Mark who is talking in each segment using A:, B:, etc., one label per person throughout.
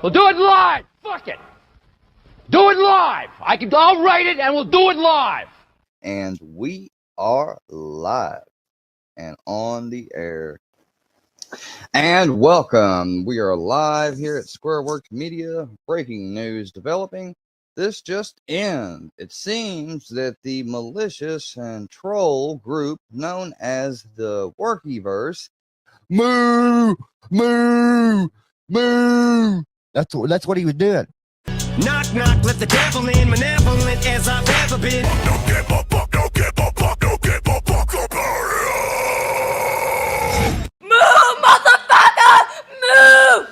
A: We'll do it live! Fuck it! Do it live! I'll write it and we'll do it live!
B: And we are live and on the air. And welcome. We are live here at Squareworks Media. Breaking news developing. This just in. It seems that the malicious and troll group known as the Workyverse, moo, moo, moo.
C: That's what he was doing.
D: Knock, knock, let the devil in, malevolent as I've ever been.
E: Don't give a fuck, don't give a fuck, don't give a fuck about it.
F: Move, motherfucker! Move!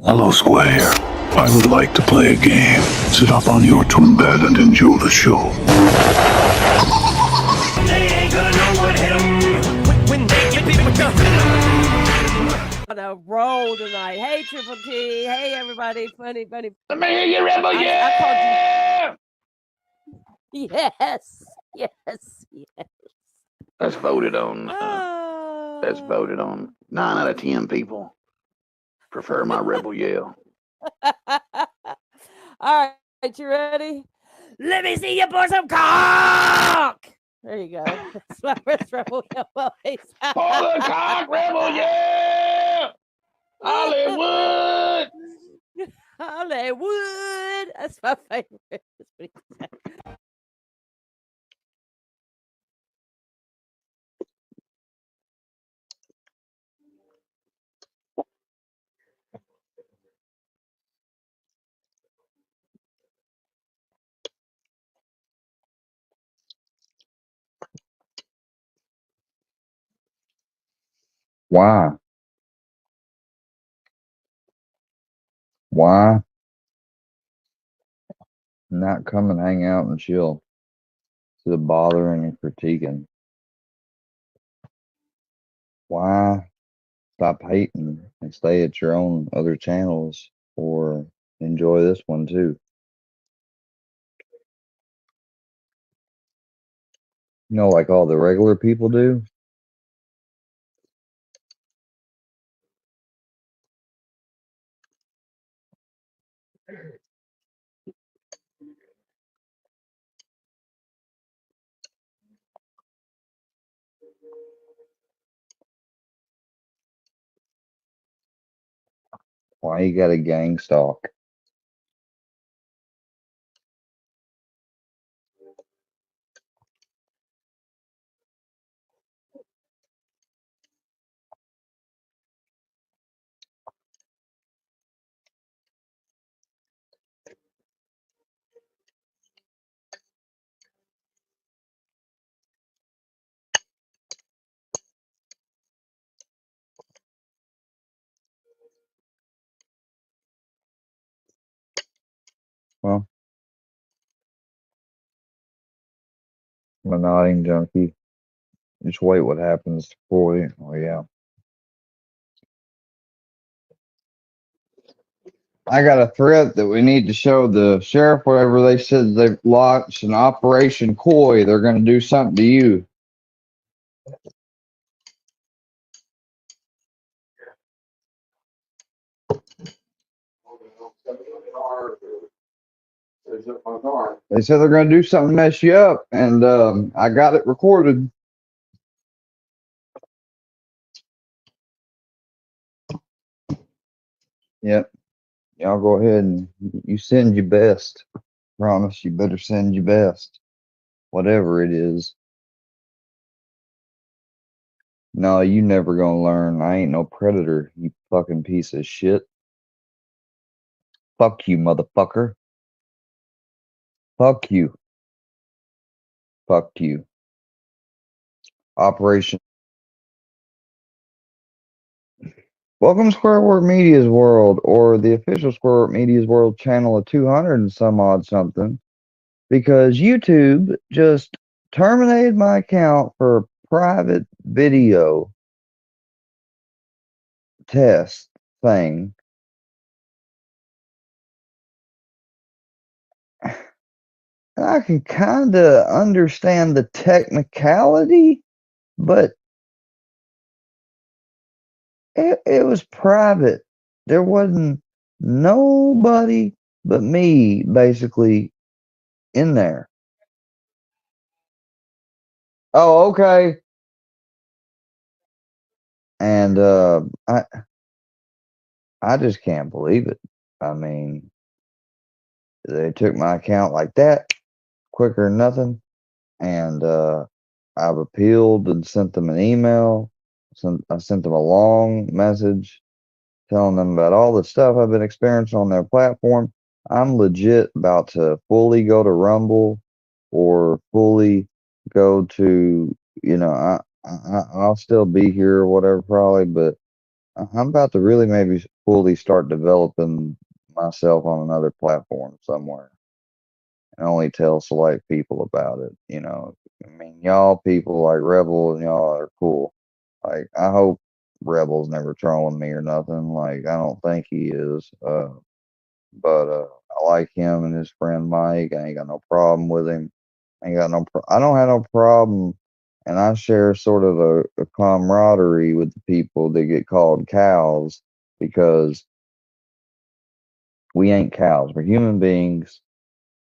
E: Hello, Square. I would like to play a game. Sit up on your twin bed and enjoy the show.
D: They ain't gonna know what hit 'em when they get beat with the...
F: On a roll tonight. Hey, Triple T. Hey, everybody. Funny.
A: Let me hear you, Rebel, yeah!
F: Yes.
G: That's voted on. That's voted on. 9 out of 10 people prefer my rebel yell.
F: All right, you ready? Let me see you pour some cock. There you go. That's my first rebel yell voice.
A: Pour the cock, Rebel, yeah! Hollywood!
F: Hollywood. That's my favorite.
B: Why? Not come and hang out and chill. To bothering and critiquing. Why stop hating and stay at your own other channels or enjoy this one too? You know, like all the regular people do. Why you got a gang stalk? Well, I'm a nodding junkie. Just wait what happens for you. Oh yeah. I got a threat that we need to show the sheriff whatever they said they've launched an Operation Koi. They're gonna do something to you. They said they're gonna do something to mess you up, and I got it recorded. Yep. Y'all go ahead and you send your best. Promise you better send your best. Whatever it is. No, you never gonna learn. I ain't no predator, you fucking piece of shit. Fuck you, motherfucker. Fuck you. Fuck you. Operation. Welcome to Squarework Media's World, or the official Squarework Media's World channel of 200 and some odd something, because YouTube just terminated my account for a private video test thing. And I can kind of understand the technicality, but it was private. There wasn't nobody but me basically in there. Oh, okay. And I just can't believe it. I mean, they took my account like that, quicker than nothing. And I've appealed and sent them an email. I sent them a long message telling them about all the stuff I've been experiencing on their platform. I'm legit about to fully go to Rumble or fully go to, I'll still be here or whatever probably, but I'm about to really maybe fully start developing myself on another platform somewhere and only tell select people about it. I mean, y'all people like Rebel and y'all are cool. Like, I hope Rebel's never trolling me or nothing. Like, I don't think he is. But I like him and his friend Mike. I ain't got no problem with him. I don't have no problem. And I share sort of a camaraderie with the people that get called cows because we ain't cows. We're human beings.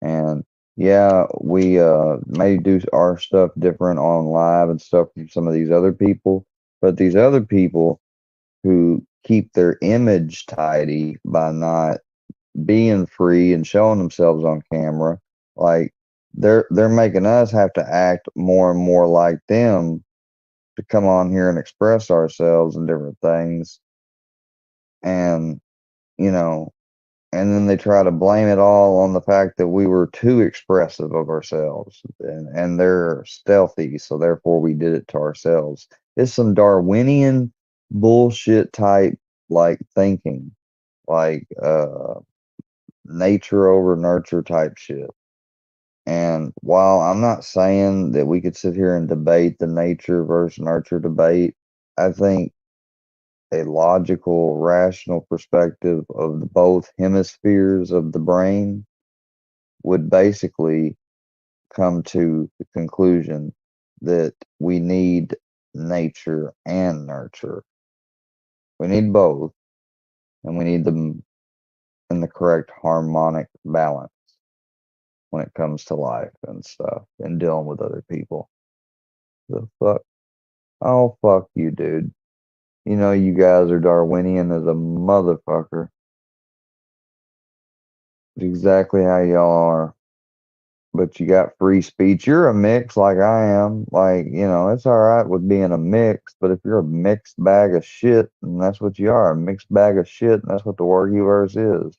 B: And yeah, we may do our stuff different on live and stuff from some of these other people. But these other people who keep their image tidy by not being free and showing themselves on camera, like they're making us have to act more and more like them to come on here and express ourselves and different things. And you know, and then they try to blame it all on the fact that we were too expressive of ourselves, and they're stealthy, so therefore we did it to ourselves. It's some Darwinian bullshit type like thinking, like nature over nurture type shit. And while I'm not saying that we could sit here and debate the nature versus nurture debate, I think a logical, rational perspective of the both hemispheres of the brain would basically come to the conclusion that we need nature and nurture. We need both, and we need them in the correct harmonic balance when it comes to life and stuff and dealing with other people. The fuck? Oh, fuck you, dude. You know you guys are Darwinian as a motherfucker. exactly how y'all are. But you got free speech. You're a mix like I am. Like, it's all right with being a mix, but if you're a mixed bag of shit, and that's what you are, a mixed bag of shit, and that's what the Workyverse is.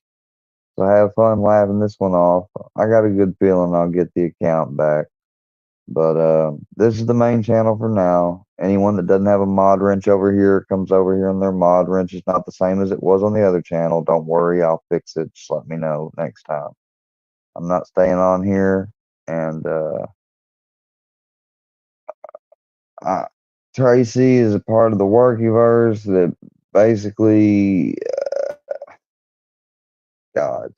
B: So have fun laughing this one off. I got a good feeling I'll get the account back. But this is the main channel for now. Anyone that doesn't have a mod wrench over here comes over here and their mod wrench is not the same as it was on the other channel. Don't worry, I'll fix it. Just let me know next time. I'm not staying on here, and Tracy is a part of the Workyverse that basically, God,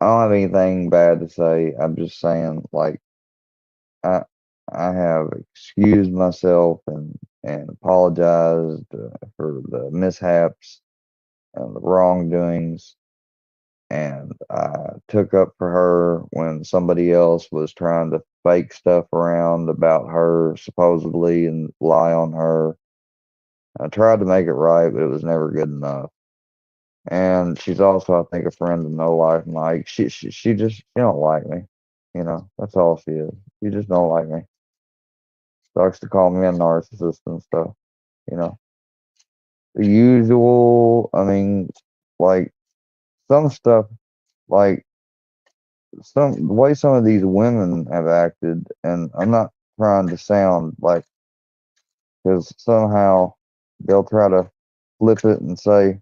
B: I don't have anything bad to say. I'm just saying, like, I I have excused myself and apologized for the mishaps and the wrongdoings, and I took up for her when somebody else was trying to fake stuff around about her supposedly and lie on her. I tried to make it right, but it was never good enough. And she's also, I think, a friend of no life. Mike. She just she don't like me. That's all she is. She just don't like me. She likes to call me a narcissist and stuff. You know, the usual. I mean, like some stuff, like the way some of these women have acted, and I'm not trying to sound like, because somehow they'll try to flip it and say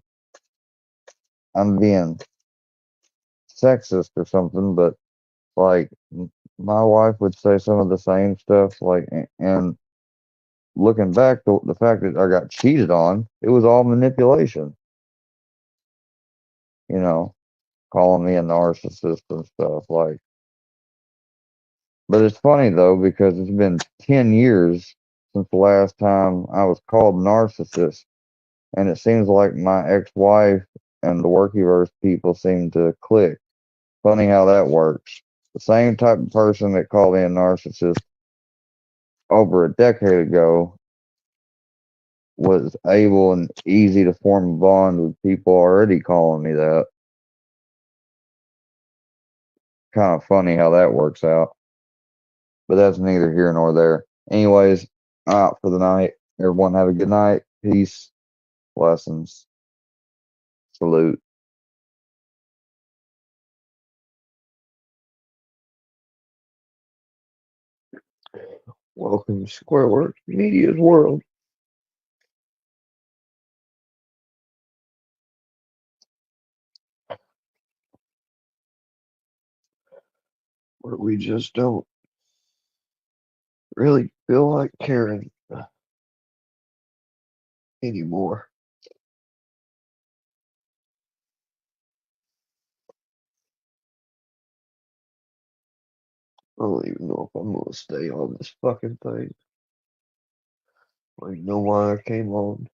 B: I'm being sexist or something, but like my wife would say some of the same stuff, like, and looking back, the fact that I got cheated on, it was all manipulation, you know, calling me a narcissist and stuff, like. But it's funny though, because it's been 10 years since the last time I was called narcissist, and it seems like my ex-wife and the Workyverse people seem to click. Funny how that works. The same type of person that called me a narcissist over a decade ago was able and easy to form a bond with people already calling me that. Kind of funny how that works out. But that's neither here nor there. Anyways, I'm out for the night. Everyone have a good night. Peace. Blessings. Salute. Welcome to Squareworks Media's world. Where we just don't really feel like caring anymore. I don't even know if I'm gonna stay on this fucking thing. I don't even know why I came on.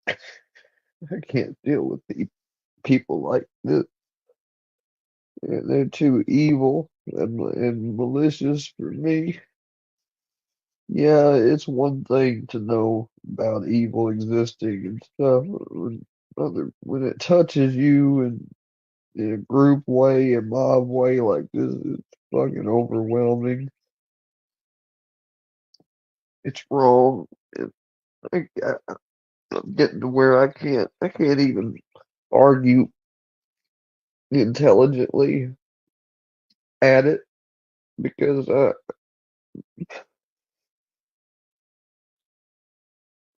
B: I can't deal with people like this. They're too evil and malicious for me. Yeah, it's one thing to know about evil existing and stuff. When it touches you in a group way, a mob way like this, it's fucking overwhelming. It's wrong. And I'm getting to where I can't even argue intelligently at it because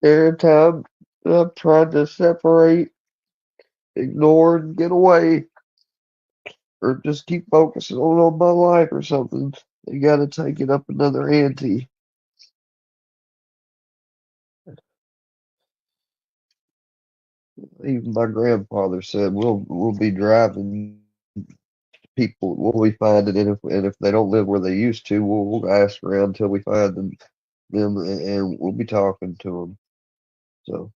B: every time I'm trying to separate, ignore, and get away, or just keep focusing on my life or something, you gotta take it up another ante. Even my grandfather said we'll be driving people, we'll be finding it, and if they don't live where they used to, we'll ask around until we find them, and we'll be talking to them. So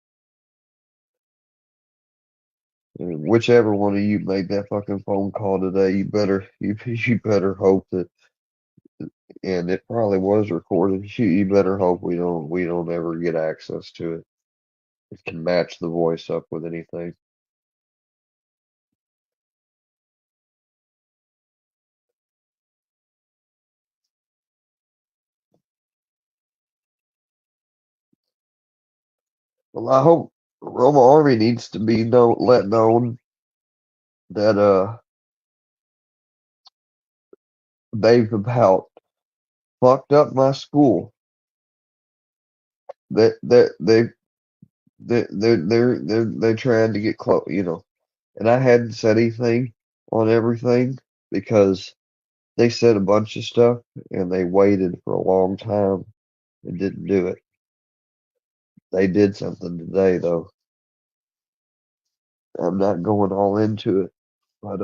B: whichever one of you made that fucking phone call today, you better hope that
C: and it probably was recorded. You better hope we don't ever get access to it. It can match the voice up with anything. Well, I hope Roma Army needs to be let known that they've about fucked up my school. That they're trying to get close, you know. And I hadn't said anything on everything because they said a bunch of stuff and they waited for a long time and didn't do it. They did something today though. I'm not going all into it, but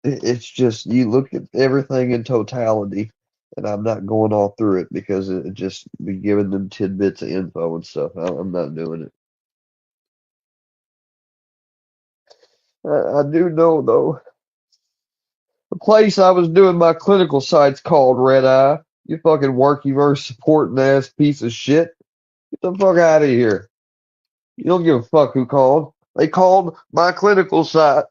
C: it's just you look at everything in totality, and I'm not going all through it because it just be giving them tidbits of info and stuff. I'm not doing it. I do know though, the place I was doing my clinical site's called Red Eye. You fucking worky-verse supporting ass piece of shit. Get the fuck out of here. You don't give a fuck who called. They called my clinical site.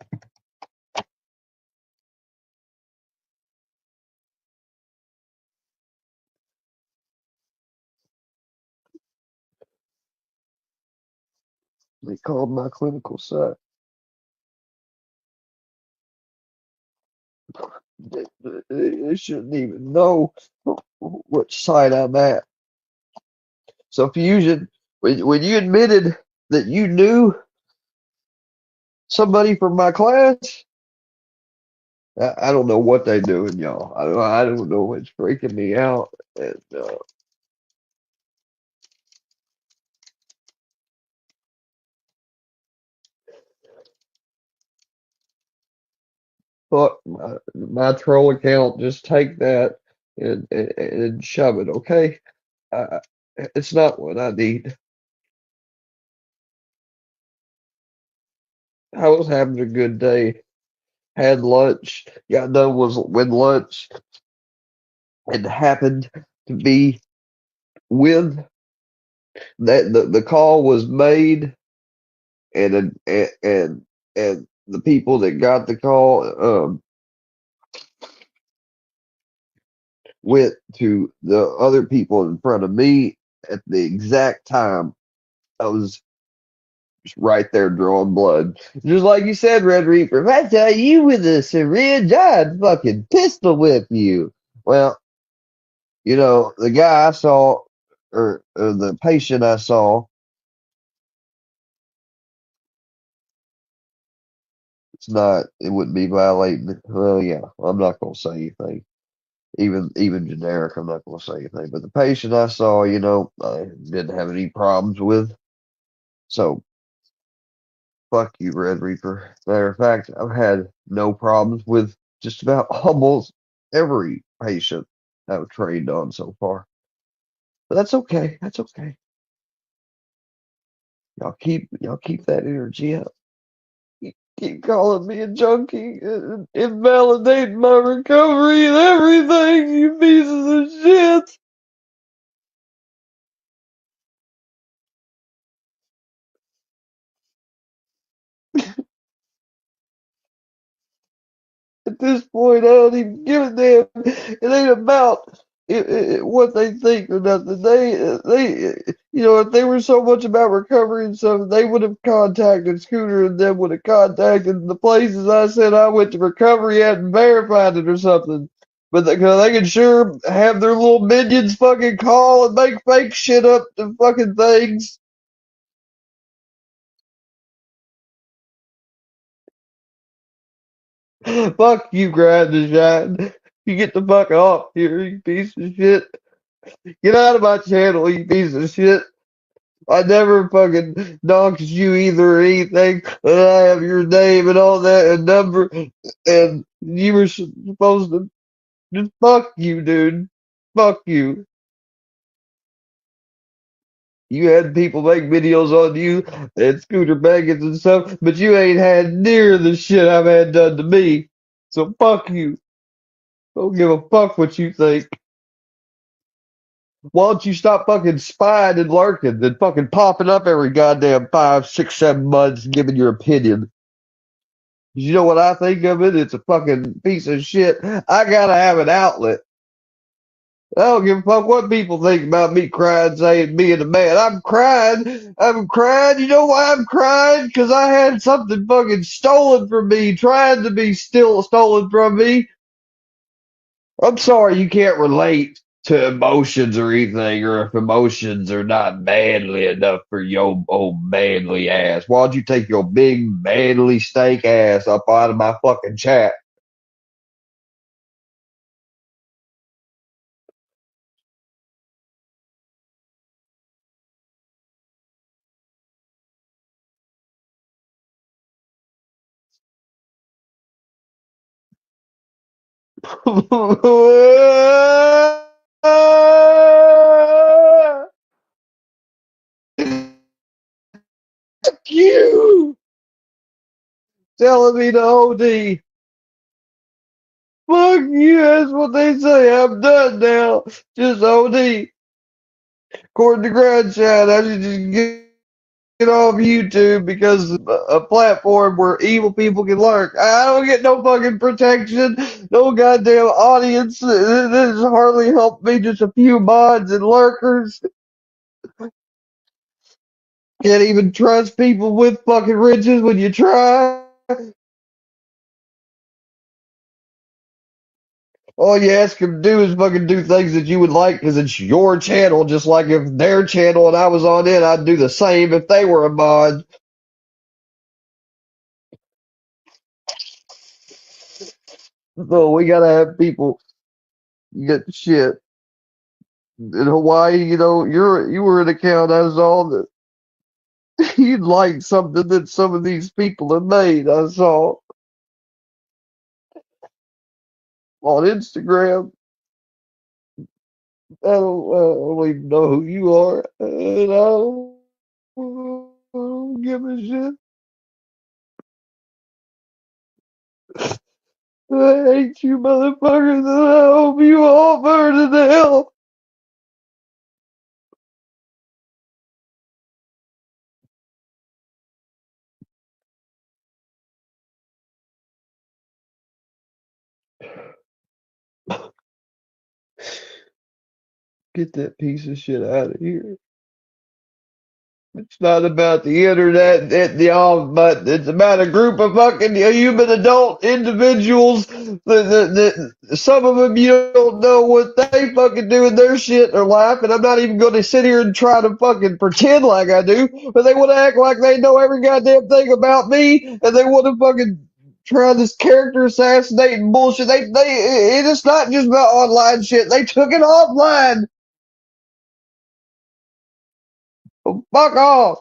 C: They called my clinical site. They shouldn't even know which site I'm at. So Fusion, when you admitted that you knew somebody from my class, I don't know what they doing, y'all. I don't know what's freaking me out. And fuck my troll account. Just take that and shove it, okay? I, it's not what I need. I was having a good day. Had lunch. Got done was with lunch and happened to be with that the call was made and the people that got the call went to the other people in front of me at the exact time. I was just right there drawing blood. Just like you said, Red Reaper, if I tell you with a syringe, I'd fucking pistol whip you. Well, you know, the guy I saw, or the patient I saw, it wouldn't be violating. Well, yeah, I'm not going to say anything. Even generic, I'm not going to say anything. But the patient I saw, you know, I didn't have any problems with. So, fuck you, Red Reaper. Matter of fact, I've had no problems with just about almost every patient I've trained on so far. But that's okay. That's okay. Y'all keep that energy up. Keep calling me a junkie and invalidating my recovery and everything, you pieces of shit. At this point, I don't even give a damn. It ain't about what they think or nothing. You know, if they were so much about recovery and stuff, they would have contacted Scooter and then would have contacted the places I said I went to recovery at and verified it or something. But they can sure have their little minions fucking call and make fake shit up to fucking things. Fuck you, Grind the Shine. You get the fuck off here, you piece of shit. Get out of my channel, you piece of shit. I never fucking doxed you either or anything. And I have your name and all that and number. And you were supposed to just fuck you, dude. Fuck you. You had people make videos on you and Scooter Bangers and stuff, but you ain't had near the shit I've had done to me. So fuck you. Don't give a fuck what you think. Why don't you stop fucking spying and lurking and fucking popping up every goddamn 5, 6, 7 months and giving your opinion? You know what I think of it? It's a fucking piece of shit. I gotta have an outlet. I don't give a fuck what people think about me crying, saying being a man. I'm crying. I'm crying. You know why I'm crying? Because I had something fucking stolen from me, trying to be still stolen from me. I'm sorry you can't relate to emotions or anything, or if emotions are not manly enough for your old manly ass. Why'd you take your big manly steak ass up out of my fucking chat? You telling me to OD. Fuck you, that's what they say. I'm done now. Just OD. According to Grandshine, I should just get off YouTube because a platform where evil people can lurk. I don't get no fucking protection, no goddamn audience. This has hardly helped me, just a few mods and lurkers. Can't even trust people with fucking riches when you try. All you ask them to do is fucking do things that you would like because it's your channel, just like if their channel and I was on it, I'd do the same if they were a mod. So we gotta have people get shit. In Hawaii, you were an account I saw that you'd like something that some of these people have made. I saw on Instagram. I don't even know who you are, and I don't give a shit. I hate you motherfuckers, and I hope you all burn in hell. Get that piece of shit out of here. It's not about the internet, but it's about a group of fucking human adult individuals. Some of them you don't know what they fucking do in their shit in their life, and I'm not even going to sit here and try to fucking pretend like I do, but they want to act like they know every goddamn thing about me, and they want to fucking try this character assassinating bullshit. It's not just about online shit. They took it offline. Fuck off.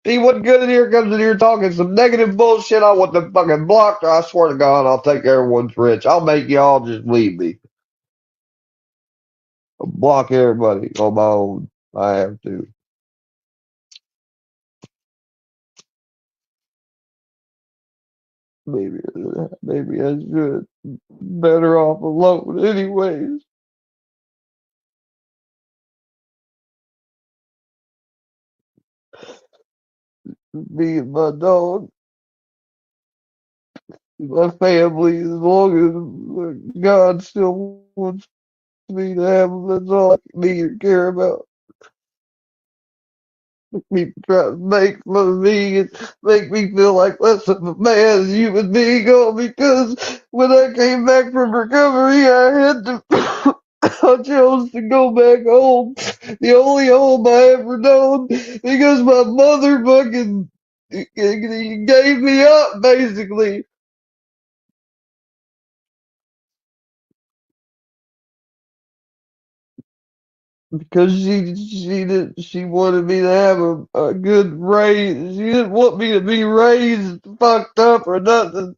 C: See what good in here comes in here talking some negative bullshit. I want them fucking blocked. I swear to God, I'll take everyone's rich. I'll make y'all just leave me. I'll block everybody on my own. I have to. Maybe I should. Better off alone, anyways. Me and my dog, my family, as long as God still wants me to have them, that's all I need to care about. People try to make fun of me and make me feel like less of a man as human being, all because when I came back from recovery, I had to, I chose to go back home, the only home I ever known, because my mother fucking gave me up, basically. Because she wanted me to have a good raise. She didn't want me to be raised fucked up or nothing.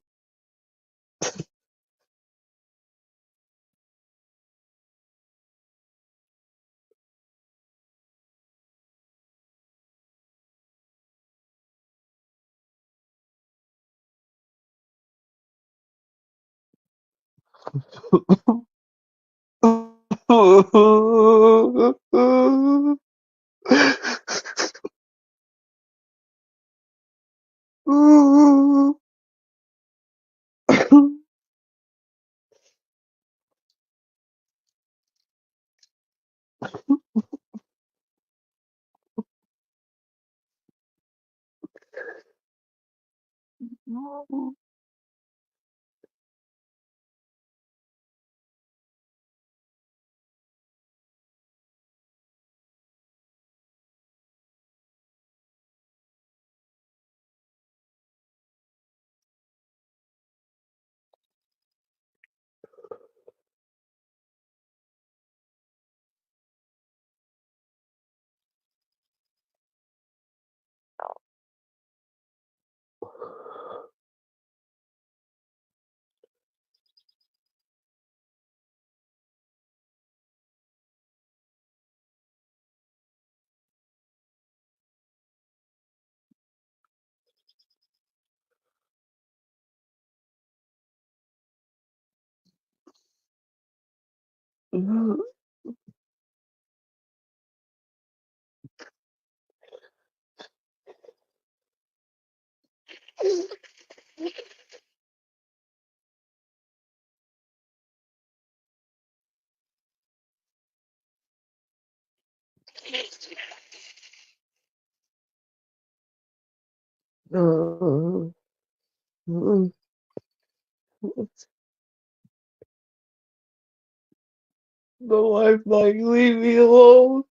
C: My wife like, leave me alone.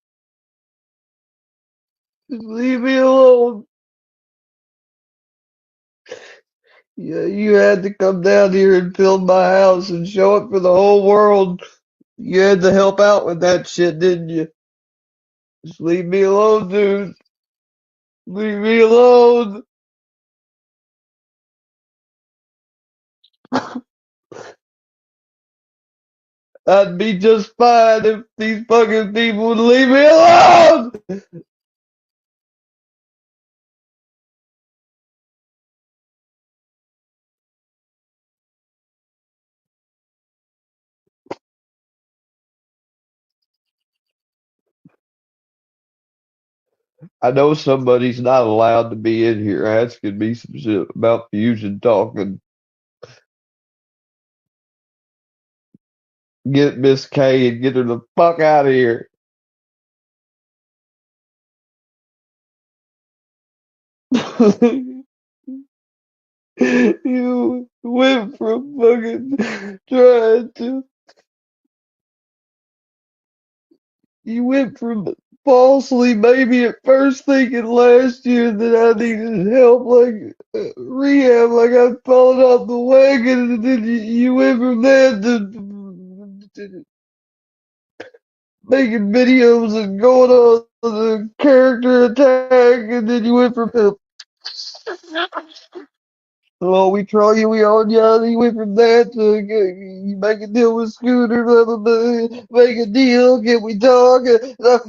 C: Just leave me alone. Yeah, you had to come down here and film my house and show it for the whole world. You had to help out with that shit, didn't you? Just leave me alone, dude. Leave me alone. I'd be just fine if these fucking people would leave me alone. I know somebody's not allowed to be in here asking me some shit about fusion talking. Get Miss K and get her the fuck out of here. You went from fucking trying to, you went from falsely maybe at first thinking last year that I needed help, like rehab, like I'd fallen off the wagon, and then you went from that to making videos and going on the character attack, and then you went from oh, we try you, we on ya, you went from that to you make a deal with Scooter, blah, blah, blah, make a deal, can we talk?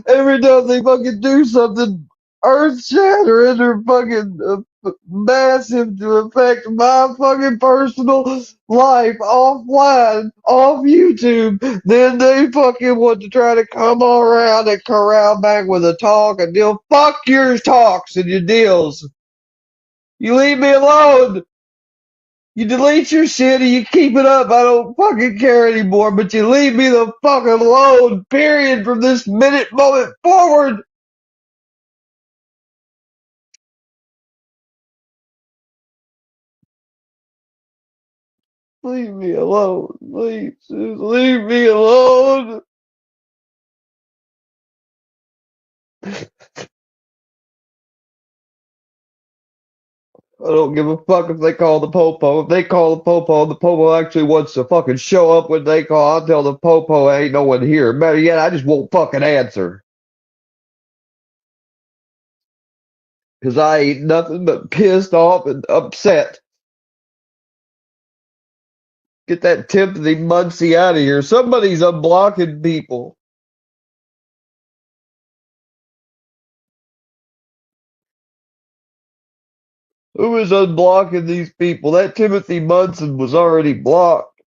C: Every time they fucking do something earth shattering or fucking massive to affect my fucking personal life offline, off YouTube, then they fucking want to try to come around and corral back with a talk and deal. Fuck your talks and your deals. You leave me alone. You delete your shit and you keep it up. I don't fucking care anymore, but you leave me the fuck alone, period, from this moment forward. Leave me alone. Please, just leave me alone. I don't give a fuck if they call the popo. If they call the popo actually wants to fucking show up when they call, I'll tell the popo ain't no one here. Better yet, I just won't fucking answer. Cause I ain't nothing but pissed off and upset. Get that Timothy Muncie out of here. Somebody's unblocking people. Who is unblocking these people? That Timothy Munson was already blocked.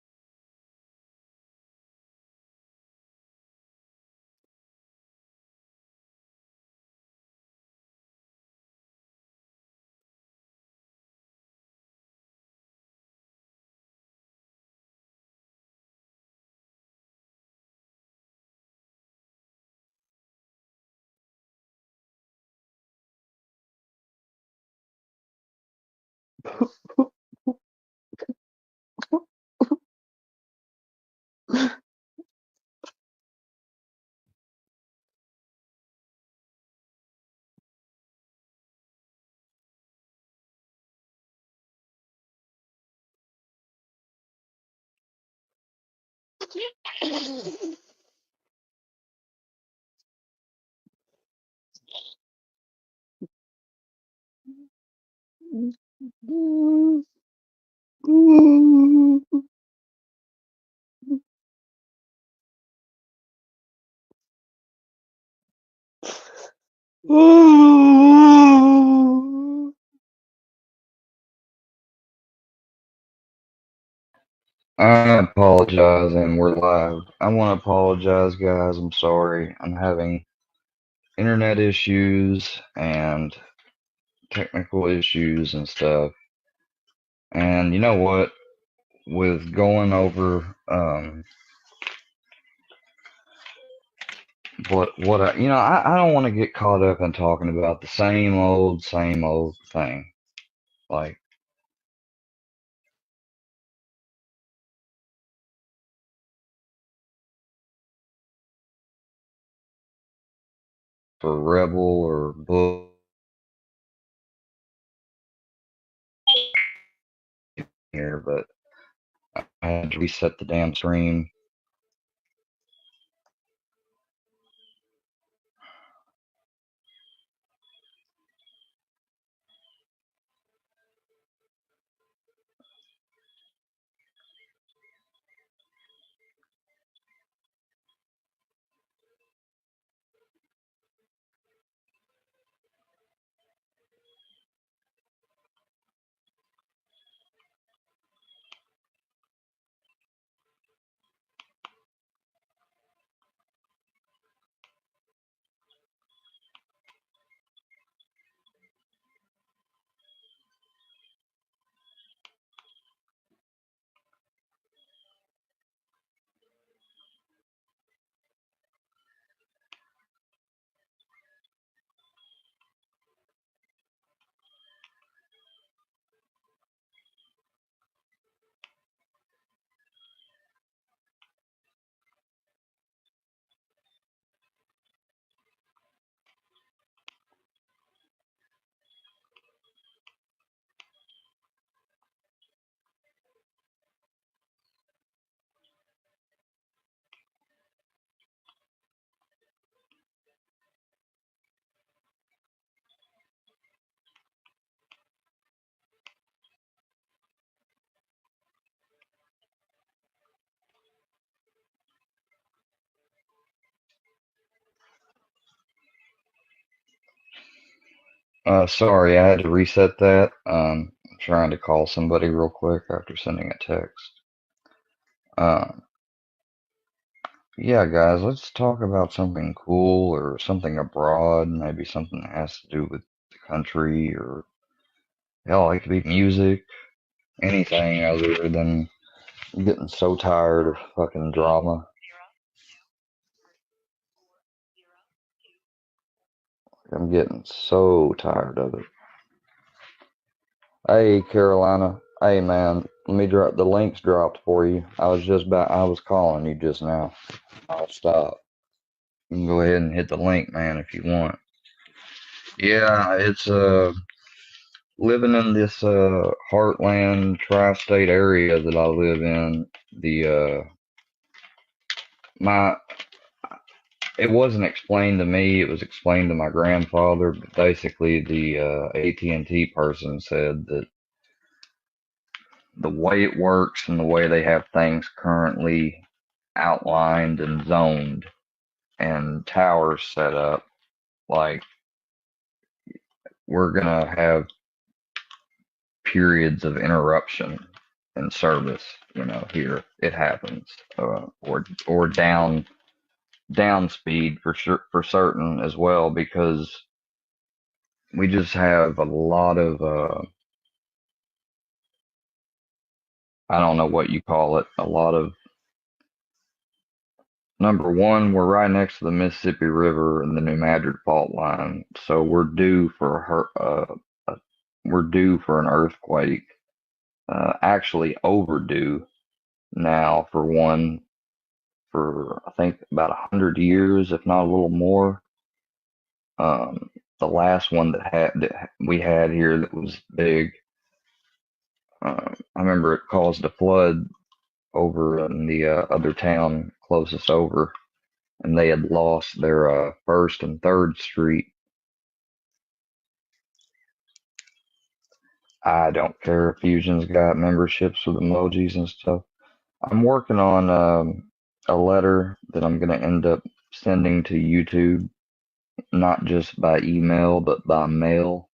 B: I apologize, and we're live. I want to apologize, guys. I'm sorry. I'm having internet issues and technical issues and stuff. And you know what? With going over what I don't want to get caught up in talking about the same old thing. Like for Rebel or Book here, but I had to reset the damn stream. Sorry, I had to reset that. I'm trying to call somebody real quick after sending a text. Um, yeah, guys, let's talk about something cool or something abroad, maybe something that has to do with the country or hell, it could be music, anything other than getting so tired of fucking drama. I'm getting so tired of it. Hey, Carolina. Hey, man. Let me drop the links dropped for you. I was calling you just now. I'll stop. You can go ahead and hit the link, man, if you want. Yeah, it's living in this heartland tri-state area that I live in. The my it wasn't explained to me. It was explained to my grandfather. But basically, the AT&T person said that the way it works and the way they have things currently outlined and zoned and towers set up, like we're gonna have periods of interruption in service. Here it happens, or down speed for sure, for certain as well, because we just have a lot of I don't know what you call it, a lot of. Number one, we're right next to the Mississippi River and the New Madrid fault line, so we're due for an earthquake, actually overdue now for one for I think about 100 years, if not a little more. The last one that we had here that was big, I remember it caused a flood over in the other town closest over, and they had lost their First and Third Street. I don't care if Fusion's got memberships with emojis and stuff. I'm working on a letter that I'm going to end up sending to YouTube, not just by email, but by mail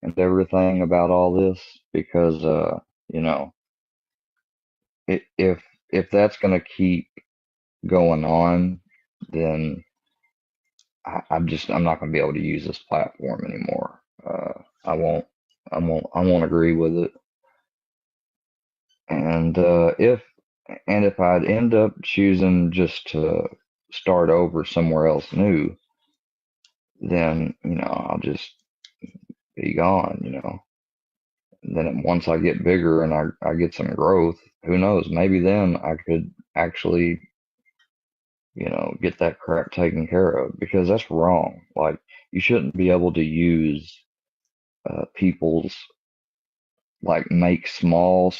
B: and everything about all this, because, you know, if that's going to keep going on, then I'm not going to be able to use this platform anymore. I won't, I won't agree with it. And if I'd end up choosing just to start over somewhere else new, then, you know, I'll just be gone, you know. And then once I get bigger and I get some growth, who knows, maybe then I could actually, you know, get that crap taken care of, because that's wrong. Like, you shouldn't be able to use people's, like, make small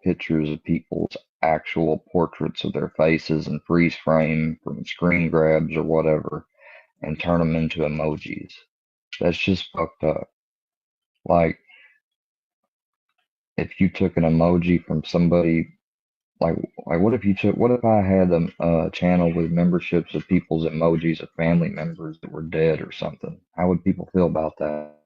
B: pictures of people's actual portraits of their faces and freeze frame from screen grabs or whatever and turn them into emojis. That's just fucked up. Like, if you took an emoji from somebody, like what if I had a channel with memberships of people's emojis of family members that were dead or something? How would people feel about that?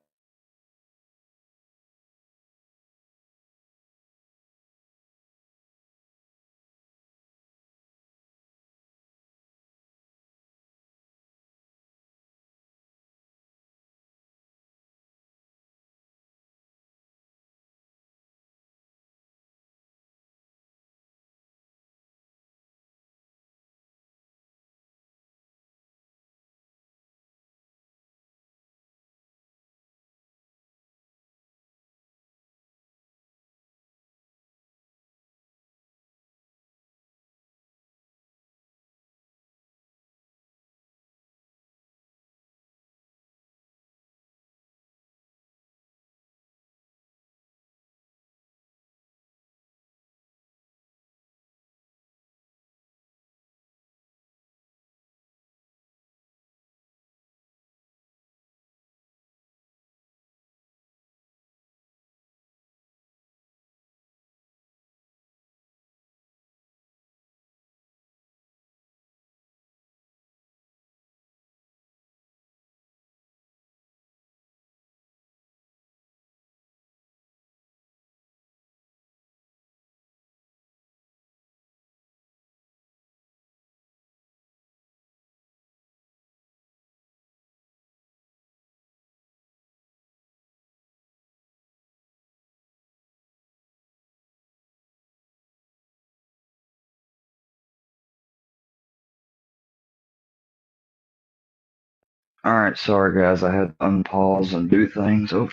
B: All right, sorry guys, I had to unpause and do things. Oh,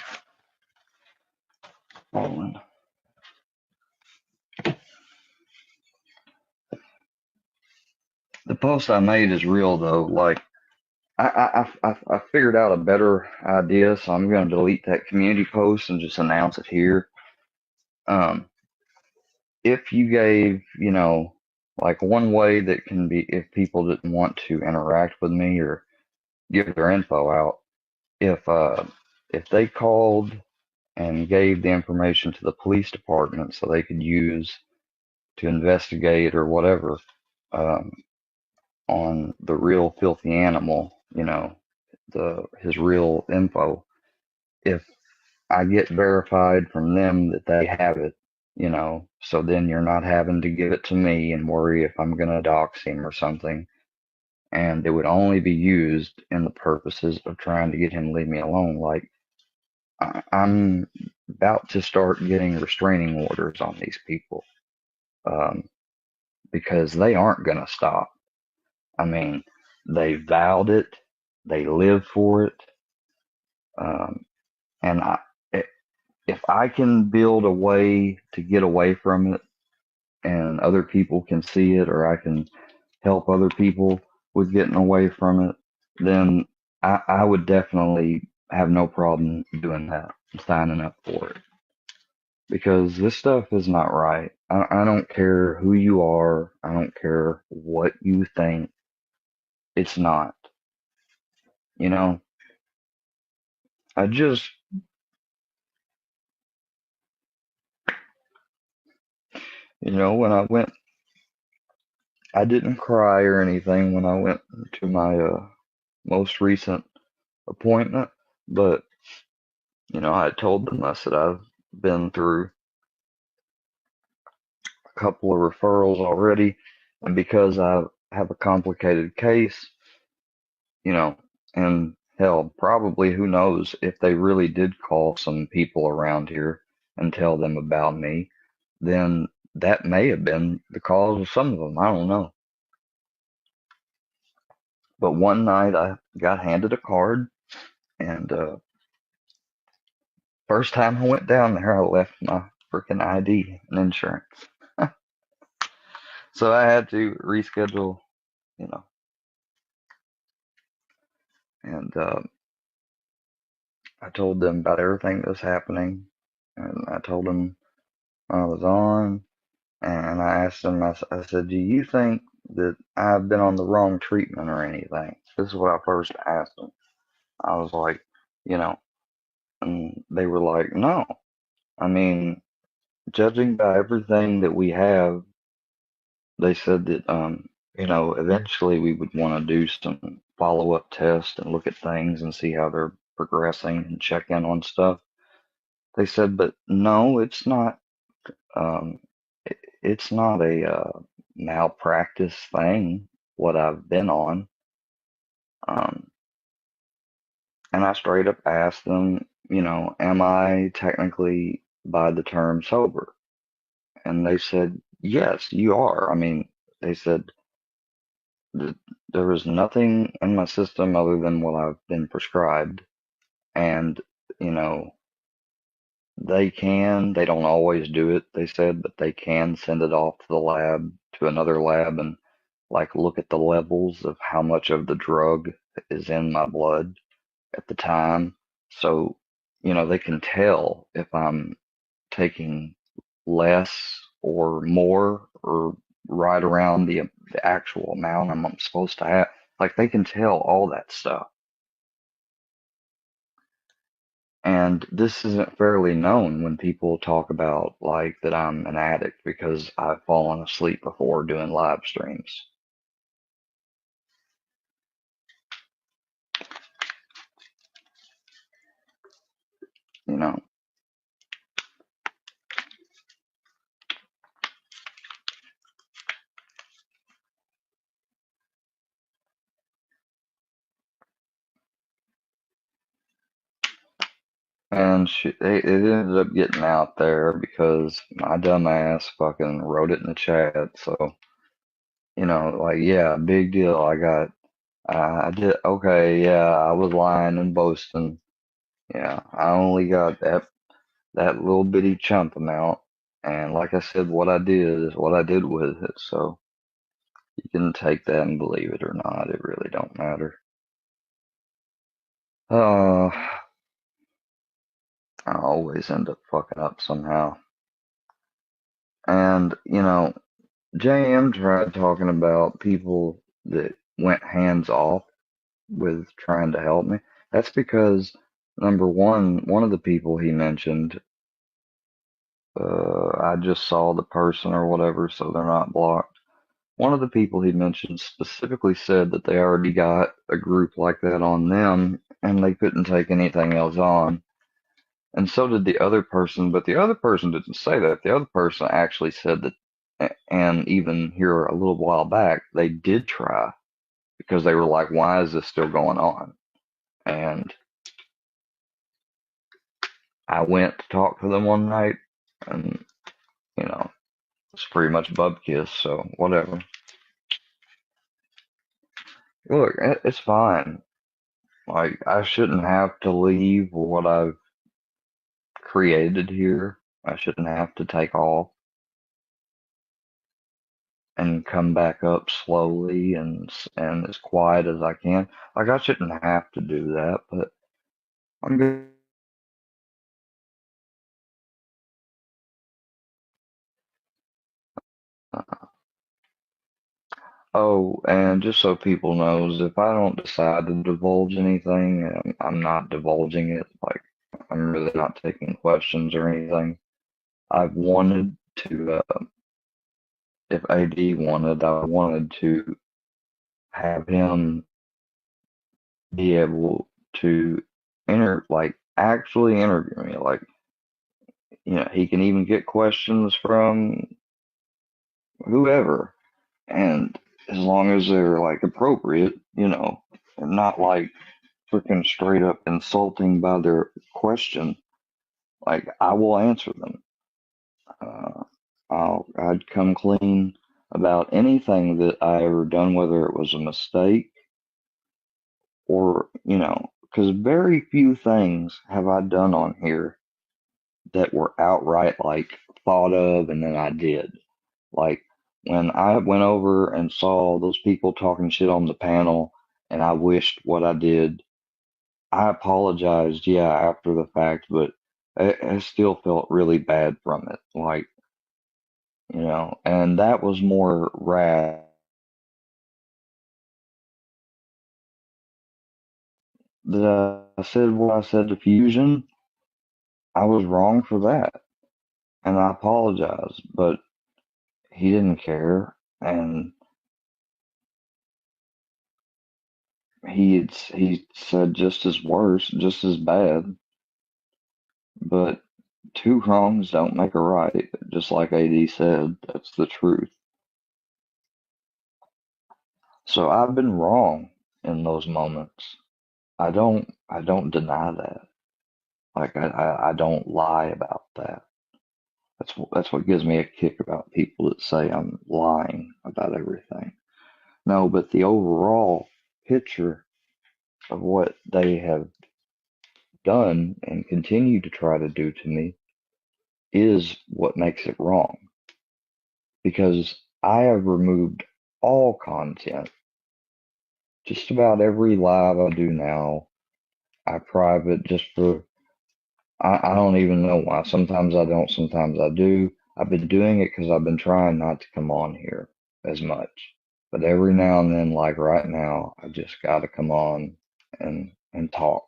B: hold on. The post I made is real though. Like, I figured out a better idea, so I'm going to delete that community post and just announce it here. Um, if you gave, you know, like one way that can be, if people didn't want to interact with me or give their info out, if they called and gave the information to the police department so they could use to investigate or whatever, um, on the real filthy animal, you know, his real info. If I get verified from them that they have it, you know, so then you're not having to give it to me and worry if I'm gonna dox him or something. And it would only be used in the purposes of trying to get him to leave me alone. Like, I'm about to start getting restraining orders on these people, um, because they aren't gonna stop. I mean, they vowed it, they live for it, um, and if I can build a way to get away from it and other people can see it, or I can help other people with getting away from it, then I would definitely have no problem doing that, signing up for it. Because this stuff is not right. I don't care who you are. I don't care what you think. It's not. You know, I just, when I went, I didn't cry or anything when I went to my most recent appointment, but, I told them, I said, I've been through a couple of referrals already, and because I have a complicated case, you know, and hell, probably who knows if they really did call some people around here and tell them about me, then that may have been the cause of some of them. I don't know. But one night I got handed a card, and first time I went down there, I left my freaking ID and insurance. So I had to reschedule, you know, and I told them about everything that was happening, and I told them I was on, and I asked them, I said, do you think that I've been on the wrong treatment or anything? This is what I first asked them. I was like, you know, and they were like, no. I mean, judging by everything that we have, they said that, eventually we would want to do some follow-up tests and look at things and see how they're progressing and check in on stuff. They said, but no, it's not. Um, it's not a malpractice thing, what I've been on. Um, and I straight up asked them, am I technically by the term sober? And they said, yes, you are. I mean, they said that there was nothing in my system other than what I've been prescribed. And, you know, they don't always do it, they said, but they can send it off to the lab, to another lab, and like look at the levels of how much of the drug is in my blood at the time. So, they can tell if I'm taking less or more or right around the actual amount I'm supposed to have. Like they can tell all that stuff. And this isn't fairly known when people talk about like that I'm an addict because I've fallen asleep before doing live streams. You know, and it ended up getting out there because my dumb ass fucking wrote it in the chat. So, like, yeah, big deal. I did, okay, yeah, I was lying and boasting. Yeah, I only got that little bitty chump amount. And like I said, what I did is what I did with it. So you can take that and believe it or not. It really don't matter. Uh, I always end up fucking up somehow. And, JM tried talking about people that went hands off with trying to help me. That's because, number one of the people he mentioned, I just saw the person or whatever, so they're not blocked. One of the people he mentioned specifically said that they already got a group like that on them and they couldn't take anything else on. And so did the other person, but the other person didn't say that. The other person actually said that, and even here a little while back, they did try because they were like, why is this still going on? And I went to talk to them one night and, it's pretty much bub kiss, so whatever. Look, it's fine. Like, I shouldn't have to leave what I've created here. I shouldn't have to take off and come back up slowly and as quiet as I can. Like I shouldn't have to do that, but I'm good. Oh, and just so people knows, if I don't decide to divulge anything, I'm not divulging it. Like I'm really not taking questions or anything. I've wanted to, if AD wanted, I wanted to have him be able to like actually interview me. Like, he can even get questions from whoever, and as long as they're like appropriate, and not like freaking straight up insulting by their question, like I will answer them. Uh, I'd come clean about anything that I ever done, whether it was a mistake or, because very few things have I done on here that were outright like thought of and then I did. Like when I went over and saw those people talking shit on the panel and I wished what I did, I apologized, yeah, after the fact, but I still felt really bad from it. Like, and that was more wrath that I said what I said to Fusion. I was wrong for that. And I apologized, but he didn't care. And he said just as worse, just as bad. But two wrongs don't make a right. Just like AD said, that's the truth. So I've been wrong in those moments. I don't deny that. Like I don't lie about that. That's what gives me a kick about people that say I'm lying about everything. No, but the overall picture of what they have done and continue to try to do to me is what makes it wrong. Because I have removed all content. Just about every live I do now, I private just for, I don't even know why. Sometimes I don't, sometimes I do. I've been doing it because I've been trying not to come on here as much. But every now and then, like right now, I just got to come on and talk.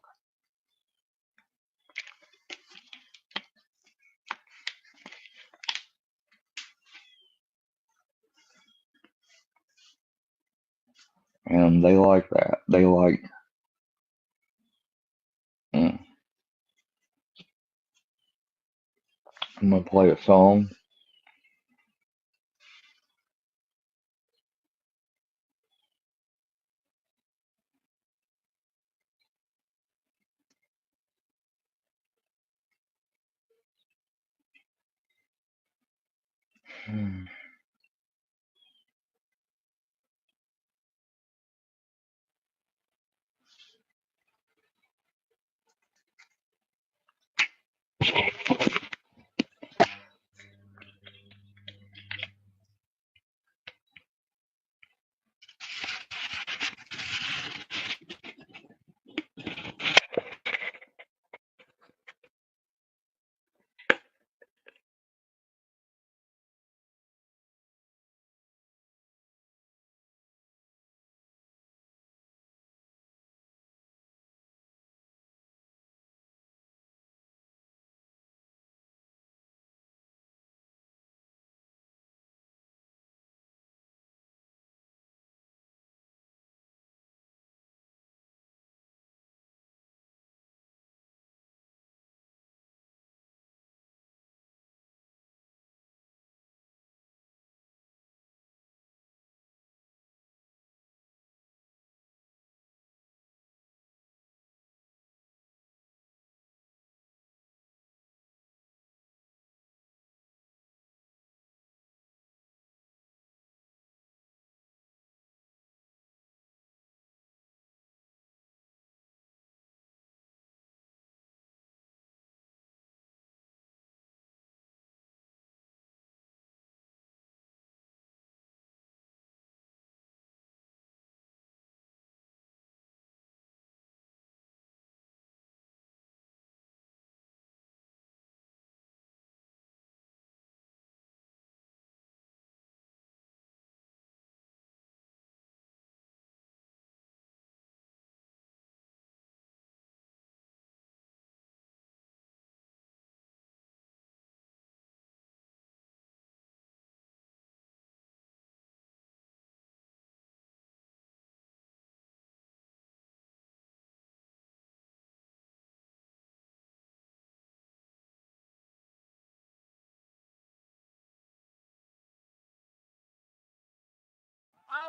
B: And they like that. They like, mm, I'm going to play a song. Hmm.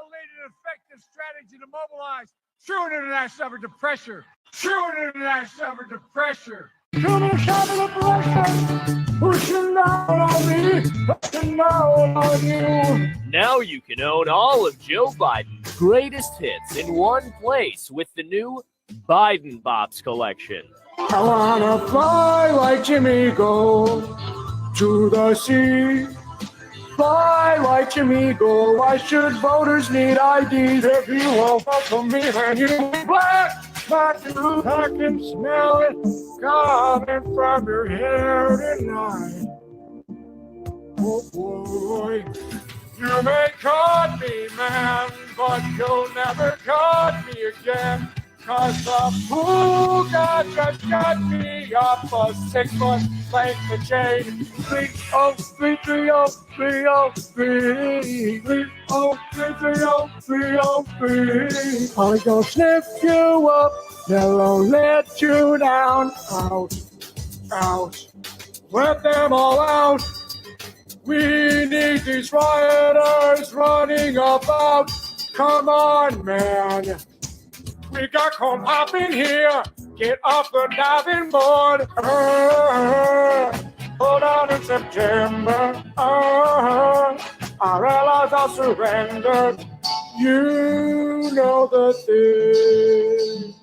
H: laid an effective strategy to mobilize true international effort to pressure. True international effort to pressure. True international pressure. Pushing down on me. Pushing down on you.
I: Now you can own all of Joe Biden's greatest hits in one place with the new Biden Bops collection.
H: I wanna fly like Jimmy, go to the sea. Fly like Jimmy, go. Why should voters need IDs? If you won't vote for me, then you black. But I can smell it coming from your hair tonight. Oh boy, you may cut me, man, but you'll never cut me again. Cause the fool got just got me up a 6 foot length of chain. 303-303-303-303. I'm gonna slip you up, never let you down. Out, out, let them all out. We need these rioters running about. Come on, man. We got corn pop in here. Get off the diving board. Hold on in September. Our allies are surrendered. You know the thing.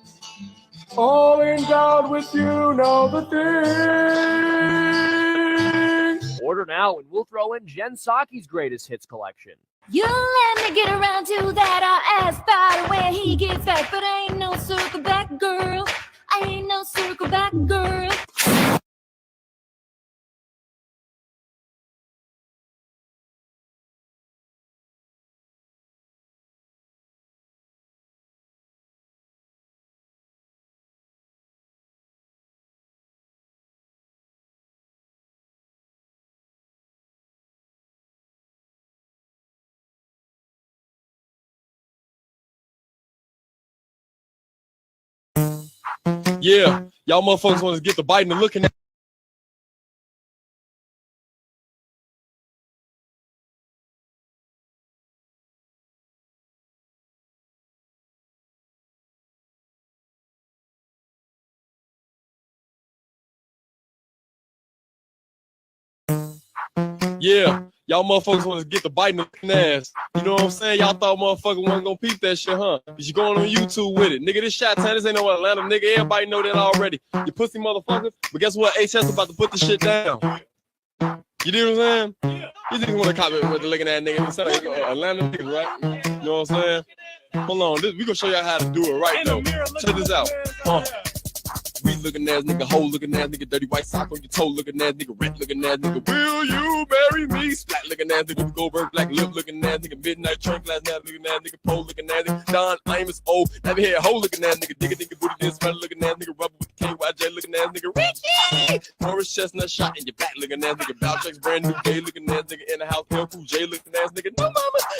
H: All endowed with you know the thing.
I: Order now and we'll throw in Jen Psaki's greatest hits collection.
J: You let me get around to that I asked about where he gets back, but I ain't no circle back girl. I ain't no circle back girl.
K: Yeah, y'all motherfuckers want to get the Biden to looking at. Yeah, y'all motherfuckers want to get the Biden looking ass. You know what I'm saying? Y'all thought motherfucker wasn't gonna peep that shit, huh? Cause you going on YouTube with it. Nigga, this shot town, this ain't no Atlanta, nigga. Everybody know that already. You pussy motherfucker. But guess what? HS about to put this shit down. You know what I'm saying? You just want to copy with the looking at nigga. It sound like Atlanta niggas, right? You know what I'm saying? Hold on, we gonna show y'all how to do it right though. Check this out. Weed looking ass nigga, hole looking ass nigga, dirty white sock on your toe looking ass nigga, rat looking ass nigga, will you marry me? Splat looking ass nigga, Goldberg, black lip looking ass nigga, midnight train class ass looking ass nigga, pole looking ass nigga, Don Amos, old, never head hole looking ass nigga, digga nigga, booty dance, sweater looking ass nigga, rubber with the KYJ looking ass nigga, Ricky! Morris chestnut shot in your back looking ass nigga, Balchek's brand new gay looking ass nigga, in the house, L Cool J looking ass nigga, no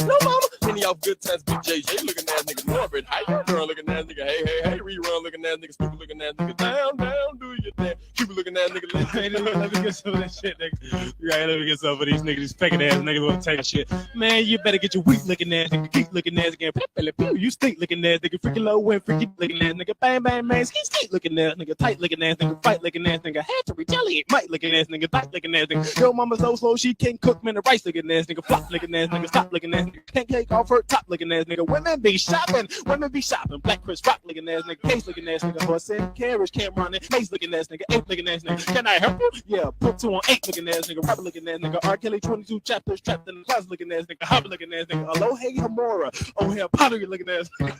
K: mama, Penny off good times, Big JJ looking ass nigga, Norbert, how you doing looking ass nigga, hey, rerun looking ass nigga, stupid looking ass nigga, down, do your damn, Cuba looking ass nigga,
L: let me get some of that shit, nigga. Right, let me get some of these niggas, these faking ass niggas want to take shit. Man, you better get your weak looking ass nigga, geek looking ass again, you stink looking ass nigga, freaking low wind, freaky looking ass nigga, bang, man, ski looking ass nigga, tight looking ass nigga, fight looking ass nigga, had to retaliate, might looking ass nigga, tight looking ass nigga, yo mama's so slow, she can't cook, man, the rice looking ass nigga, flop looking ass nigga, stop looking ass nigga, can't take off her top looking ass nigga, women be shopping, Black Chris Rock looking ass nigga, case looking ass nigga, horse and carriage, Cameron, mace looking ass nigga, 8 looking ass nigga, can I help you? Yeah, put 2 on 8 looking ass nigga, rapper looking ass nigga, R. Kelly 22 chapters, trapped in the closet looking ass nigga, hobby looking ass nigga, Aloha Hamora, oh hell, pottery looking ass nigga.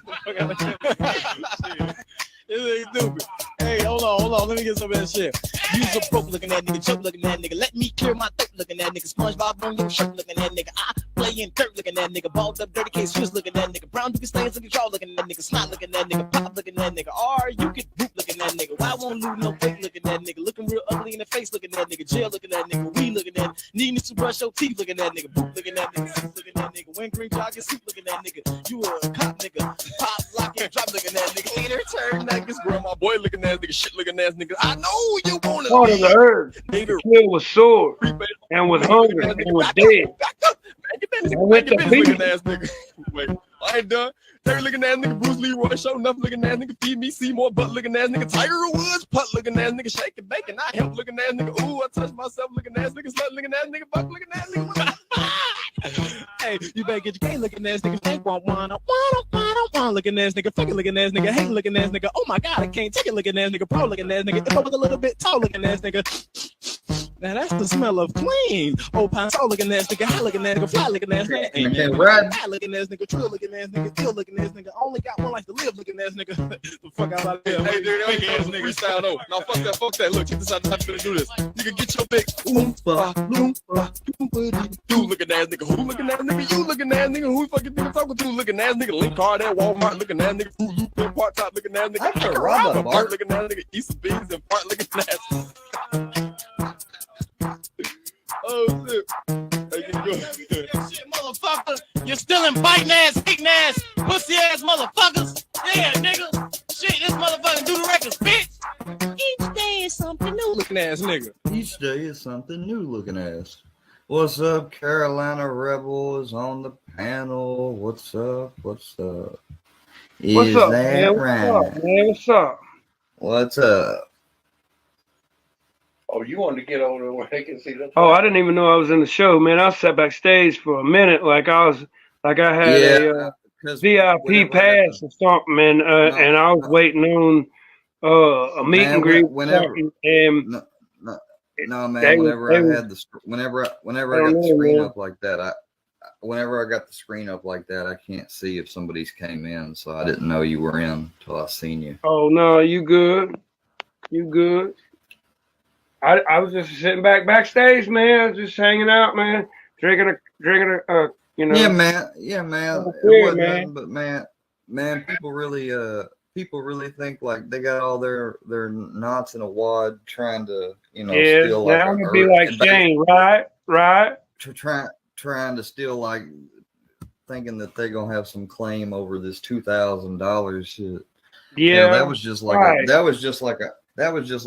L: This ain't stupid. Hey, hold on, let me get some of that shit. Use a broke looking at nigga, choke looking at nigga, let me clear my throat looking at nigga, SpongeBob on your shirt looking at nigga, I play in dirt looking at nigga, balled up dirty case shoes looking at nigga, brown nigga stains looking jaw looking at nigga, snot looking at nigga, pop looking at nigga, or you get boot looking at nigga, why won't lose no weight looking at nigga, looking real ugly in the face looking at nigga, jail looking at nigga, we looking at needing to brush your teeth looking at nigga, boot looking at nigga, suit looking at nigga, wearing green jogging suit looking at nigga, you a cop nigga, pop lock and drop looking at nigga, later turn niggas, grandma boy looking ass nigga, shit looking ass nigga, I know you wanna
H: Part of the earth, kill with sword, and with hunger, and with dead.
K: And with the beat. Wait, I ain't done. Terry looking ass nigga, Bruce Leroy, show enough looking ass nigga, feed me, see more butt looking ass nigga, Tiger Woods, putt looking ass nigga, shake it, bacon, I help looking ass nigga, ooh, I touch myself looking ass nigga, slut looking ass nigga, fuck looking ass nigga.
L: Hey, you better get your K looking ass nigga, ain't wanna looking ass nigga, fucking looking ass nigga, hate looking ass nigga, oh my god, I can't take it looking ass nigga, pro looking ass nigga, if I was a little bit tall looking ass nigga. Now that's the smell of clean. Old pine tall looking ass nigga, high looking ass nigga, fly looking ass nigga,
B: Amen, right?
L: high looking ass nigga, trill looking ass nigga, ill looking ass nigga, only got one life to live looking ass nigga. The fuck out of here.
K: Hey, dude,
L: Fake ass nigga.
K: freestyle though. Now fuck that. Look, check this out. How you finna do this? Nigga, get your big oompa loompa. You looking ass nigga, who looking ass nigga, you looking ass nigga, who fucking nigga talking to? Looking ass nigga, link card at Walmart, looking ass nigga, Fruit Loop and part top looking ass nigga,
B: Robert,
K: part looking ass nigga, eat some beans and part looking ass. Oh shit. Hey,
L: Shit, motherfucker. You're still in biting ass, eating ass, pussy ass motherfuckers. Yeah, nigga. Shit, this motherfucker do the records, bitch. Each day is something new.
K: Looking ass nigga.
B: Each day is something new looking ass. What's up, Carolina Rebels on the panel? What's up?
H: What's up,
B: That
H: man?
B: right?
H: What's up?
B: What's up?
M: Oh, you wanted to get over there where they can see the.
H: Oh, I didn't even know I was in the show, man. I sat backstage for a minute, like I had a VIP pass or something, and I was waiting on a meet and greet.
B: No, man. Whenever I got the screen up like that, whenever I got the screen up like that, I can't see if somebody's came in, so I didn't know you were in till I seen you.
H: Oh no, you good? You good? I was just sitting backstage, man. I was just hanging out, man, drinking a you know.
B: Yeah, man. It wasn't nothing, but man, people really think like they got all their knots in a wad trying to, steal like
H: I'm gonna be like Shane, right?
B: Trying to steal, like thinking that they're gonna have some claim over this $2,000 shit.
H: Yeah,
B: that was just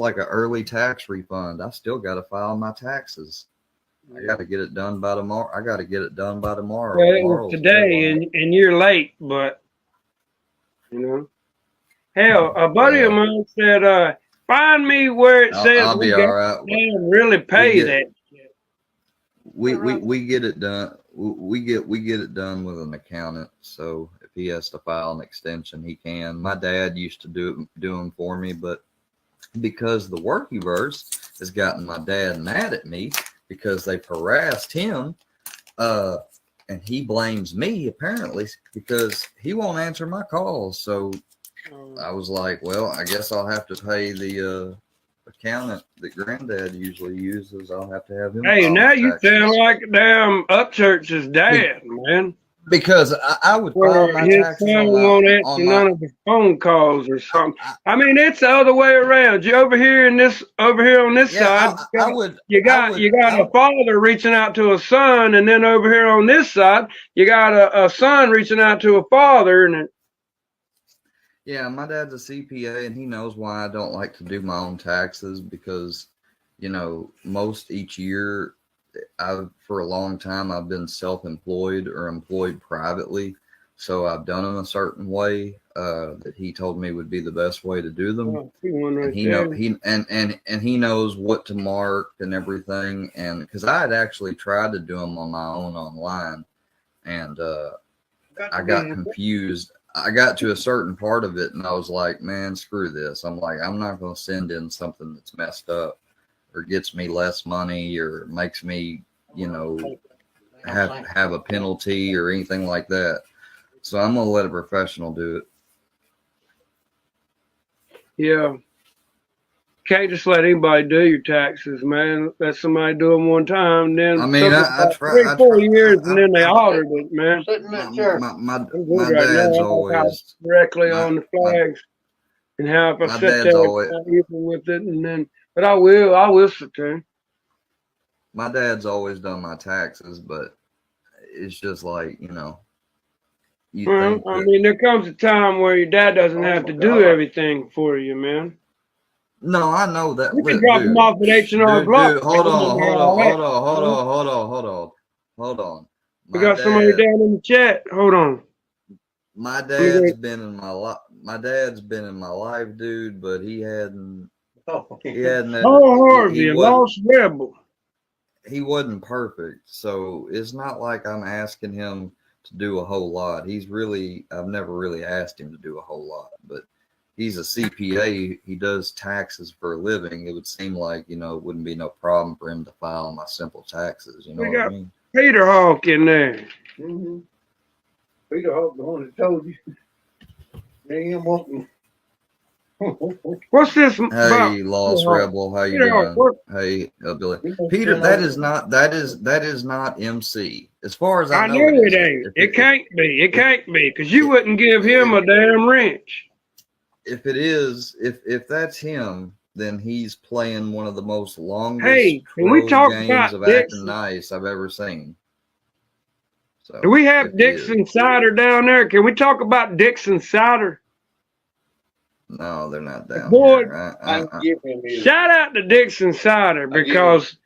B: like a early tax refund. I still got to file my taxes. I got to get it done by tomorrow. Well, it was
H: today, and you're late, but hell, a buddy of mine said, "Find me where it says
B: I'll be all right.
H: Really pay that."
B: We get it done. We get it done with an accountant. So if he has to file an extension, he can. My dad used to do them for me, but because the Workyverse has gotten my dad mad at me because they've harassed him, and he blames me apparently because he won't answer my calls. So I was like, well, I guess I'll have to pay the accountant that Granddad usually uses. I'll have to have him.
H: Hey, now you sound like damn Upchurch's dad, man.
B: Because I would file my
H: his
B: taxes
H: son won't answer none of the phone calls or something. I mean, it's the other way around. You over here on this side, you got a father reaching out to a son, and then over here on this side, you got a son reaching out to a father, and
B: yeah, my dad's a CPA, and he knows why I don't like to do my own taxes because, most each year. For a long time, I've been self-employed or employed privately. So I've done them a certain way that he told me would be the best way to do them. And he knows what to mark and everything. And because I had actually tried to do them on my own online, and I got confused. I got to a certain part of it, and I was like, man, screw this. I'm like, I'm not going to send in something that's messed up or gets me less money or makes me, have a penalty or anything like that. So I'm going to let a professional do it.
H: Yeah. Can't just let anybody do your taxes, man. Let somebody do them one time, and then
B: I tried
H: 4 years, and then they altered it, man.
B: My dad's always
H: directly on the flags, and how if I sit there even with it, and then, but I will sit there.
B: My dad's always done my taxes, but it's just like
H: there comes a time where your dad doesn't have to do everything for you, man.
B: No, I know that.
H: You can drop them off at H&R Block.
B: Hold on.
H: We got somebody down in the chat. Hold on.
B: My dad's been in my life. My dad's been in my life, dude, but he hadn't. He hadn't.
H: Harvey, a lost rebel.
B: He wasn't perfect, so it's not like I'm asking him to do a whole lot. I've never really asked him to do a whole lot, but he's a CPA. He does taxes for a living. It would seem like, it wouldn't be no problem for him to file my simple taxes. You know
H: We
B: what I
H: got
B: mean?
H: Peter Hawk in there.
M: Mm-hmm. Peter Hawk, the one that told you. They ain't wanting.
H: What's this?
B: Hey, Lost Rebel, how you doing? Hey, Billy. Peter, that is not MC. As far as I know
H: it ain't. It can't be. It can't be, because you wouldn't give him a damn wrench.
B: If it is, if that's him, then he's playing one of the most longest
H: can we talk
B: games
H: about
B: of
H: Dixon?
B: acting nice I've ever seen. So,
H: do we have Dixon Cider down there? Can we talk about Dixon Cider?
B: No, they're not down
H: Boy,
B: here.
H: Shout out to Dixon Cider, because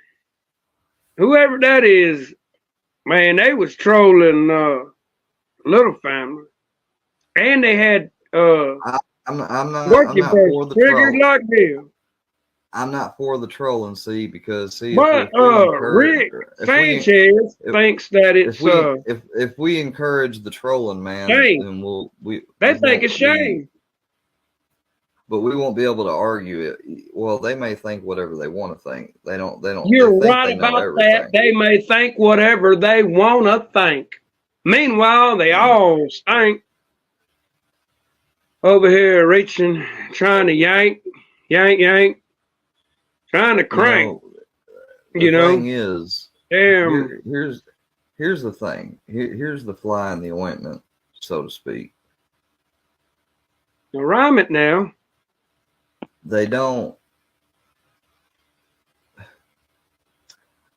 H: whoever that is, man, they was trolling Little Family, and they had
B: I'm not for the
H: triggered
B: troll.
H: like this.
B: I'm not for the trolling, because
H: But Rick Sanchez thinks that it's
B: if we encourage the trolling, man,
H: shame.
B: then
H: they think it's shame.
B: But we won't be able to argue it. Well, they may think whatever they want to think. They don't.
H: You're
B: they think
H: right
B: they know
H: about
B: everything.
H: that. They may think whatever they want to think. Meanwhile, they all stink. Over here reaching, trying to yank, trying to crank.
B: The thing is,
H: damn.
B: Here's the thing. Here's the fly in the ointment, so to speak.
H: Now, rhyme it now.
B: They don't. I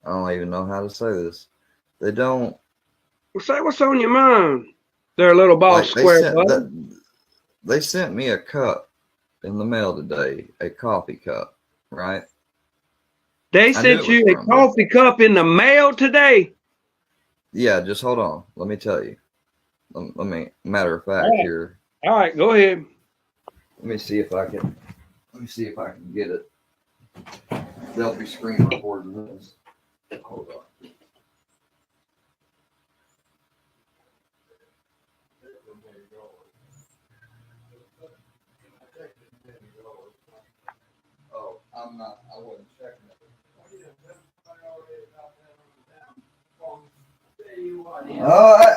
B: don't even know how to say this. They don't.
H: Well, say what's on your mind. They're a little boss square.
B: They sent me a cup in the mail today, a coffee cup, right?
H: They sent you a coffee cup in the mail today?
B: Yeah, just hold on. Let me tell you. Let me, matter of fact, here.
H: All right, go ahead.
B: Let me see if I can get it. They'll be screen recording this. Hold on. Oh, I wasn't checking it.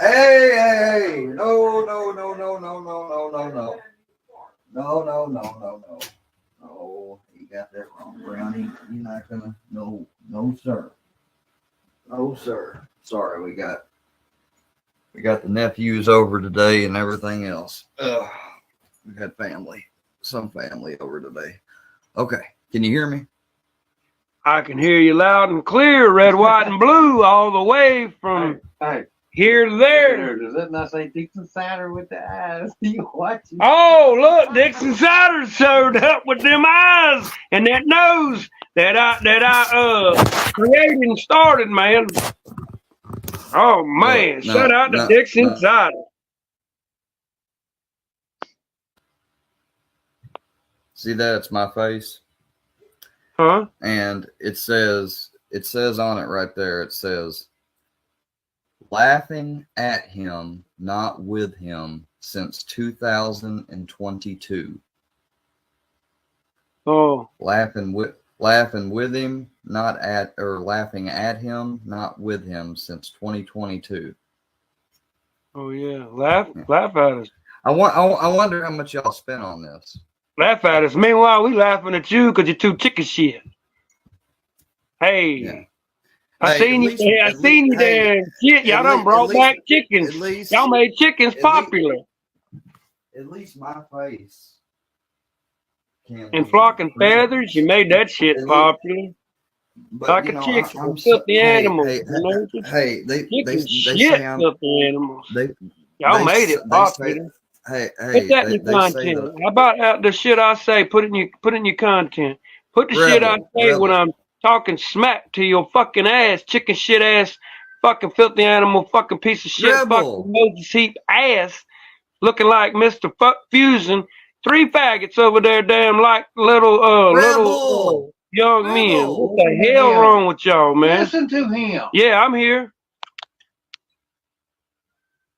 B: Hey, no. No, you got that wrong, Brownie. You're not gonna, no, sir. No, sir. Sorry, we got the nephews over today and everything else. We had some family over today. Okay, can you hear me?
H: I can hear you loud and clear, red, white, and blue, all the way from here to there.
M: Does that not say Dixon Cider with the eyes? You watching?
H: Oh, look, Dixon Cider showed up with them eyes and that nose that I created and started, man. Oh man, shout out to Dixon Cider.
B: See that? It's my face.
H: Huh?
B: And it says on it right there, it says, laughing at him, not with him, since 2022.
H: Oh.
B: Laughing with him, not at, or laughing at him, not with him, since 2022.
H: Oh yeah, laugh at us.
B: I wonder how much y'all spent on this.
H: Laugh at us. Meanwhile, we laughing at you because you're too chicken shit. Hey.
B: Yeah.
H: I seen you there. Shit, y'all done brought back chickens. Y'all made chickens popular.
B: At least my face.
H: And flock and feathers, you made that shit popular. Like a chicken, filthy animals.
B: They
H: shit, filthy animals. Y'all made it popular. Put that in your content. How about the shit I say? Put it in your content. Put the shit I say when I'm talking smack to your fucking ass, chicken shit ass, fucking filthy animal, fucking piece of shit, fucking Moses heap ass,
N: looking like Mr. Fuck Fusion. 3 faggots over there, damn, like little young men. What the hell wrong with y'all, man?
M: Listen to him.
N: Yeah, I'm here.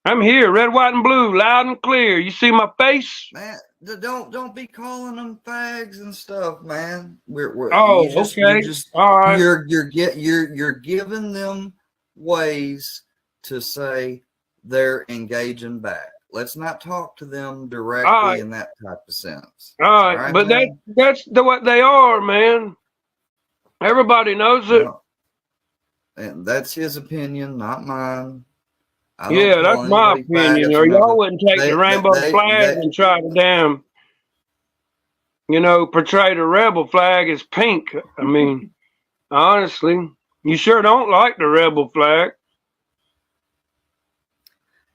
N: I'm here, red, white, and blue, loud and clear. You see my face?
B: Man, don't be calling them fags and stuff, man.
N: Oh,
B: you just,
N: okay. All right.
B: You're giving them ways to say they're engaging back. Let's not talk to them directly in that type of sense.
N: All right, but
B: man?
N: that's what they are, man. Everybody knows it.
B: And that's his opinion, not mine.
N: Yeah, that's my opinion. Or y'all wouldn't take the rainbow flag and try to damn, portray the rebel flag as pink. I mean, honestly, you sure don't like the rebel flag.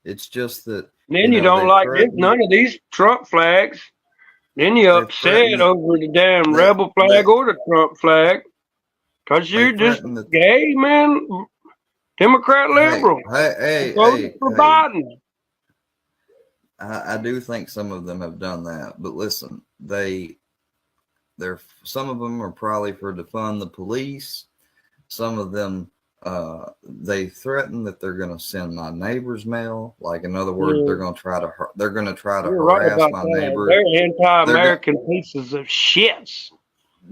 B: It's just that.
N: Then you don't like none of these Trump flags. Then you're upset over the damn rebel flag or the Trump flag. Because you're just gay, man. Democrat liberal.
B: Hey,
N: for Biden.
B: I do think some of them have done that, but listen, some of them are probably for defund the police. Some of them, they threaten that they're going to send my neighbor's mail. Like, in other words, they're going to try to harass my neighbor.
N: They're anti-American pieces of shits.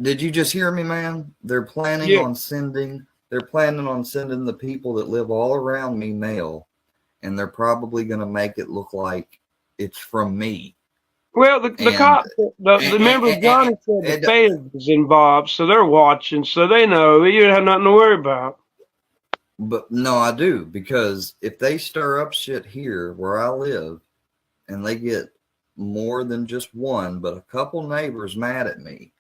B: Did you just hear me, man? They're planning on sending. They're planning on sending the people that live all around me mail, and they're probably going to make it look like it's from me.
N: Well, the cops, the member Johnny said the feds is involved, so they're watching, so they know. You don't have nothing to worry about.
B: But no, I do, because if they stir up shit here where I live, and they get more than just one, but a couple neighbors mad at me,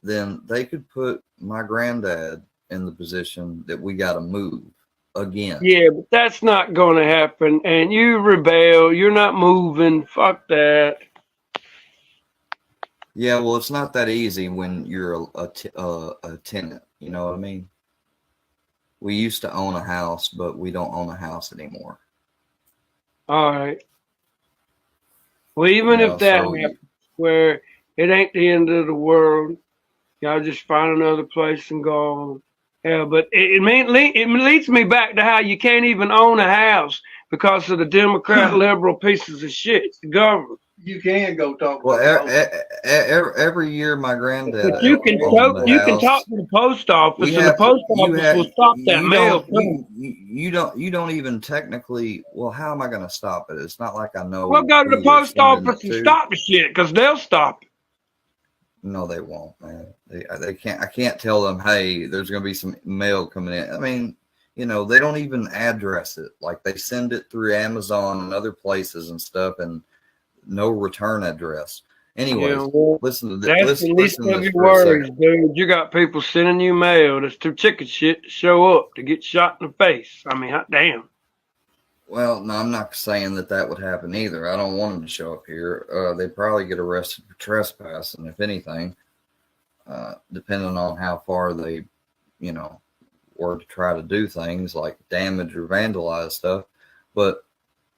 B: then they could put my granddad in the position that we got to move again.
N: Yeah, but that's not going to happen. And you rebel. You're not moving. Fuck that.
B: Yeah, well, it's not that easy when you're a tenant. You know what I mean? We used to own a house, but we don't own a house anymore.
N: All right. Well, even if that happens, where it ain't the end of the world, y'all just find another place and go on. Yeah, but it leads me back to how you can't even own a house because of the Democrat liberal pieces of shit. It's the government.
M: You can go talk.
B: Well, every year my granddad.
N: But you can talk to the post office, and the post office will stop that mail.
B: You don't even technically. Well, how am I going to stop it? It's not like I know.
N: Well, go to the post office and stop the shit because they'll stop it.
B: No, they won't, man. They can't. I can't tell them, hey, there's going to be some mail coming in. I mean, they don't even address it. Like, they send it through Amazon and other places and stuff, and no return address. Anyways, listen to this.
N: That's the least of your worries, dude. You got people sending you mail that's too chicken shit to show up to get shot in the face. I mean, hot damn.
B: Well, no, I'm not saying that would happen either. I don't want them to show up here. They probably get arrested for trespassing, if anything, depending on how far they, were to try to do things like damage or vandalize stuff. But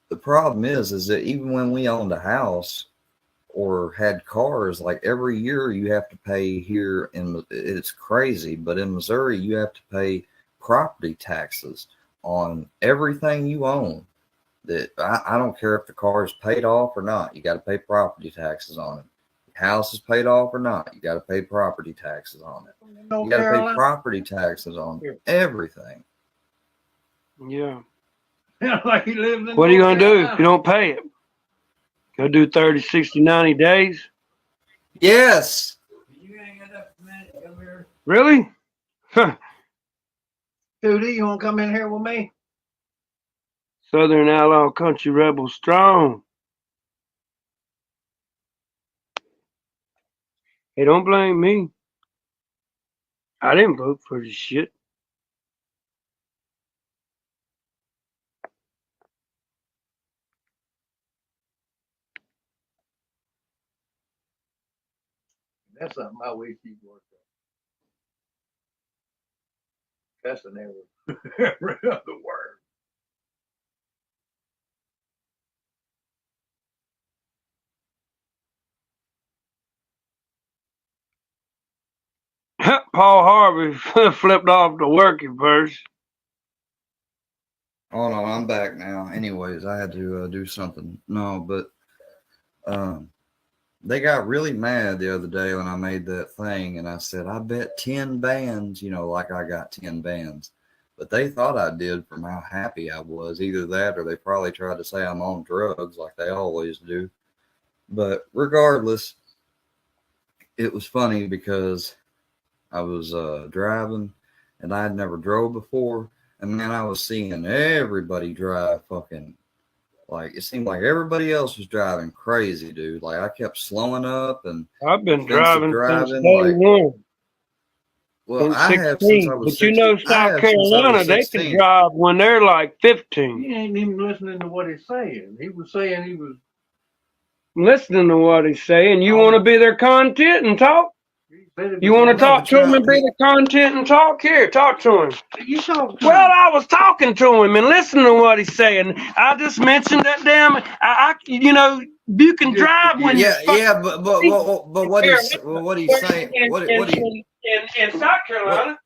B: the problem is that even when we owned a house or had cars, like every year you have to pay here it's crazy, but in Missouri, you have to pay property taxes on everything you own. That I don't care if the car is paid off or not, you got to pay property taxes on it. Your house is paid off or not, you got to pay property taxes on it. You got to pay property taxes on everything.
N: Yeah.
M: Like he lives in
N: what are you going to do if you don't pay it? Go do 30, 60, 90 days?
B: Yes.
N: Really?
M: Dude, you want to come in here with me?
N: Southern Outlaw Country Rebel strong. Hey, don't blame me. I didn't vote for this shit.
M: That's something I wish you'd work on. That's every other word.
N: Yep, Paul Harvey flipped off the working first.
B: Oh no, I'm back now. Anyways, I had to do something. No, but they got really mad the other day when I made that thing, and I said, I bet 10 bands, you know, like I got 10 bands. But they thought I did from how happy I was. Either that or they probably tried to say I'm on drugs like they always do. But regardless, it was funny because I was driving, and I had never drove before. And man, I was seeing everybody drive fucking, like, it seemed like everybody else was driving crazy, dude. Like, I kept slowing up and
N: I've been
B: defensive
N: driving since
B: driving.
N: day
B: Like,
N: one.
B: well,
N: Since
B: I have since I
N: 16.
B: was
N: But you
B: 16.
N: know,
B: I
N: South
B: have since I was
N: Carolina, they can
B: 16.
N: drive when they're like 15.
M: He ain't even listening to what he's saying. He was saying he was.
N: Listening to what he's saying, you want to be their content and talk? You want to
B: No,
N: talk
B: but
N: to
B: you
N: him
B: know,
N: and be the content and talk? Here, talk to him.
M: You talk to
N: Well,
M: him.
N: I was talking to him and listening to what he's saying. I just mentioned that damn. You know, you can drive when
B: yeah,
N: you.
B: yeah, but what he's saying,
N: in South Carolina,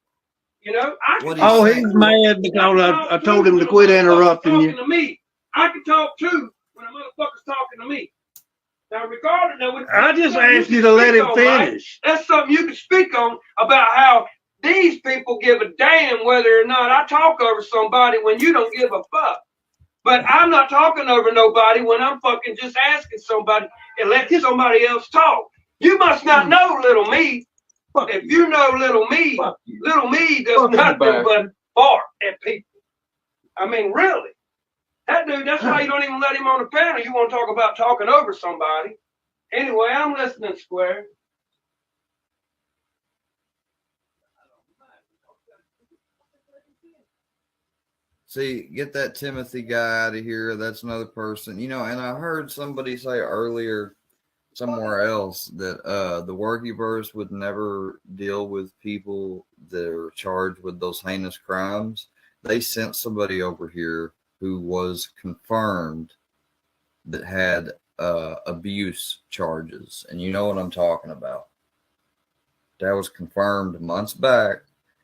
N: you know, I can.
M: Oh, he's mad because I told him to quit interrupting you.
N: To me, I can talk too when a motherfucker's talking to me. Now, regardless,
M: I just asked you to let him finish.
N: Right? That's something you can speak on about how these people give a damn whether or not I talk over somebody when you don't give a fuck. But I'm not talking over nobody when I'm fucking just asking somebody and letting somebody else talk. You must not know little me. If you know little me does nothing but bark at people. I mean, really. That dude, that's why you don't even let him on the panel. You want to talk about talking over somebody. Anyway, I'm listening, Square.
B: See, get that Timothy guy out of here. That's another person. You know, and I heard somebody say earlier somewhere else that the Workyverse would never deal with people that are charged with those heinous crimes. They sent somebody over here who was confirmed that had abuse charges. And you know what I'm talking about. That was confirmed months back.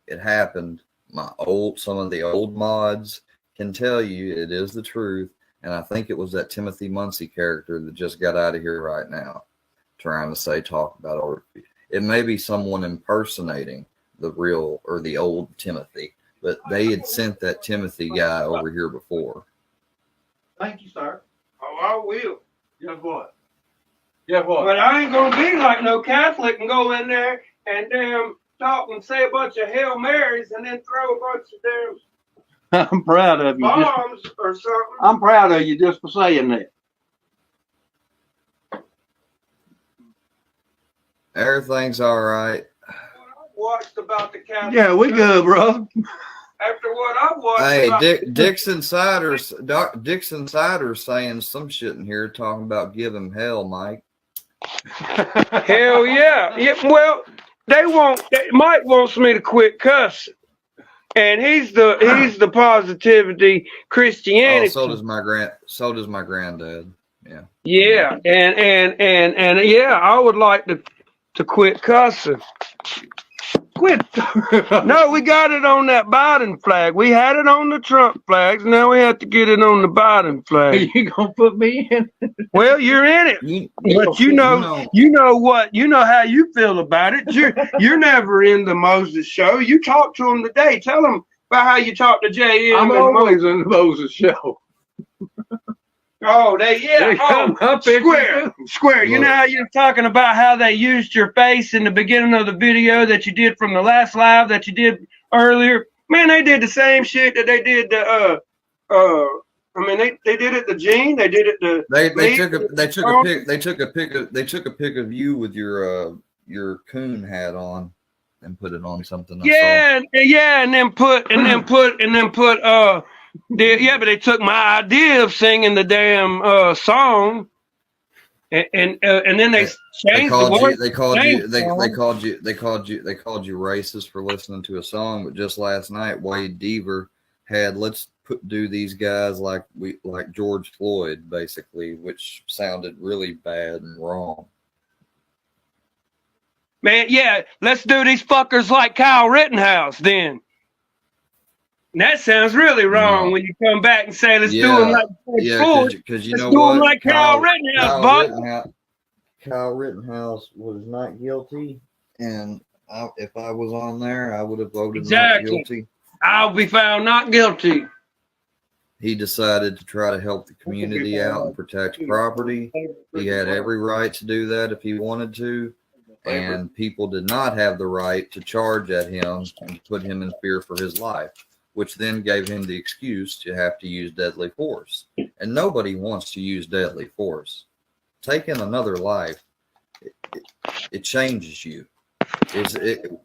B: It happened. Some of the old mods can tell you it is the truth. And I think it was that Timothy Muncie character that just got out of here right now trying to talk about old. It may be someone impersonating the real or the old Timothy, but they had sent that Timothy guy over here before.
M: Thank you, sir.
N: Oh, I will.
M: Guess what? Guess what?
N: But I ain't going to be like no Catholic and go in there and damn talk and say a bunch of Hail Marys and then throw a bunch of damn
M: I'm proud of you.
N: bombs or something.
M: I'm proud of you just for saying that.
B: Everything's all right.
N: Watched about the Catholic.
M: Yeah, we good, bro.
N: After what I watched.
B: Hey, Dixon Sider's saying some shit in here talking about give him hell, Mike.
N: Hell yeah. Well, Mike wants me to quit cussing. And he's the positivity Christianity.
B: Oh, so does my granddad. Yeah.
N: Yeah. And yeah, I would like to quit cussing. Quit. No, we got it on that Biden flag. We had it on the Trump flags. Now we have to get it on the Biden flag.
M: You gonna put me in?
N: Well, you're in it. But you know how you feel about it. You're never in the Moses show. You talk to him today. Tell him about how you talk to JM.
M: I'm always in the Moses show.
N: Oh, Square. You know how you're talking about how they used your face in the beginning of the video that you did from the last live that you did earlier? Man, they did the same shit that they did to I mean, they did it to Gene. They did it to
B: they took a pic of you with your coon hat on and put it on something.
N: Yeah, and then put but they took my idea of singing the damn song, and then they changed the words.
B: They called you racist for listening to a song. But just last night, Wade Deaver had do these guys like George Floyd, basically, which sounded really bad and wrong.
N: Man, yeah, let's do these fuckers like Kyle Rittenhouse then. And that sounds really wrong when you come back and say, let's do them like George Floyd.
B: Because you
N: Let's
B: know
N: do them
B: what?
N: like Kyle Rittenhouse,
B: Kyle Rittenhouse was not guilty, and if I was on there, I would have voted not guilty.
N: I'll be found not guilty.
B: He decided to try to help the community out and protect property. He had every right to do that if he wanted to, and people did not have the right to charge at him and put him in fear for his life, which then gave him the excuse to have to use deadly force. And nobody wants to use deadly force. Taking another life, it changes you.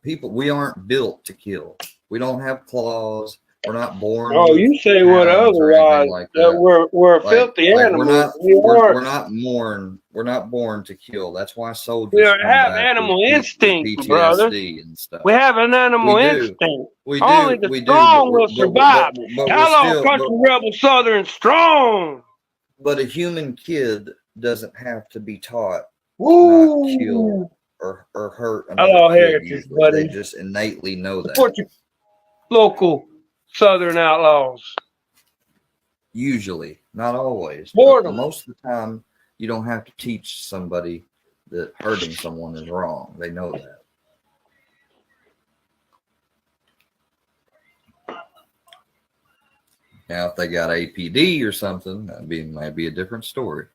B: People, we aren't built to kill. We don't have claws. We're not born.
N: Oh, you say what otherwise?
B: Like that.
N: We're filthy animals.
B: We're not born to kill. That's why soldiers.
N: We have animal instinct,
B: PTSD
N: brother.
B: and stuff.
N: We have an animal instinct.
B: We do.
N: Only the strong will survive. Hello, country rebel Southern strong.
B: But a human kid doesn't have to be taught not to kill or hurt another kid. They just innately know that.
N: Support your local Southern outlaws.
B: Usually, not always. But most of the time, you don't have to teach somebody that hurting someone is wrong. They know that. Now, if they got APD or something, might be a different story.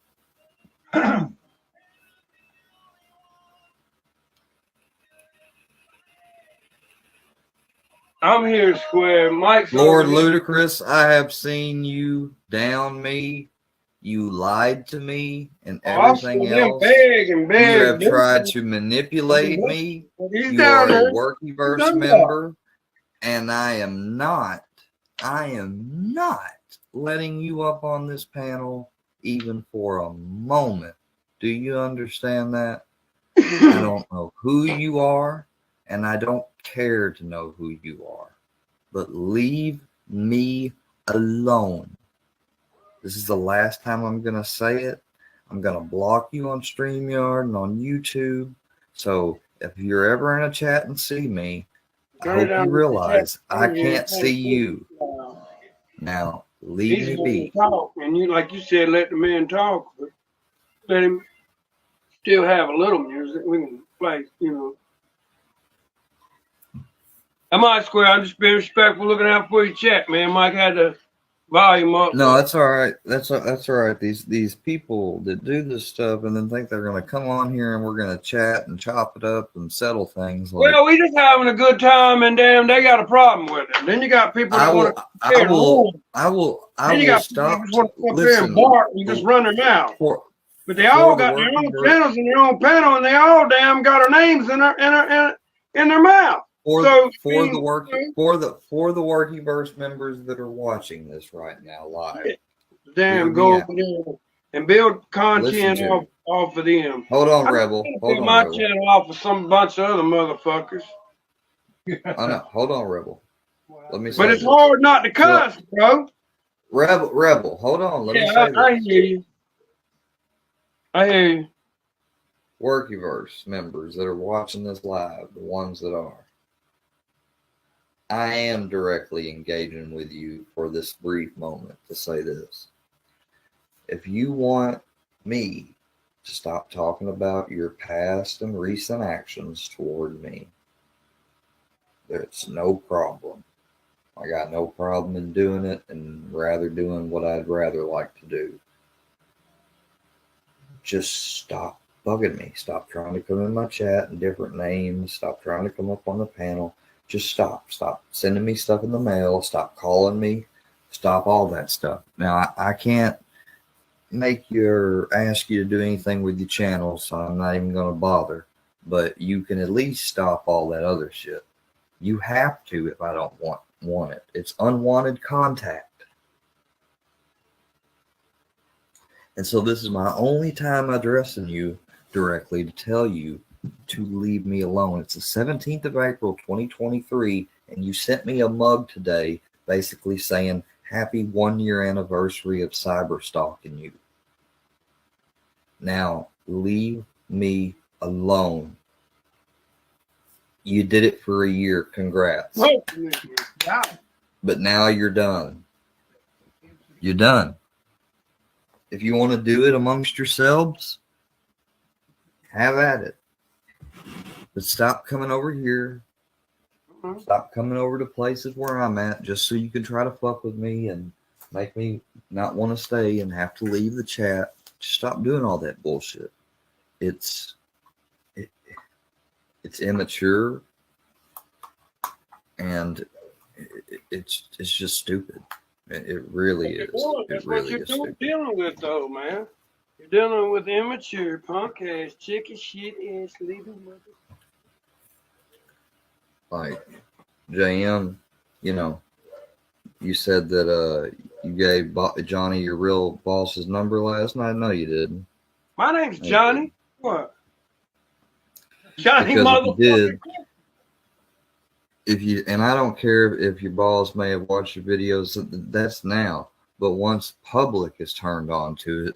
N: I'm here, Square. Mike's
B: Lord Ludacris, I have seen you down me. You lied to me and everything else. You have tried to manipulate me. You are a Workyverse member, and I am not letting you up on this panel even for a moment. Do you understand that? I don't know who you are, and I don't care to know who you are, but leave me alone. This is the last time I'm going to say it. I'm going to block you on StreamYard and on YouTube. So if you're ever in a chat and see me, I hope you realize I can't see you. Now, leave me be.
N: Talk, and you, like you said, let the man talk, but let him still have a little music. We can play, you know. I'm on Square. I'm just being respectful, looking out for your chat, man. Mike had the volume up.
B: No, that's all right. That's all right. These people that do this stuff and then think they're going to come on here and we're going to chat and chop it up and settle things. Like,
N: well, we just having a good time, and damn, they got a problem with it. Then you got people that want to.
B: I will stop.
N: Want to come there and bark and just run their mouth. But they all got their own channels and their own panel, and they all damn got our names in their mouth.
B: For the Workyverse members that are watching this right now live,
N: damn, go over there and build content off of them.
B: Hold on, Rebel. Hold on,
N: my
B: Rebel.
N: channel off of some bunch of other motherfuckers.
B: I know. Hold on, Rebel. Let me.
N: But it's hard not to cuss, bro.
B: Rebel. Hold on. Let me say
N: I hear you. I hear you.
B: Workyverse members that are watching this live, the ones that are. I am directly engaging with you for this brief moment to say this. If you want me to stop talking about your past and recent actions toward me, there's no problem. I got no problem in doing it and rather doing what I'd rather like to do. Just stop bugging me. Stop trying to come in my chat in different names. Stop trying to come up on the panel. Just stop. Stop sending me stuff in the mail. Stop calling me. Stop all that stuff. Now, I can't make you or ask you to do anything with your channel, so I'm not even going to bother. But you can at least stop all that other shit. You have to if I don't want it. It's unwanted contact. And so this is my only time addressing you directly to tell you to leave me alone. It's the 17th of April, 2023, and you sent me a mug today basically saying, happy 1 year anniversary of cyber stalking you. Now, leave me alone. You did it for a year. Congrats.
N: Yeah.
B: But now you're done. You're done. If you want to do it amongst yourselves, have at it. But stop coming over here. Stop coming over to places where I'm at just so you can try to fuck with me and make me not want to stay and have to leave the chat. Just stop doing all that bullshit. It's immature, and it's just stupid. It really is.
N: That's
B: It
N: what
B: really
N: you're
B: is stupid.
N: dealing with, though, man. You're dealing with immature, punk ass, chicken shit ass, leaving with it.
B: Like, JM, you know, you said that you gave Johnny your real boss's number last night. No, you didn't.
N: My name's Johnny. What? Johnny
B: Because
N: motherfucker.
B: if you and I don't care if your boss may have watched your videos, that's now. But once public is turned onto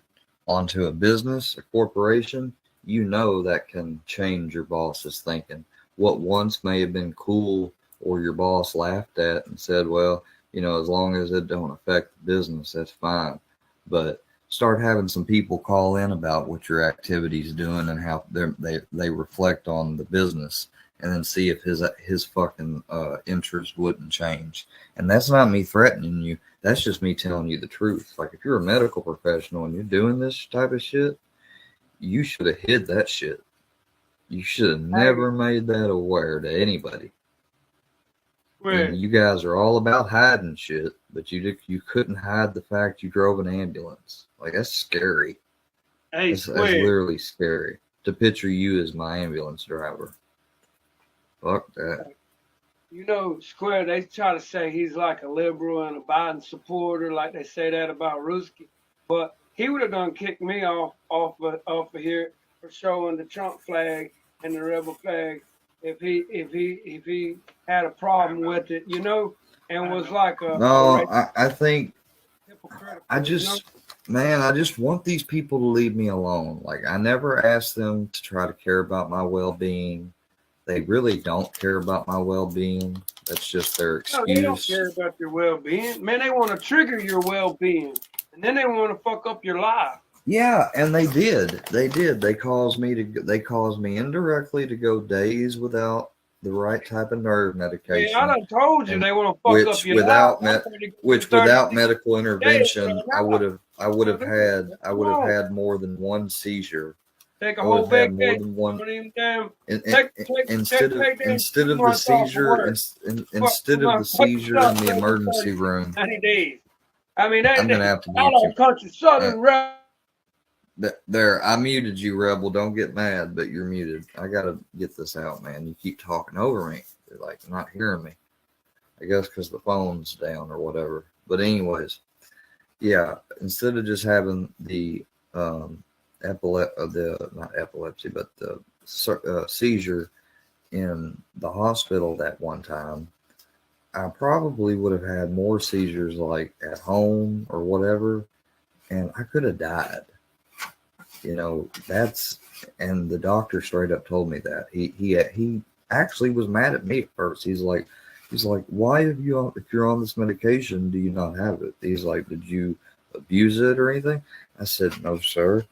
B: a business, a corporation, you know that can change your boss's thinking. What once may have been cool or your boss laughed at and said, well, you know, as long as it don't affect the business, that's fine. But start having some people call in about what your activity's doing and how they reflect on the business, and then see if his fucking interest wouldn't change. And that's not me threatening you. That's just me telling you the truth. Like, if you're a medical professional and you're doing this type of shit, you should have hid that shit. You should have never made that aware to anybody. And you guys are all about hiding shit, but you couldn't hide the fact you drove an ambulance. Like, that's scary. That's literally scary to picture you as my ambulance driver. Fuck that.
N: You know, Square, they try to say he's like a liberal and a Biden supporter, like they say that about Ruski. But he would have done kicked me off of here for showing the Trump flag and the rebel flag if he had a problem with it, you know, and was like a
B: I think I just want these people to leave me alone. Like, I never asked them to try to care about my well-being. They really don't care about my well-being. That's just their excuse.
N: No, they don't care about your well-being. Man, they want to trigger your well-being, and then they want to fuck up your life.
B: Yeah, and they did. They did. They caused me indirectly to go days without the right type of nerve medication.
N: I done told you they want to fuck up your life.
B: Without medical intervention, I would have had more than one seizure.
N: Take a whole vacation.
B: Instead of the seizure in the emergency room.
N: 90 days. I mean,
B: I'm gonna have to mute you.
N: Country Southern
B: There, I muted you, Rebel. Don't get mad, but you're muted. I gotta get this out, man. You keep talking over me. You're like not hearing me. I guess because the phone's down or whatever. But anyways, yeah. Instead of just having the seizure in the hospital that one time, I probably would have had more seizures like at home or whatever, and I could have died. You know, and the doctor straight up told me that. He actually was mad at me at first. He's like, why if you're on this medication, do you not have it? He's like, did you abuse it or anything? I said, no, sir.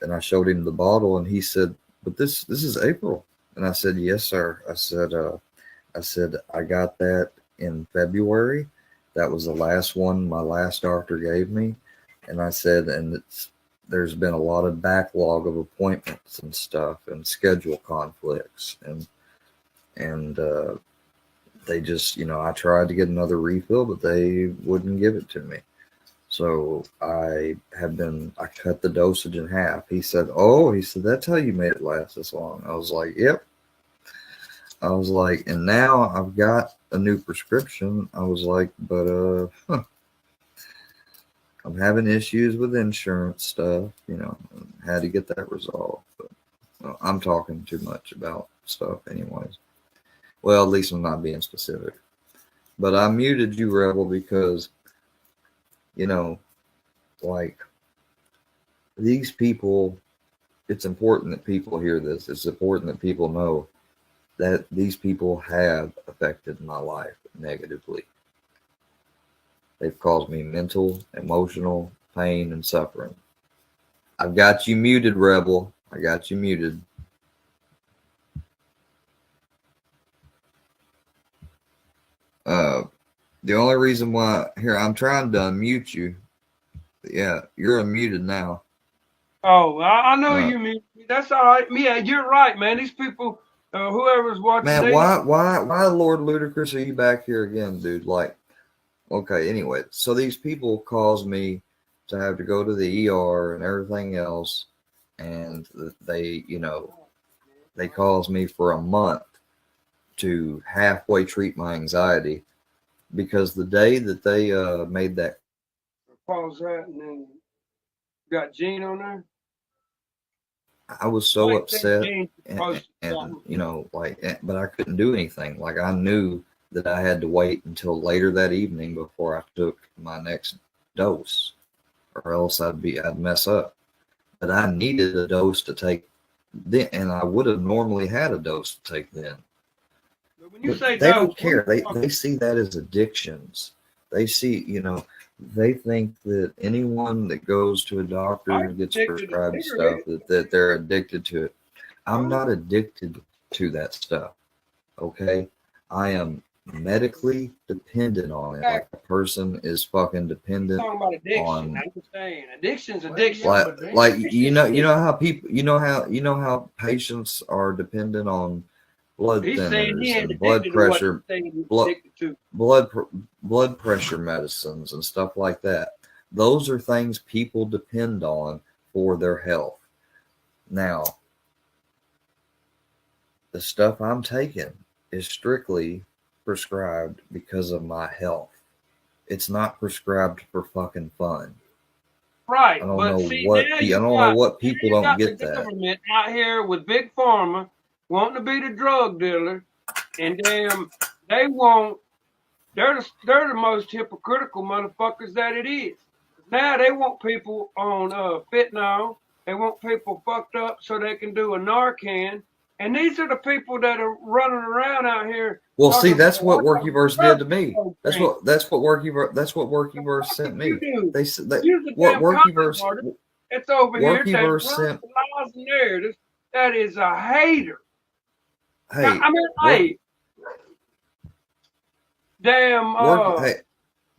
B: And I showed him the bottle, and he said, but this is April. And I said, yes, sir. I said, I got that in February. That was the last one my last doctor gave me. And I said, and there's been a lot of backlog of appointments and stuff and schedule conflicts. And they just, you know, I tried to get another refill, but they wouldn't give it to me. So I cut the dosage in half. He said, that's how you made it last this long. I was like, yep. I was like, and now I've got a new prescription. I was like, but I'm having issues with insurance stuff, you know, had to get that resolved. But I'm talking too much about stuff anyways. Well, at least I'm not being specific. But I muted you, Rebel, because, you know, like, these people, it's important that people hear this. It's important that people know that these people have affected my life negatively. They've caused me mental, emotional pain and suffering. I've got you muted, Rebel. I got you muted. The only reason why, here, I'm trying to unmute you. Yeah, you're unmuted now.
N: Oh, I know you mean. That's all right. Yeah, you're right, man. These people, whoever's watching.
B: Man, why Lord Ludacris are you back here again, dude? Like, okay, anyway, so these people cause me to have to go to the ER and everything else, and they, they cause me for a month to halfway treat my anxiety, because the day that they made that,
N: Pause that, and then got Gene on there.
B: I was so upset, and but I couldn't do anything. Like, I knew that I had to wait until later that evening before I took my next dose, or else I'd mess up. But I needed a dose to take then, and I would have normally had a dose to take then.
N: When you say
B: they
N: dose,
B: don't care. They see that as addictions. They see, they think that anyone that goes to a doctor and gets prescribed stuff that they're addicted to it. I'm not addicted to that stuff. Okay, I am medically dependent on it. Like a person is fucking dependent
N: talking about addiction.
B: on.
N: I'm just saying, addiction's addiction.
B: Like you know how people, you know how patients are dependent on blood thinners and blood pressure, blood pressure medicines and stuff like that. Those are things people depend on for their health. Now, the stuff I'm taking is strictly prescribed because of my health. It's not prescribed for fucking fun.
N: Right,
B: I don't
N: but
B: know
N: see,
B: what
N: now
B: I don't know what people don't get
N: the
B: that.
N: government out here with big pharma wanting to be the drug dealer, and damn, they're the most hypocritical motherfuckers that it is. Now they want people on fentanyl. They want people fucked up so they can do a Narcan. And these are the people that are running around out here.
B: Well, see, that's what Workyverse did to me. That's what Workyverse sent me. What Workyverse.
N: It's over here.
B: Workyverse sent.
N: Lies in there. That is a hater.
B: Hey,
N: I mean, hey, damn.
B: Workyverse.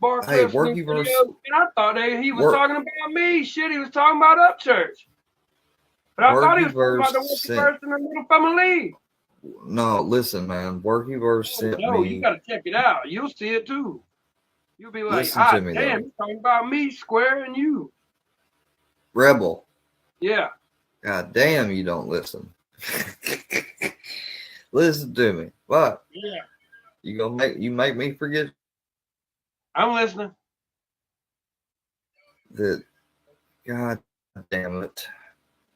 N: And I thought he was talking about me. Shit, he was talking about Upchurch. But I thought he was talking about the Workyverse and the Little Family.
B: No, listen, man. Workyverse sent
N: No,
B: me.
N: you gotta check it out. You'll see it too. You'll be like,
B: Listen to me,
N: damn, he's talking about me, Square, and you.
B: Rebel.
N: Yeah.
B: God damn, you don't listen. Listen to me. What?
N: Yeah.
B: You make me forget.
N: I'm listening.
B: That. God damn it.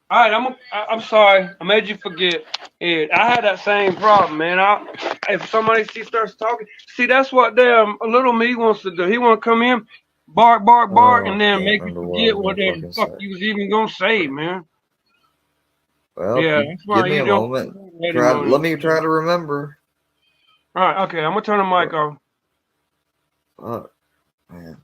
N: All right, I'm sorry. I made you forget. I had that same problem, man. If somebody starts talking, that's what little me wants to do. He want to come in, bark, and then make you forget what the fuck you was even gonna say, man.
B: Well, yeah, that's why give me a moment. Let me try to remember.
N: All right, okay. I'm gonna turn the mic off.
B: Fuck, man,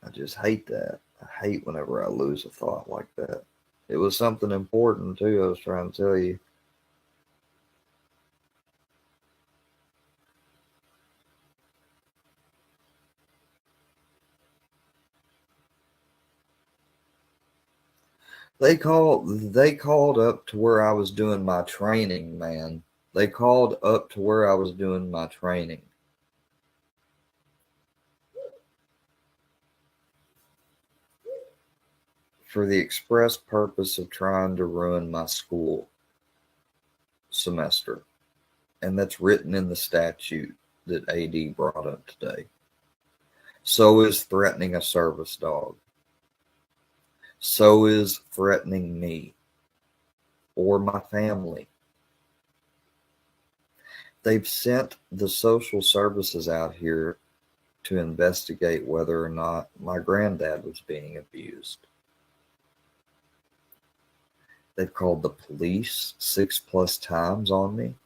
B: I just hate that. I hate whenever I lose a thought like that. It was something important, too, I was trying to tell you. They called up to where I was doing my training, man. They called up to where I was doing my training. For the express purpose of trying to ruin my school semester. And that's written in the statute that AD brought up today. So is threatening a service dog. So is threatening me or my family. They've sent the social services out here to investigate whether or not my granddad was being abused. They've called the police 6+ times on me.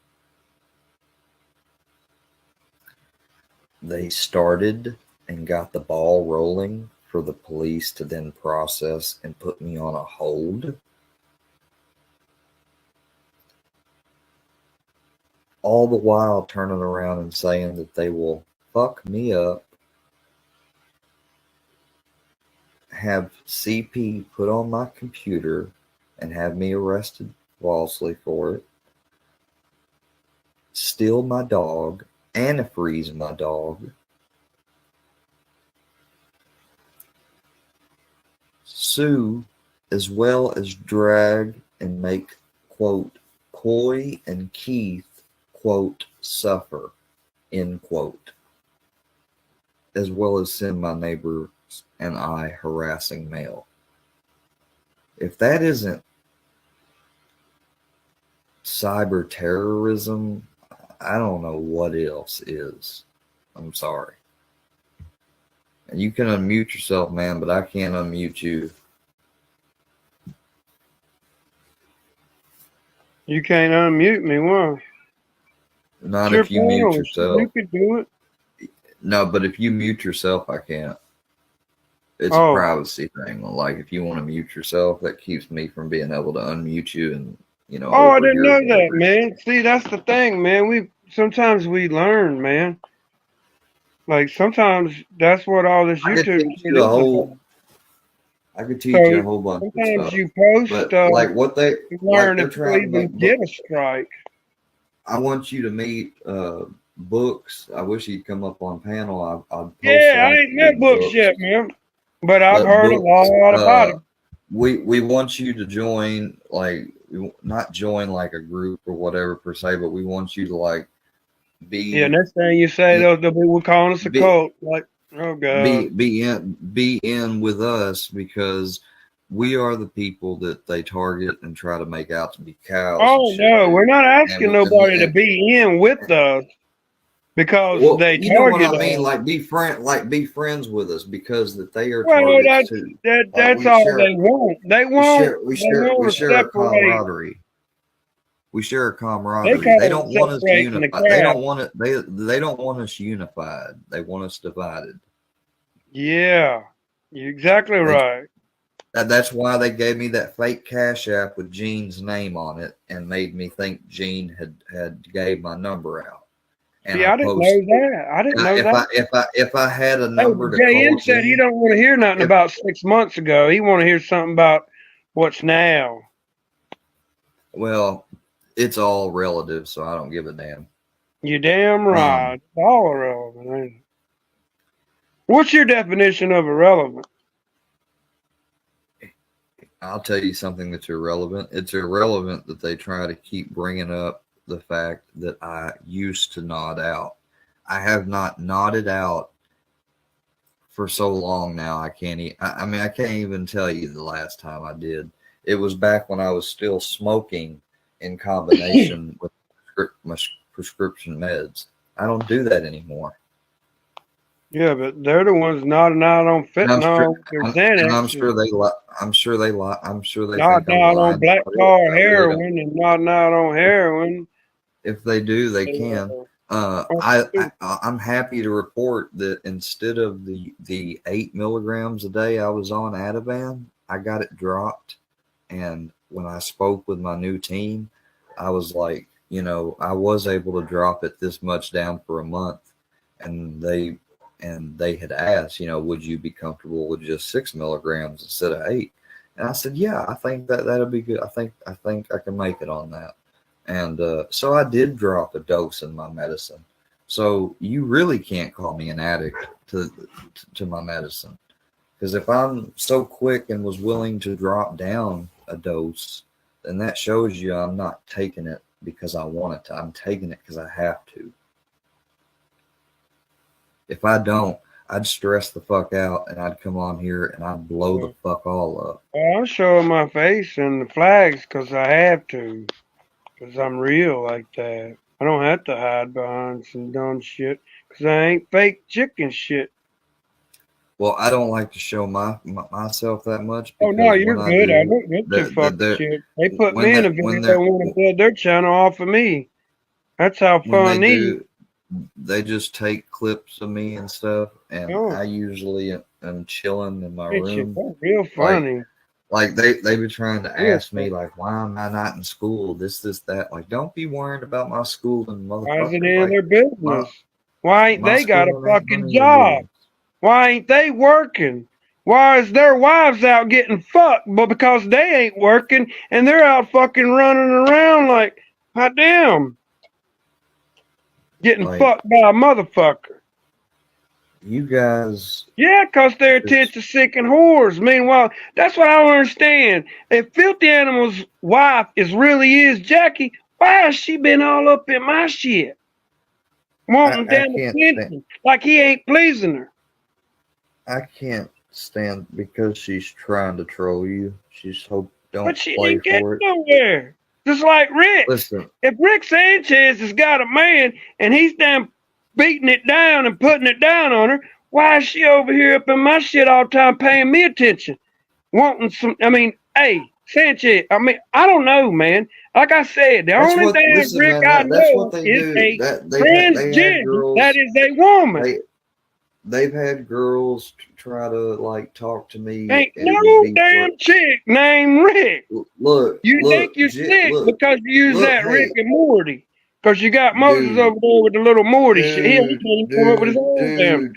B: they started and got the ball rolling for the police to then process and put me on a hold. All the while turning around and saying that they will fuck me up, have CP put on my computer and have me arrested falsely for it, steal my dog, antifreeze my dog, sue, as well as drag and make, quote, Coy and Keith, quote, suffer, end quote, as well as send my neighbors and I harassing mail. If that isn't cyber terrorism, I don't know what else is. I'm sorry. And you can unmute yourself, man, but I can't unmute you.
N: You can't unmute me, why?
B: Not
N: It's
B: if you
N: your
B: mute
N: panel.
B: yourself.
N: You could do it.
B: No, but if you mute yourself, I can't. It's a privacy thing. Like, if you want to mute yourself, that keeps me from being able to unmute you and, you know.
N: Oh, I didn't know that, man. See, that's the thing, man. Sometimes we learn, man. Like, sometimes that's what all this
B: I could
N: YouTube
B: teach
N: shit
B: you a
N: is
B: whole.
N: about.
B: I could teach you a whole bunch of
N: Sometimes
B: stuff.
N: you post,
B: But like what they
N: you
B: like,
N: learn
B: they're
N: if you
B: trying to
N: even
B: make
N: get a strike.
B: I want you to meet Books. I wish he'd come up on panel. I'd post
N: Yeah, I ain't met Books yet, man. But I've heard a lot about it.
B: We want you to join, like, not join like a group or whatever per se, but we want you to like be.
N: Yeah, next thing you say, they'll be calling us a cult. Like, oh god.
B: Be in with us, because we are the people that they target and try to make out to be cows.
N: Oh no, we're not asking nobody to be in with us because they
B: you know what
N: target
B: I mean.
N: us.
B: Like, be friends with us, because that they are
N: Well,
B: targets too.
N: that's all they want. They want
B: we
N: to
B: share a
N: separate.
B: camaraderie. We share a camaraderie.
N: They
B: They don't want us
N: separating the
B: unified. They
N: crowd.
B: don't want it. They don't want us unified. They want us divided.
N: Yeah, you're exactly right.
B: That's why they gave me that fake Cash App with Gene's name on it and made me think Gene had gave my number out. And
N: See, I didn't know that. I didn't know that.
B: If I had a number to
N: JM
B: call
N: said he
B: Gene,
N: don't want to hear nothing about 6 months ago. He want to hear something about what's now.
B: well, it's all relative, so I don't give a damn.
N: You're damn right. It's all irrelevant, ain't it? What's your definition of irrelevant?
B: I'll tell you something that's irrelevant. It's irrelevant that they try to keep bringing up the fact that I used to nod out. I have not nodded out for so long now. I can't even tell you the last time I did. It was back when I was still smoking in combination with my prescription meds. I don't do that anymore.
N: Yeah, but they're the ones nodding out on fentanyl.
B: I'm sure they
N: nodding
B: think
N: out on black tar heroin and nodding out on heroin.
B: If they do, they can. I'm happy to report that instead of the 8 milligrams a day I was on Ativan, I got it dropped. And when I spoke with my new team, I was like, I was able to drop it this much down for a month. And they had asked, would you be comfortable with just 6 milligrams instead of 8? And I said, yeah, I think that'll be good. I think I can make it on that. And so I did drop a dose in my medicine. So you really can't call me an addict to my medicine, because if I'm so quick and was willing to drop down a dose, then that shows you I'm not taking it because I want it to. I'm taking it because I have to. If I don't, I'd stress the fuck out and I'd come on here and I'd blow the fuck all up.
N: Well, I'm showing my face and the flags because I have to. Because I'm real like that. I don't have to hide behind some dumb shit because I ain't fake chicken shit.
B: Well, I don't like to show myself that much.
N: Oh, no, you're good. I don't get to fuck shit. They put me in a video. They want to build their channel off of me. That's how fun these
B: they just take clips of me and stuff, and
N: Oh.
B: I usually am chilling in my
N: That shit,
B: room.
N: that's real funny.
B: Like they be trying to
N: Yeah.
B: ask me like, why am I not in school? This, that. Like, don't be worried about my schooling,
N: Why is it
B: motherfucker.
N: in
B: Like,
N: their business? Why ain't
B: my
N: they got a
B: schooling ain't none
N: fucking
B: of your
N: job?
B: business.
N: Why ain't they working? Why is their wives out getting fucked? But because they ain't working and they're out fucking running around like, hot damn, getting
B: Like,
N: fucked by a motherfucker.
B: you guys,
N: Yeah, because they're attention seeking whores. Meanwhile, that's what I don't understand. If Filthy Animal's wife really is Jackie, why has she been all up in my shit? Wanting
B: I
N: damn
B: can't
N: attention. Like he ain't pleasing her.
B: I can't stand because she's trying to troll you. She's hope don't
N: But she
B: play
N: ain't getting
B: for it.
N: nowhere. Just like Rick.
B: Listen,
N: If Rick Sanchez has got a man and he's damn beating it down and putting it down on her, why is she over here up in my shit all the time paying me attention? Wanting some, hey, Sanchez, I don't know, man. Like I said, the
B: that's
N: only
B: what.
N: damn
B: Listen,
N: Rick
B: man.
N: I
B: That's what
N: know
B: they
N: is
B: do.
N: a
B: That they had
N: transgender
B: girls.
N: that is a woman.
B: They've had girls try to like talk to me.
N: Ain't
B: and it
N: no
B: would be
N: damn chick named Rick.
B: Look,
N: You think you're sick because you use that Rick and Morty. Because you got Moses
B: Dude.
N: over there with the little Morty shit. He can't even come up with his own damn.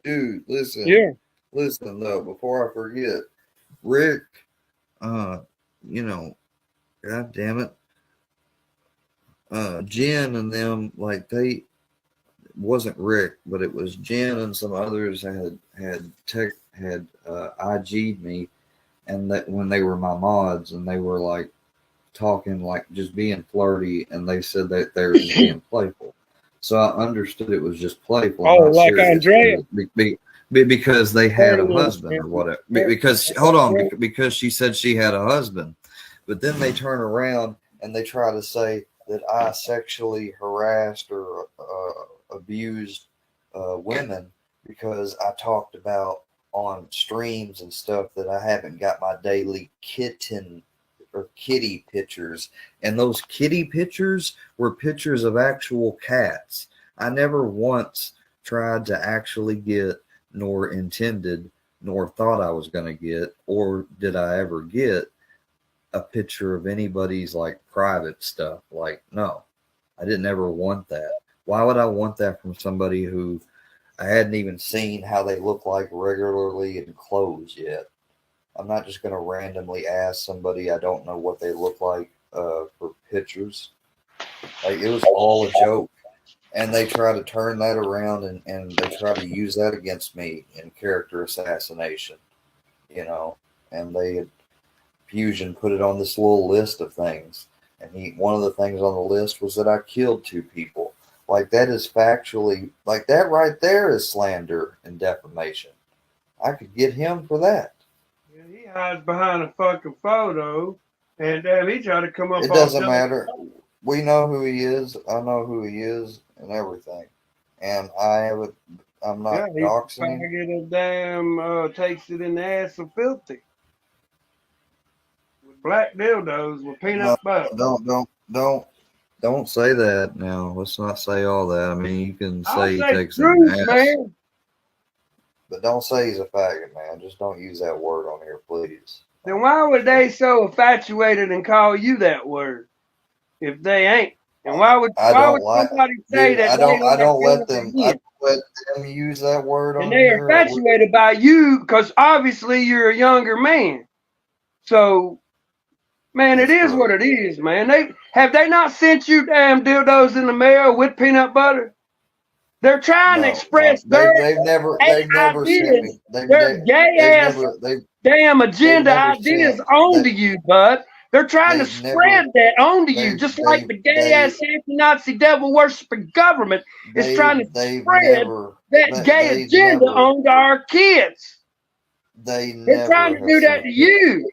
B: Dude, listen.
N: Yeah.
B: Listen though, before I forget, Rick, you know, god damn it. Jen and them, like they wasn't Rick, but it was Jen and some others had IG'd me, and that when they were my mods and they were like talking like just being flirty, and they said that they were just being playful. So I understood it was just playful.
N: Oh,
B: not
N: like
B: serious,
N: Andrea.
B: because they had a
N: Fair enough,
B: husband or
N: man.
B: whatever. Because hold on, because she said she had a husband, but then they turn around and they try to say that I sexually harassed or abused women because I talked about on streams and stuff that I haven't got my daily kitten or kitty pictures, and those kitty pictures were pictures of actual cats. I never once tried to actually get, nor intended, nor thought I was going to get, or did I ever get a picture of anybody's like private stuff. Like, no, I didn't ever want that. Why would I want that from somebody who I hadn't even seen how they look like regularly in clothes yet? I'm not just going to randomly ask somebody I don't know what they look like for pictures. Like, it was all a joke. And they try to turn that around and they try to use that against me in character assassination, you know. And Fusion put it on this little list of things. And one of the things on the list was that I killed 2 people. Like, that is factually, like, that right there is slander and defamation. I could get him for that.
N: He hides behind a fucking photo, and damn, he tried to come up.
B: It doesn't matter. We know who he is. I know who he is and everything. And I'm not doxing him.
N: Get a damn takes it in the ass of Filthy. With black dildos with peanut butter.
B: Don't say that now. Let's not say all that. I mean, you can say he takes
N: truth,
B: an ass.
N: man.
B: But don't say he's a faggot, man. Just don't use that word on here, please.
N: Then why would they so infatuated and call you that word if they ain't? And why would somebody say that?
B: I don't let them use that word on
N: and they are
B: here.
N: infatuated by you because obviously you're a younger man. So, man, it is what it is, man. Have they not sent you damn dildos in the mail with peanut butter? They're trying to express
B: they've never sent me.
N: Their gay ass damn agenda ideas onto you, bud. They're trying to spread that onto you, just like the gay ass anti-Nazi devil worshiping government is trying to spread that gay agenda onto our kids. They're trying to do that to you.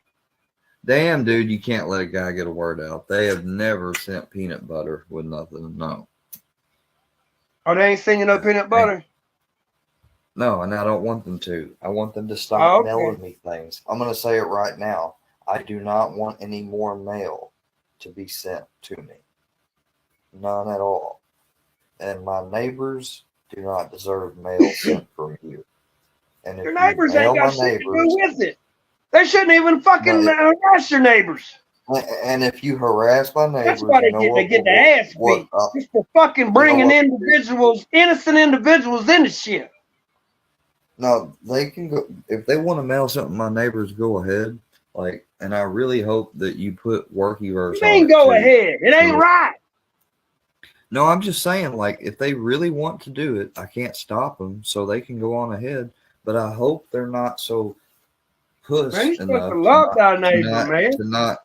B: Damn, dude, you can't let a guy get a word out. They have never sent peanut butter with nothing. No.
N: Oh, they ain't sending you no peanut butter?
B: No, and I don't want them to. I want them to stop mailing me things. I'm going to say it right now. I do not want any more mail to be sent to me. None at all.
C: and my neighbors do not deserve mail sent from you. And if
N: Your
C: you
N: neighbors
C: mail
N: ain't got
C: my
N: shit to do
C: neighbors,
N: with it. They shouldn't even fucking harass your neighbors.
C: and if you harass my neighbors,
N: That's why they get their ass beat. Just for fucking bringing individuals, innocent individuals into shit.
C: No, they can go if they want to mail something to my neighbors. Go ahead, like, and I really hope that you put Workyverse
N: You mean
C: on it
N: go
C: too.
N: ahead? It ain't right.
C: No, I'm just saying, like, if they really want to do it, I can't stop them, so they can go on ahead. But I hope they're not so puss
N: Man, you're supposed
C: enough
N: to love thy neighbor, man.
C: to not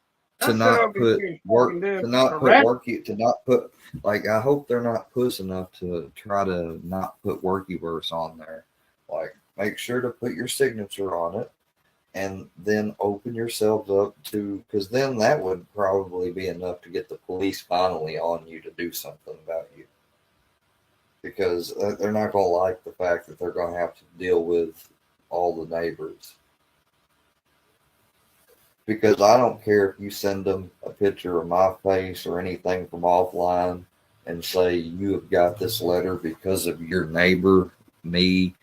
C: put like, I hope they're not puss enough to try to not put Workyverse on there. Like, make sure to put your signature on it, and then open yourselves up to, because then that would probably be enough to get the police finally on you to do something about you. Because they're not going to like the fact that they're going to have to deal with all the neighbors. Because I don't care if you send them a picture of my face or anything from offline and say you have got this letter because of your neighbor, me,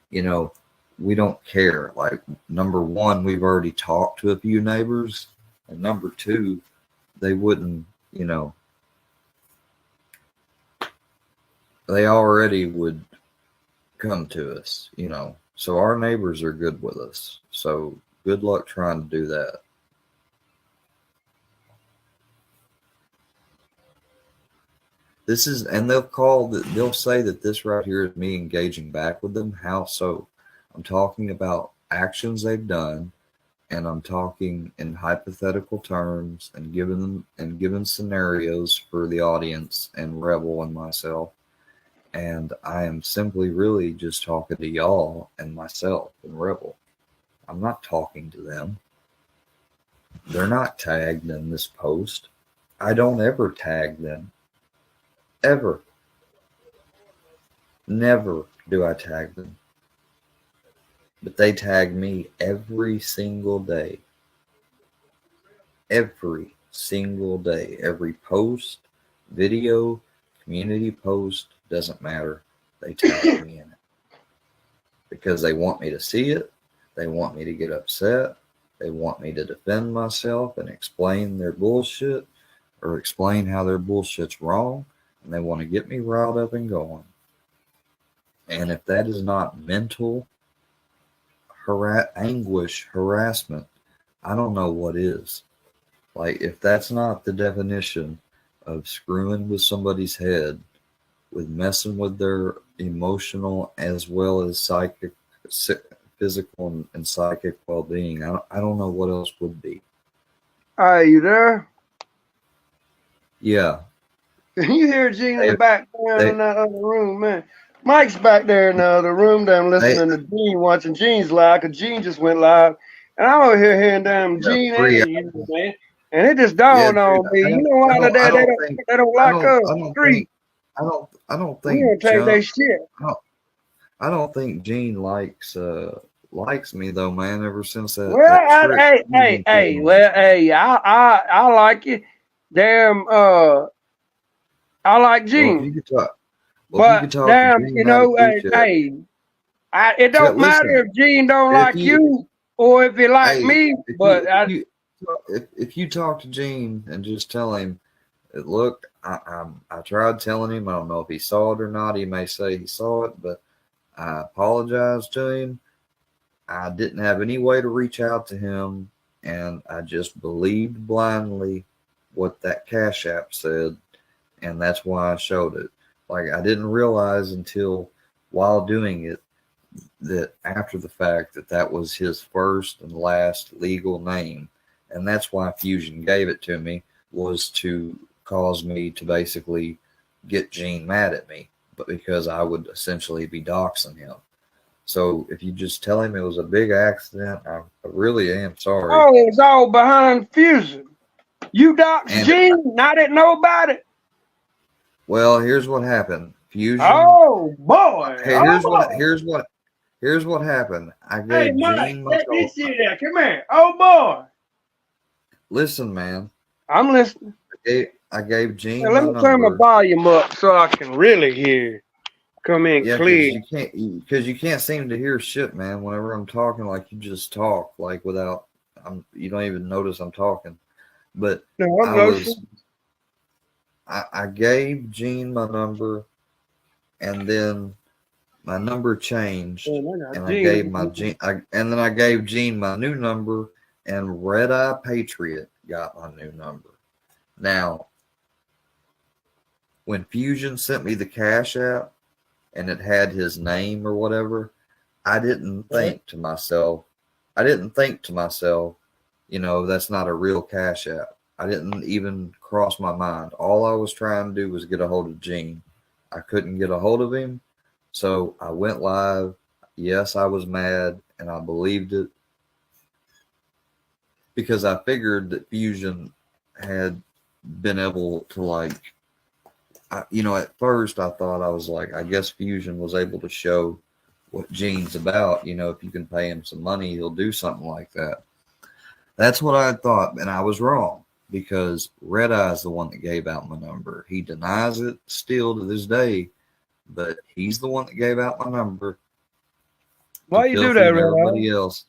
C: you know, we don't care. Like, number one, we've already talked to a few neighbors, and number two, they wouldn't, you know, they already would come to us, you know. So our neighbors are good with us. So good luck trying to do that. This is, and they'll say that this right here is me engaging back with them. How so? I'm talking about actions they've done, and I'm talking in hypothetical terms and giving scenarios for the audience and Rebel and myself. And I am simply really just talking to y'all and myself and Rebel. I'm not talking to them. They're not tagged in this post. I don't ever tag them. Ever. Never do I tag them. But they tag me every single day. Every single day. Every post, video, community post, doesn't matter. They tag me in it. Because they want me to see it. They want me to get upset. They want me to defend myself and explain their bullshit or explain how their bullshit's wrong. And they want to get me riled up and going. And if that is not mental anguish, harassment, I don't know what is. Like, if that's not the definition of screwing with somebody's head, with messing with their emotional as well as psychic, physical and psychic well-being, I don't know what else would be.
N: Are you there?
C: Yeah.
N: You hear Gene in the background in that other room, man. Mike's back there in the other room, down listening to Gene, watching Gene's live, because Gene just went live. And I'm over here hearing damn Gene and you, man. And it just dawned on me. You know why they don't like us?
C: I don't think
N: we don't take their shit.
C: I don't think Gene likes me though, man. Ever since that.
N: I like you. Damn, I like Gene.
C: Well, if you could talk,
N: but damn, you know, it don't matter if Gene don't like you or if he like me. But
C: if you talk to Gene and just tell him, look, I tried telling him. I don't know if he saw it or not. He may say he saw it, but I apologize to him. I didn't have any way to reach out to him, and I just believed blindly what that Cash App said, and that's why I showed it. Like, I didn't realize until while doing it that after the fact that was his first and last legal name, and that's why Fusion gave it to me, was to cause me to basically get Gene mad at me, but because I would essentially be doxing him. So if you just tell him it was a big accident, I really am sorry.
N: Oh, it was all behind Fusion. You doxed Gene, and I didn't know about it.
C: Well, here's what happened. Fusion.
N: Oh boy.
C: Hey, here's what happened. I gave Gene my
N: let me see that. Come here. Oh boy.
C: Listen, man.
N: I'm listening.
B: Gene
N: Hey, let
B: my
N: me turn my
B: number.
N: volume up so I can really hear. Come in
B: Yeah,
N: clear.
B: because you can't seem to hear shit, man. Whenever I'm talking, like you just talk, like without, you don't even notice I'm talking. But
N: No, I'm
B: I gave Gene my number, and then my number changed, and I gave Gene my new number, and Red Eye Patriot got my new number. Now, when Fusion sent me the Cash App, and it had his name or whatever, I didn't think to myself, you know, that's not a real Cash App. I didn't even cross my mind. All I was trying to do was get a hold of Gene. I couldn't get a hold of him, so I went live. Yes, I was mad, and I believed it because I figured that Fusion had been able to, like, you know, at first I thought, I was like, I guess Fusion was able to show what Gene's about. You know, if you can pay him some money, he'll do something like that. That's what I thought, and I was wrong, because Red Eye's the one that gave out my number. He denies it still to this day, but he's the one that gave out my number.
N: Why you do that, Red Eye?
B: Everybody else.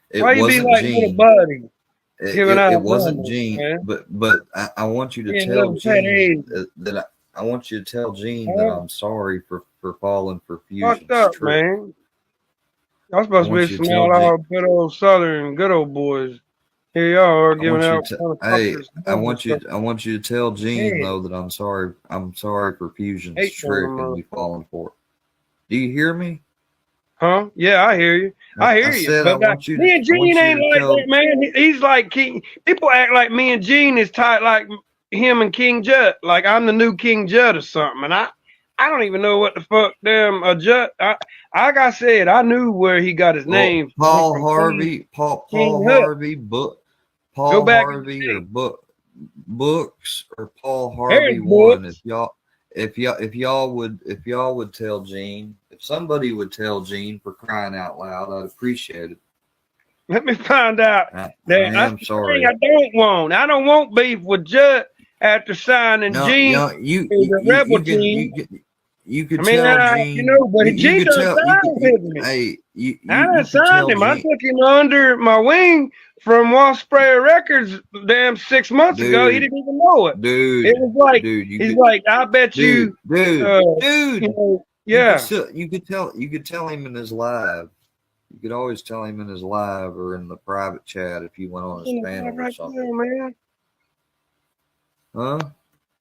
B: It
N: Why you be
B: wasn't
N: like
B: Gene.
N: little buddy?
B: It wasn't Gene, but I want you to tell Gene that I want you to tell Gene that I'm sorry for falling for Fusion's
N: Fucked up,
B: trick.
N: man. Y'all supposed to be some good old Southern good old boys. Here y'all are giving out.
B: I want you to tell Gene though that I'm sorry. I'm sorry for Fusion's trick and me falling for it. Do you hear me?
N: Huh? Yeah, I hear you. I hear you. But me and Gene ain't like that, man. He's like King. People act like me and Gene is tight like him and King Judd. Like I'm the new King Judd or something. And I don't even know what the fuck them Judd. Like I said, I knew where he got his name.
B: Paul Harvey, Paul Harvey, Paul Harvey or Books or Paul Harvey one. If y'all would tell Gene, if somebody would tell Gene, for crying out loud, I'd appreciate it.
N: Let me find out.
B: I'm sorry.
N: I don't want beef with Judd after signing Gene.
B: You
N: rebel
B: could tell Gene.
N: You know, but Gene done signed with me.
B: Hey,
N: I done signed him. I took him under my wing from Wasp Sprayer Records damn 6 months ago. He didn't even know it. It was like, he's like, I bet you. Yeah.
B: You could tell him in his live. You could always tell him in his live or in the private chat if you went on his panel or something.
N: There, man.
B: Huh?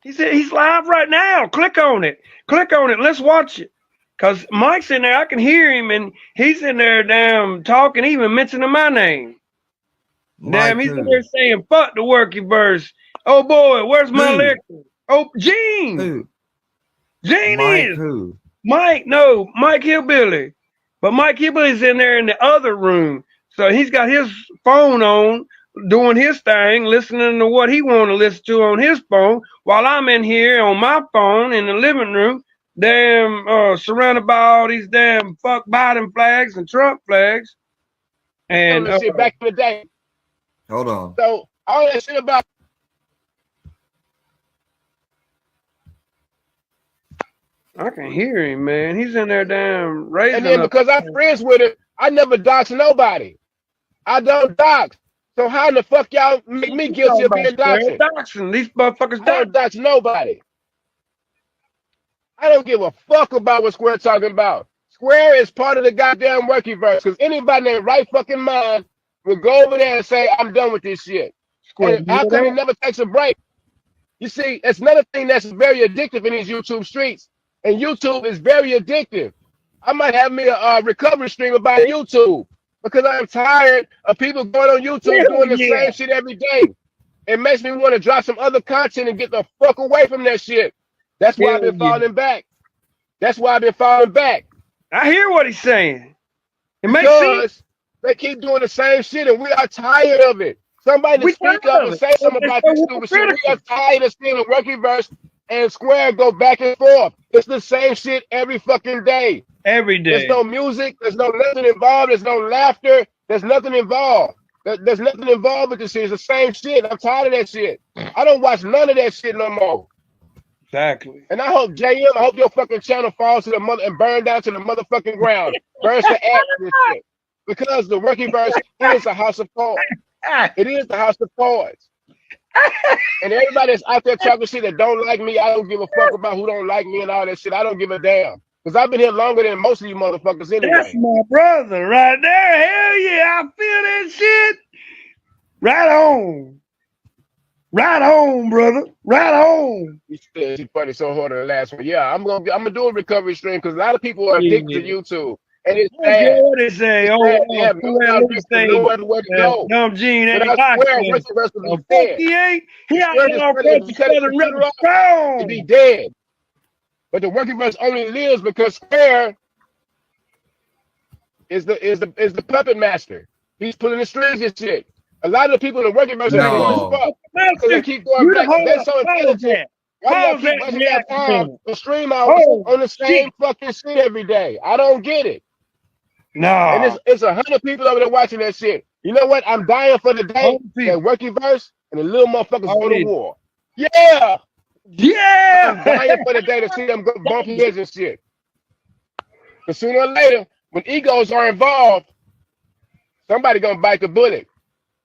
N: He said he's live right now. Click on it. Let's watch it. Cause Mike's in there. I can hear him, and he's in there, damn, talking, even mentioning my name. Damn, he's in there saying, "Fuck the worky verse." Oh boy, where's my liquor? Oh, Gene.
B: Who?
N: Gene
B: Mike
N: is.
B: Who?
N: Mike, no, Mike Hillbilly. But Mike Hillbilly's in there in the other room. So he's got his phone on, doing his thing, listening to what he want to listen to on his phone, while I'm in here on my phone in the living room, damn, surrounded by all these damn fuck Biden flags and Trump flags. And
O: shit back in the day.
B: Hold on.
O: So all that shit about.
N: I can hear him, man. He's in there damn raising.
O: And then because I'm friends with him, I never dox nobody. I don't dox. So how in the fuck y'all make me guilty of being doxing?
N: These motherfuckers
O: don't dox nobody. I don't give a fuck about what Square talking about. Square is part of the goddamn workyverse, because anybody in their right fucking mind will go over there and say, I'm done with this shit.
N: Square,
O: and how come he never takes a break? You see, it's another thing that's very addictive in these YouTube streets. And YouTube is very addictive. I might have me a recovery stream about YouTube, because I'm tired of people going on YouTube doing the same shit every day. It makes me want to drop some other content and get the fuck away from that shit. That's why I've been falling back.
N: I hear what he's saying. It makes
O: sense. They keep doing the same shit, and we are tired of it. Somebody to speak up and say something about this stupid shit. We are tired of seeing the workyverse and Square go back and forth. It's the same shit every fucking day.
N: Every day.
O: There's no music. There's no nothing involved. There's no laughter. There's nothing involved. There's nothing involved with this shit. It's the same shit. I'm tired of that shit. I don't watch none of that shit no more.
N: Exactly.
O: And I hope JM, I hope your fucking channel falls to the mother and burn down to the motherfucking ground. Burns to ash this shit. Because the working verse is a house of cards. It is the house of cards. And everybody that's out there talking shit that don't like me, I don't give a fuck about who don't like me and all that shit. I don't give a damn. Because I've been here longer than most of you motherfuckers anyway.
N: That's my brother right there. Hell yeah, I feel that shit. Right on. Right on, brother. Right on.
O: You said you funny so hard on the last one. Yeah, I'm gonna do a recovery stream because a lot of people are addicted to YouTube. And it's sad.
N: What they say?
O: They have no other way to go.
N: Dumb Gene
O: But
N: ain't
O: I
N: like
O: swear,
N: that.
O: Western verse will
N: Oh,
O: be
N: fuck
O: dead.
N: he ain't. He
O: I
N: out
O: swear
N: there
O: this
N: all
O: brother, if you cut his
N: Southern
O: computer
N: River
O: off,
N: strong.
O: he'd be dead. But the working verse only lives because Square is the puppet master. He's pulling the strings and shit. A lot of the people in the working verse are ignorant as fuck. Because they keep going back. They're so intelligent. Why do y'all keep wasting your time to stream hours on the same fucking shit every day? I don't get it.
N: No.
O: And it's 100 people over there watching that shit. You know what? I'm dying for the day that working verse and the little motherfuckers go to war. Yeah.
N: Yeah.
O: I'm dying for the day to see them go bump heads and shit. But sooner or later, when egos are involved, somebody gonna bite the bullet.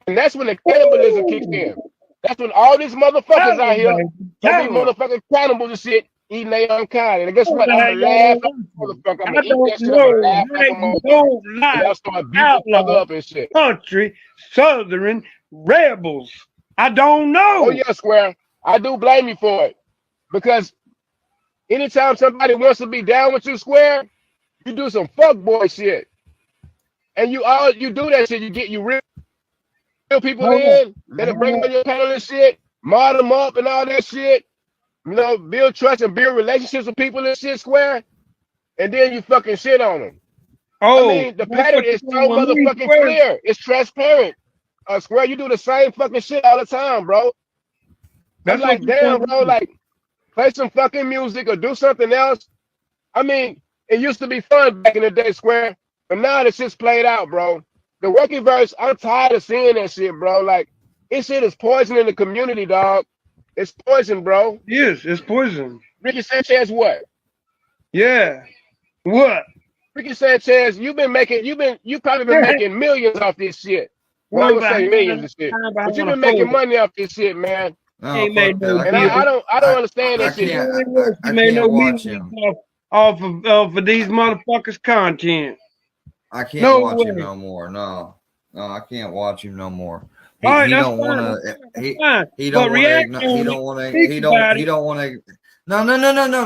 O: And that's when the cannibalism kicks in. That's when all these motherfuckers out here gonna be motherfucking cannibals and shit, eating their own kind. And guess what? I'm gonna laugh like a motherfucker. I'm gonna eat that shit. I'm gonna laugh like a motherfucker. And y'all start beating each other up and shit.
N: Country Southern rebels. I don't know.
O: Oh yeah, Square. I do blame you for it. Because anytime somebody wants to be down with you, Square, you do some fuckboy shit. And you do that shit, you real people in, let them bring on your panel and shit, mod them up and all that shit. You know, build trust and build relationships with people and shit, Square. And then you fucking shit on them. I mean, the pattern is so motherfucking clear. It's transparent. Square, you do the same fucking shit all the time, bro. That's like, damn, bro, like, play some fucking music or do something else. I mean, it used to be fun back in the day, Square, but now the shit's played out, bro. The working verse, I'm tired of seeing that shit, bro. Like, this shit is poisoning the community, dog. It's poison, bro.
N: Yes, it's poison.
O: Ricky Sanchez, what?
N: Yeah. What?
O: Ricky Sanchez, you probably been making millions off this shit. Well, I'm gonna say millions and shit. But you've been making money off this shit, man.
C: No,
O: and I don't understand that shit.
C: I can't watch him.
N: Off of these motherfuckers' content.
C: I can't watch him no more. No, I can't watch him no more. He don't want to. He don't want to.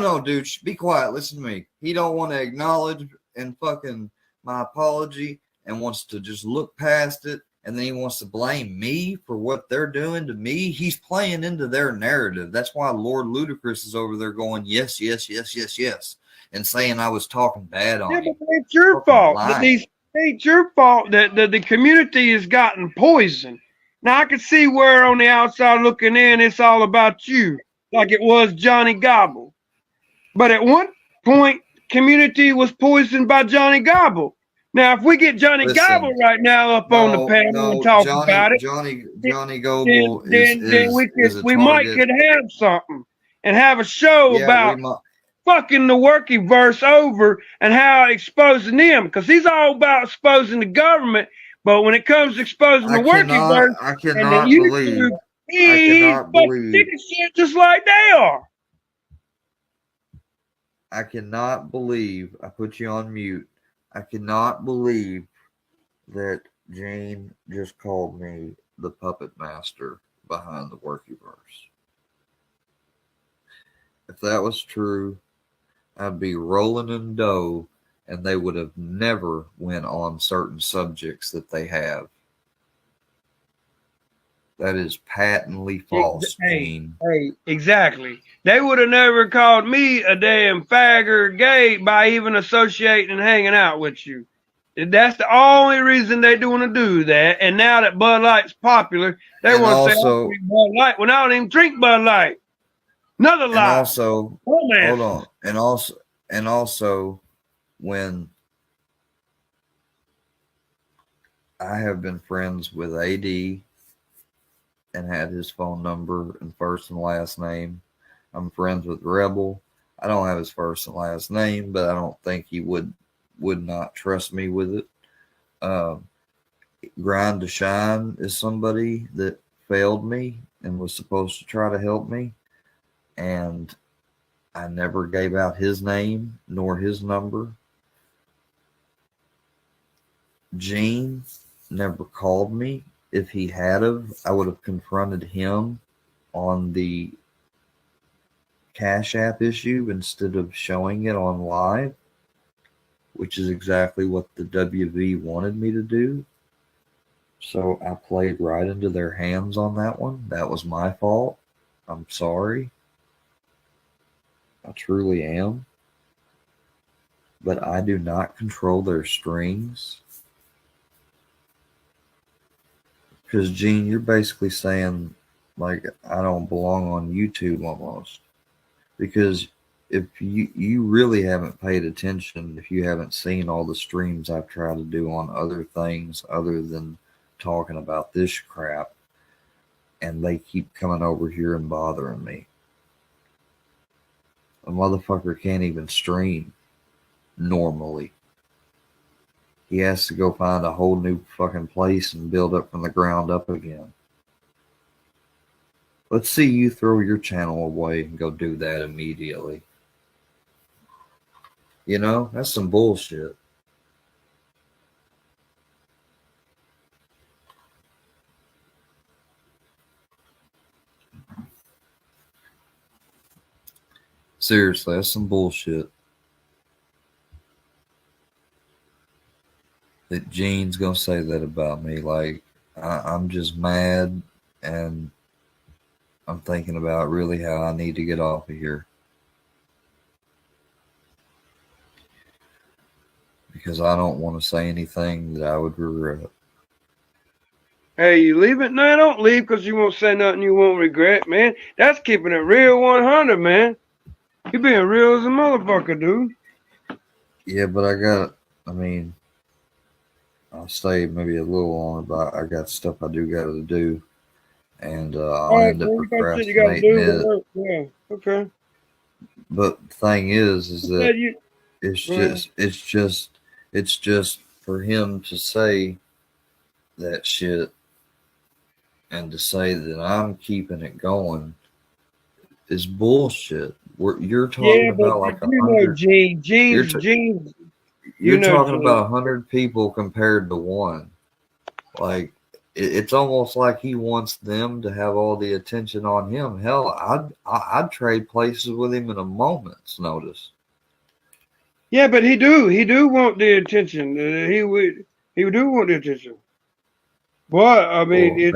C: No, dude. Be quiet. Listen to me. He don't want to acknowledge and fucking my apology and wants to just look past it. And then he wants to blame me for what they're doing to me. He's playing into their narrative. That's why Lord Ludacris is over there going, yes, yes, yes, yes, yes. And saying I was talking bad on him.
N: But it's your fault. It's your fault that the community has gotten poisoned. Now, I can see where on the outside looking in, it's all about you, like it was Johnny Gobble. But at one point, community was poisoned by Johnny Gobble. Now, if we get Johnny Gobble right now up on the panel and talk about it,
C: Johnny Gobble
N: then we might could have something and have a show about fucking the working verse over and how exposing them, because he's all about exposing the government. But when it comes to exposing the working verse,
C: I cannot believe.
N: He's fucking taking shit just like they are.
C: I cannot believe. I put you on mute. I cannot believe that Jane just called me the puppet master behind the Workyverse. If that was true, I'd be rolling in dough and they would have never went on certain subjects that they have. That is patently false, Gene.
N: Hey, exactly. They would have never called me a damn fag or gay by even associating and hanging out with you. That's the only reason they want to do that. And now that Bud Light's popular, they want to say, I drink Bud Light. When I don't even drink Bud Light. Another lie.
C: And also, hold on. And also, when
B: I have been friends with AD and had his phone number and first and last name. I'm friends with Rebel. I don't have his first and last name, but I don't think he would not trust me with it. Grind to Shine is somebody that failed me and was supposed to try to help me, and I never gave out his name nor his number. Gene never called me. If he had of, I would have confronted him on the Cash App issue instead of showing it on live, which is exactly what the WV wanted me to do. So I played right into their hands on that one. That was my fault. I'm sorry. I truly am. But I do not control their strings. Because, Gene, you're basically saying, like, I don't belong on YouTube almost. Because if you really haven't paid attention, if you haven't seen all the streams I've tried to do on other things other than talking about this crap, and they keep coming over here and bothering me. A motherfucker can't even stream normally. He has to go find a whole new fucking place and build up from the ground up again. Let's see you throw your channel away and go do that immediately. You know, that's some bullshit. Seriously, that's some bullshit. That Gene's gonna say that about me. Like, I'm just mad, and I'm thinking about really how I need to get off of here. Because I don't want to say anything that I would regret.
N: Hey, you leave it? No, don't leave because you won't say nothing you won't regret, man. That's keeping it real 100, man. You being real as a motherfucker, dude.
B: Yeah, but I'll stay maybe a little longer, but I got stuff I do got to do. And I'll end up procrastinating it.
N: Yeah, okay.
B: But the thing is that it's just for him to say that shit and to say that I'm keeping it going is bullshit. You're talking about like 100. You're talking about 100 people compared to one. Like, it's almost like he wants them to have all the attention on him. Hell, I'd trade places with him in a moment's notice.
N: Yeah, but he do want the attention. He do want the attention. But I mean,
B: he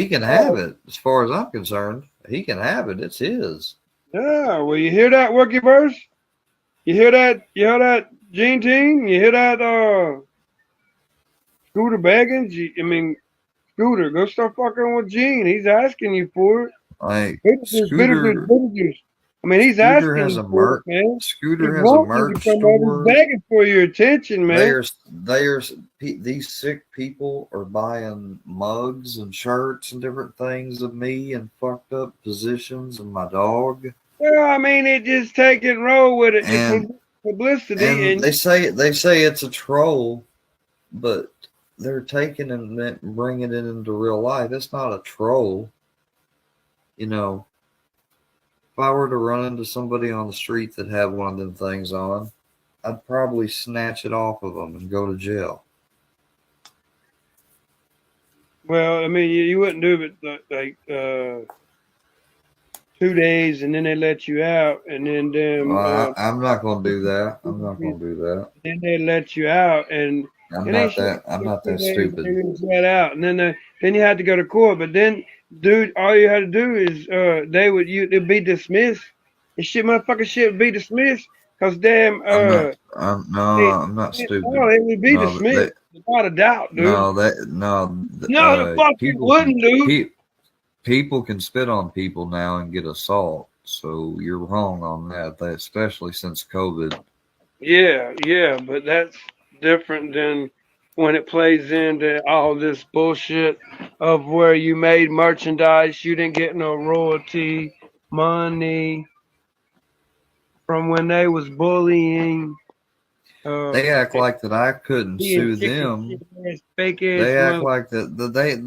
B: can have it. As far as I'm concerned, he can have it. It's his.
N: Yeah. Well, you hear that, Workyverse? You hear that? You hear that, Gene Team? You hear that, Scooter Baggins? Scooter, go start fucking with Gene. He's asking you for it.
B: Like,
N: Scooter. I mean, he's asking
B: has a
N: for it, man.
B: Scooter has a merch store.
N: He's begging for your attention, man.
B: These sick people are buying mugs and shirts and different things of me in fucked up positions and my dog.
N: Well, I mean, it just take it and roll with it.
B: And,
N: publicity.
B: And they say it's a troll, but they're taking and bringing it into real life. It's not a troll. You know, if I were to run into somebody on the street that had one of them things on, I'd probably snatch it off of them and go to jail.
N: Well, I mean, you wouldn't do it like 2 days and then they let you out, and then
B: I'm not going to do that. I'm not going to do that.
N: Then they let you out, and
B: I'm not that stupid.
N: Let out, and then you had to go to court. But then, dude, all you had to do is it'd be dismissed. The motherfucking shit would be dismissed because damn.
B: I'm not stupid.
N: No, it would be dismissed without a doubt, dude. The fuck you wouldn't, dude.
B: People can spit on people now and get assault, so you're wrong on that. Especially since COVID.
N: Yeah, but that's different than when it plays into all this bullshit of where you made merchandise, you didn't get no royalty money from when they was bullying.
B: They act like that I couldn't
N: being
B: sue
N: chicken
B: them.
N: shit ass, fake ass
B: They act
N: mother.
B: like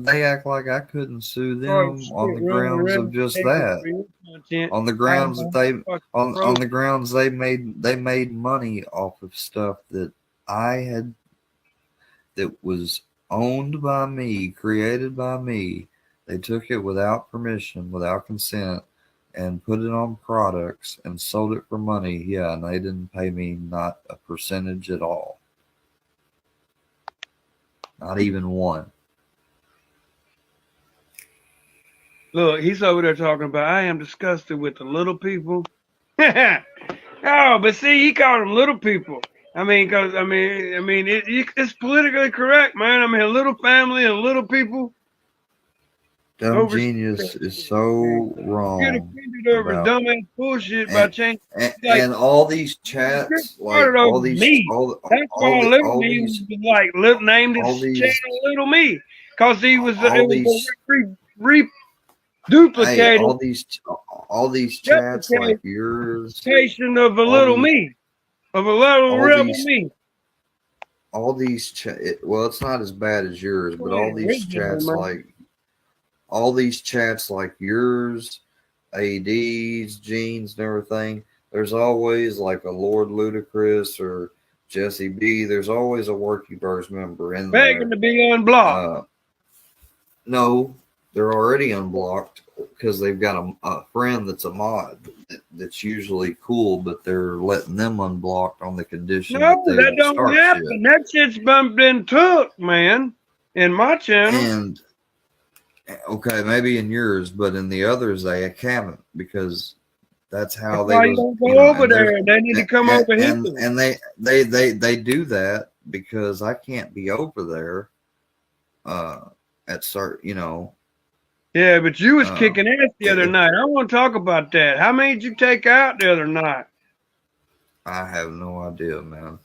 B: they act like I couldn't sue
N: Hard
B: them
N: shit
B: on the
N: running
B: grounds of
N: around
B: just
N: taking
B: that.
N: for your content.
B: On the
N: I
B: grounds that
N: know
B: they
N: fucking
B: on
N: broke.
B: the grounds they made money off of stuff that I had that was owned by me, created by me. They took it without permission, without consent, and put it on products and sold it for money. Yeah, and they didn't pay me not a percentage at all. Not even one.
N: Look, he's over there talking about I am disgusted with the little people. Oh, but see, he called them little people. I mean, because it's politically correct, man. I mean, a little family and little people.
B: Dumb Genius is so
N: Get
B: wrong
N: offended over
B: about
N: dumbass bullshit by changing.
B: and all these chats, like
N: Started
B: all
N: over
B: these
N: me. That's why Little
B: all
N: Me
B: these
N: was named
B: all
N: his
B: these
N: channel Little Me, because it was
B: all these hey
N: duplicated
B: all these chats like yours,
N: replication of a
B: all
N: Little
B: these
N: Me, of a little
B: all
N: rebel
B: these
N: me.
B: all these well, it's not as bad as yours, but all these chats like yours, AD's, Gene's, and everything. There's always like a Lord Ludacris or Jesse B. There's always a Workyverse member in there.
N: Begging to be unblocked.
B: No, they're already unblocked because they've got a friend that's a mod that's usually cool, but they're letting them unblocked on the condition
N: No,
B: that they
N: that
B: don't
N: don't
B: start
N: happen.
B: shit.
N: That shit's been took, man, in my channel.
B: And okay, maybe in yours, but in the others they haven't, because that's how
N: That's why you don't go over there. They need to come over here.
B: And they do that because I can't be over there at certain,
N: Yeah, but you was kicking ass the other night. I want to talk about that. How many did you take out the other night?
B: I have no idea, man.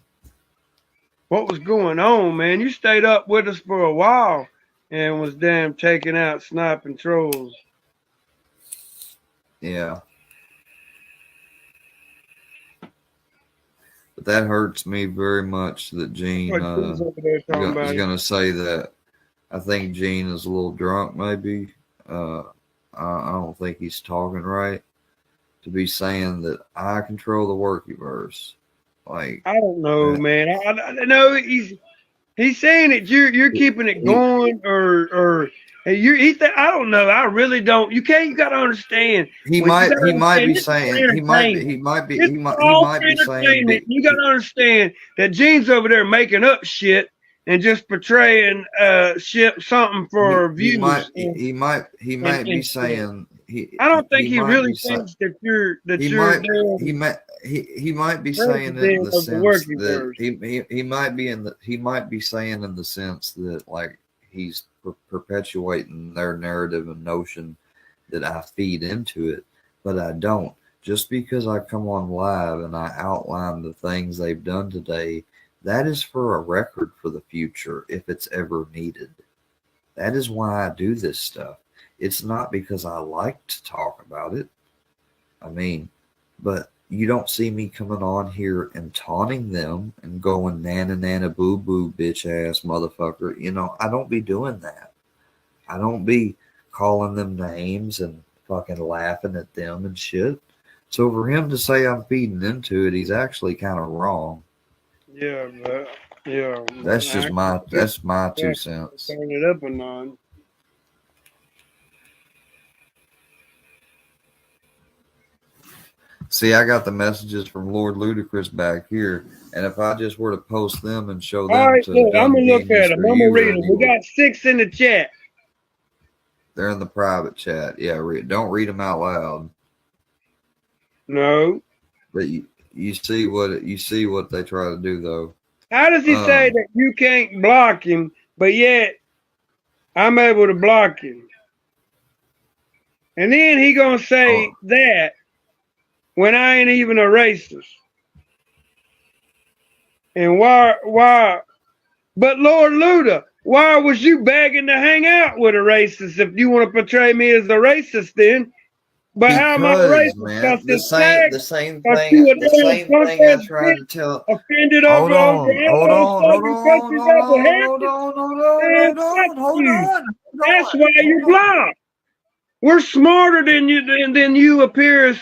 N: What was going on, man? You stayed up with us for a while and was damn taking out sniping trolls.
B: Yeah. But that hurts me very much that Gene is going to say that. I think Gene is a little drunk, maybe. I don't think he's talking right to be saying that I control the Workyverse. Like,
N: I don't know, man. I know he's saying that you're keeping it going, or I don't know. I really don't. You gotta understand.
B: He might be saying that
N: you gotta understand that Gene's over there making up shit and just portraying something for views.
B: He might be saying
N: I don't think he really thinks that you're
B: he might be saying it in the sense that he might be saying in the sense that like he's perpetuating their narrative and notion that I feed into it, but I don't. Just because I come on live and I outline the things they've done today, that is for a record for the future if it's ever needed. That is why I do this stuff. It's not because I like to talk about it. I mean, but you don't see me coming on here and taunting them and going nana nana boo boo bitch ass motherfucker. I don't be doing that. I don't be calling them names and fucking laughing at them and shit. So for him to say I'm feeding into it, he's actually kind of wrong.
N: Yeah, but yeah.
B: That's just my 2 cents.
N: Turn it up a notch.
B: See, I got the messages from Lord Ludacris back here, and if I just were to post them and show them
N: all right,
B: to
N: look, I'm gonna look at them. I'm gonna read them. We
B: anyway,
N: got 6 in the chat.
B: they're in the private chat. Yeah, don't read them out loud.
N: No.
B: But you see what they try to do though.
N: How does he say that you can't block him, but yet I'm able to block him? And then he gonna say that when I ain't even a racist. And why But Lord Luda, why was you begging to hang out with a racist if you want to portray me as a racist then? But how am I
B: Because,
N: racist?
B: man,
N: Because
B: the
N: this
B: same,
N: tag,
B: the same
N: because
B: thing,
N: you a
B: the
N: damn
B: same
N: punk
B: thing I
N: ass
B: tried to
N: bitch
B: tell.
N: offended
B: Hold
N: over
B: on, hold on, hold
N: southern
B: on,
N: countries
B: hold
N: over
B: on, hold
N: heritage.
B: on, hold on,
N: Man,
B: hold on,
N: fuck
B: hold
N: you.
B: on,
N: That's why you block. We're smarter than you appears.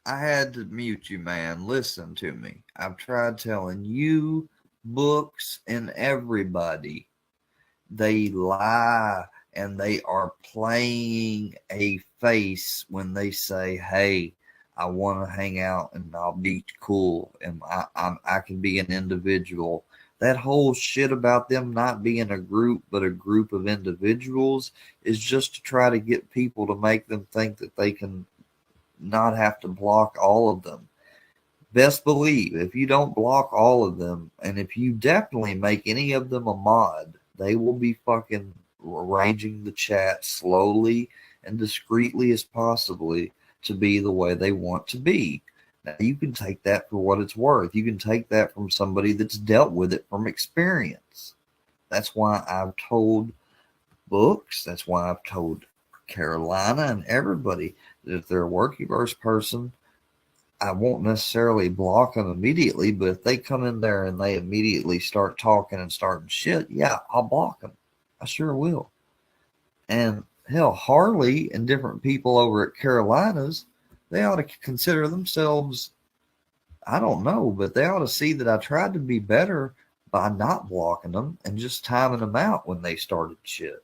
B: I had to mute you, man. Listen to me. I've tried telling you, books, and everybody. They lie and they are playing a face when they say, "Hey, I want to hang out and I'll be cool and I can be an individual." That whole shit about them not being a group but a group of individuals is just to try to get people to make them think that they can not have to block all of them. Best believe if you don't block all of them, and if you definitely make any of them a mod, they will be fucking arranging the chat slowly and discreetly as possibly to be the way they want to be. Now, you can take that for what it's worth. You can take that from somebody that's dealt with it from experience. That's why I've told books. That's why I've told Carolina and everybody that if they're a workyverse person, I won't necessarily block them immediately, but if they come in there and they immediately start talking and starting shit, yeah, I'll block them. I sure will. And hell, Harley and different people over at Carolinas, they ought to consider themselves, I don't know, but they ought to see that I tried to be better by not blocking them and just timing them out when they started shit.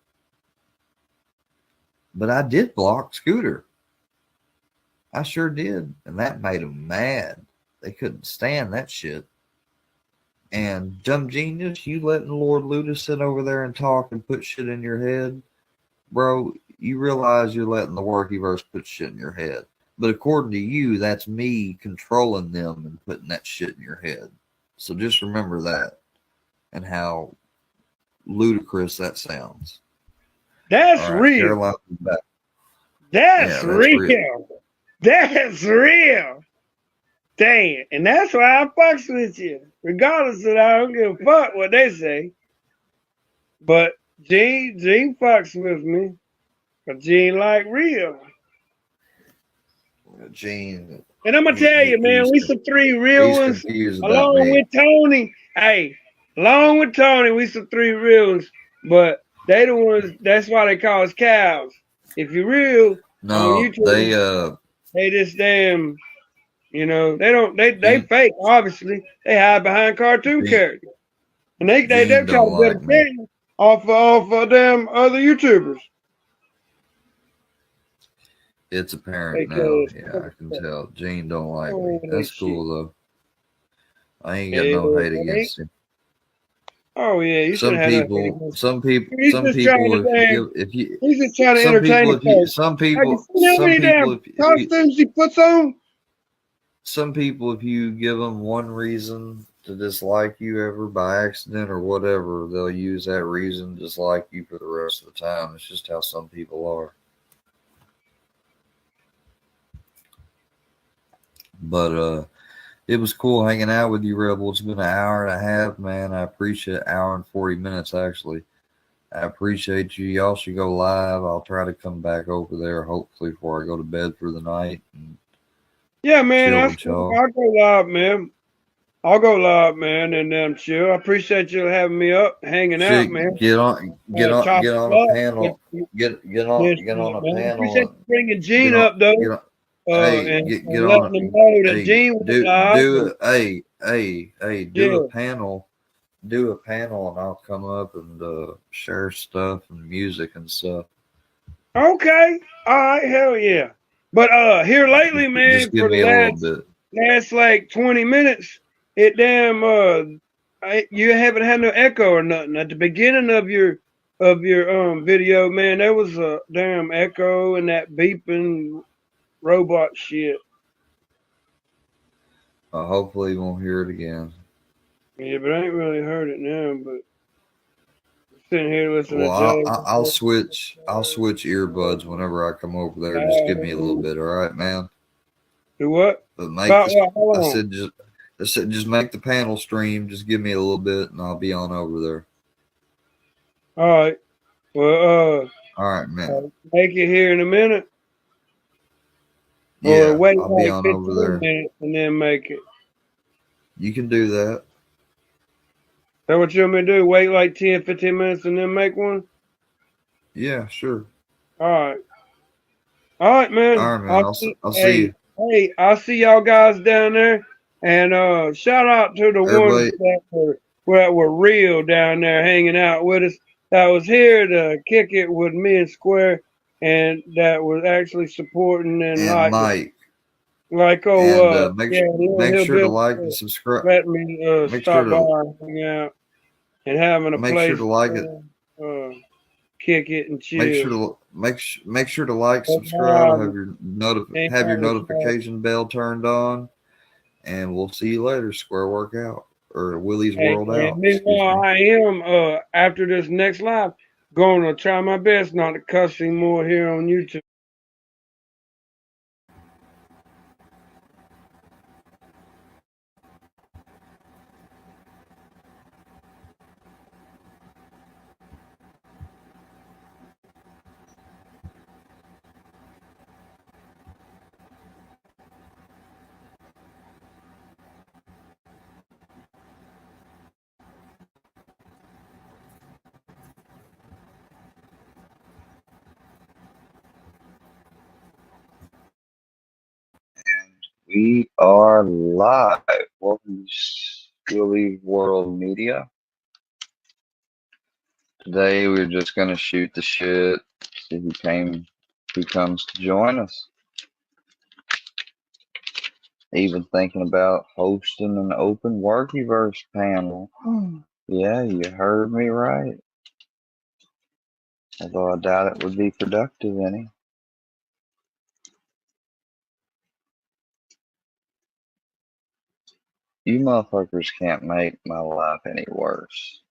B: But I did block Scooter. I sure did. And that made them mad. They couldn't stand that shit. And Dumb Genius, you letting Lord Luda sit over there and talk and put shit in your head, bro, you realize you're letting the workyverse put shit in your head. But according to you, that's me controlling them and putting that shit in your head. So just remember that and how ludicrous that sounds.
N: That's
B: All right,
N: real.
B: Carolina's back.
N: That's real.
B: real.
N: That's real. Dang. And that's why I fucks with you. Regardless of I don't give a fuck what they say. But Gene fucks with me. But Gene like real.
B: Gene.
N: And I'm gonna tell you, man, we some three real
B: He's
N: ones.
B: confused about
N: Along
B: me.
N: with Tony. Hey, along with Tony, we some three real ones. But they the ones, that's why they call us cows. If you're real,
B: No,
N: on YouTube, they just damn, they fake, obviously. They hide behind cartoon characters. And they try to build a thing off of them other YouTubers.
B: It's apparent now. Yeah, I can tell. Gene don't like me. That's cool though. I ain't got no hate against him.
N: Oh yeah, you should have.
B: Some people. He's just trying
N: to entertain the folks.
B: Some people.
N: Costumes he puts on.
B: Some people, if you give them one reason to dislike you ever by accident or whatever, they'll use that reason to dislike you for the rest of the time. It's just how some people are. But it was cool hanging out with you, Rebel. It's been an hour and a half, man. I appreciate it. Hour and 40 minutes, actually. I appreciate you. Y'all should go live. I'll try to come back over there, hopefully, before I go to bed for the night.
N: Yeah, man. I'll go live, man. I'll go live, man, and chill. I appreciate you having me up, hanging out, man.
B: Get on a panel. Get on a panel.
N: Appreciate you bringing Gene up, though.
B: Hey, get on.
N: That Gene was
B: do a panel. Do a panel, and I'll come up and share stuff and music and stuff.
N: Okay, all right, hell yeah. But here lately, man,
B: just give me a little bit.
N: Last like 20 minutes, it damn you haven't had no echo or nothing. At the beginning of your video, man, there was a damn echo and that beeping robot shit.
B: Hopefully you won't hear it again.
N: Yeah, but I ain't really heard it now, but sitting here listening
B: I'll switch earbuds whenever I come over there. Just give me a little bit, all right, man?
N: Do what?
B: But I said Just make the panel stream. Just give me a little bit, and I'll be on over there.
N: All right. Well,
B: all right, man.
N: Make it here in a minute.
B: Yeah,
N: or wait
B: I'll be
N: like
B: on
N: 15
B: over there.
N: minutes and then make it.
B: You can do that.
N: Is that what you want me to do? Wait like 10, 15 minutes and then make one?
B: Yeah, sure.
N: All right. All right, man.
B: All right, man. I'll see you.
N: Hey, I'll see y'all guys down there. And shout out to the ones that were real down there hanging out with us. That was here to kick it with me and Square, and that was actually supporting and like
B: Mike.
N: Like
B: and make
N: he'll
B: sure to
N: be
B: like and subscribe.
N: Let me stop by and hang out and having a
B: make
N: place
B: sure to like it.
N: Kick it and chill.
B: Make sure to like, subscribe, have your notification bell turned on, and we'll see you later. Square Workout or Willie's World Out.
N: Meanwhile, I am after this next live gonna try my best not to cuss anymore here on YouTube.
C: We are live. Welcome to Willie World Media. Today we're just gonna shoot the shit, see who comes to join us. Even thinking about hosting an open Workyverse panel. Yeah, you heard me right. Although I doubt it would be productive any. You motherfuckers can't make my life any worse.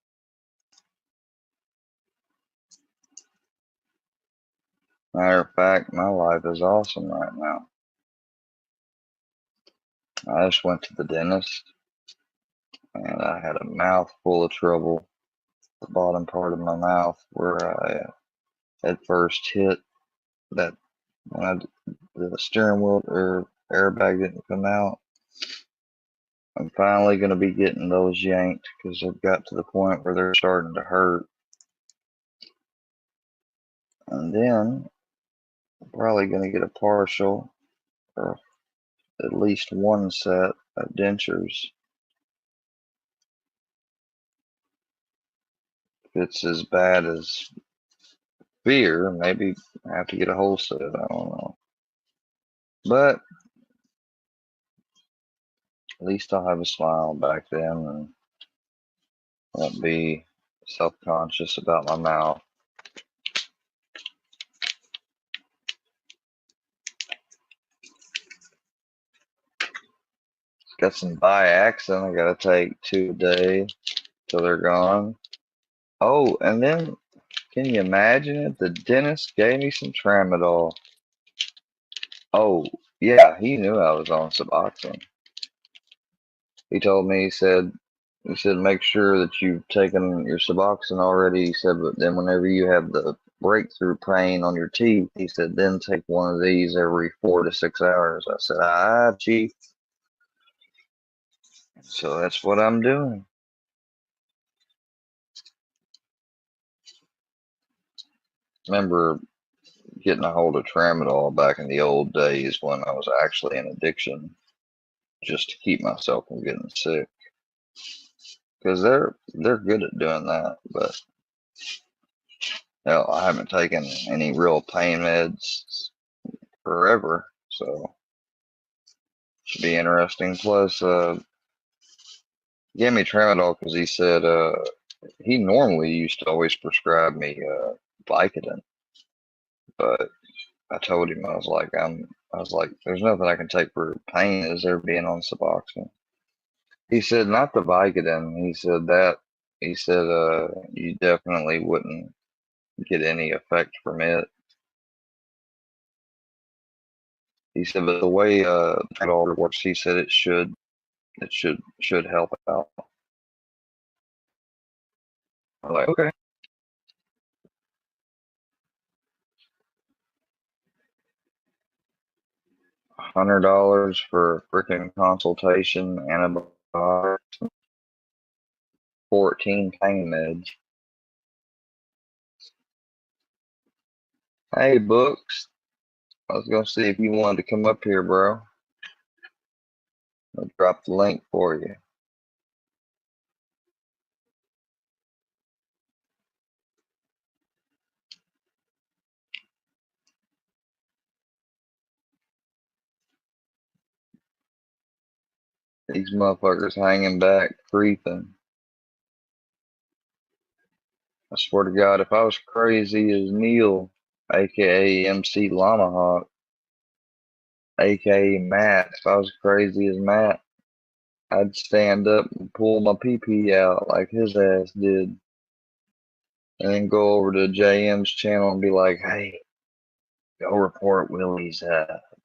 C: Matter of fact, my life is awesome right now. I just went to the dentist and I had a mouthful of trouble. The bottom part of my mouth where I had first hit that when the steering wheel or airbag didn't come out. I'm finally going to be getting those yanked because I've got to the point where they're starting to hurt. And then I'm probably going to get a partial or at least one set of dentures. If it's as bad as fear, maybe I have to get a whole set. I don't know. But at least I'll have a smile back then and won't be self-conscious about my mouth. Got some Biaxin I gotta take 2 a day till they're gone. Oh, and then can you imagine it? The dentist gave me some tramadol. Oh, yeah, he knew I was on Suboxone. He told me, he said make sure that you've taken your Suboxone already. He said, but then whenever you have the breakthrough pain on your teeth, he said, then take one of these every 4 to 6 hours. I said, chief. So that's what I'm doing. Remember getting a hold of tramadol back in the old days when I was actually in addiction, just to keep myself from getting sick. Because they're good at doing that, but hell, I haven't taken any real pain meds forever, so should be interesting. Plus, gave me tramadol because he said he normally used to always prescribe me Vicodin, but I told him I was like, there's nothing I can take for pain as there being on Suboxone. He said not the Vicodin. He said you definitely wouldn't get any effect from it. He said, but the way tramadol works, he said it should
B: It should help out. I'm like, okay. $100 for freaking consultation, antibiotics, 14 pain meds. Hey, Books. I was gonna see if you wanted to come up here, bro. I'll drop the link for you. These motherfuckers hanging back, creeping. I swear to God, if I was crazy as Neil, aka MC Lamahawk, aka Matt, if I was crazy as Matt, I'd stand up and pull my pee-pee out like his ass did. And then go over to JM's channel and be like, hey, go report Willie's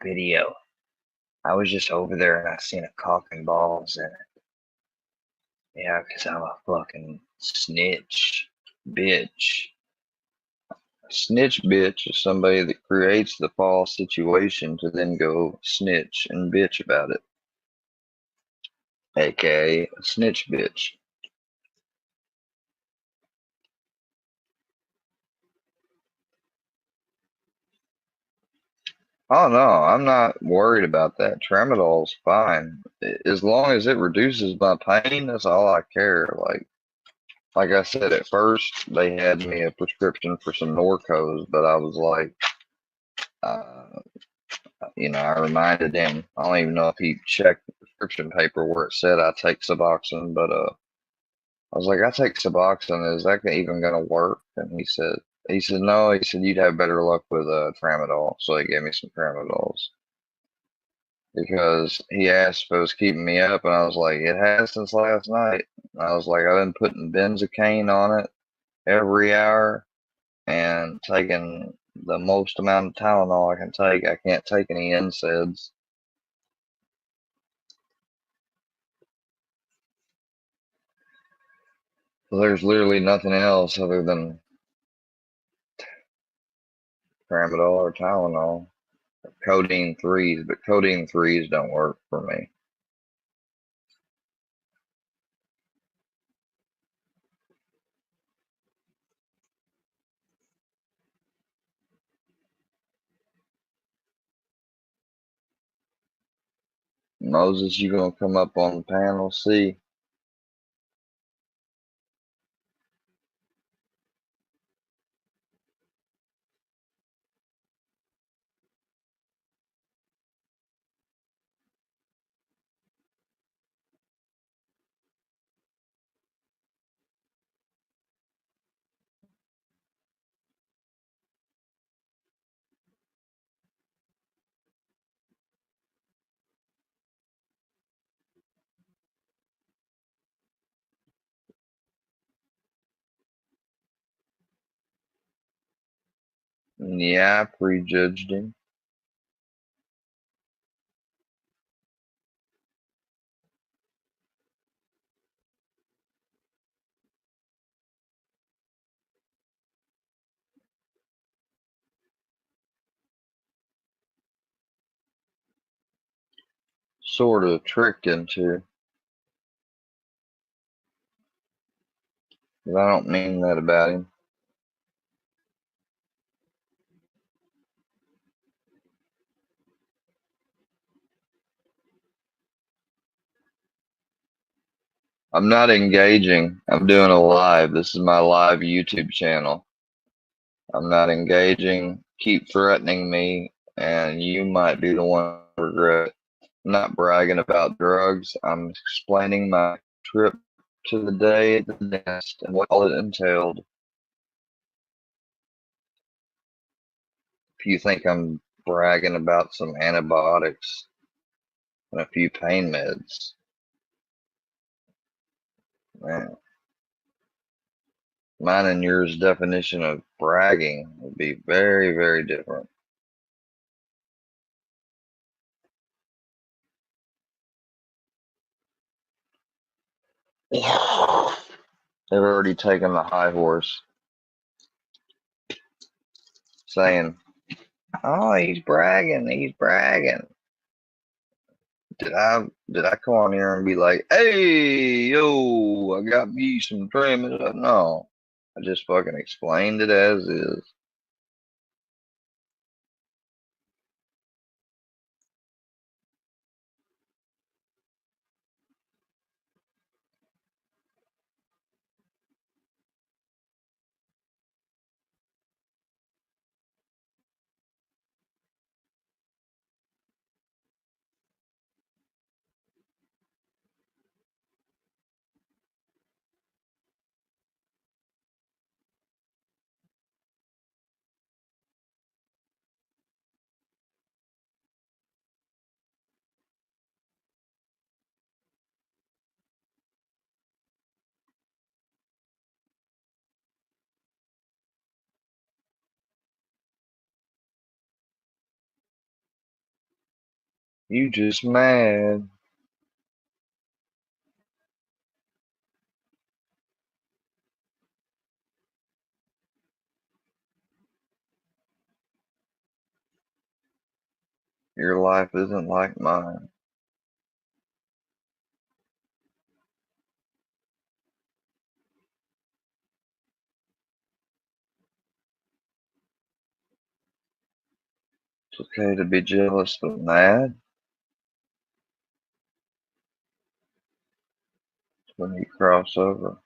B: video. I was just over there and I seen a cock and balls in it. Yeah, 'cause I'm a fucking snitch, bitch. A snitch bitch is somebody that creates the false situation to then go snitch and bitch about it. AKA a snitch bitch. Oh no, I'm not worried about that. Tramadol's fine. As long as it reduces my pain, that's all I care. Like I said, at first they had me a prescription for some Norcos, but I was like, I reminded him. I don't even know if he checked the prescription paper where it said I take Suboxone, but I was like, I take Suboxone. Is that even gonna work? And he said no. He said you'd have better luck with Tramadol. So he gave me some Tramadols because he asked if it was keeping me up, and I was like, it has since last night. I was like, I've been putting benzocaine on it every hour and taking the most amount of Tylenol I can take. I can't take any NSAIDs. So there's literally nothing else other than Tramadol or Tylenol. Codeine 3s, but codeine 3s don't work for me. Moses, you gonna come up on the panel? See, yeah, I prejudged him. Sort of tricked into. But I don't mean that about him. I'm not engaging. I'm doing a live. This is my live YouTube channel. I'm not engaging. Keep threatening me, and you might be the one to regret. I'm not bragging about drugs. I'm explaining my trip to the day at the dentist and what all it entailed. If you think I'm bragging about some antibiotics and a few pain meds, man, mine and yours definition of bragging would be very, very different.
C: They've already taken the high horse, saying, "Oh, he's bragging. He's bragging." Did I come on here and be like, "Hey, yo, I got me some trim"? No, I just fucking explained it as is. You just mad. Your life isn't like mine. It's okay to be jealous but mad when you cross over.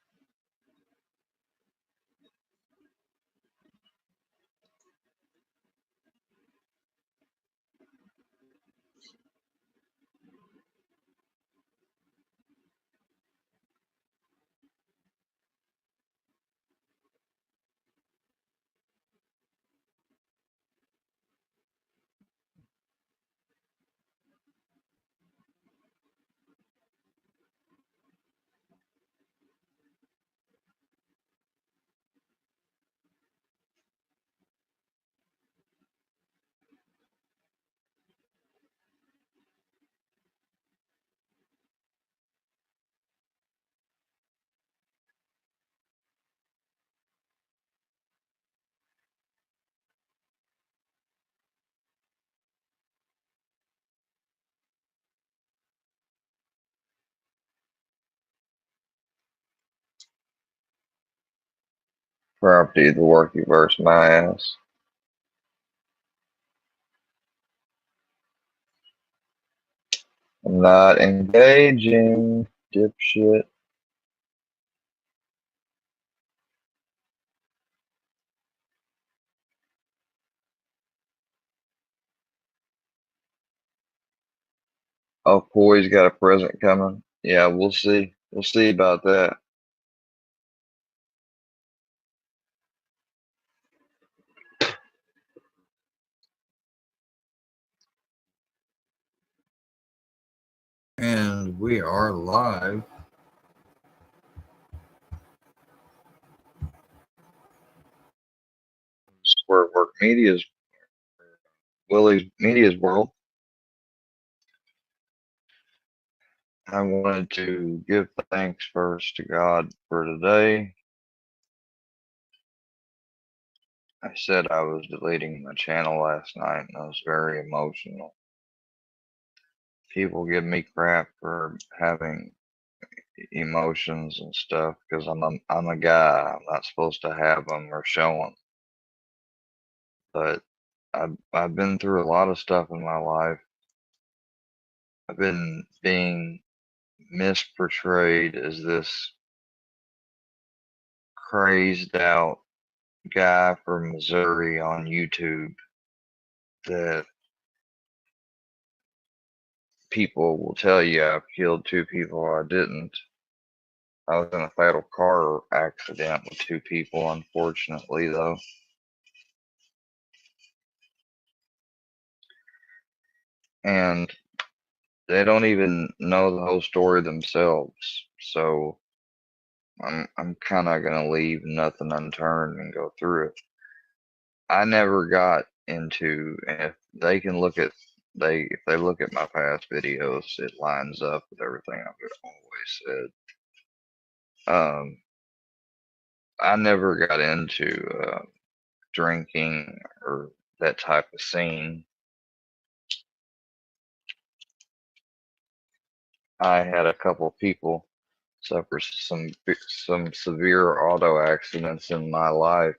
C: Property of the work you verse my ass. I'm not engaging, dipshit. Oh, Poy's got a present coming. Yeah, we'll see. We'll see about that. And we are live. Square Work Media's Willie's Media's world. I wanted to give thanks first to God for today. I said I was deleting my channel last night and I was very emotional. People give me crap for having emotions and stuff because I'm a guy. I'm not supposed to have them or show them. But I've been through a lot of stuff in my life. I've been being misportrayed as this crazed out guy from Missouri on YouTube that people will tell you I've killed 2 people. I didn't. I was in a fatal car accident with 2 people, unfortunately, though. And they don't even know the whole story themselves. So I'm kind of gonna leave nothing unturned and go through it. I never got into, and if they can look at if they look at my past videos, it lines up with everything I've always said.
B: I never got into drinking or that type of scene. I had a couple people suffer some severe auto accidents in my life.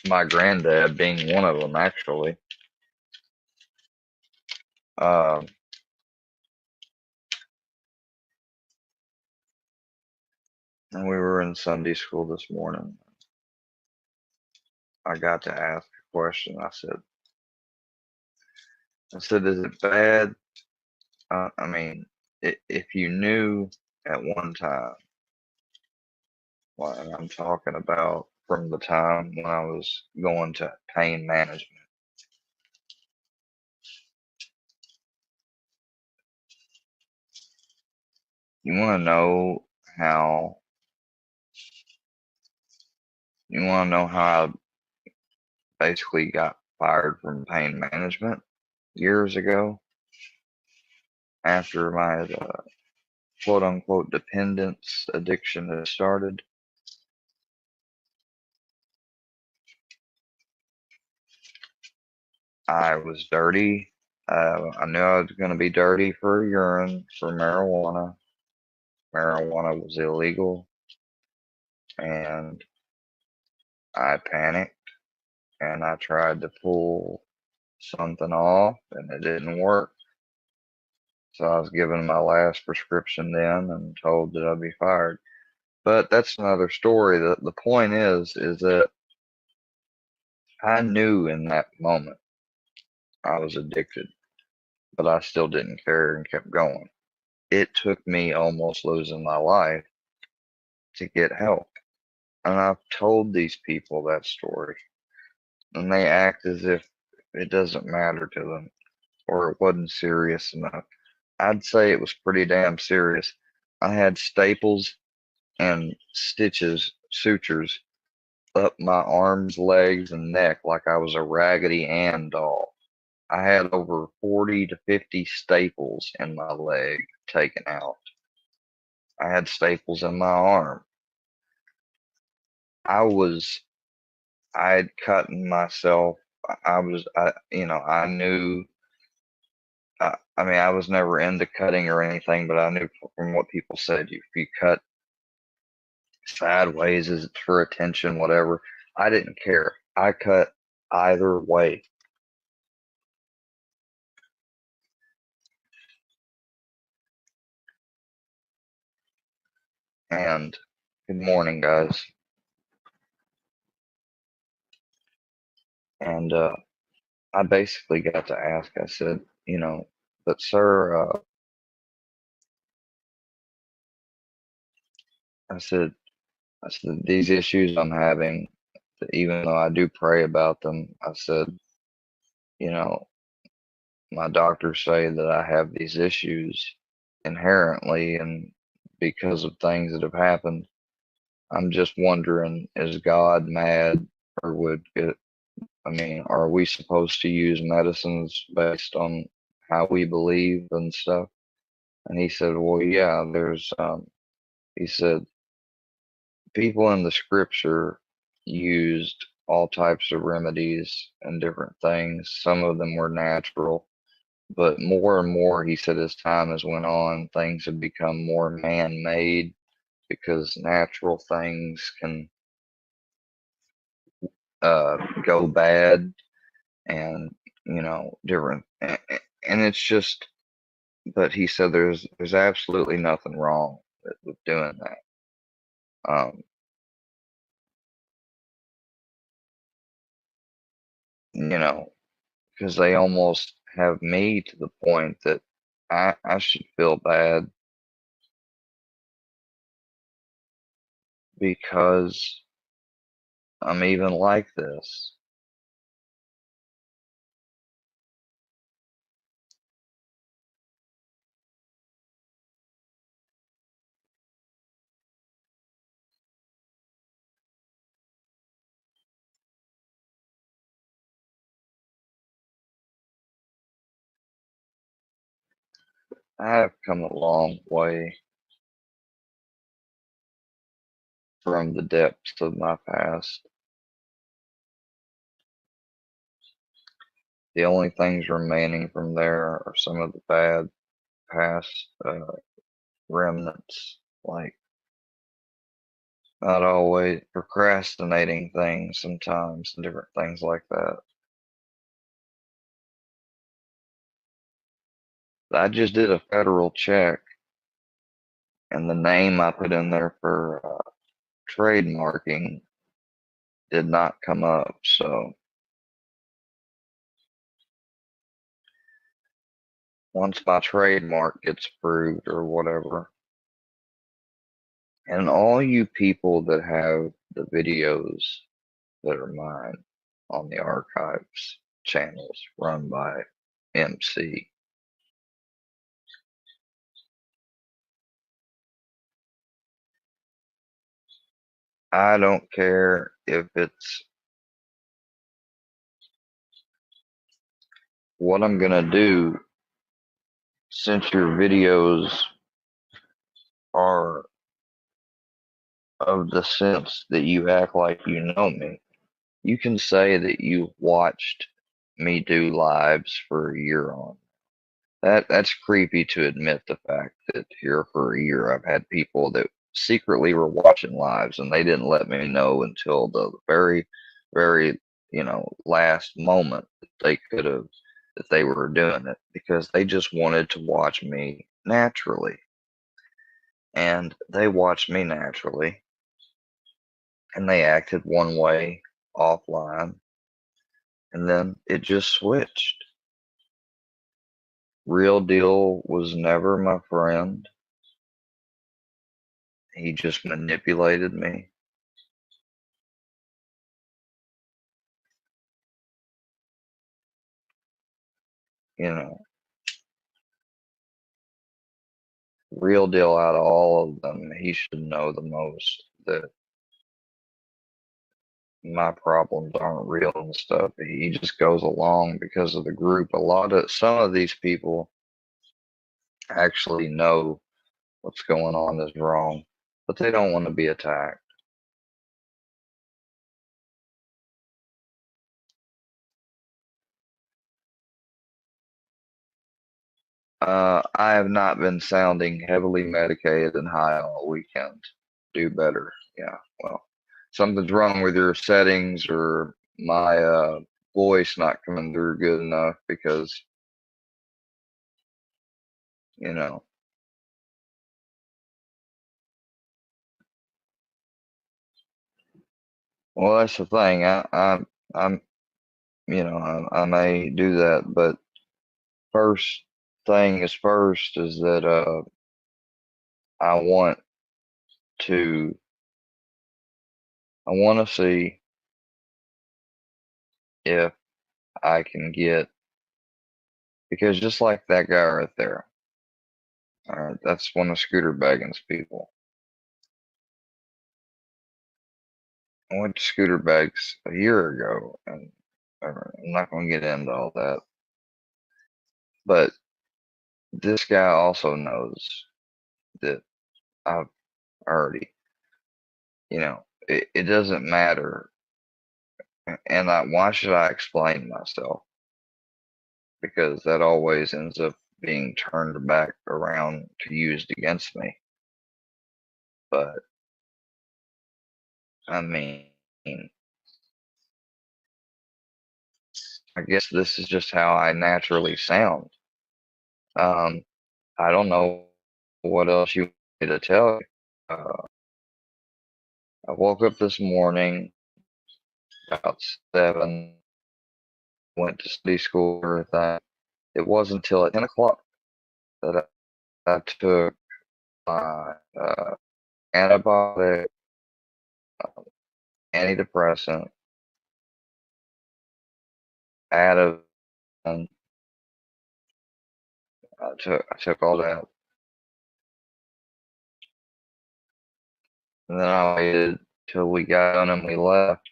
B: My granddad being one of them, actually. Um, and we were in Sunday school this morning. I got to ask a question. I said, is it bad? I mean, if you knew at one time, well, and I'm talking about from the time when I was going to pain management, you want to know how I basically got fired from pain management years ago after my quote unquote dependence addiction had started. I was dirty. I knew I was going to be dirty for urine, for marijuana. Marijuana was illegal, and I panicked and I tried to pull something off, and it didn't work. So I was given my last prescription then and told that I'd be fired. But that's another story. The point is that I knew in that moment I was addicted, but I still didn't care and kept going. It took me almost losing my life to get help. And I've told these people that story, and they act as if it doesn't matter to them or it wasn't serious enough. I'd say it was pretty damn serious. I had staples and stitches, sutures up my arms, legs, and neck like I was a Raggedy Ann doll. I had over 40 to 50 staples in my leg taken out. I had staples in my arm. I had cut myself. I knew. I mean, I was never into cutting or anything, but I knew from what people said, if you cut sideways, is it for attention, whatever. I didn't care. I cut either way. And good morning, guys. And I basically got to ask, I said, but sir, I said, these issues I'm having, even though I do pray about them, I said, you know, my doctors say that I have these issues inherently and because of things that have happened. I'm just wondering, is God mad or are we supposed to use medicines based on how we believe and stuff? And he said, well, yeah, he said, people in the scripture used all types of remedies and different things. Some of them were natural, but more and more, he said, as time has went on, things have become more man-made because natural things can go bad and different, and it's just. But he said there's absolutely nothing wrong with doing that. You know, because they almost have me to the point that I should feel bad because I'm even like this. I have come a long way
C: from the depths of my past. The only things remaining from there are some of the bad past remnants, like not always procrastinating things sometimes, and different things like that. I just did a federal check, and the name I put in there for trademarking did not come up, so once my trademark gets approved or whatever, and all you people that have the videos that are mine on the archives channels run by MC, I don't care if it's what I'm gonna do, since your videos are of the sense that you act like you know me. You can say that you've watched me do lives for a year on. That's creepy to admit the fact that here for a year I've had people that secretly were watching lives and they didn't let me know until the very, very, last moment that they could have, that they were doing it, because they just wanted to watch me naturally. And they watched me naturally and they acted one way offline, and then it just switched. Real Deal was never my friend. He just manipulated me. Real Deal, out of all of them, he should know the most that my problems aren't real and stuff. He just goes along because of the group. Some of these people actually know what's going on is wrong, but they don't want to be attacked. I have not been sounding heavily medicated and high all weekend. Do better. Yeah, well, something's wrong with your settings or my voice not coming through good enough, because, well, that's the thing. I'm, I may do that, but first thing is first is that I want to see if I can get, because just like that guy right there, that's one of Scooter Baggins' people. I went to Scooter Bags a year ago, and I'm not going to get into all that. But this guy also knows that I've already, it doesn't matter. And why should I explain myself? Because that always ends up being turned back around to used against me. But I mean, I guess this is just how I naturally sound. I don't know what else you want me to tell you. I woke up this morning about 7, went to study school and everything. It wasn't until at 10 o'clock that I took my antibiotic, antidepressant, Ativan. I took all that, and then I waited till we got done and we left.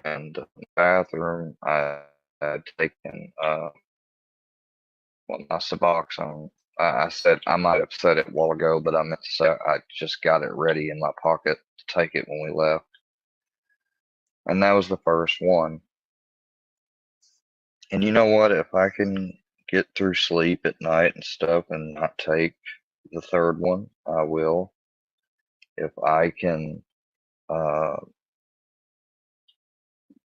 C: And in the bathroom, I had taken my Suboxone. I said I might have said it a while ago, but I meant to say I just got it ready in my pocket to
B: take it when we left. And that was the first one. And you know what? If I can get through sleep at night and stuff and not take the third one, I will. If I can,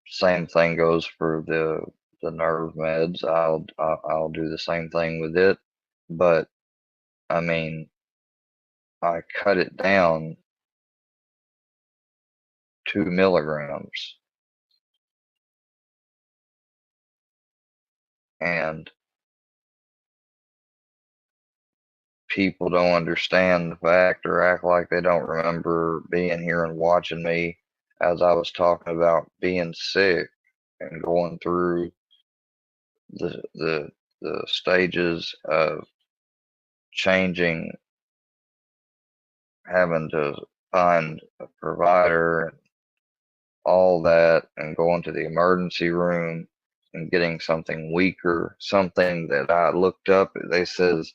B: same thing goes for the nerve meds. I'll do the same thing with it. But I mean, I cut it down 2 milligrams, and people don't understand the fact or act like they don't remember being here and watching me as I was talking about being sick and going through the stages of changing, having to find a provider and all that, and going to the emergency room and getting something weaker, something that I looked up. They says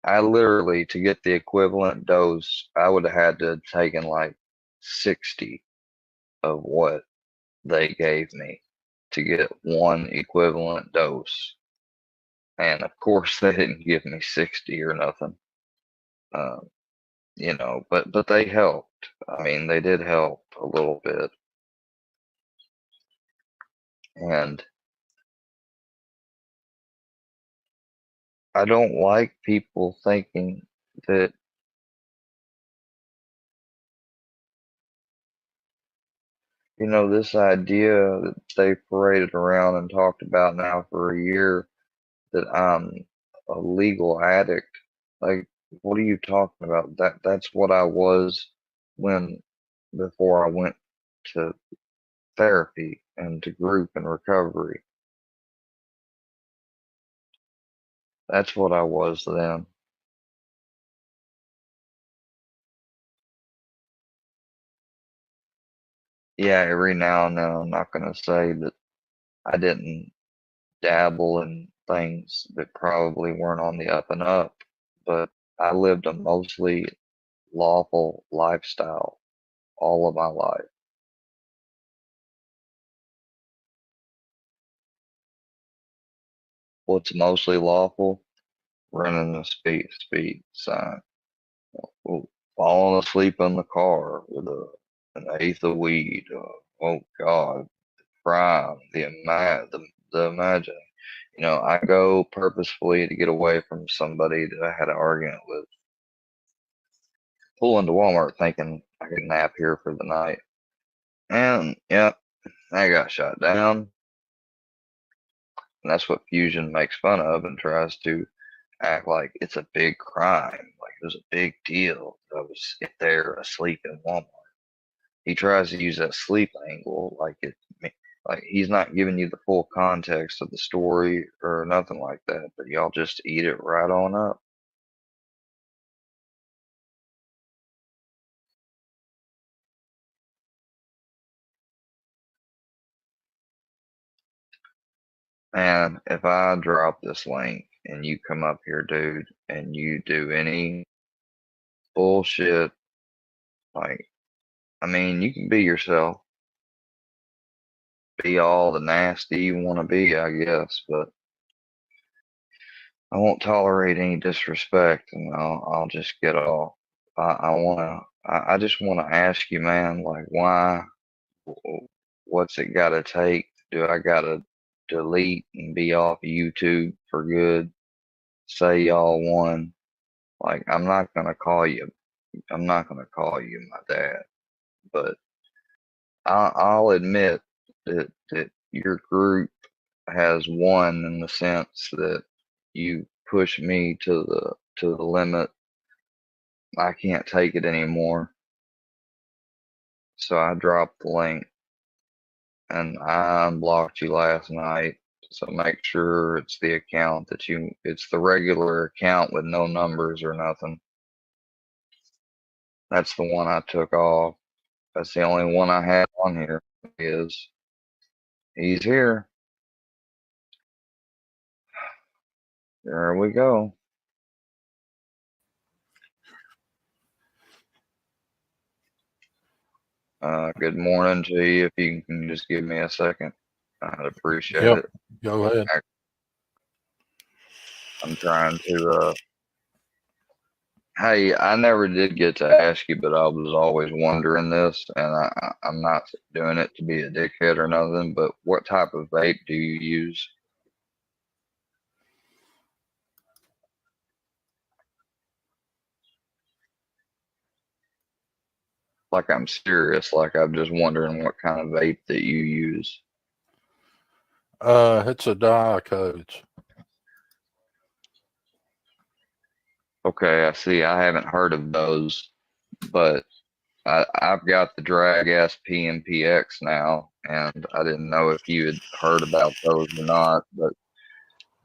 B: I literally, to get the equivalent dose, I would have had to have taken like 60 of what they gave me to get one equivalent dose. And of course, they didn't give me 60 or nothing. You know, but they helped. I mean, they did help a little bit. And I don't like people thinking that, you know, this idea that they paraded around and talked about now for a year, that I'm a legal addict. Like, what are you talking about? That's what I was before I went to therapy and to group and recovery. That's what I was then. Yeah, every now and then I'm not gonna say that I didn't dabble in things that probably weren't on the up and up, but I lived a mostly lawful lifestyle all of my life. What's mostly lawful? Running a speed sign, falling asleep in the car with an eighth of weed. Oh God, crime, the imagining. You know, I go purposefully to get away from somebody that I had an argument with. Pull into Walmart thinking I could nap here for the night. And yep, I got shot down. And that's what Fusion makes fun of and tries to act like it's a big crime, like it was a big deal. I was there asleep in Walmart. He tries to use that sleep angle like he's not giving you the full context of the story or nothing like that, but y'all just eat it right on up. And if I drop this link and you come up here, dude, and you do any bullshit, like, I mean, you can be yourself, be all the nasty you want to be, I guess, but I won't tolerate any disrespect, and I'll just get off. I just wanna ask you, man, like, why? What's it gotta take? Do I gotta delete and be off YouTube for good? Say y'all won. Like, I'm not gonna call you. I'm not gonna call you my dad, but I'll admit that your group has won in the sense that you push me to the limit. I can't take it anymore. So I dropped the link and I unblocked you last night. So make sure it's the account it's the regular account with no numbers or nothing. That's the one I took off. That's the only one I had on here. He's here. There we go. Good morning to you. If you can just give me a second, I'd appreciate
P: Yep.
B: it.
P: Go ahead.
B: I'm trying to. Hey, I never did get to ask you, but I was always wondering this, and I'm not doing it to be a dickhead or nothing, but what type of vape do you use? Like, I'm serious. Like, I'm just wondering what kind of vape that you use.
P: It's a Diacodes.
B: Okay, I see. I haven't heard of those, but I've got the Drag SP and PX now, and I didn't know if you had heard about those or not, but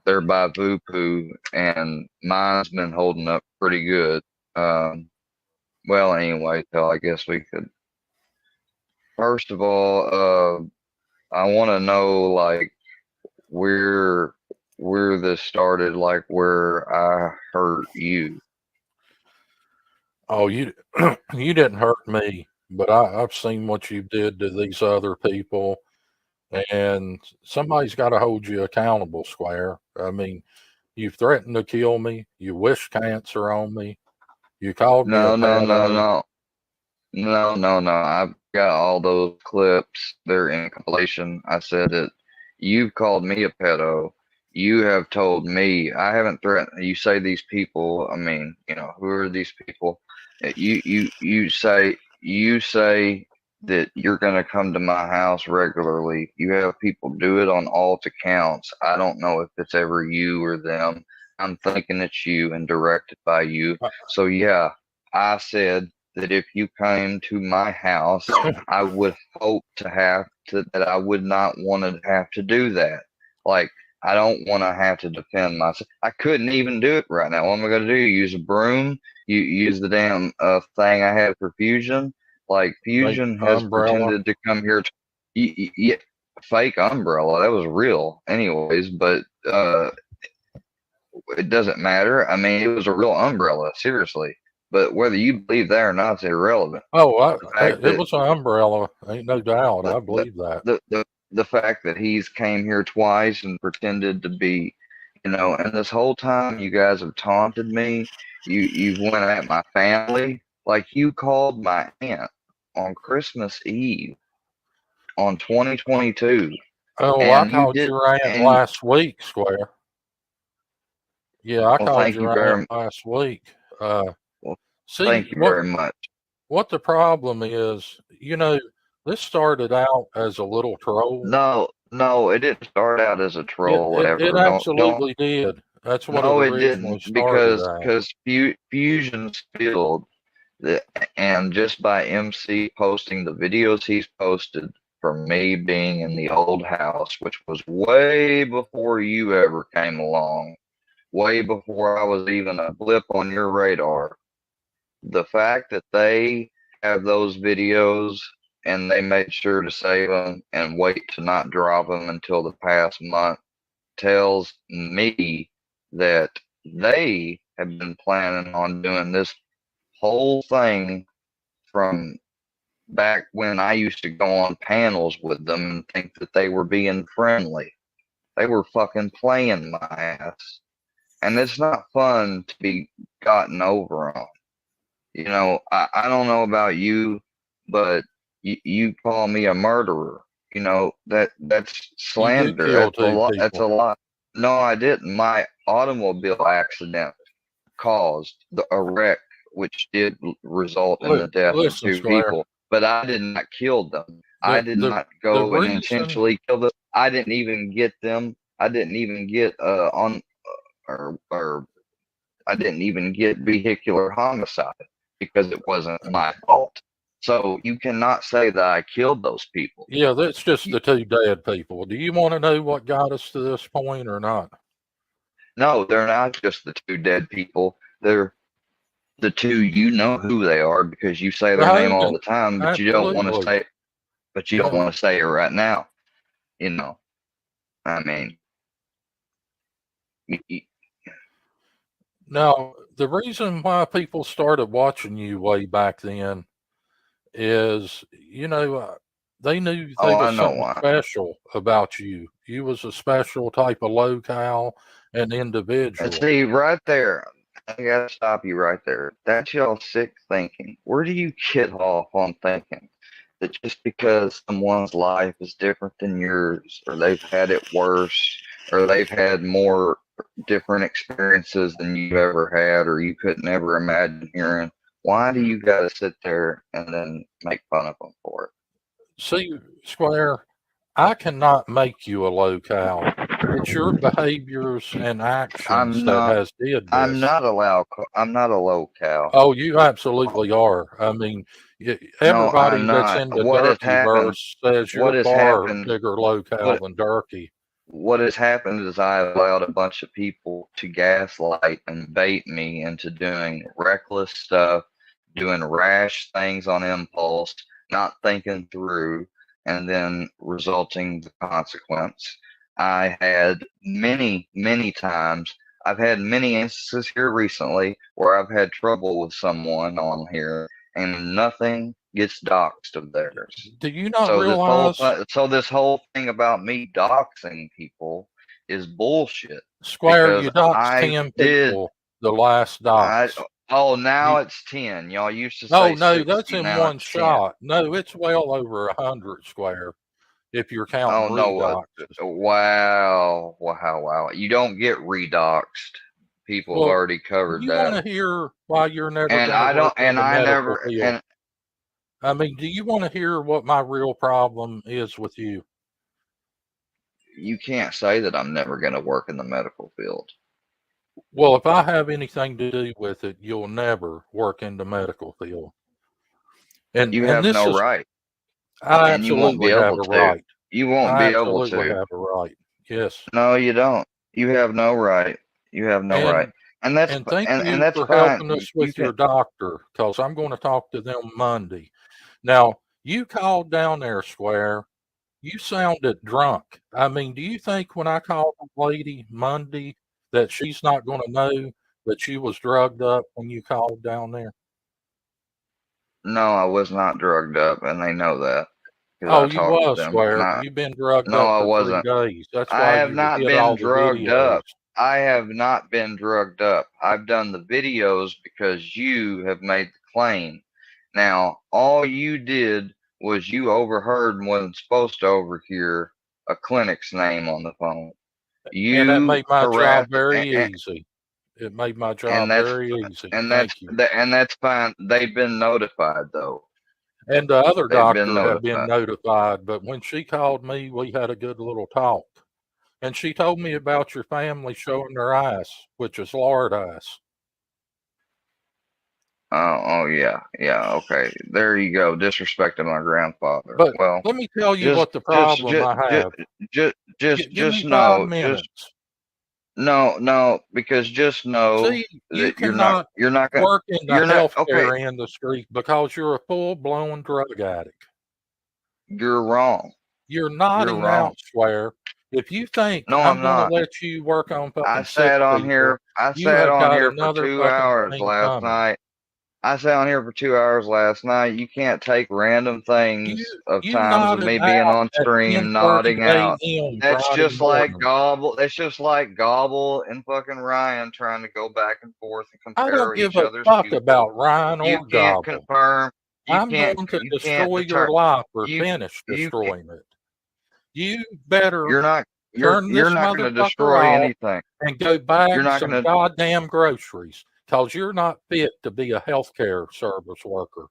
B: they're by Voopoo, and mine's been holding up pretty good. Well, anyway, so I guess we could. First of all, I want to know like where this started, like where I hurt you.
P: Oh, you you didn't hurt me, but I've seen what you did to these other people, and somebody's got to hold you accountable, Square. I mean, you threatened to kill me. You wished cancer on me. You called me a
B: No, no, no,
P: pedo.
B: no. No, no, no. I've got all those clips. They're in compilation. I said that you've called me a pedo. You have told me I haven't threatened. You say these people. I mean, who are these people? You say that you're gonna come to my house regularly. You have people do it on all accounts. I don't know if it's ever you or them. I'm thinking it's you and directed by you. So yeah, I said that if you came to my house, I would hope to have to, that I would not want to have to do that. Like, I don't want to have to defend myself. I couldn't even do it right now. What am I going to do? Use a broom? You use the damn thing I have for Fusion? Like,
P: Fake
B: Fusion has
P: umbrella.
B: pretended to come here to, yeah, fake umbrella. That was real, anyways, but it doesn't matter. I mean, it was a real umbrella, seriously. But whether you believe that or not is irrelevant.
P: Oh,
B: The fact
P: it
B: that
P: was an umbrella. Ain't no doubt.
B: the
P: I
B: the
P: believe that.
B: the fact that he's came here twice and pretended to be, and this whole time you guys have taunted me. You've went at my family. Like, you called my aunt on Christmas Eve on 2022,
P: Oh, I
B: and you
P: called
B: did.
P: your aunt
B: And
P: last week, Square. Yeah, I
B: well,
P: called
B: thank you
P: your aunt
B: very
P: last week.
B: well,
P: See
B: thank you very much.
P: what the problem is. This started out as a little troll.
B: No, no, it didn't start out as a
P: It
B: troll,
P: it, it
B: whatever. Don't.
P: absolutely did. That's what it
B: No, it
P: originally
B: didn't,
P: started
B: because
P: at.
B: Fusion spilled the, and just by MC posting the videos he's posted from me being in the old house, which was way before you ever came along, way before I was even a blip on your radar. The fact that they have those videos and they made sure to save them and wait to not drop them until the past month tells me that they have been planning on doing this whole thing from back when I used to go on panels with them and think that they were being friendly. They were fucking playing my ass. And it's not fun to be gotten over on. I don't know about you, but you call me a murderer. That's
P: You did
B: slander.
P: kill
B: That's a
P: two
B: lot. That's a
P: people.
B: lot. No, I didn't. My automobile accident caused a wreck, which did result in the death of
P: Listen,
B: two
P: Square.
B: people. But I did not kill them. I did
P: The
B: not
P: the
B: go and
P: reason.
B: intentionally kill them. I didn't even get them. I didn't even get on or I didn't even get vehicular homicide because it wasn't my fault. So you cannot say that I killed those people.
P: Yeah, that's just the two dead people. Do you want to know what got us to this point or not?
B: No, they're not just the two dead people. They're the two, you know who they are because you say
P: The
B: their name all
P: Hogan.
B: the time, but you don't want to
P: Absolutely.
B: say but you don't want to say it right now. I mean,
P: Now, the reason why people started watching you way back then is, they knew there
B: Oh, I
P: was
B: know
P: something
B: why.
P: special about you. You was a special type of locale and
B: And
P: individual.
B: see, right there, I gotta stop you right there. That's y'all sick thinking. Where do you get off on thinking that just because someone's life is different than yours, or they've had it worse, or they've had more different experiences than you've ever had, or you couldn't ever imagine hearing, why do you gotta sit there and then make fun of them for it?
P: See, Square, I cannot make you a locale. It's your behaviors and actions
B: I'm
P: that
B: not.
P: has did
B: I'm
P: this.
B: not I'm not a locale.
P: Oh, you absolutely are. I mean,
B: No,
P: everybody
B: I'm
P: that's
B: not.
P: in the Durkee verse says
B: What
P: you're
B: has
P: far
B: happened,
P: bigger locale
B: what
P: than Durkee.
B: what has happened is I allowed a bunch of people to gaslight and bait me into doing reckless stuff, doing rash things on impulse, not thinking through, and then resulting the consequence. I had many times, I've had many instances here recently where I've had trouble with someone on here and nothing gets doxxed of theirs.
P: Do you not
B: So
P: realize,
B: this whole thing about me doxing people is bullshit
P: Square,
B: because
P: you doxed
B: I
P: 10
B: did.
P: people the last
B: I
P: dox?
B: Oh, now
P: You,
B: it's 10. Y'all used to
P: oh,
B: say
P: no, that's
B: 60.
P: in
B: Now
P: one
B: it's 10.
P: shot. No, it's well over 100, Square, if you're counting
B: Oh no!
P: redoxes.
B: Wow! You don't get redoxed. People have
P: Well,
B: already covered
P: you want
B: that.
P: to hear why you're never
B: And
P: going to
B: I
P: work
B: don't.
P: in
B: And
P: the
B: I
P: medical
B: never.
P: field?
B: And
P: I mean, do you want to hear what my real problem is with you?
B: you can't say that I'm never going to work in the medical field.
P: Well, if I have anything to do with it, you'll never work in the medical field.
B: You
P: And
B: have
P: this
B: no
P: is,
B: right,
P: I
B: and you won't be
P: absolutely have
B: able
P: a
B: to.
P: right.
B: You won't
P: I
B: be able
P: absolutely
B: to.
P: have a right. Yes.
B: No, you don't. You have no right. You have no right.
P: And
B: And
P: thank
B: and
P: you
B: that's
P: for
B: fine.
P: helping us
B: You
P: with
B: can.
P: your doctor, because I'm going to talk to them Monday. Now, you called down there, Square. You sounded drunk. I mean, do you think when I called the lady Monday that she's not going to know that you was drugged up when you called down there?
B: No, I was not drugged up, and they know that because
P: Oh,
B: I
P: you
B: talked to
P: was,
B: them.
P: Square. You've been drugged
B: No,
P: up
B: I
P: for 3
B: wasn't.
P: days. That's
B: I
P: why
B: have
P: you
B: not
P: hid
B: been
P: all the
B: drugged
P: videos.
B: up. I have not been drugged up. I've done the videos because you have made the claim. Now, all you did was you overheard and wasn't supposed to overhear a clinic's name on the phone.
P: And that
B: You
P: made my job
B: harassed,
P: very easy. It made my
B: and
P: job very easy. Thank you.
B: that's fine. They've been notified though.
P: And the other
B: They've been
P: doctor had been
B: notified.
P: notified, but when she called me, we had a good little talk. And she told me about your family showing their ass, which is lard ass.
B: Oh yeah, okay. There you go, disrespecting my grandfather.
P: But
B: Well,
P: let me tell you
B: just
P: what the problem I have. Give me
B: just
P: 5
B: know,
P: minutes.
B: no, because just know
P: See, you
B: that
P: cannot
B: you're not gonna,
P: work in the
B: you're not okay.
P: healthcare industry because you're a full-blown drug addict.
B: You're wrong.
P: You're
B: You're
P: nodding
B: wrong.
P: out, Square. If you think
B: No,
P: I'm
B: I'm
P: going to
B: not.
P: let you work on
B: I
P: fucking sick
B: sat on
P: people,
B: here. I
P: you
B: sat
P: have
B: on
P: got
B: here for
P: another
B: 2
P: fucking
B: hours
P: thing
B: last
P: coming.
B: night. I sat on here for 2 hours last night. You can't take random things of
P: You
B: times of
P: nodded
B: me being
P: out
B: on
P: at
B: stream
P: 10:30
B: nodding out.
P: a.m.
B: That's
P: Friday
B: just like
P: morning.
B: Gobble. That's just like Gobble and fucking Ryan trying to go back and forth and
P: I don't
B: compare
P: give
B: each
P: a
B: other's
P: fuck
B: people.
P: about Ryan
B: You
P: or
B: can't
P: Gobble.
B: confirm.
P: I'm going to
B: You can't
P: destroy your
B: deter.
P: life or
B: You
P: finish
B: you can't.
P: destroying it. You better
B: You're not.
P: turn
B: You're
P: this
B: not going to
P: motherfucker
B: destroy
P: off
B: anything.
P: and go
B: You're
P: bag
B: not
P: some
B: going to.
P: goddamn groceries because you're not fit to be a healthcare service worker.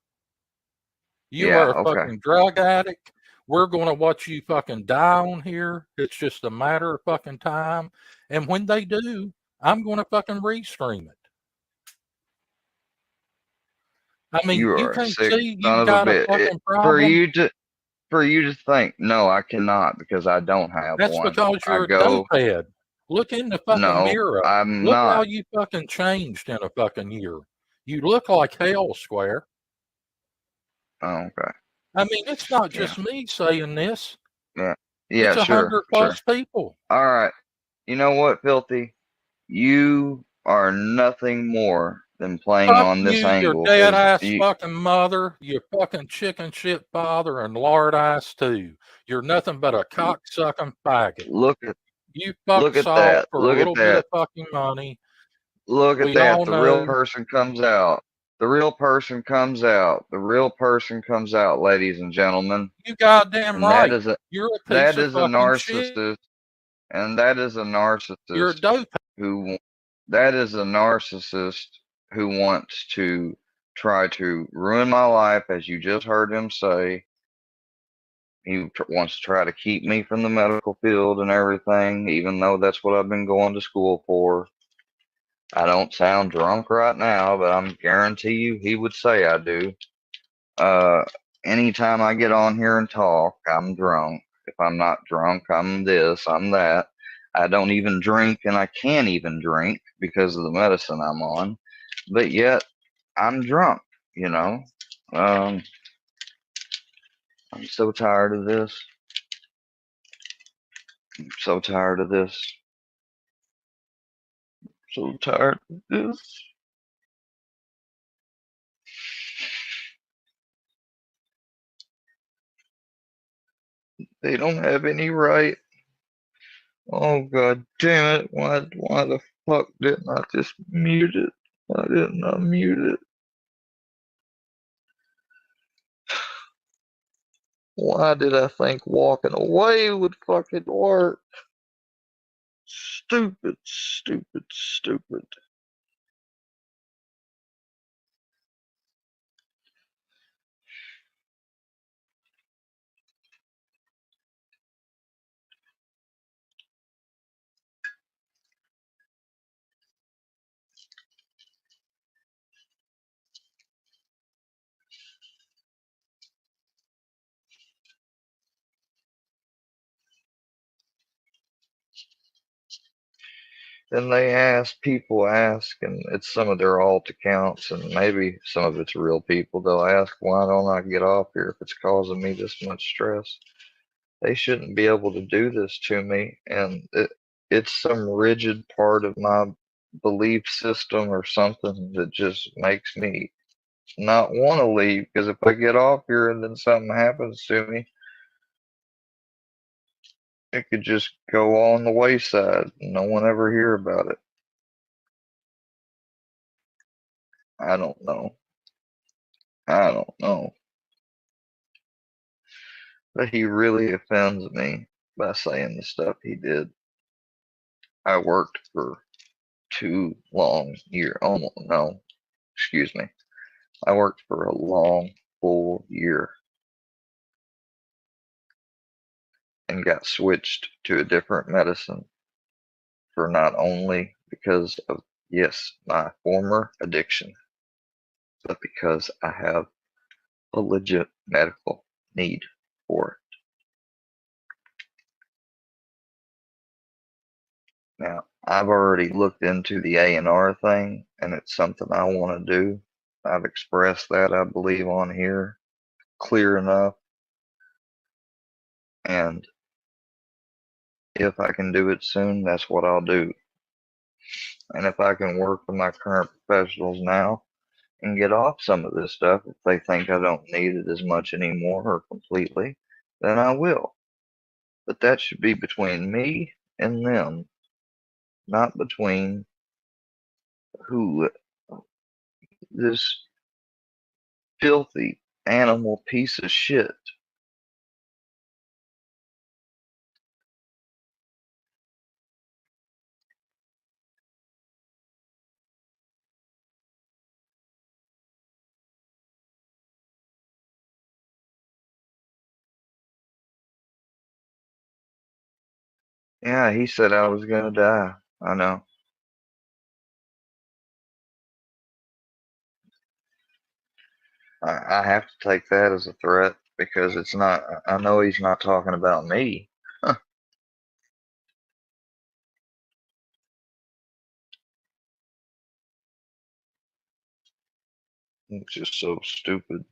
P: You
B: Yeah.
P: are a
B: Okay.
P: fucking drug addict. We're going to watch you fucking die on here. It's just a matter of fucking time. And when they do, I'm going to fucking restream it. I mean,
B: You
P: you
B: are a
P: can't
B: sick
P: see
B: son
P: you
B: of a
P: got a
B: bitch.
P: fucking problem.
B: For you to think, no, I cannot because I don't have
P: That's
B: one.
P: because
B: I
P: you're a
B: go,
P: dopehead. Look in the fucking
B: no,
P: mirror.
B: I'm
P: Look how
B: not.
P: you fucking changed in a fucking year. You look like hell, Square.
B: Oh, okay.
P: I mean, it's not
B: Yeah.
P: just me saying this.
B: Yeah.
P: It's
B: Yeah, sure.
P: 100 plus people.
B: All right. You know what, Filthy? You are nothing more than playing
P: Fuck
B: on this
P: you, your
B: angle.
P: dead
B: 'Cause
P: ass fucking mother, your fucking chicken shit father, and lard ass too. You're nothing but a cock sucking faggot.
B: look at
P: You fuck salt
B: that.
P: for a
B: Look at
P: little bit
B: that.
P: of fucking money.
B: Look at
P: We
B: that.
P: all
B: The real
P: know.
B: person comes out. The real person comes out. The real person comes out, ladies and gentlemen.
P: You goddamn
B: And
P: right. You're a piece
B: that
P: of
B: is a
P: fucking shit.
B: narcissist. And that is a
P: You're a
B: narcissist
P: dope.
B: who that is a narcissist who wants to try to ruin my life, as you just heard him say. He wants to try to keep me from the medical field and everything, even though that's what I've been going to school for. I don't sound drunk right now, but I'm guarantee you he would say I do. Uh, Anytime I get on here and talk, I'm drunk. If I'm not drunk, I'm this, I'm that. I don't even drink, and I can't even drink because of the medicine I'm on. But yet, I'm drunk, you know. I'm so tired of this. I'm so tired of this. So tired of this. They don't have any right. Oh god damn it! Why the fuck didn't I just mute it? Why didn't I mute it? Why did I think walking away would fucking work? Stupid, stupid, stupid. And they ask, and it's some of their alt accounts, and maybe some of it's real people. They'll ask, why don't I get off here if it's causing me this much stress? They shouldn't be able to do this to me, and it's some rigid part of my belief system or something that just makes me not want to leave. Because if I get off here and then something happens to me, it could just go on the wayside. No one ever hear about it. I don't know. I don't know. But he really offends me by saying the stuff he did. I worked for 2 long years. Almost, no, excuse me. I worked for a long, full year and got switched to a different medicine for not only because of, yes, my former addiction, but because I have a legit medical need for it. Now, I've already looked into the A&R thing, and it's something I want to do. I've expressed that, I believe, on here clear enough. And if I can do it soon, that's what I'll do. And if I can work with my current professionals now and get off some of this stuff, if they think I don't need it as much anymore or completely, then I will. But that should be between me and them, not between who this filthy animal piece of shit. Yeah, he said I was gonna die. I know. I have to take that as a threat because it's not, I know he's not talking about me. It's just so stupid.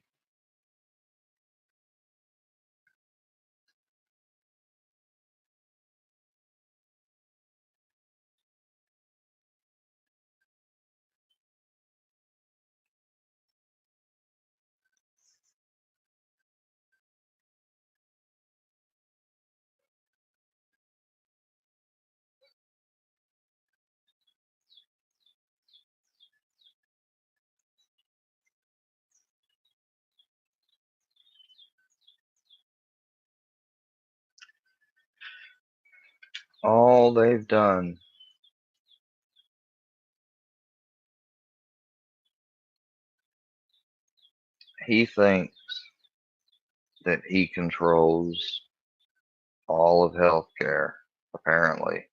C: all they've done. He thinks that he controls all of healthcare, apparently.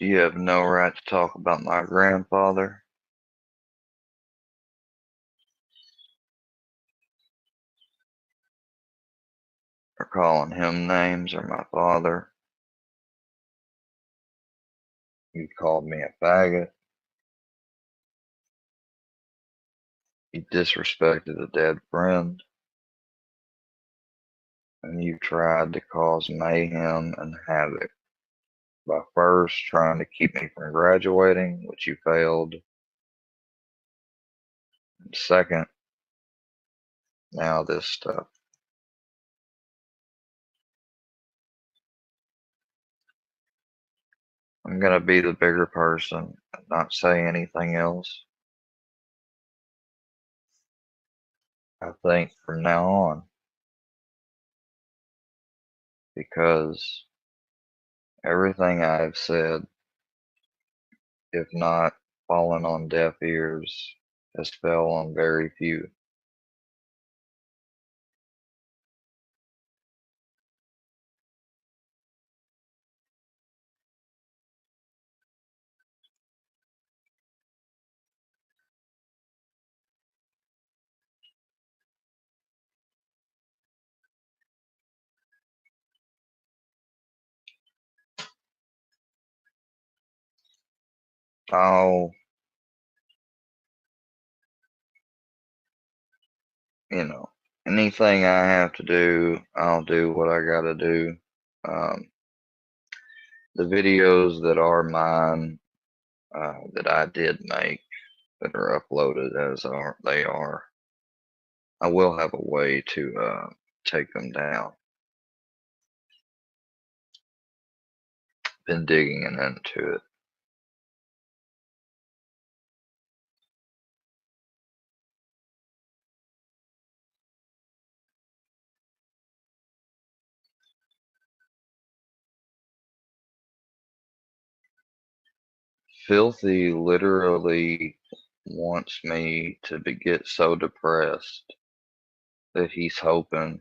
C: You have no right to talk about my grandfather or calling him names or my father. You called me a faggot. You disrespected a dead friend. And you tried to cause mayhem and havoc by first trying to keep me from graduating, which you failed. And second, now this stuff. I'm gonna be the bigger person and not say anything else. I think from now on, because everything I have said, if not fallen on deaf ears, has fell on very few. I'll, anything I have to do, I'll do what I gotta do. The videos that are mine, that I did make, that are uploaded as they are, I will have a way to take them down. Been digging into it. Filthy literally wants me to get so depressed that he's hoping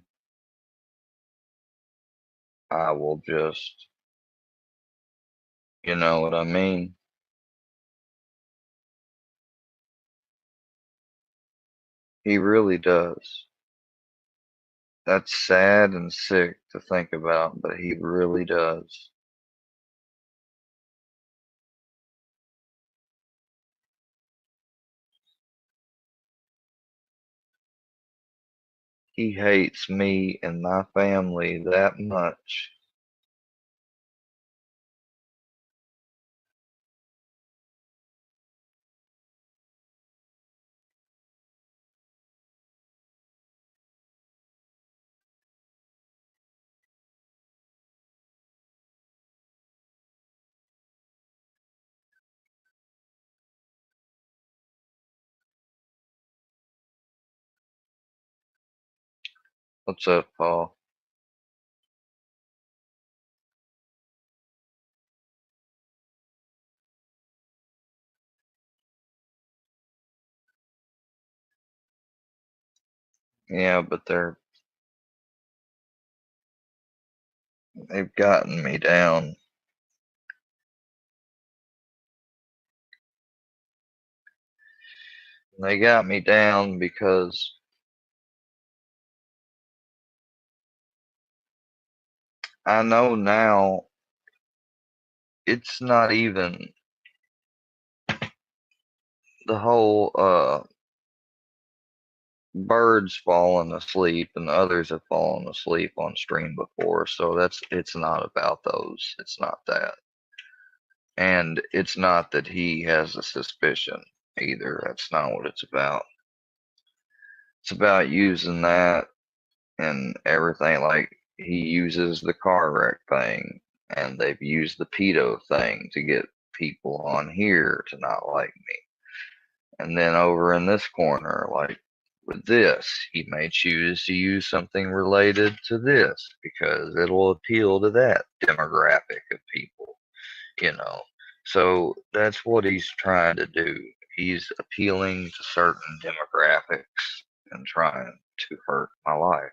C: I will just, you know what I mean? He really does. That's sad and sick to think about, but he really does. He hates me and my family that much. What's up, Paul? Yeah, but they've gotten me down. They got me down because I know now it's not even the whole birds falling asleep and others have fallen asleep on stream before, so it's not about those. It's not that. And it's not that he has a suspicion either. That's not what it's about. It's about using that and everything. Like he uses the car wreck thing, and they've used the pedo thing to get people on here to not like me. And then over in this corner, like with this, he may choose to use something related to this because it'll appeal to that demographic of people, you know. So that's what he's trying to do. He's appealing to certain demographics and trying to hurt my life.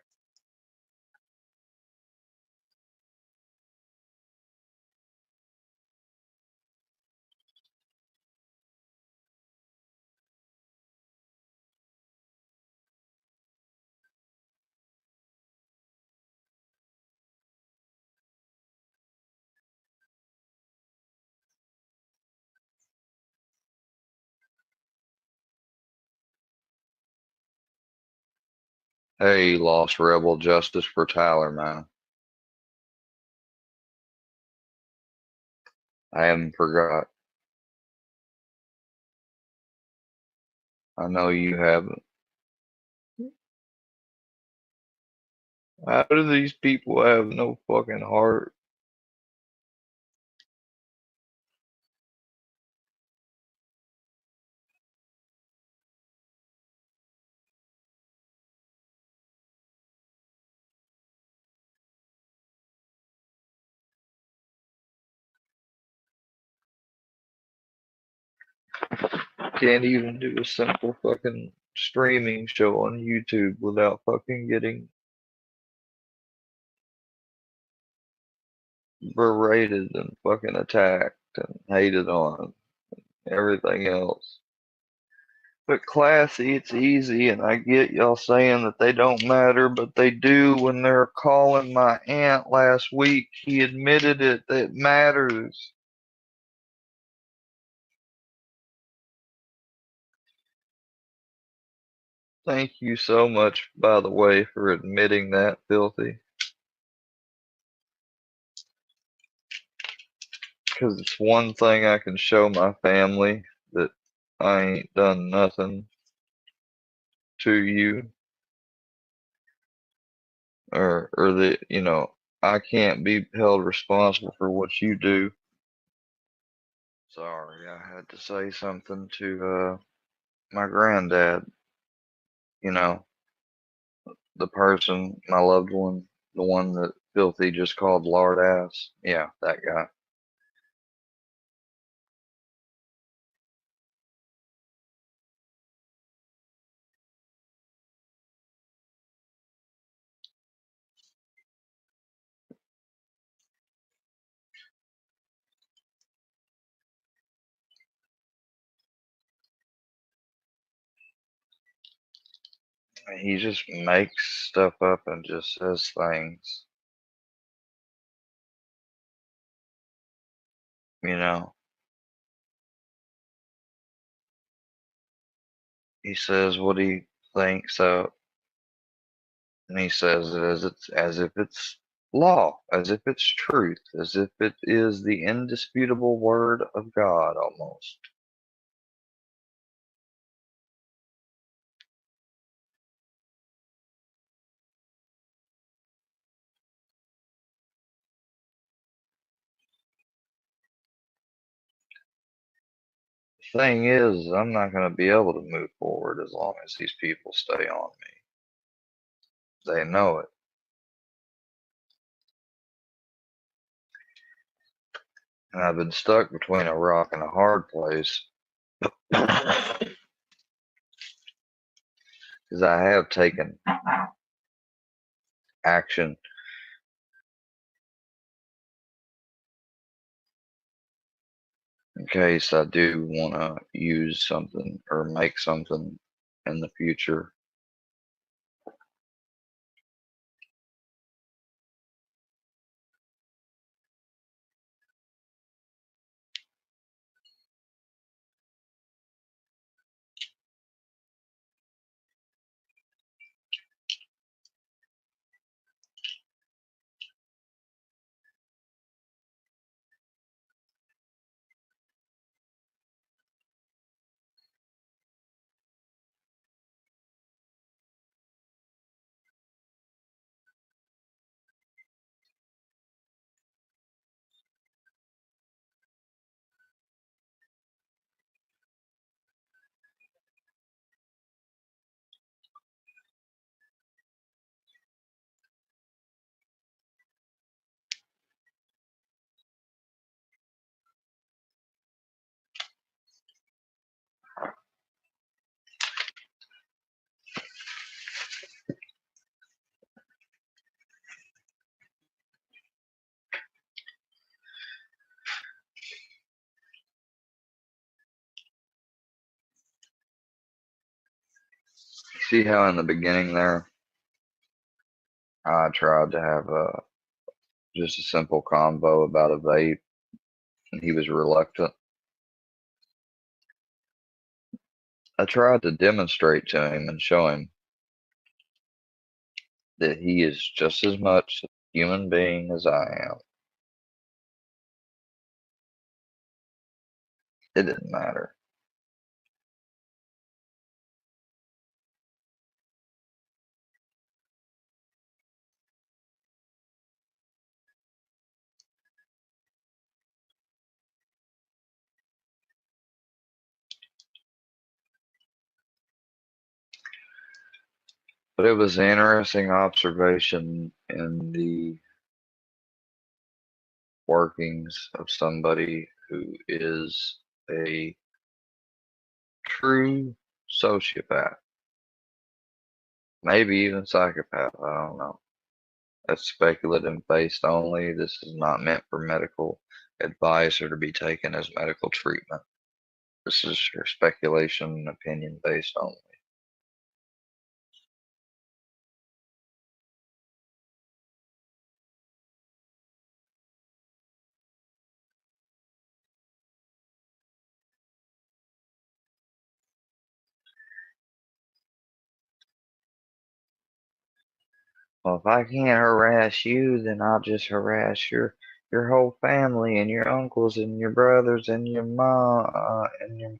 C: Hey, Lost Rebel, justice for Tyler, man. I haven't forgot. I know you haven't. How do these people have no fucking heart? Can't even do a simple fucking streaming show on YouTube without fucking getting berated and fucking attacked and hated on and everything else. But classy, it's easy, and I get y'all saying that they don't matter, but they do. When they're calling my aunt last week, he admitted it, that matters. Thank you so much, by the way, for admitting that, Filthy. Because it's one thing I can show my family that I ain't done nothing to you, or that, you know, I can't be held responsible for what you do. Sorry, I had to say something to my granddad, you know, the person, my loved one, the one that Filthy just called lard ass. Yeah, that guy. He just makes stuff up and just says things, you know. He says what he thinks of, and he says it as if it's law, as if it's truth, as if it is the indisputable word of God almost. The thing is, I'm not going to be able to move forward as long as these people stay on me. They know it. And I've been stuck between a rock and a hard place. Because I have taken action
B: in case I do want to use something or make something in the future. See how in the beginning there, I tried to have just a simple convo about a vape, and he was reluctant. I tried to demonstrate to him and show him that he is just as much a human being as I am. It didn't matter. But it was an interesting observation in the workings of somebody who is a true sociopath, maybe even psychopath. I don't know. That's speculative based only. This is not meant for medical advice or to be taken as medical treatment. This is your speculation and opinion based only. Well, if I can't harass you, then I'll just harass your whole family and your uncles and your brothers and your mom and your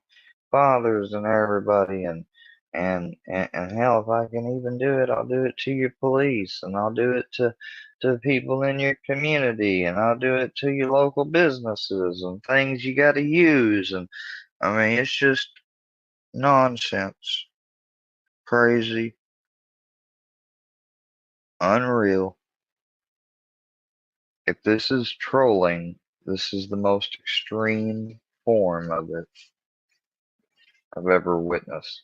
B: fathers and everybody and hell, if I can even do it, I'll do it to your police and I'll do it to people in your community and I'll do it to your local businesses and things you got to use. And I mean, it's just nonsense, crazy, unreal. If this is trolling, this is the most extreme form of it I've ever witnessed.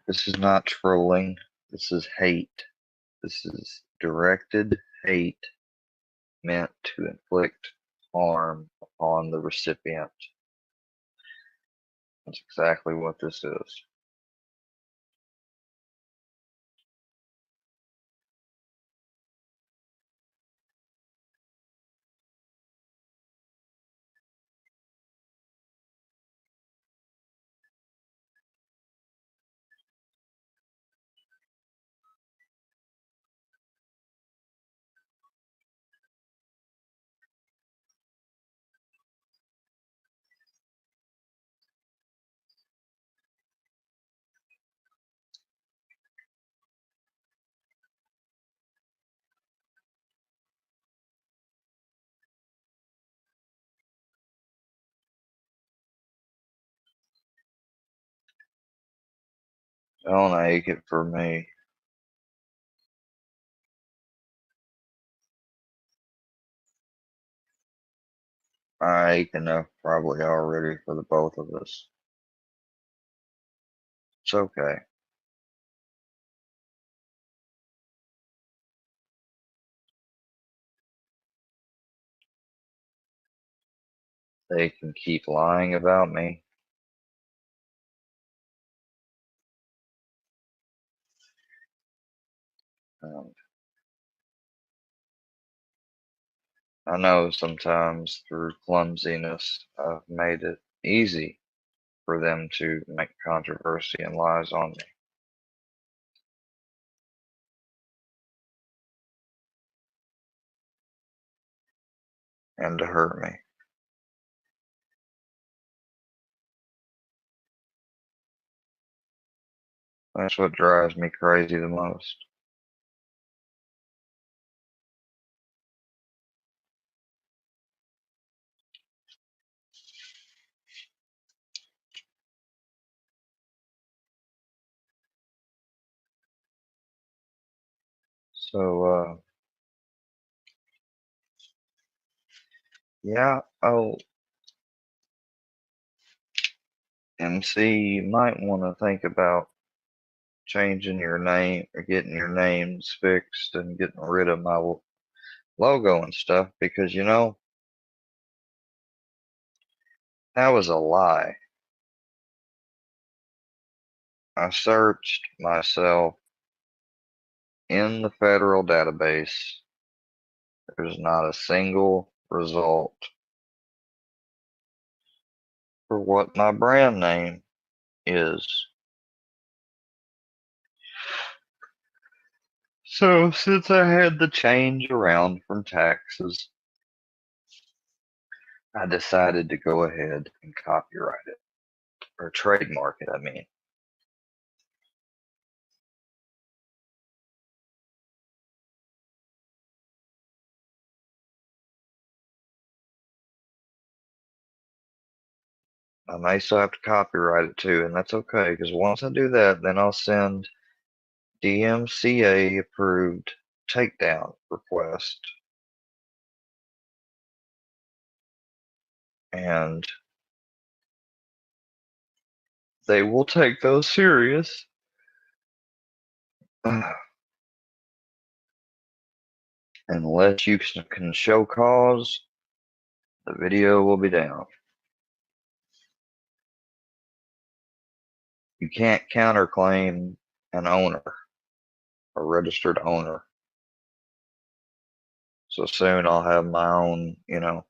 B: This is not trolling. This is hate. This is directed hate meant to inflict harm upon the recipient. That's exactly what this is. Don't ache it for me. I ache enough probably already for the both of us. It's okay. they can keep lying about me. I know sometimes through clumsiness, I've made it easy for them to make controversy and lies on me. And to hurt me. That's what drives me crazy the most. So, yeah, oh, MC, you might want to think about changing your name or getting your names fixed and getting rid of my logo and stuff because, you know, that was a lie. I searched myself in the federal database. There's not a single result for what my brand name is. So, since I had the change around from taxes, I decided to go ahead and copyright it, or trademark it, I mean. I may still have to copyright it too, and that's okay, because once I do that, then I'll send DMCA approved takedown request. And they will take those serious. Unless you can show cause, the video will be down. You can't counterclaim an owner, a registered owner. So soon I'll have my own, you know,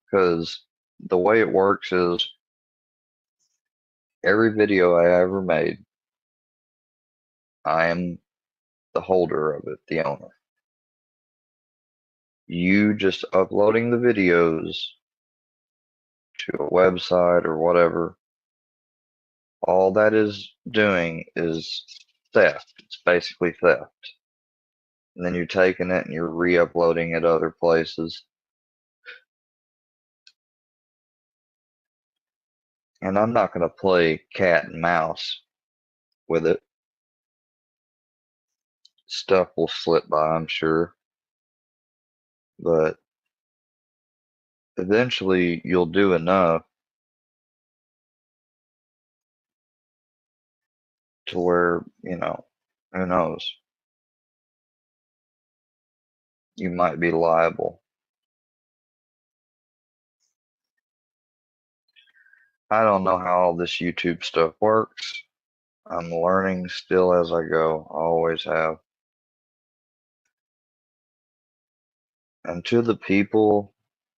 B: because the way it works is every video I ever made, I am the holder of it, the owner. You just uploading the videos to a website or whatever, all that is doing is theft. It's basically theft. And then you're taking it and you're re-uploading it other places. And I'm not going to play cat and mouse with it. Stuff will slip by, I'm sure. But eventually you'll do enough to where, you know, who knows? You might be liable. I don't know how all this YouTube stuff works. I'm learning still as I go. I always have. And to the people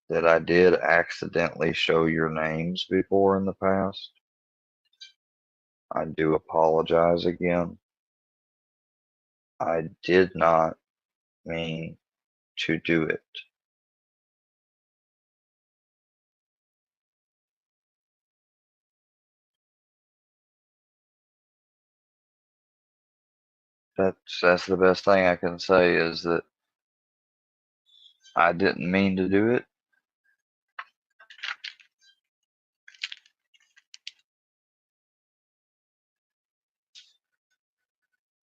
B: that I did accidentally show your names before in the past, I do apologize again. I did not mean to do it. That's the best thing I can say is that I didn't mean to do it.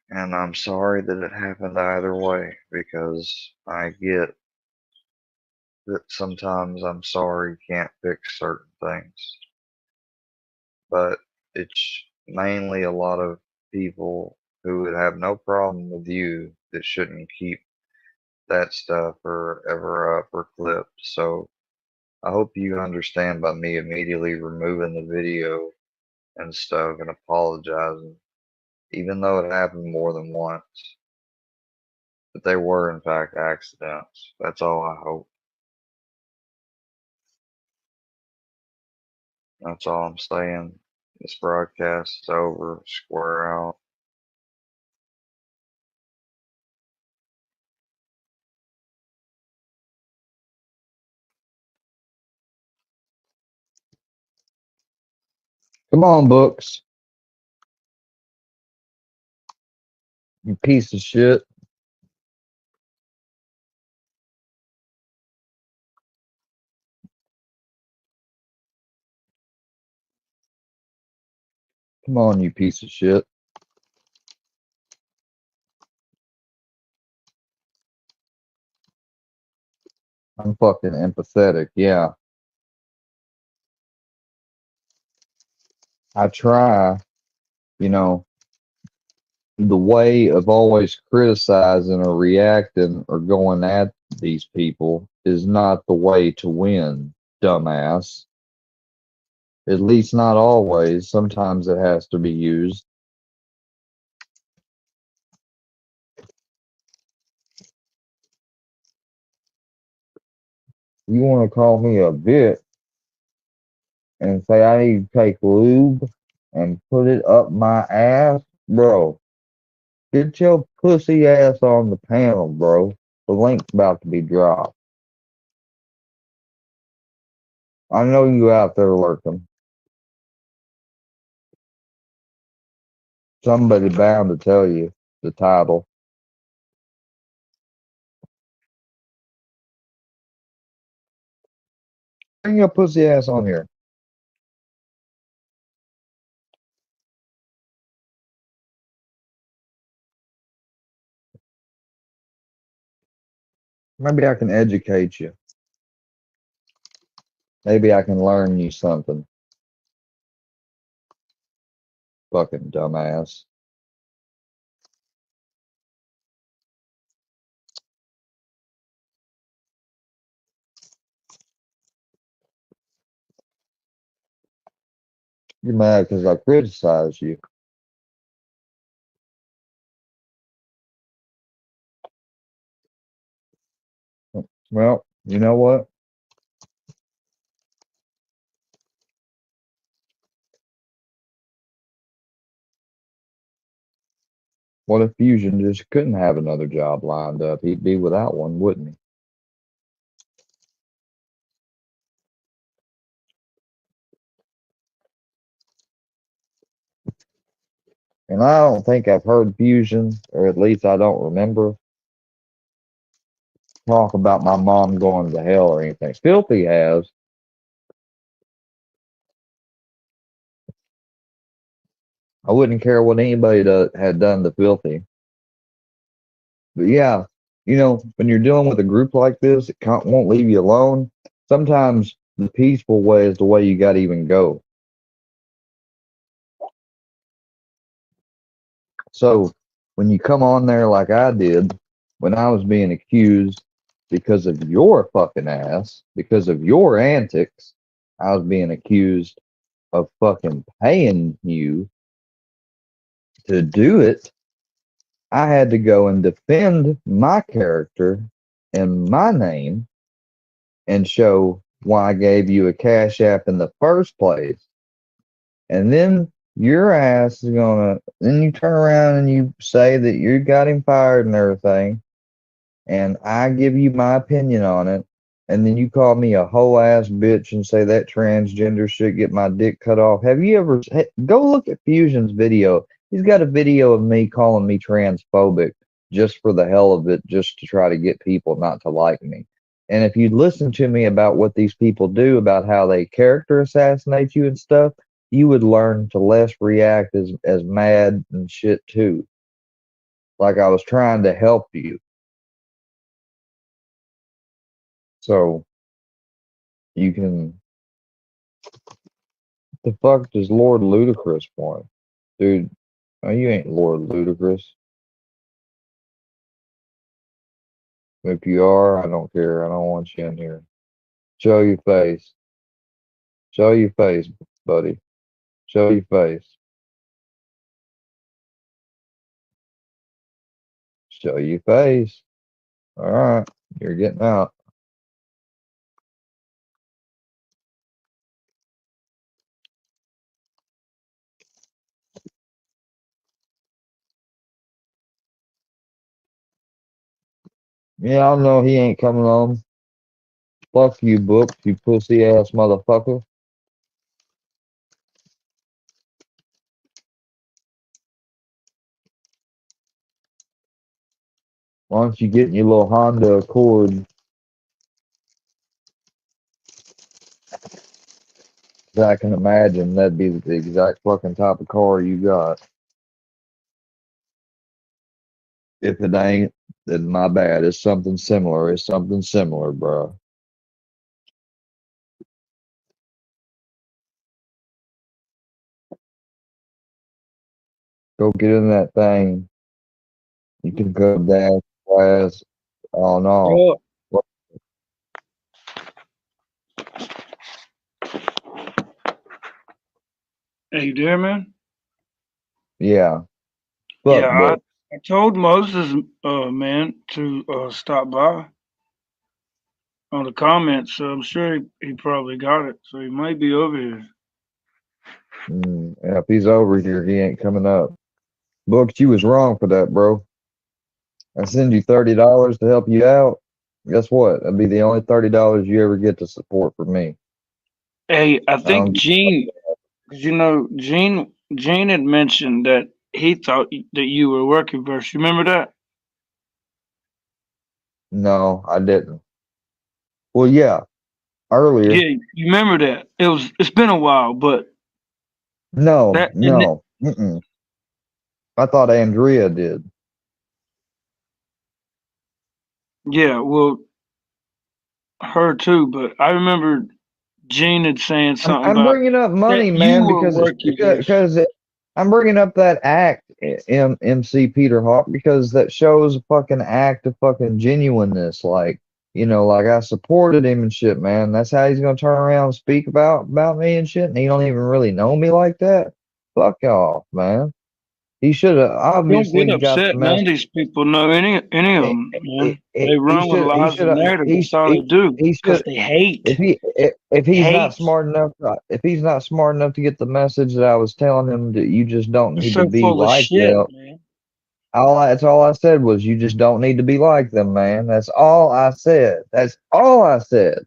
B: And I'm sorry that it happened either way because I get that sometimes I'm sorry can't fix certain things. But it's mainly a lot of people who would have no problem with you that shouldn't keep that stuff or ever up or clipped. So I hope you understand by me immediately removing the video and stuff and apologizing, even though it happened more than once. But they were, in fact, accidents. That's all I hope. That's all I'm saying. This broadcast is over. Square out. Come on, books. You piece of shit. Come on, you piece of shit. I'm fucking empathetic, yeah. I try, you know, the way of always criticizing or reacting or going at these people is not the way to win, dumbass. At least not always. Sometimes it has to be used. You want to call me a bitch and say I need to take lube and put it up my ass? Bro, get your pussy ass on the panel, bro. The link's about to be dropped. I know you out there lurking. Somebody bound to tell you the title. Bring your pussy ass on here. Maybe I can educate you. Maybe I can learn you something. Fucking dumbass. You're mad because I criticized you. Well, you know what? What if Fusion just couldn't have another job lined up? He'd be without one, wouldn't he? And I don't think I've heard Fusion, or at least I don't remember, talk about my mom going to hell or anything. Filthy has. I wouldn't care what anybody had done to Filthy. But yeah, you know, when you're dealing with a group like this, it won't leave you alone. Sometimes the peaceful way is the way you got to even go. So when you come on there like I did, when I was being accused because of your fucking ass, because of your antics, I was being accused of fucking paying you to do it. I had to go and defend my character and my name and show why I gave you a cash app in the first place. And then your ass is then you turn around and you say that you got him fired and everything. And I give you my opinion on it. And then you call me a whole ass bitch and say that transgender should get my dick cut off. Have you ever go look at Fusion's video? He's got a video of me calling me transphobic just for the hell of it, just to try to get people not to like me. And if you listen to me about what these people do, about how they character assassinate you and stuff, you would learn to less react as mad and shit too. Like I was trying to help you. So you can. The fuck does Lord Ludacris want? Dude, no, you ain't Lord Ludacris. If you are, I don't care. I don't want you in here.
C: Show your face. Show your face, buddy. Show your face. Show your face. All right, you're getting out. Yeah, I know he ain't coming on. Fuck you, Book, you pussy ass motherfucker. Why don't you get in your little Honda Accord? I can imagine that'd be the exact fucking type of car you got. If it ain't, then my bad. It's something similar. It's something similar, bro. Go get in that thing. You can go down class. Oh no.
Q: Oh, hey, you there, man?
C: Yeah.
Q: Yeah,
C: Fuck Book.
Q: I told Moses, man, to stop by on the comments, so I'm sure he probably got it. So he might be over here.
C: Yeah, if he's over here, he ain't coming up. Books, you was wrong for that, bro. I send you $30 to help you out. Guess what? That'd be the only $30 you ever get to support for me.
Q: Hey, I
C: I
Q: think
C: don't.
Q: Gene, 'cause Gene had mentioned that he thought that you were working first. You remember that?
C: No, I didn't. Well, yeah, earlier.
Q: Yeah, you remember that. It's been a while, but
C: No,
Q: that and
C: no. Mm-mm. I thought Andrea did.
Q: yeah, well, her too. But I remember Gene had saying something
C: I'm
Q: about
C: bringing up
Q: that
C: money,
Q: you
C: man,
Q: were
C: because
Q: working first.
C: I'm bringing up that act, MC Peter Hawk, because that shows a fucking act of fucking genuineness. Like, like I supported him and shit, man. That's how he's gonna turn around and speak about me and shit, and he don't even really know me like that. Fuck off, man. He should have
Q: Don't
C: obviously
Q: get
C: got the
Q: upset. None
C: mess.
Q: of these people know any of them, man. They
C: He
Q: run with
C: should he
Q: lies
C: should
Q: and narrative. That's all they do
C: he
Q: because
C: should
Q: they hate.
C: if
Q: They
C: he's not
Q: hate.
C: smart enough if he's not smart enough to get the message that I was telling him that you just don't
Q: They're
C: need to
Q: so
C: be
Q: full of
C: like
Q: shit,
C: them.
Q: man.
C: That's all I said was you just don't need to be like them, man. That's all I said. That's all I said.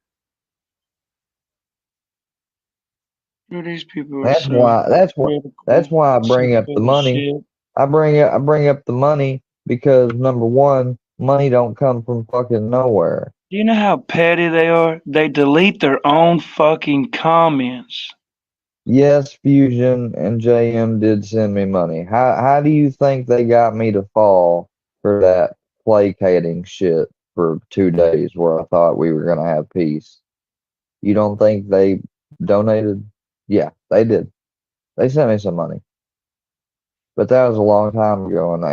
Q: These people are
C: That's
Q: so
C: why that's what that's
Q: critical,
C: why I
Q: so
C: bring up the
Q: full of
C: money.
Q: shit.
C: I bring up the money because number one, money don't come from fucking nowhere.
Q: Do you know how petty they are? They delete their own fucking comments.
C: Yes, Fusion and JM did send me money. How do you think they got me to fall for that placating shit for 2 days where I thought we were gonna have peace? You don't think they donated? Yeah, they did. They sent me some money. But that was a long time ago, and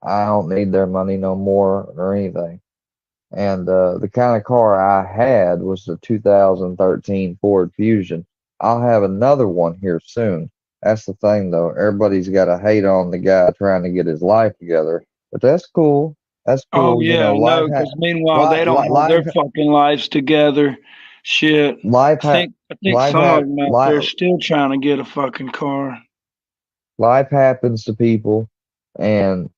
C: I don't need their money no more or anything. And the kind of car I had was the 2013 Ford Fusion. I'll have another one here soon. That's the thing, though. Everybody's got to hate on the guy trying to get his life together, but that's cool. That's
Q: Oh
C: cool.
Q: yeah, I know.
C: Life
Q: Because meanwhile, they don't have their fucking lives together. Shit.
C: life
Q: I think
C: life
Q: some of them out there are
C: life
Q: still trying to get a fucking car.
C: life happens to people, and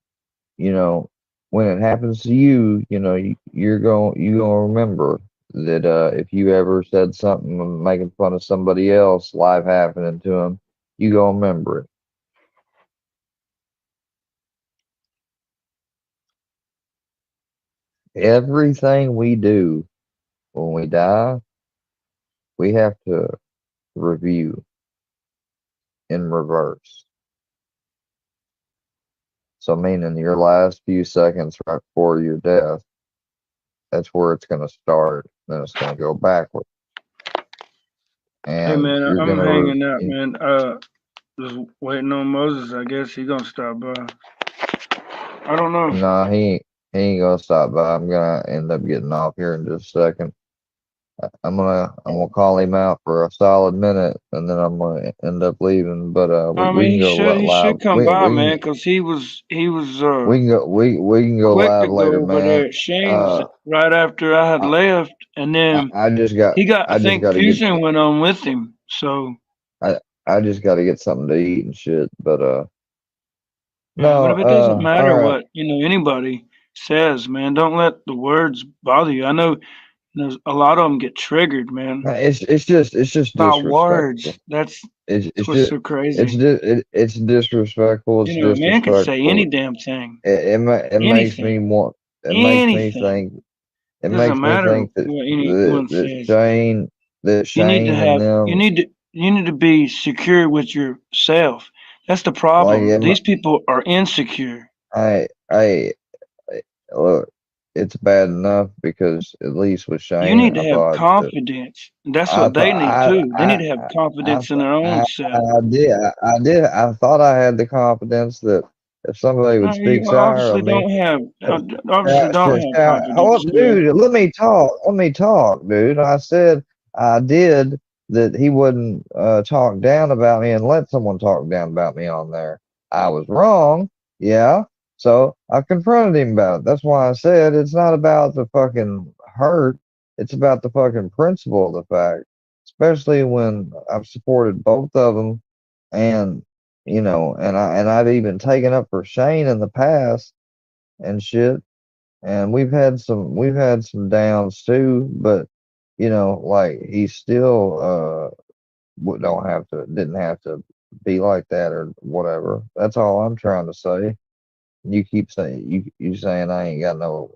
C: you know, when it happens to you, you're gonna remember that if you ever said something making fun of somebody else, life happening to them, you gonna remember it. Everything we do when we die, we have to review in reverse. So meaning your last few seconds right before your death, that's where it's gonna start. Then it's gonna go backward.
Q: Hey
C: And
Q: man,
C: you're
Q: I'm
C: gonna
Q: hanging out, man. Just waiting on Moses. I guess he gonna stop by. I don't know.
C: Nah, he ain't gonna stop by. I'm gonna end up getting off here in just a second. I'm gonna call him out for a solid minute, and then I'm gonna end up leaving. But
Q: I
C: we
Q: mean,
C: can go
Q: he
C: live.
Q: should come by, man, because he was
C: We can go
Q: quick to
C: live later,
Q: go over
C: man.
Q: there at Shane's right after I had
C: I,
Q: left, and then
C: I just got
Q: I
C: I just
Q: think
C: got to get
Q: Fusion went on with him. So
C: I just got to get something to eat and shit. But
Q: yeah, but
C: no,
Q: if it doesn't
C: all
Q: matter
C: right.
Q: what anybody says, man, don't let the words bother you. I know there's a lot of them get triggered, man,
C: It's just
Q: by
C: disrespectful.
Q: words. That's
C: It's
Q: what's
C: just
Q: so crazy.
C: it's disrespectful. It's
Q: A man can say any
C: disrespectful.
Q: damn thing,
C: It makes me
Q: anything,
C: want. It makes me
Q: anything.
C: think. It
Q: Doesn't
C: makes me
Q: matter
C: think that
Q: what anyone
C: that
Q: says. You need to
C: Shane and
Q: have
C: them
Q: you need to be secure with yourself. That's the
C: like
Q: problem. These people are insecure.
C: I I look. It's bad enough because at least with
Q: You
C: Shane,
Q: need to have confidence. That's
C: I
Q: what they
C: thought
Q: need too. They need to have confidence in their own self.
C: I did. I thought I had the confidence that if somebody would
Q: No, you
C: speak sour
Q: obviously
C: of me,
Q: don't have obviously don't have
C: oh,
Q: confidence, Square.
C: dude, let me talk. Let me talk, dude. I said I did that he wouldn't talk down about me and let someone talk down about me on there. I was wrong. Yeah. So I confronted him about it. That's why I said it's not about the fucking hurt. It's about the fucking principle of the fact, especially when I've supported both of them, and I've even taken up for Shane in the past and shit, and we've had some downs too, but like he still don't have to didn't have to be like that or whatever. That's all I'm trying to say. You keep saying you saying I ain't got no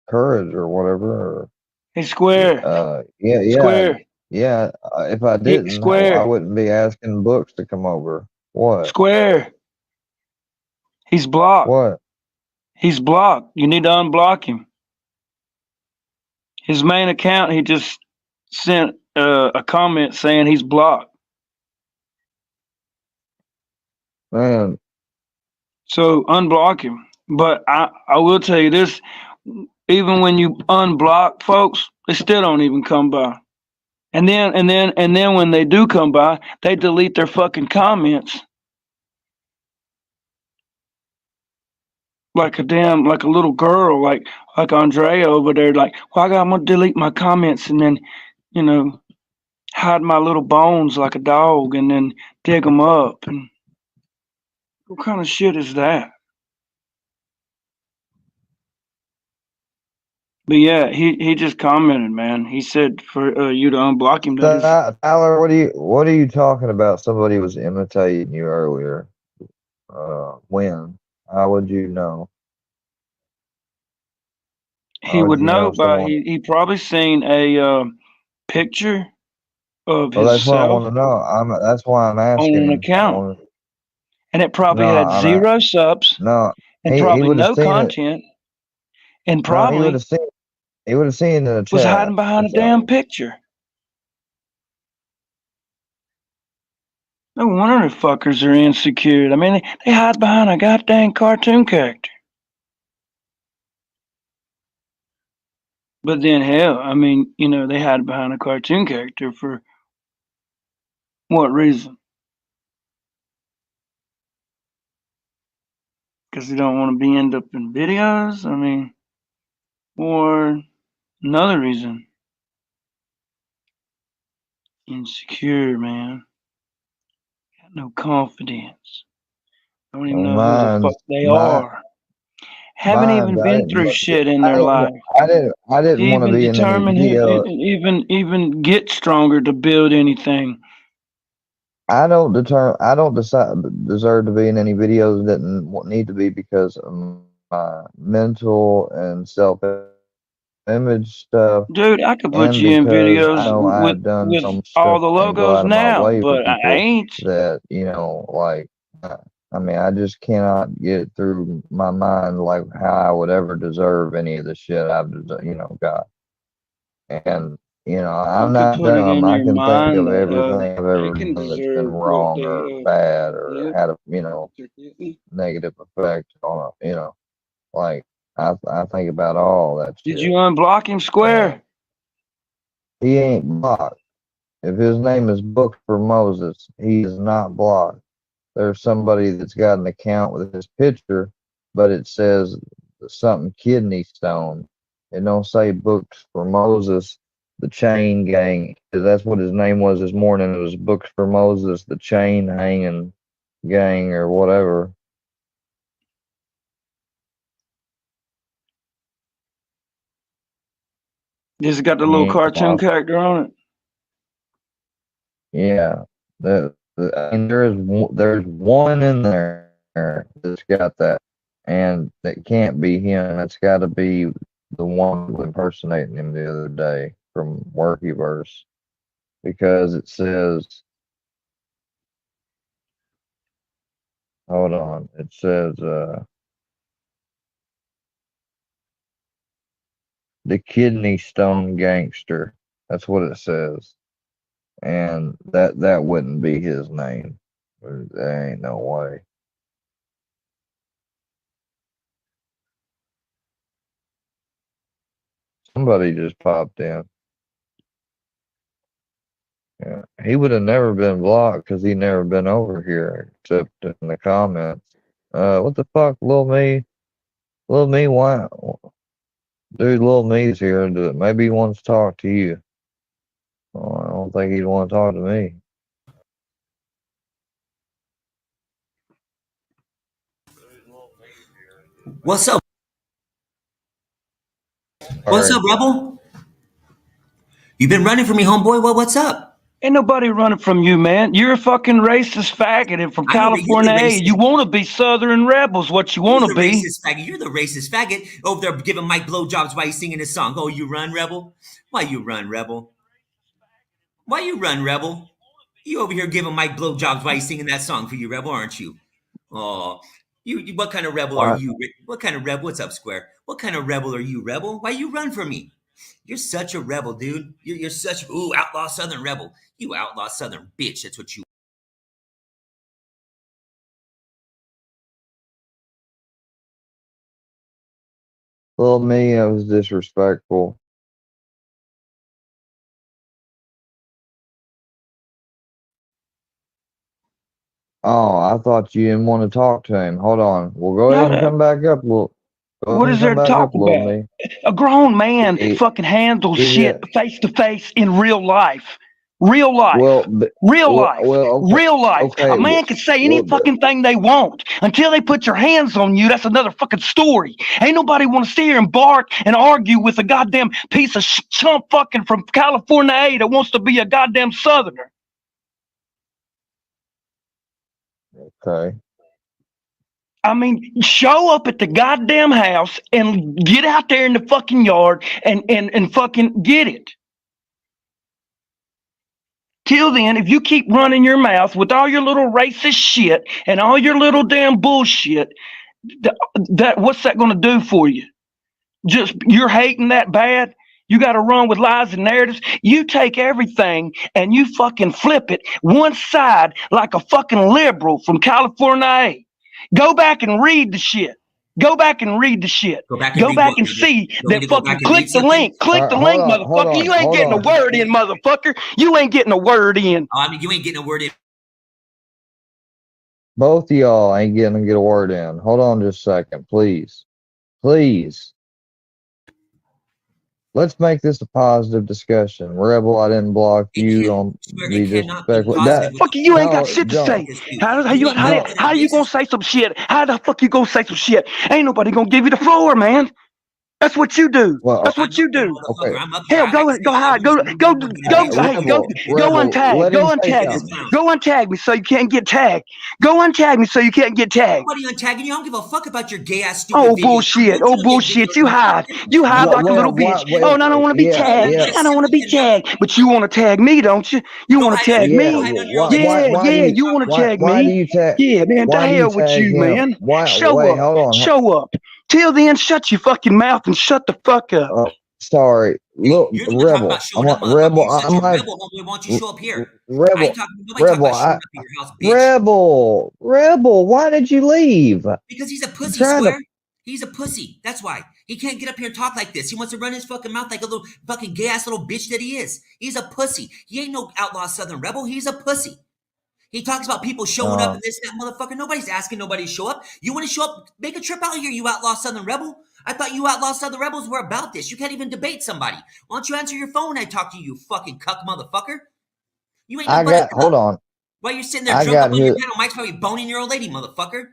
C: courage or whatever. Or,
Q: Hey, Square. Square.
C: yeah. If I
Q: Hey,
C: didn't, I
Q: Square.
C: wouldn't be asking Books to come over. What?
Q: Square. He's blocked.
C: What?
Q: He's blocked. You need to unblock him. His main account, he just sent a comment saying he's blocked.
C: Man.
Q: So unblock him. But I will tell you this, even when you unblock folks, they still don't even come by. And then when they do come by, they delete their fucking comments. Like like a little girl, like Andrea over there, like, well, I'm gonna delete my comments and then, hide my little bones like a dog and then dig them up. And what kind of shit is that? But yeah, he just commented, man. He said for you to unblock him. That is.
C: Tyler, what are you talking about? Somebody was imitating you earlier. When? How would you know?
Q: He
C: How would
Q: would
C: you
Q: know
C: know
Q: by
C: someone?
Q: he probably seen a picture of
C: Well, that's what I
Q: himself
C: want to know. That's why I'm
Q: on
C: asking
Q: an
C: him.
Q: account, and it probably
C: No,
Q: had 0 subs
C: no.
Q: and
C: He
Q: probably
C: would have
Q: no
C: seen it.
Q: content, and
C: No, he would
Q: probably
C: have seen. He would have seen it in the
Q: was
C: chat.
Q: hiding behind a damn picture. No wonder the fuckers are insecure. I mean, they hide behind a goddamn cartoon character. But then, hell, I mean, they hide behind a cartoon character for what reason? Because they don't want to be end up in videos? I mean, or another reason. Insecure, man. Got no confidence. Don't even know who the fuck they are. Haven't even
C: I
Q: been
C: didn't
Q: through
C: look.
Q: shit in their life.
C: I didn't want to
Q: Even
C: be in any
Q: determine
C: video.
Q: even get stronger to build anything.
C: I don't deserve to be in any videos that need to be because of my mental and self image stuff,
Q: Dude, I could put
C: and
Q: you in
C: because I
Q: videos
C: know I've done
Q: with
C: so much
Q: all
C: stuff
Q: the
C: and go
Q: logos
C: out of my
Q: now,
C: way for
Q: but I
C: people
Q: ain't.
C: that like. I mean, I just cannot get through my mind like how I would ever deserve any of the shit I've got. And I'm
Q: You could
C: not
Q: put it
C: dumb.
Q: in
C: I
Q: your
C: can think
Q: mind
C: of
Q: that
C: everything I've
Q: they
C: ever
Q: can
C: done that's been
Q: deserve what
C: wrong or
Q: they
C: bad or
Q: get.
C: had a negative effect on like
B: I think about all that shit.
Q: Did you unblock him, Square?
B: He ain't blocked. If his name is booked for Moses, he is not blocked. There's somebody that's got an account with his picture, but it says something kidney stone. It don't say booked for Moses, the chain gang. That's what his name was this morning. It was booked for Moses, the chain hanging gang or whatever.
Q: This has got the little cartoon character on it.
B: Yeah, and there's one in there that's got that, and that can't be him. That's got to be the one who was impersonating him the other day from Workyverse, because it says, hold on, it says the kidney stone gangster. That's what it says. And that wouldn't be his name. There ain't no way. Somebody just popped in. Yeah, he would have never been blocked because he never been over here except in the comments. What the fuck, Lil Me? Lil Me, why? Dude, Lil Me's here. Maybe he wants to talk to you. Oh, I don't think he'd want to talk to me.
R: What's up? What's up, Rebel? You been running from me, homeboy? What's up?
Q: Ain't nobody running from you, man. You're a fucking racist faggot and from California. You want to be Southern rebels, what you want to be.
R: Racist faggot. You're the racist faggot over there giving Mike blowjobs while he's singing his song. Oh, you run, Rebel? Why you run, Rebel? Why you run, Rebel? You over here giving Mike blowjobs while he's singing that song for you, Rebel, aren't you? Oh, you what kind of rebel are you? What kind of rebel? What's up, Square? What kind of rebel are you, Rebel? Why you run from me? You're such a rebel, dude. You're such outlaw Southern rebel. You outlaw Southern bitch. That's what you.
B: Lil Me, I was disrespectful. Oh, I thought you didn't want to talk to him. Hold on. We'll go ahead and come back up.
Q: What is there to talk about? A grown man fucking handles shit face to face in real life. Real life. Real life.
B: Okay,
Q: a man can say any fucking thing they want until they put your hands on you. That's another fucking story. Ain't nobody want to sit here and bark and argue with a goddamn piece of chump fucking from California that wants to be a goddamn Southerner.
B: Okay.
Q: I mean, show up at the goddamn house and get out there in the fucking yard and fucking get it. Till then, if you keep running your mouth with all your little racist shit and all your little damn bullshit, what's that going to do for you? Just you're hating that bad? You got to run with lies and narratives. You take everything and you fucking flip it one side like a fucking liberal from California. Go back and read the shit. Go back and read the shit. Go back and see that fucking click the link. Click the link, motherfucker. You ain't getting a word in, motherfucker. You ain't getting a word in.
R: Oh, I mean, you ain't getting a word in.
B: Both of y'all ain't getting to get a word in. Hold on just a second, please. Please. Let's make this a positive discussion. Rebel, I didn't block you on the disrespectful.
Q: Fuck you ain't got shit to say. How you gonna say some shit? How the fuck you gonna say some shit? Ain't nobody gonna give you the floor, man. That's what you do. That's what you do.
B: Okay.
Q: Hell, go hide. Go untag me so you can't get tagged. Go untag me so you can't get tagged.
R: What are you untagging you? I don't give a fuck about your gay ass stupid videos.
Q: Bullshit. You hide like a little bitch. Oh, and I don't want to be tagged. I don't want to be tagged. But you want to tag me, don't you? You want to tag me? Yeah, you want to tag me. Yeah, man, the hell with you, man. Show up. Till then, shut your fucking mouth and shut the fuck up.
B: Sorry. Look, Rebel. Rebel,
R: why don't you show up here?
B: Rebel, why did you leave?
R: Because he's a pussy, Square. He's a pussy. That's why. He can't get up here and talk like this. He wants to run his fucking mouth like a little fucking gay-ass little bitch that he is. He's a pussy. He ain't no outlaw Southern rebel. He's a pussy. He talks about people showing up and this and that, motherfucker. Nobody's asking nobody to show up. You want to show up? Make a trip out here, you outlaw Southern rebel. I thought you outlaw Southern rebels were about this. You can't even debate somebody. Why don't you answer your phone when I talk to you, you fucking cuck motherfucker? You ain't nobody.
C: Hold on.
R: While you're sitting there drunk up on your panel, Mike's probably boning your old lady, motherfucker.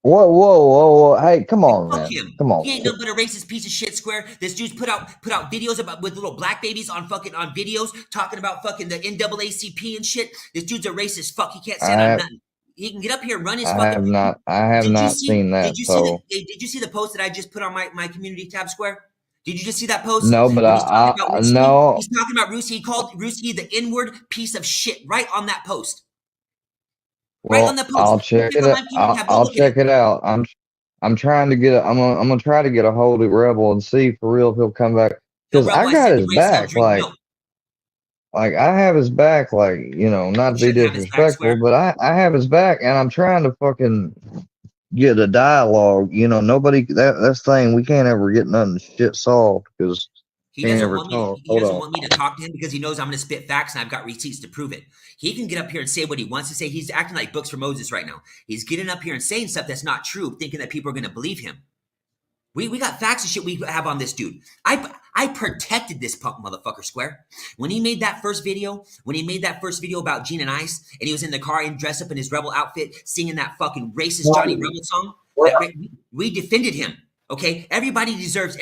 C: Whoa. Hey, come on, man.
R: Him.
C: Come on.
R: He ain't nothing but a racist piece of shit, Square. This dude's put out videos about with little black babies on videos talking about fucking the NAACP and shit. This dude's a racist fuck. He can't stand on nothing. He can get up here and run his fucking.
C: I have not seen that.
R: Did you see the post that I just put on my community tab, Square? Did you just see that post?
C: No, but no.
R: He's talking about Ruski. He called Ruski the N-word piece of shit right on that post.
C: Well,
R: right on the post.
C: I'll check it out. I'll check it out. I'm trying to get. I'm gonna try to get a hold of Rebel and see for real if he'll come back, because I got his back. Like I have his back. Like, you know, not to be disrespectful, but I have his back, and I'm trying to fucking get a dialogue. You know, nobody. That's the thing. We can't ever get nothing shit solved because
R: he doesn't want me to talk to him because he knows I'm going to spit facts and I've got receipts to prove it. He can get up here and say what he wants to say. He's acting like Books for Moses right now. He's getting up here and saying stuff that's not true, thinking that people are going to believe him. We got facts and shit we have on this dude. I protected this punk motherfucker, Square. When he made that first video, about Gene and Ice, and he was in the car and dressed up in his rebel outfit, singing that fucking racist Johnny Rebel song, we defended him. Okay, everybody deserves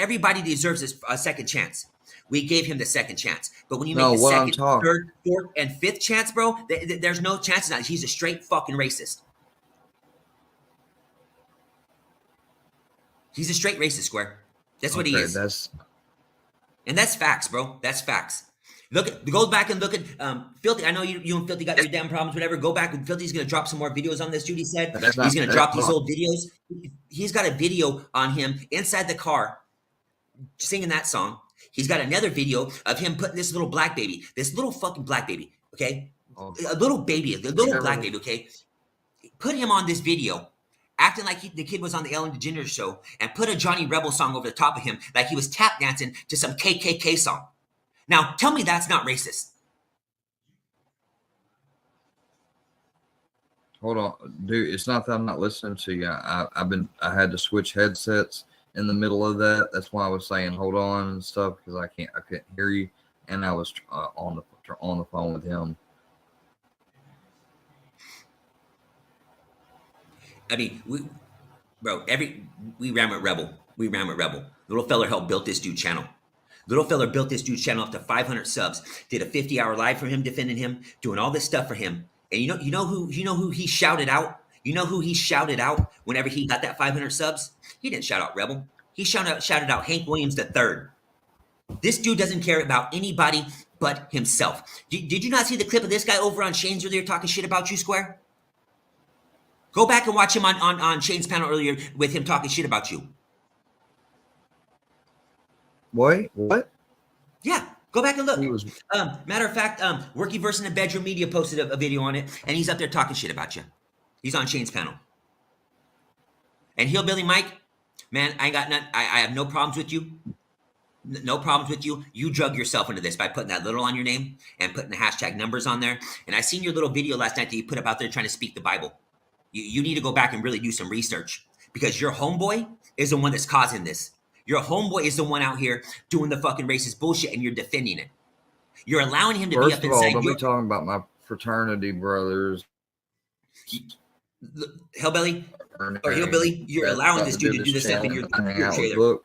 R: a second chance. We gave him the second chance, but when you make the second, third, fourth, and fifth chance, bro, there's no chances. Now he's a straight fucking racist. He's a straight racist, Square. That's what he is. And that's facts, bro. That's facts. Go back and look at Filthy. I know you and Filthy got your damn problems, whatever. Go back and Filthy's gonna drop some more videos on this. Judy said he's gonna drop these old videos. He's got a video on him inside the car singing that song. He's got another video of him putting this little black baby, this little fucking black baby, okay? A little black baby, okay? Put him on this video, acting like the kid was on the Ellen DeGeneres show, and put a Johnny Rebel song over the top of him like he was tap dancing to some KKK song. Now, tell me that's not racist.
B: Hold on, dude. It's not that I'm not listening to you. I had to switch headsets in the middle of that. That's why I was saying hold on and stuff, because I couldn't hear you, and I was on the phone with him.
R: I mean, we ran with Rebel. Little fella helped build this dude channel. Little fella built this dude's channel up to 500 subs. Did a 50-hour live for him, defending him, doing all this stuff for him. And you know who he shouted out? You know who he shouted out whenever he got that 500 subs? He didn't shout out Rebel. He shouted out Hank Williams III. This dude doesn't care about anybody but himself. Did you not see the clip of this guy over on Shane's earlier talking shit about you, Square? Go back and watch him on Shane's panel earlier with him talking shit about you.
B: Wait, what?
R: Yeah, go back and look. Matter of fact, Workyverse in the Bedroom Media posted a video on it, and he's up there talking shit about you. He's on Shane's panel. And Hillbilly Mike, man, I have no problems with you. No problems with you. You drug yourself into this by putting that little on your name and putting the hashtag numbers on there. And I seen your little video last night that you put up out there trying to speak the Bible. You need to go back and really do some research, because your homeboy is the one that's causing this. Your homeboy is the one out here doing the fucking racist bullshit, and you're defending it. You're allowing him to be up inside.
B: Don't be talking about my fraternity brothers.
R: Hillbilly, you're allowing this dude to do this stuff in your trailer.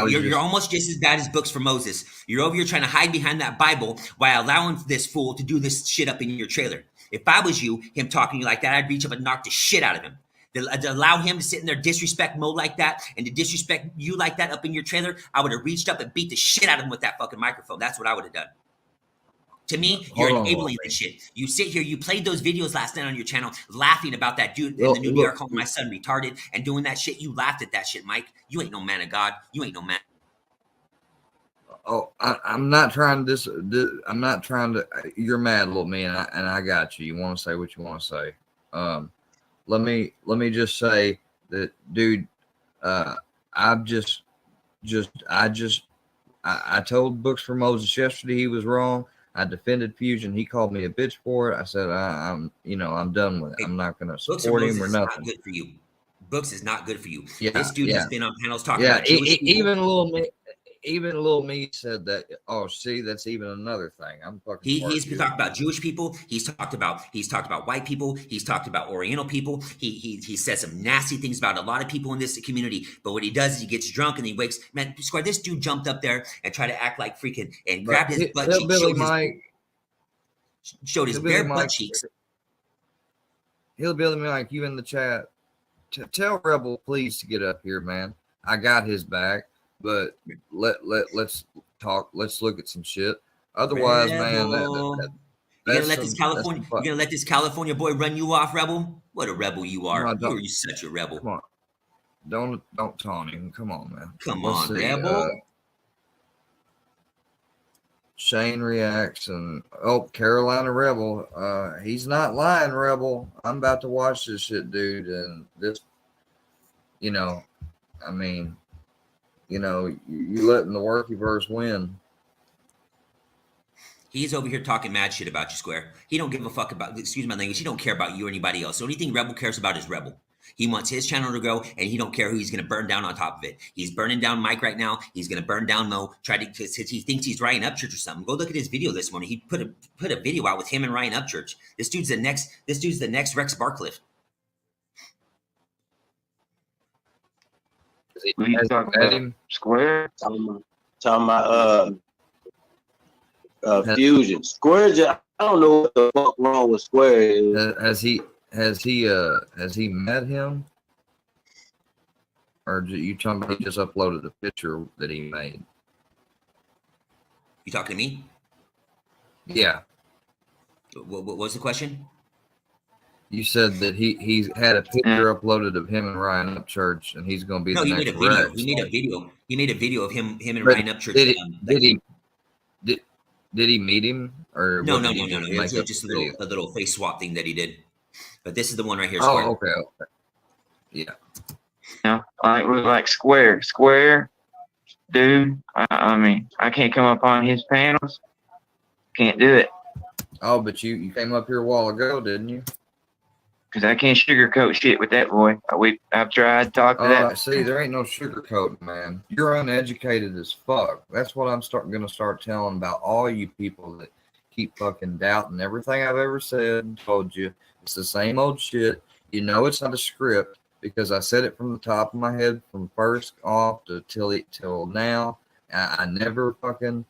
R: You're almost just as bad as Books for Moses. You're over here trying to hide behind that Bible while allowing this fool to do this shit up in your trailer. If I was you, him talking to you like that, I'd reach up and knock the shit out of him. To allow him to sit in their disrespect mode like that and to disrespect you like that up in your trailer, I would have reached up and beat the shit out of him with that fucking microphone. That's what I would have done. To me, you're enabling this shit. You sit here, you played those videos last night on your channel laughing about that dude in the New York calling my son retarded and doing that shit. You laughed at that shit, Mike. You ain't no man of God. You ain't no man.
B: Oh, I'm not trying to I'm not trying to. You're mad, little man, and I got you. You want to say what you want to say. Let me just say that, dude. I've just I told Books for Moses yesterday he was wrong. I defended Fusion. He called me a bitch for it. I said I'm done with it. I'm not going to
R: Books for
B: support
R: Moses
B: him or
R: is not
B: nothing.
R: good for you. Books is not good for you.
B: Yeah,
R: This dude has been on panels talking
B: yeah.
R: about Jewish people.
B: Even little me said that. Oh, see, that's even another thing. I'm fucking.
R: He's been talking about Jewish people. He's talked about white people. He's talked about Oriental people. He says some nasty things about a lot of people in this community. But what he does is he gets drunk and he wakes. Man, Square, this dude jumped up there and tried to act like freaking and grabbed his butt cheeks, showed his bare butt cheeks.
B: Hillbilly Mike, you in the chat? Tell Rebel please to get up here, man. I got his back, but let's talk. Let's look at some shit. Otherwise, man,
R: you're gonna let this California boy run you off, Rebel? What a rebel you are!
B: No,
R: You're such a rebel.
B: Come on, don't taunt him. Come on, man.
R: Come on, Rebel.
B: Shane reacts and Carolina Rebel. He's not lying, Rebel. I'm about to watch this shit, dude, and this, I mean, you letting the workyverse win.
R: He's over here talking mad shit about you, Square. He don't give a fuck about, excuse my language, he don't care about you or anybody else. The only thing Rebel cares about is Rebel. He wants his channel to grow, and he don't care who he's going to burn down on top of it. He's burning down Mike right now. He's going to burn down Mo. Because he thinks he's Ryan Upchurch or something. Go look at his video this morning. He put a video out with him and Ryan Upchurch. This dude's the next Rex Barcliffe.
C: We talking about Square?
S: Talking about Fusion. Square. I don't know what the fuck wrong with Square.
B: Has he met him? Or you talking about he just uploaded a picture that he made?
R: You talking to me?
B: Yeah.
R: What was the question?
B: You said that he's had a picture uploaded of him and Ryan Upchurch, and he's going to be the next Rex.
R: He made a video of him and Ryan Upchurch.
B: Did he meet him or
R: no? It's just a little face swap thing that he did. But this is the one right here. Square.
B: Oh, okay. Yeah.
C: Yeah, like Square, dude. I mean, I can't come up on his panels. Can't do it.
B: Oh, but you came up here a while ago, didn't you?
C: Because I can't sugarcoat shit with that boy. I've tried to talk to that.
B: See, there ain't no sugarcoating, man. You're uneducated as fuck. That's what I'm going to start telling about all you people that keep fucking doubting everything I've ever said and told you. It's the same old shit. You know it's not a script because I said it from the top of my head from first off till now. I never fucking.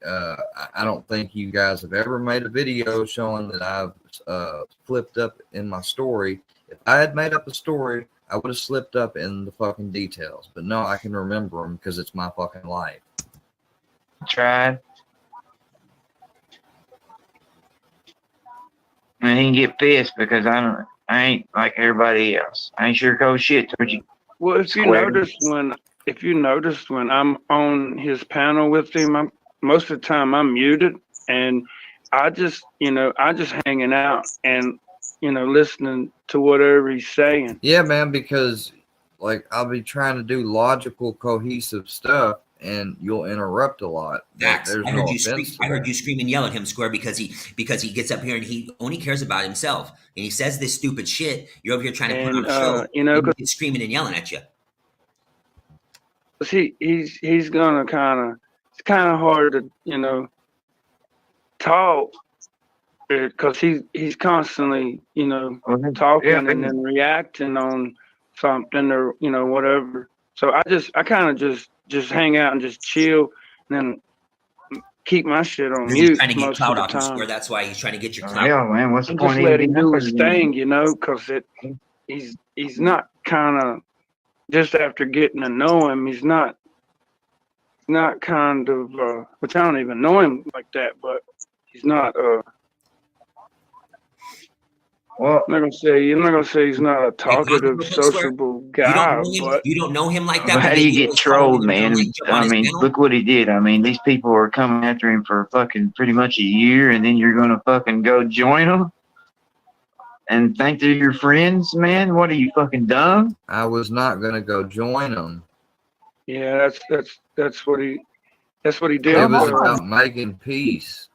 B: I don't think you guys have ever made a video showing that I've flipped up in my story. If I had made up a story, I would have slipped up in the fucking details. But no, I can remember them because it's my fucking life.
C: Tried. And he can get pissed because I ain't like everybody else. I ain't sugarcoat shit towards you.
N: Well, if you notice when I'm on his panel with him, most of the time I'm muted and I just hanging out and listening to whatever he's saying.
B: Yeah, man, because like I'll be trying to do logical, cohesive stuff and you'll interrupt a lot.
R: Dax, I heard you scream and yell at him, Square, because he gets up here and he only cares about himself and he says this stupid shit. You're over here trying to put on a show, he's screaming and yelling at you.
N: He's gonna it's kind of hard to talk because he's constantly talking and then reacting on something or whatever. So I kind of just hang out and just chill and then keep my shit on mute.
R: He's trying to get clout off him, Square. That's why he's trying to get your clout.
C: Yeah, man. What's the point?
N: Just let him do his thing, because he's not kind of just after getting to know him. He's not kind of which I don't even know him like that, but he's not
C: well,
N: I'm not gonna say he's not a talkative, sociable guy.
R: You don't know him like that.
C: But how do you get trolled, man? I mean, look what he did. I mean, these people are coming after him for fucking pretty much a year, and then you're gonna fucking go join them.
T: and think they're your friends, man? What are you, fucking dumb?
B: I was not gonna go join them.
N: Yeah, that's what he did.
B: It was about making peace.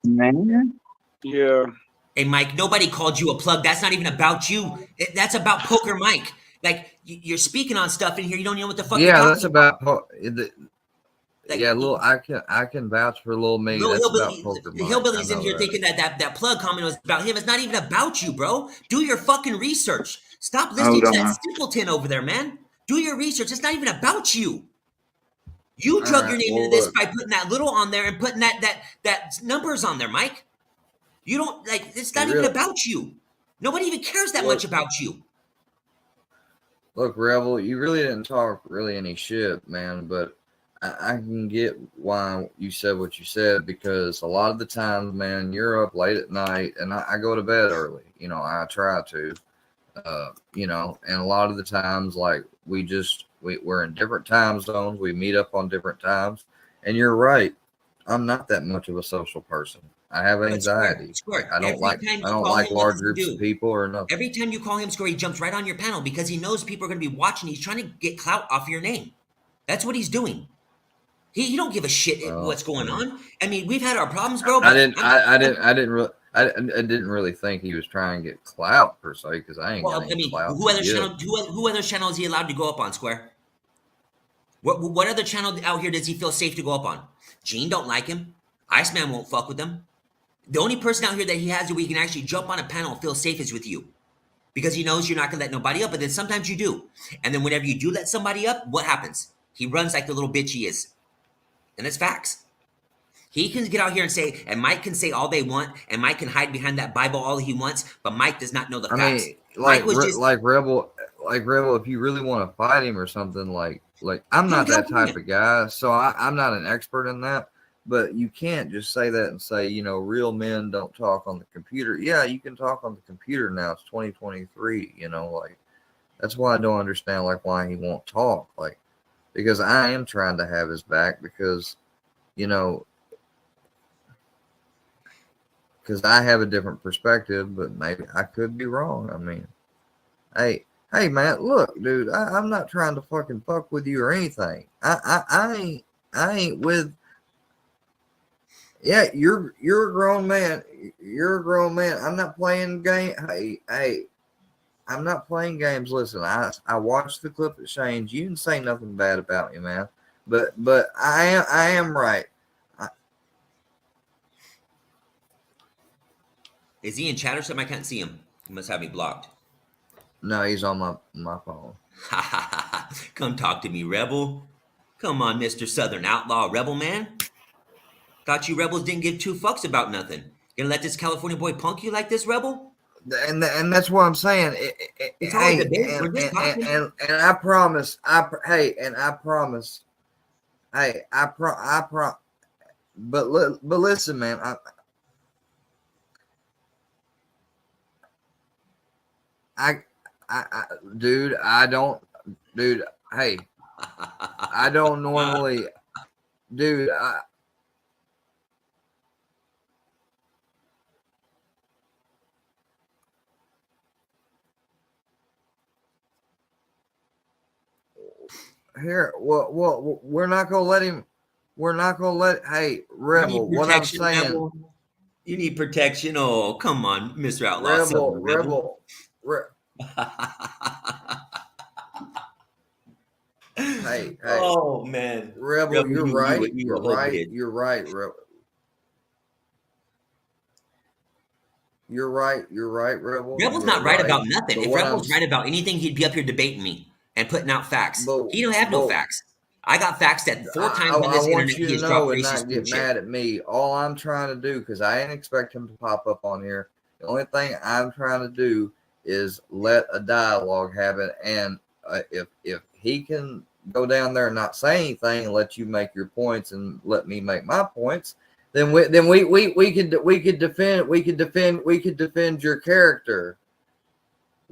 T: Man.
N: Yeah.
R: Hey, Mike, nobody called you a plug. That's not even about you. That's about Poker Mike. Like, you're speaking on stuff in here. You don't know what the fuck you're
B: Yeah,
R: talking
B: that's about. Yeah, little. I can vouch for little me.
R: Little
B: That's
R: hillbilly,
B: about Poker
R: the
B: Mike.
R: hillbillies
B: I
R: in
B: know
R: here
B: that.
R: thinking that plug comment was about him. It's not even about you, bro. Do your fucking research. Stop listening
T: Hold
R: to that
T: on.
R: simpleton over there, man. Do your research. It's not even about you. You
B: All
R: drug
B: right,
R: your name
B: well,
R: into this
B: look.
R: by putting that little on there and putting that numbers on there, Mike. You don't like. It's not even about you. Nobody even cares that much about you.
B: Look, Rebel, you really didn't talk really any shit, man, but I can get why you said what you said, because a lot of the times, man, you're up late at night, and I go to bed early. You know, I try to, you know, and a lot of the times, like, we're in different time zones. We meet up on different times, and you're right. I'm not that much of a social person. I have anxiety.
R: Squirt,
B: I don't like
R: him,
B: large groups of people or nothing.
R: Every time you call him Squirt, he jumps right on your panel because he knows people are going to be watching. He's trying to get clout off your name. That's what he's doing. He don't give a shit what's going on. I mean, we've had our problems, bro. But
B: I didn't really think he was trying to get clout per se, because I ain't got any clout.
R: who other channel is he allowed to go up on, Square? What other channel out here does he feel safe to go up on? Gene don't like him. Iceman won't fuck with him. The only person out here that he has where he can actually jump on a panel and feel safe is with you. Because he knows you're not going to let nobody up, but then sometimes you do. And then whenever you do let somebody up, what happens? He runs like the little bitch he is. And it's facts. He can get out here and say, and Mike can say all they want, and Mike can hide behind that Bible all he wants, but Mike does not know the facts.
B: I mean, like,
R: Mike was just,
B: like Rebel, if you really want to fight him or something, like I'm not that type of guy, so I'm not an expert in that. But you can't just say that and say, you know, real men don't talk on the computer. Yeah, you can talk on the computer now. It's 2023, you know, like, that's why I don't understand, like, why he won't talk. Like, because I am trying to have his back, because, you know, because I have a different perspective, but maybe I could be wrong. I mean, hey, man, look, dude, I'm not trying to fucking fuck with you or anything. I ain't with. Yeah, you're a grown man. You're a grown man. I'm not playing game. Hey, I'm not playing games. Listen, I watched the clip at Shane's. You didn't say nothing bad about me, man. But I am right.
R: is he in chat or something? I can't see him. He must have me blocked.
B: No, he's on my phone.
R: Come talk to me, Rebel. Come on, Mr. Southern Outlaw Rebel Man. Thought you rebels didn't give two fucks about nothing. Gonna let this California boy punk you like this, Rebel?
B: And that's what I'm saying.
R: It's all a debate. We're just talking.
B: And I promise. But listen, man. Dude, hey, I don't normally, dude, here, well, we're not gonna let him. Hey, Rebel, what I'm saying.
R: Rebel. You need protection. Oh, come on, Mr. Outlaw.
B: Rebel. Hey.
R: Oh man,
B: Rebel, you're right. You're right. Rebel. You're right, Rebel.
R: Rebel's not right about nothing. If Rebel's right about anything, he'd be up here debating me and putting out facts. He don't have no facts. I got facts that 4 times on this internet he has dropped racist
B: bullshit. Get mad at me. All I'm trying to do, because I didn't expect him to pop up on here. The only thing I'm trying to do is let a dialogue happen, and if he can go down there and not say anything and let you make your points and let me make my points, then we could defend your character.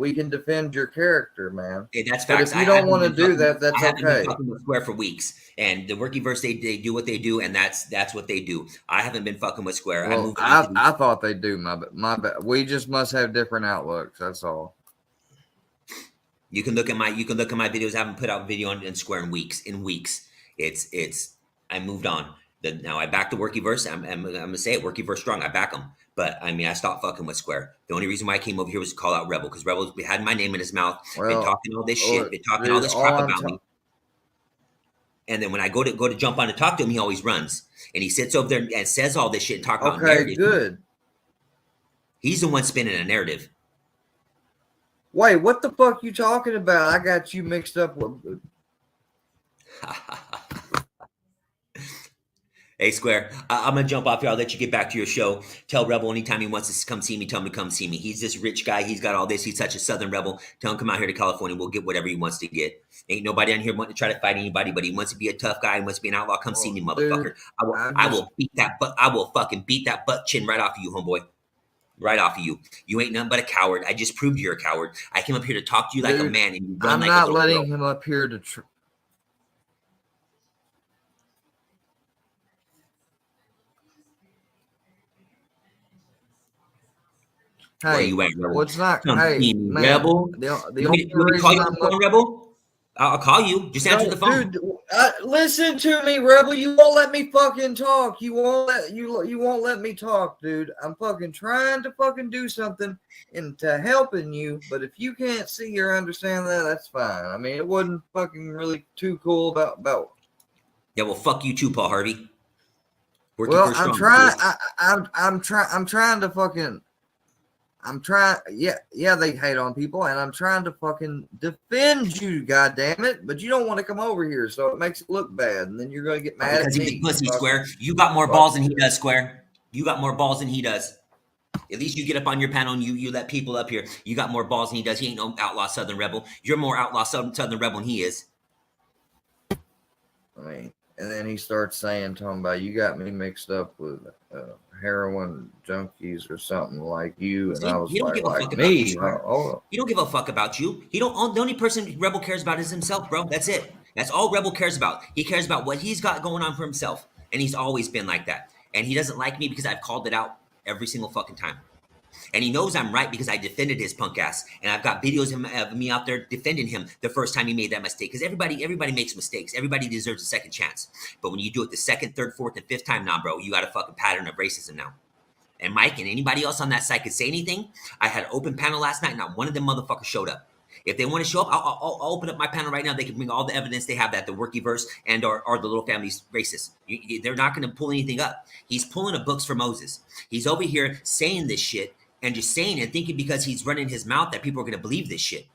B: we can defend your character, man.
R: Okay, that's
B: But
R: facts.
B: if you don't want to do that, that's
R: I haven't
B: okay.
R: been fucking with Square for weeks, and the Workyverse they do what they do, and that's what they do. I haven't been fucking with Square.
B: Well, I thought they do. My bad. We just must have different outlooks. That's all.
R: You can look at my videos. I haven't put out video on Square in weeks. It's I moved on. Now I back the Workyverse. I'm gonna say it. Workyverse strong. I back them. But I mean, I stopped fucking with Square. The only reason why I came over here was to call out Rebel, because Rebel had my name in his mouth, been talking all this shit, been talking all this crap about me. And then when I go to jump on to talk to him, he always runs, and he sits over there and says all this shit and talk about narrative.
B: Good.
R: He's the one spinning a narrative.
B: Wait, what the fuck you talking about? I got you mixed up with.
R: Hey, Square, I'm going to jump off here. I'll let you get back to your show. Tell Rebel anytime he wants to come see me, tell him to come see me. He's this rich guy. He's got all this. He's such a Southern rebel. Tell him come out here to California. We'll get whatever he wants to get. Ain't nobody on here wanting to try to fight anybody, but he wants to be a tough guy. He wants to be an outlaw. Come see me, motherfucker. Dude, I will beat that butt. I will fucking beat that butt chin right off of you, homeboy. Right off of you. You ain't nothing but a coward. I just proved you're a coward. I came up here to talk to you like a man, and you run like a little girl.
B: I'm not letting him up here to...
R: Hey, you at, Rebel?
B: What's not?
R: Come
B: Hey,
R: see me,
B: man,
R: Rebel.
B: The
R: you
B: only
R: want me to call you on
B: reason
R: the phone, Rebel? I'll call you. Just answer the phone.
B: Dude, listen to me, Rebel. You won't let me fucking talk. You won't let me talk, dude. I'm fucking trying to fucking do something into helping you, but if you can't see or understand that, that's fine. I mean, it wasn't fucking really too cool about.
R: Yeah, well, fuck you too, Paul Harvey.
B: Well, I'm trying. I'm trying to fucking. Yeah, they hate on people, and I'm trying to fucking defend you, goddammit. But you don't want to come over here, so it makes it look bad, and then you're going to get mad
R: because
B: at me.
R: He's a pussy, Square. You got more balls than he does, Square. You got more balls than he does. At least you get up on your panel and you let people up here. You got more balls than he does. He ain't no outlaw Southern rebel. You're more outlaw Southern rebel than he is.
B: I mean, and then he starts talking about, you got me mixed up with heroin junkies or something like you, and I was like me.
R: He don't give a fuck about you. The only person Rebel cares about is himself, bro. That's it. That's all Rebel cares about. He cares about what he's got going on for himself, and he's always been like that. And he doesn't like me because I've called it out every single fucking time. And he knows I'm right because I defended his punk ass, and I've got videos of me out there defending him the first time he made that mistake. Because everybody makes mistakes. Everybody deserves a second chance. But when you do it the second, third, fourth, and fifth time, nah, bro, you got a fucking pattern of racism now. And Mike and anybody else on that site could say anything. I had an open panel last night, and not one of them motherfuckers showed up. If they want to show up, I'll open up my panel right now. They can bring all the evidence they have that the Workyverse and or the Little Family's racist. They're not going to pull anything up. He's pulling a books for Moses. He's over here saying this shit and just saying and thinking because he's running his mouth that people are going to believe this shit.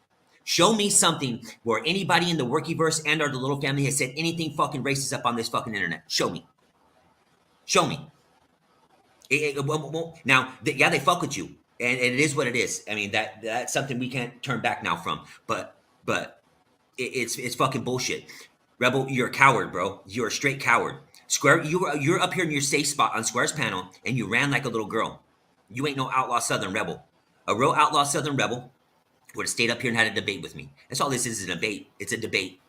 R: Show me something where anybody in the Workyverse and or the Little Family has said anything fucking racist up on this fucking internet. Show me. Show me. Now, they fuck with you. And it is what it is. I mean, that's something we can't turn back now from. But it's fucking bullshit. Rebel, you're a coward, bro. You're a straight coward. Square, you're up here in your safe spot on Square's panel, and you ran like a little girl. You ain't no outlaw Southern rebel. A real outlaw Southern rebel would have stayed up here and had a debate with me. That's all this is a debate. It's a debate.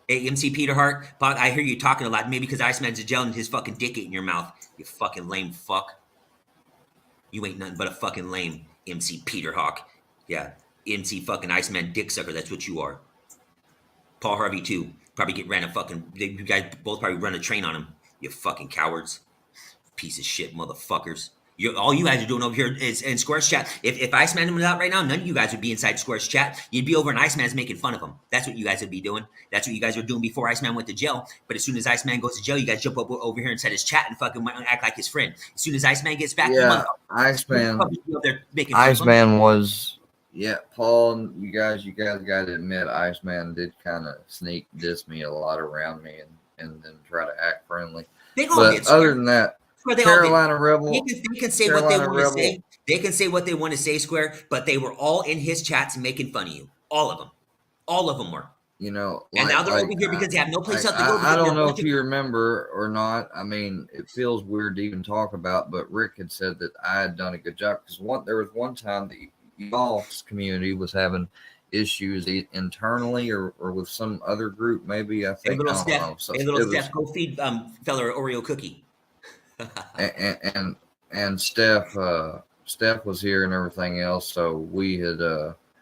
R: Hey, MC Peter Hart, I hear you talking a lot. Maybe because Iceman's a gel and his fucking dick ate in your mouth. You fucking lame fuck. You ain't nothing but a fucking lame MC Peter Hawk. Yeah, MC fucking Iceman dick sucker. That's what you are. Paul Harvey too. Probably you guys both probably run a train on him. You fucking cowards. Piece of shit motherfuckers. All you guys are doing over here is in Square's chat. If Iceman was out right now, none of you guys would be inside Square's chat. You'd be over and Iceman's making fun of him. That's what you guys would be doing. That's what you guys were doing before Iceman went to jail. But as soon as Iceman goes to jail, you guys jump over here inside his chat and fucking act like his friend. As soon as Iceman gets back,
B: Iceman was, Paul, you guys got to admit, Iceman did kind of sneak diss me a lot around me and then try to act friendly. But other than that, Carolina Rebel.
R: They can say what they want to say. They can say what they want to say, Square, but they were all in his chats making fun of you. All of them. All of them were.
B: You know,
R: and now they're over here because they have no place else to go.
B: I don't know if you remember or not. I mean, it feels weird to even talk about, but Rick had said that I had done a good job because there was one time that y'all's community was having issues internally or with some other group, maybe. I
R: Hey,
B: think,
R: little
B: I don't
R: Steph.
B: know. So
R: Hey, little
B: it was,
R: Steph. Go feed fella Oreo cookie.
B: and Steph was here and everything else. So we had,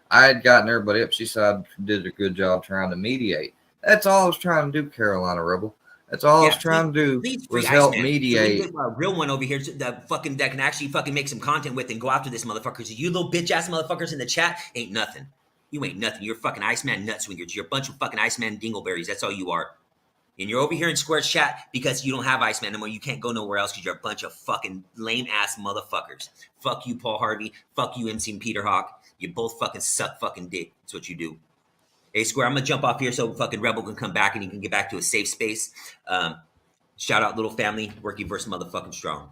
B: I had gotten everybody up. She said I did a good job trying to mediate. That's all I was trying to do, Carolina Rebel. That's all I was trying to do
R: Please
B: was
R: free
B: help
R: Iceman.
B: mediate.
R: So we get a real one over here that can actually fucking make some content with and go after this motherfucker. Because you little bitch ass motherfuckers in the chat ain't nothing. You ain't nothing. You're fucking Iceman nut swingers. You're a bunch of fucking Iceman dingleberries. That's all you are. And you're over here in Square's chat because you don't have Iceman anymore. You can't go nowhere else because you're a bunch of fucking lame ass motherfuckers. Fuck you, Paul Harvey. Fuck you, MC Peter Hawk. You both fucking suck fucking dick. That's what you do. Hey, Square, I'm gonna jump off here so fucking Rebel can come back and he can get back to a safe space. Shout out, little family, working versus motherfucking strong.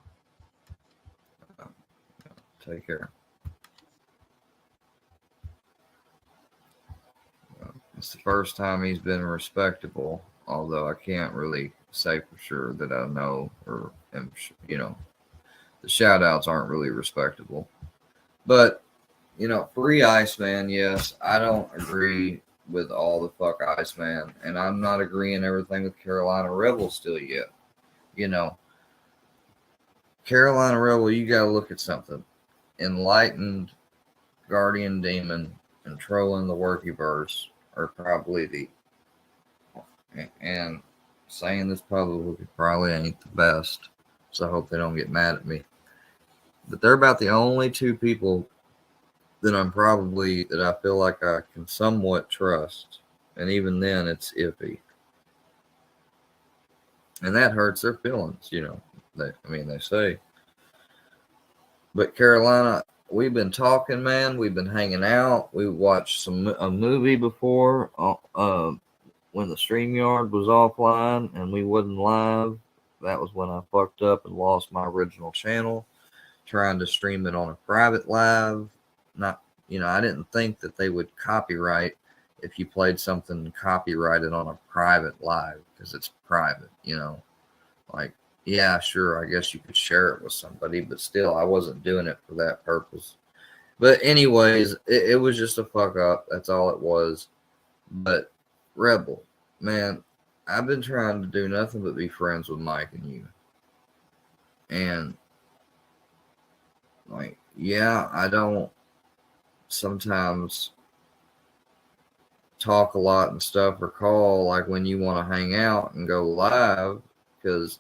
B: Take care. It's the first time he's been respectable, although I can't really say for sure that I know or am, the shout outs aren't really respectable. But, free Iceman, yes, I don't agree with all the fuck Iceman, and I'm not agreeing everything with Carolina Rebel still yet. Carolina Rebel, you gotta look at something. Enlightened Guardian Demon and Trolling the Workyverse are probably and saying this publicly probably ain't the best, so I hope they don't get mad at me. But they're about the only two people that I feel like I can somewhat trust, and even then it's iffy. And that hurts their feelings, they say. But Carolina, we've been talking, man. We've been hanging out. We watched a movie before when the StreamYard was offline and we wasn't live. That was when I fucked up and lost my original channel, trying to stream it on a private live. I didn't think that they would copyright if you played something copyrighted on a private live because it's private, yeah, sure, I guess you could share it with somebody, but still, I wasn't doing it for that purpose. But anyways, it was just a fuck up. That's all it was. But Rebel, man, I've been trying to do nothing but be friends with Mike and you. And, yeah, I don't sometimes talk a lot and stuff or call like when you want to hang out and go live because,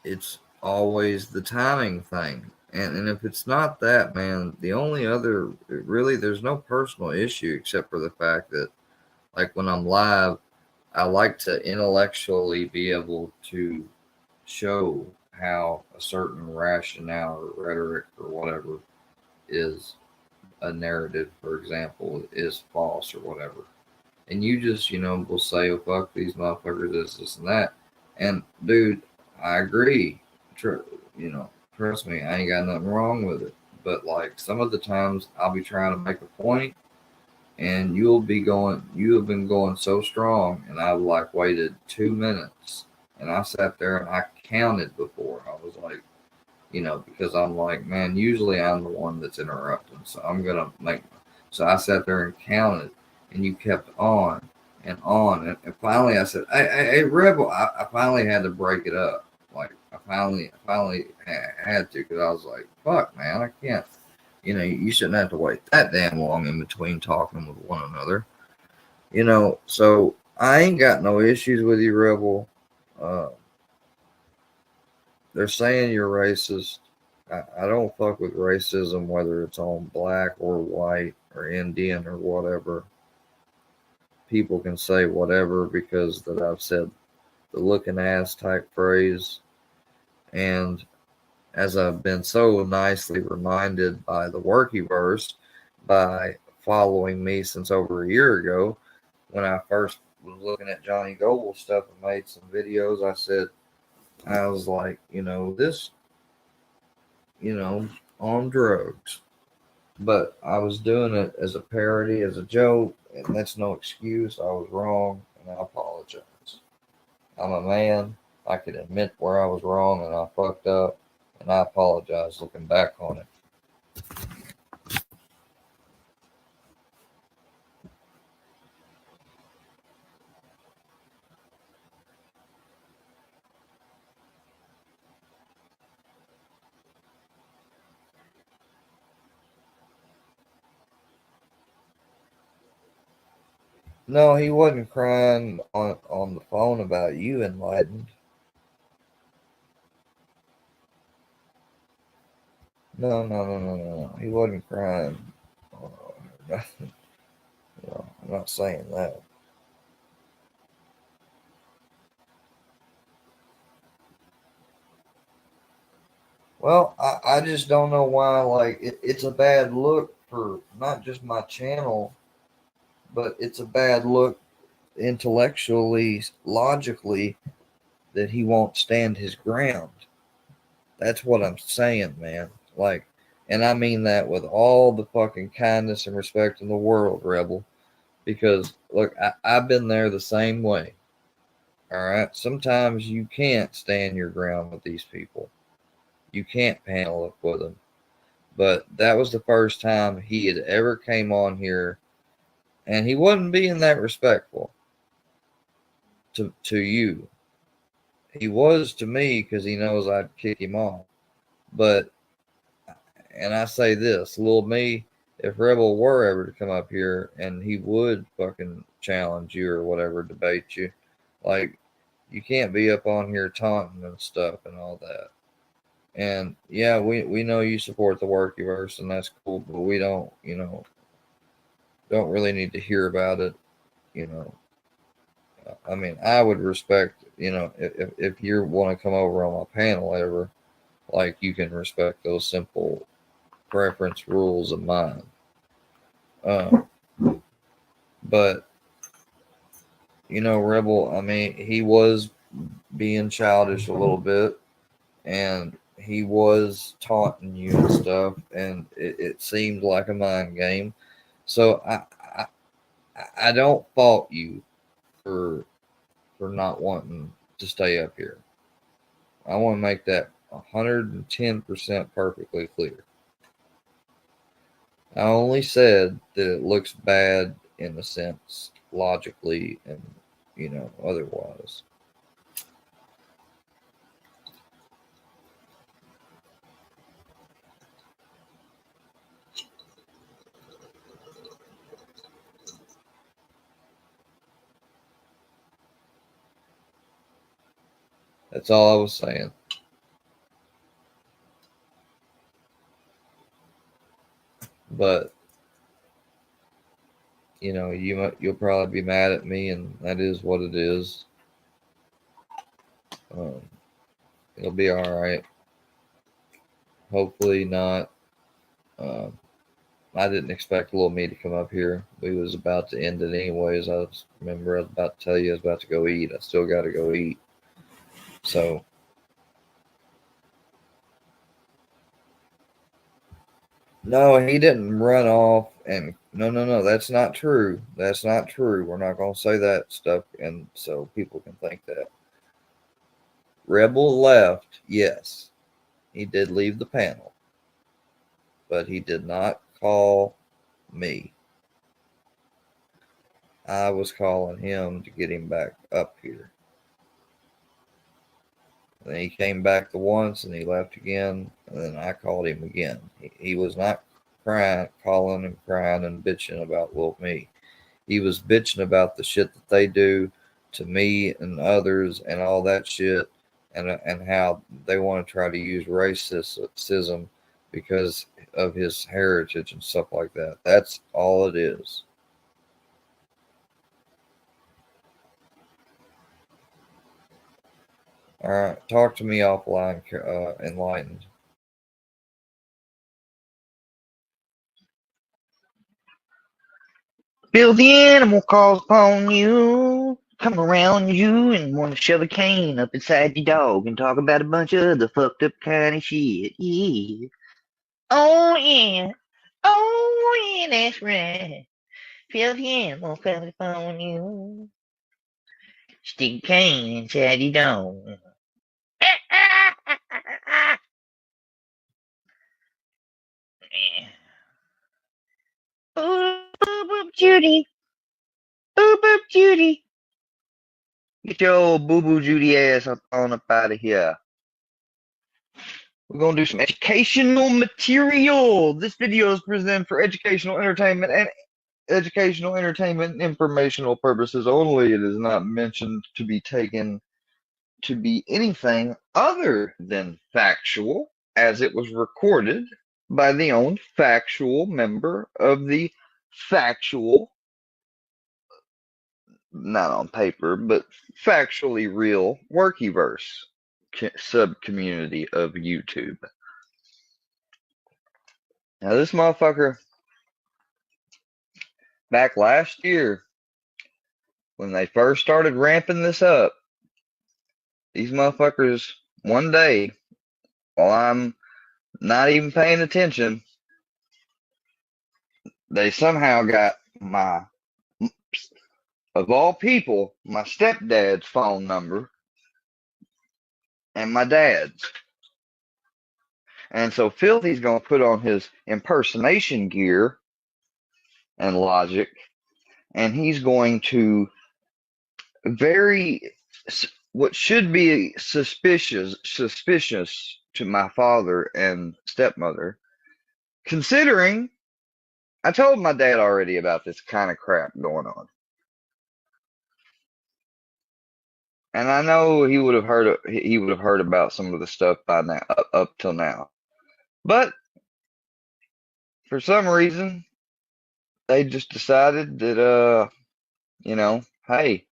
B: it's always the timing thing. And if it's not that, man, the only other, really, there's no personal issue except for the fact that, like, when I'm live, I like to intellectually be able to show how a certain rationale or rhetoric or whatever is a narrative, for example, is false or whatever. And you just, will say, oh, fuck these motherfuckers, this, and that. And, dude, I agree. Trust me, I ain't got nothing wrong with it. But, some of the times I'll be trying to make a point and you have been going so strong, and I've waited 2 minutes and I sat there and I counted before. I was like, because I'm like, man, usually I'm the one that's interrupting. So so I sat there and counted and you kept on and on. And finally I said, hey, Rebel, I finally had to break it up. I finally had to, because I was like, fuck, man, I can't, you shouldn't have to wait that damn long in between talking with one another, so I ain't got no issues with you, Rebel. They're saying you're racist. I don't fuck with racism, whether it's on black or white or Indian or whatever. People can say whatever because that I've said the looking ass type phrase. And as I've been so nicely reminded by the Workyverse, by following me since over a year ago, when I first was looking at Johnny Goble's stuff and made some videos, I was like, this, on drugs. But I was doing it as a parody, as a joke, and that's no excuse. I was wrong, and I apologize. I'm a man. I can admit where I was wrong and I fucked up, and and I apologize looking back on it. No, he wasn't crying on the phone about you, Enlightened. No. He wasn't crying. Nothing. No, I'm not saying that. Well, I just don't know why. Like, it's a bad look for not just my channel, but it's a bad look intellectually, logically, that he won't stand his ground. That's what I'm saying, man. Like, and I mean that with all the fucking kindness and respect in the world, Rebel. Because, look, I've been there the same way. All right? Sometimes you can't stand your ground with these people. You can't panel up with them. But that was the first time he had ever came on here, and he wasn't being that respectful to you. He was to me because he knows I'd kick him off. But, and I say this, little me, if Rebel were ever to come up here and he would fucking challenge you or whatever, debate you, like, you can't be up on here taunting and stuff and all that. And yeah, we know you support the Workyverse, and that's cool, but we don't, don't really need to hear about it, I mean, I would respect, if you want to come over on my panel ever, like, you can respect those simple preference rules of mine. But, Rebel, I mean, he was being childish a little bit, and he was taunting you and stuff, and it seemed like a mind game. So I don't fault you for not wanting to stay up here. I want to make that 110% perfectly clear. I only said that it looks bad in a sense, logically and, otherwise. That's all I was saying. But, you'll probably be mad at me, and that is what it is. It'll be all right. Hopefully not. I didn't expect little me to come up here. We was about to end it anyways. I remember I was about to tell you I was about to go eat. I still got to go eat. So, no, he didn't run off. And no, that's not true. That's not true. We're not going to say that stuff, and so people can think that. Rebel left, yes. He did leave the panel. But he did not call me. I was calling him to get him back up here. Then he came back the once and he left again, and then I called him again. He was not calling and crying and bitching about me. He was bitching about the shit that they do to me and others and all that shit, and how they want to try to use racism because of his heritage and stuff like that. That's all it is. All right, talk to me offline, Enlightened.
T: Filthy animal calls upon you, come around you and want to shove a cane up inside your dog and talk about a bunch of other fucked up kind of shit. Yeah. Oh yeah. Oh yeah, that's right. Filthy animal calls upon you. Stick a cane inside your dog. Judy. Boo boop Judy. Get your old boo boo Judy ass on up out of here. We're going to do some educational material. This video is presented for educational entertainment and informational purposes only. It is not mentioned to be taken to be anything other than factual, as it was recorded by the own factual member of the factual, not on paper, but factually real Workyverse sub-community of YouTube. Now this motherfucker, back last year, when they first started ramping this up, these motherfuckers, one day, while I'm not even paying attention, they somehow got my, of all people, my stepdad's phone number and my dad's. And so Filthy's going to put on his impersonation gear and logic, and he's going to what should be suspicious to my father and stepmother, considering I told my dad already about this kind of crap going on. And I know he would have heard about some of the stuff by now, up till now. But for some reason, they just decided that hey,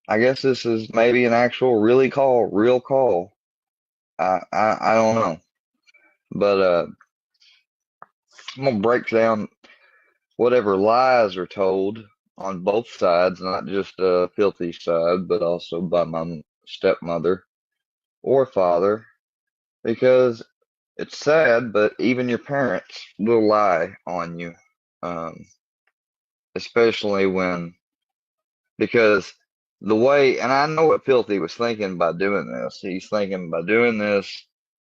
T: I guess this is maybe an actual real call. I don't know. But I'm gonna break down whatever lies are told on both sides, not just Filthy side, but also by my stepmother or father, because it's sad, but even your parents will lie on you, especially because the way, and I know what Filthy was thinking by doing this. He's thinking by doing this,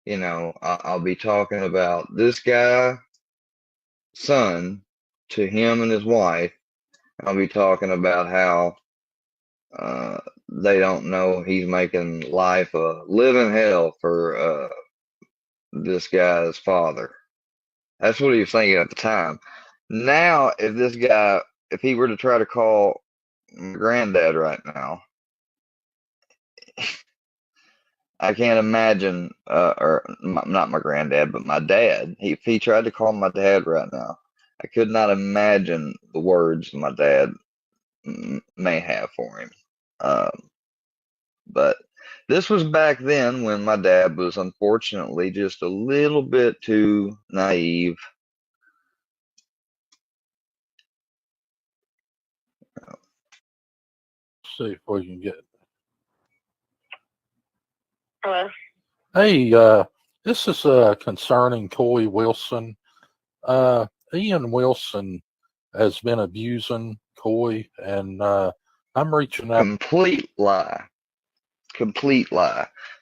T: I'll be talking about this guy, son, to him and his wife. I'll be talking about how they don't know he's making life a living hell for this guy's father. That's what he was thinking at the time. Now, if he were to try to call my granddad right now, I can't imagine, not my granddad, but my dad. If he tried to call my dad right now, I could not imagine the words my dad may have for him. But this was back then when my dad was unfortunately just a little bit too naive.
P: See if we can get.
U: Hello.
P: Hey, this is concerning Coy Wilson. Ian Wilson has been abusing Coy, and I'm reaching out.
T: Complete lie.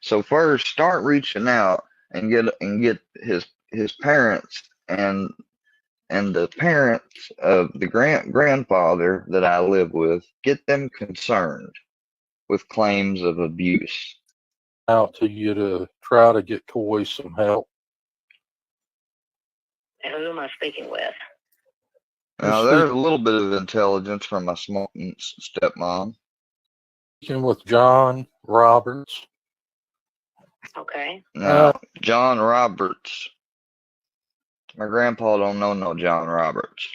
T: So first, start reaching out and get his parents and the parents of the grandfather that I live with. Get them concerned with claims of abuse.
P: Out to you to try to get Coy some help.
U: And who am I speaking with?
T: Now, there's a little bit of intelligence from my small stepmom.
P: Speaking with John Roberts.
U: Okay.
T: Now, John Roberts. My grandpa don't know no John Roberts.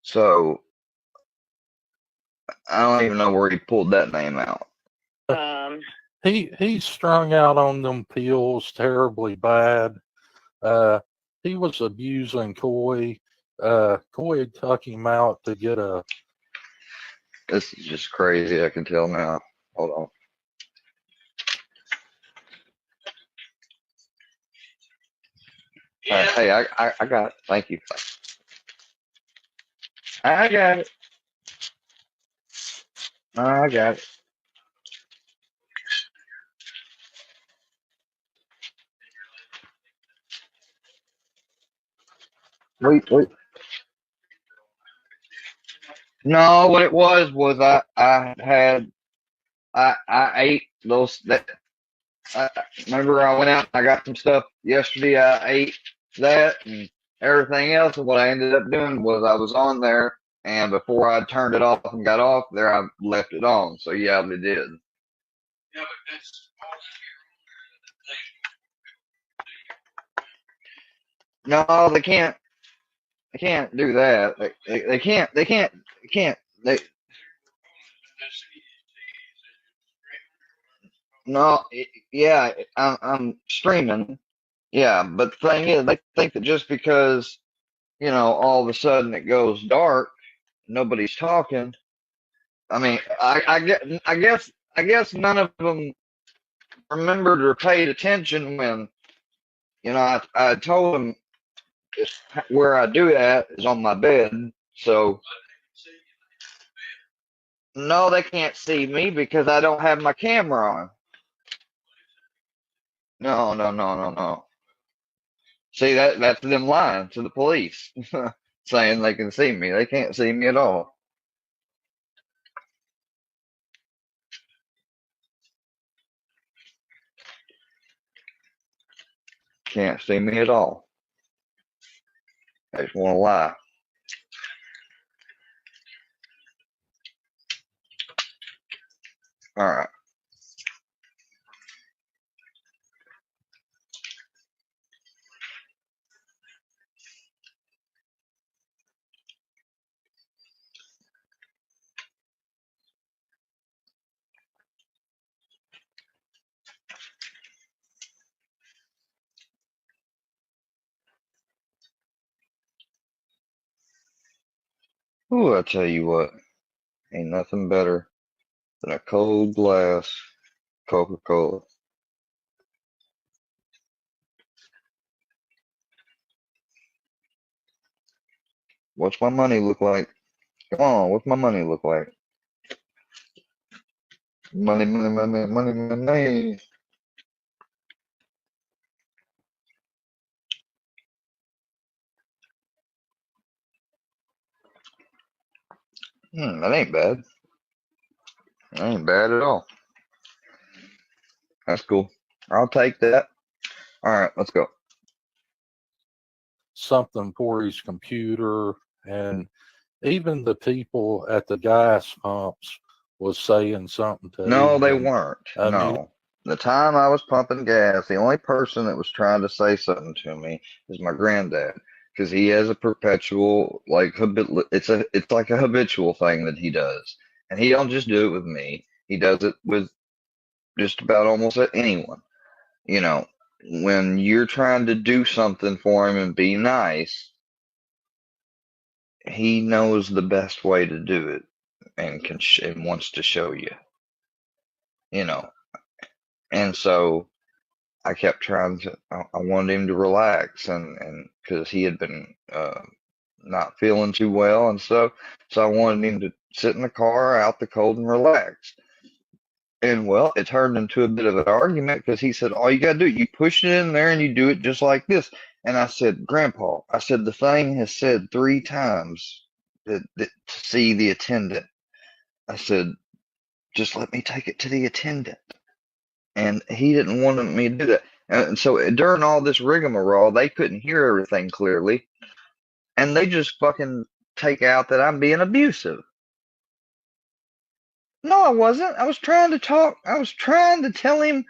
T: So, I don't even know where he pulled that name out.
P: He's strung out on them pills terribly bad. He was abusing Coy. Coy took him out to get a.
T: This is just crazy. I can tell now. Hold on. Yeah. Hey, I got it. Thank you. I got it. I got it. Wait.
B: No, what it was I ate those that I remember I went out and I got some stuff yesterday. I ate that and everything else, and what I ended up doing was I was on there, and before I turned it off and got off there, I left it on. So yeah, they did. No, they can't. They can't do that. They can't. They can't. They can't. They no. Yeah, I'm streaming. Yeah, but the thing is, they think that just because all of a sudden it goes dark, nobody's talking. I mean, I guess none of them remembered or paid attention when I told them where I do that is on my bed. So no, they can't see me because I don't have my camera on. No, no, no, no, no. See that's them lying to the police, saying they can see me. They can't see me at all. Can't see me at all. They just want to lie. All right. Ooh, I tell you what, ain't nothing better than a cold glass Coca-Cola. What's my money look like? Come on, what's my money look like? Money, money, money, money, money. That ain't bad. That ain't bad at all. That's cool. I'll take that. All right, let's go.
P: Something for his computer, and even the people at the gas pumps was saying something to
B: No, they
P: him.
B: weren't.
P: I mean,
B: No. The time I was pumping gas, the only person that was trying to say something to me is my granddad, because he has a perpetual it's like a habitual thing that he does, and he don't just do it with me. He does it with just about almost anyone. You know, when you're trying to do something for him and be nice, he knows the best way to do it and and wants to show you. You know, and so I kept trying to. I wanted him to relax, and because he had been not feeling too well and stuff, so I wanted him to sit in the car out the cold and relax. And well, it turned into a bit of an argument because he said, "All you gotta do, you push it in there and you do it just like this." And I said, "Grandpa," I said, "the thing has said 3 times that to see the attendant." I said, "Just let me take it to the attendant." And he didn't want me to do that. And so during all this rigmarole, they couldn't hear everything clearly, and they just fucking take out that I'm being abusive. No, I wasn't. I was trying to talk. I was trying to tell him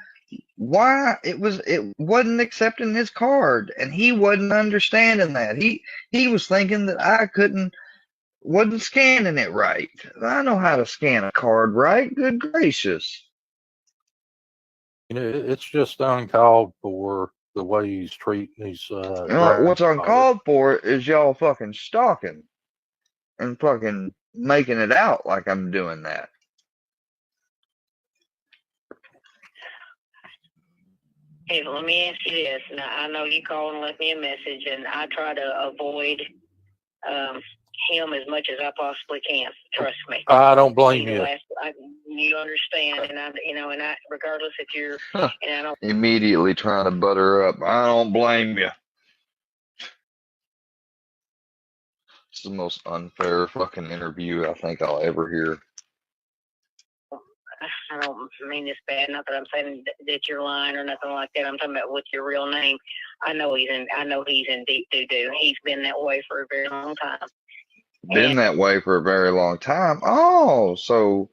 B: why it wasn't accepting his card, and he wasn't understanding that. He was thinking that I wasn't scanning it right. I know how to scan a card right. Good gracious.
P: it's just uncalled for the way he's treating his
B: What's
P: grandmother.
B: uncalled for is y'all fucking stalking and fucking making it out like I'm doing that.
U: Hey, well, let me ask you this. Now, I know you called and left me a message, and I try to avoid him as much as I possibly can. Trust me.
P: I don't blame you.
U: You understand, and I, regardless if you're, and I don't.
B: Immediately trying to butter up. I don't blame you. is the most unfair fucking interview I think I'll ever hear.
U: I don't mean this bad. Not that I'm saying that you're lying or nothing like that. I'm talking about with your real name. I know he's in deep doo-doo. He's been that way for a very long time.
B: Been that way for a very long time. Oh, so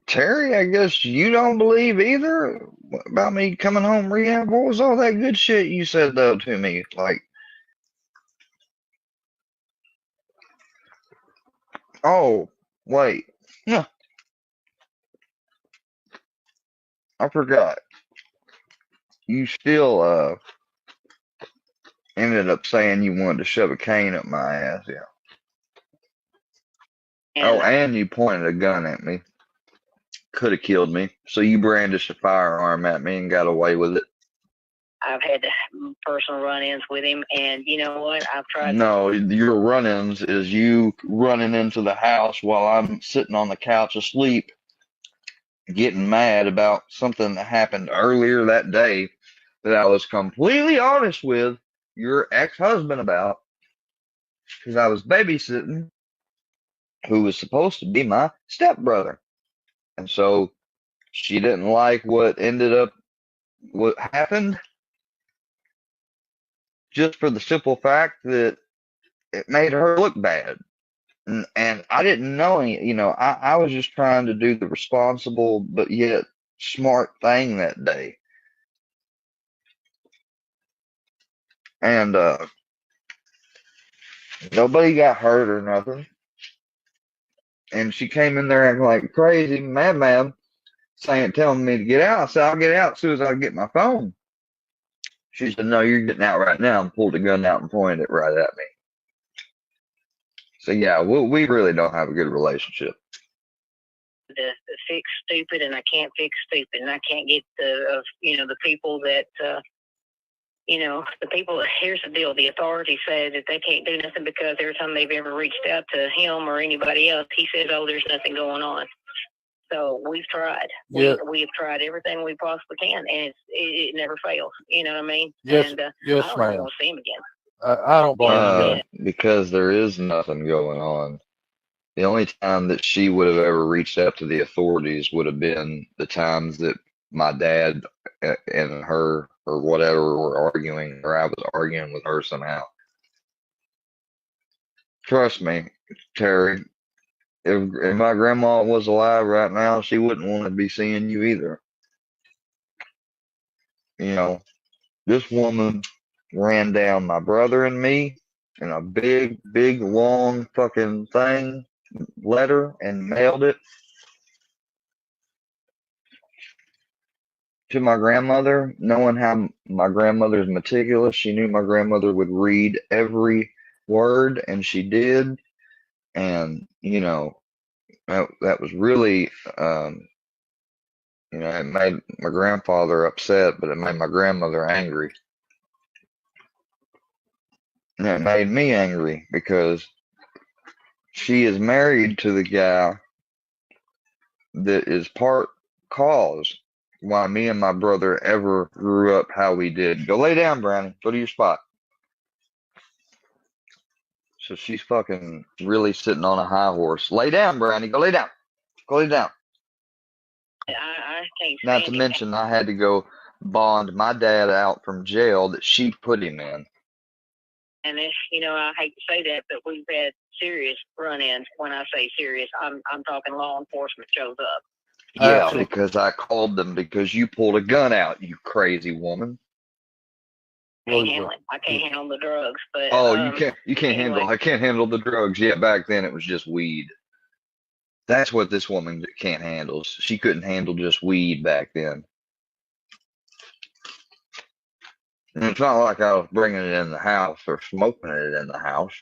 B: Terry, I guess you don't believe either about me coming home rehab. What was all that good shit you said though to me? Like, oh, wait, no, I forgot. You still ended up saying you wanted to shove a cane up my ass, yeah. Oh, and you pointed a gun at me. Could have killed me. So you brandished a firearm at me and got away with it.
U: I've had personal run-ins with him, and you know what? I've tried.
B: No, your run-ins is you running into the house while I'm sitting on the couch asleep, getting mad about something that happened earlier that day that I was completely honest with your ex-husband about, because I was babysitting who was supposed to be my stepbrother. And so she didn't like what happened, just for the simple fact that it made her look bad. And I didn't know any, I was just trying to do the responsible but yet smart thing that day. And nobody got hurt or nothing. And she came in there acting like crazy, mad, telling me to get out. I said, I'll get out as soon as I get my phone. She said, no, you're getting out right now, and pulled the gun out and pointed it right at me. So yeah, we really don't have a good relationship.
U: To fix stupid, and I can't fix stupid, and I can't get the people that the people. Here's the deal: the authorities say that they can't do nothing because every time they've ever reached out to him or anybody else, he says, "Oh, there's nothing going on." So we've tried.
P: Yeah.
U: We have tried everything we possibly can, and it never fails. You know what I mean?
P: Yes,
U: and
P: yes,
U: I don't
P: ma'am.
U: want to see him again.
P: I don't blame you.
B: Because there is nothing going on. The only time that she would have ever reached out to the authorities would have been the times that my dad and her or whatever were arguing, or I was arguing with her somehow. Trust me, Terry, if my grandma was alive right now, she wouldn't want to be seeing you either. This woman ran down my brother and me in a big, long fucking letter, and mailed it to my grandmother, knowing how my grandmother's meticulous. She knew my grandmother would read every word, and she did. And, that was really, it made my grandfather upset, but it made my grandmother angry. And it made me angry because she is married to the guy that is part cause why me and my brother ever grew up how we did. Go lay down, Brownie. Go to your spot. So she's fucking really sitting on a high horse. Lay down, Brownie. Go lay down. Go lay down.
U: I can't.
B: Not to mention, I had to go bond my dad out from jail that she put him in.
U: And I hate to say that, but we've had serious run-ins. When I say serious, I'm talking law enforcement shows up.
B: Yeah, because I called them because you pulled a gun out, you crazy woman.
U: I can't handle it. I can't handle the drugs, but
B: you can't handle. I can't handle the drugs. Yeah, back then it was just weed. That's what this woman can't handle. She couldn't handle just weed back then. And it's not like I was bringing it in the house or smoking it in the house.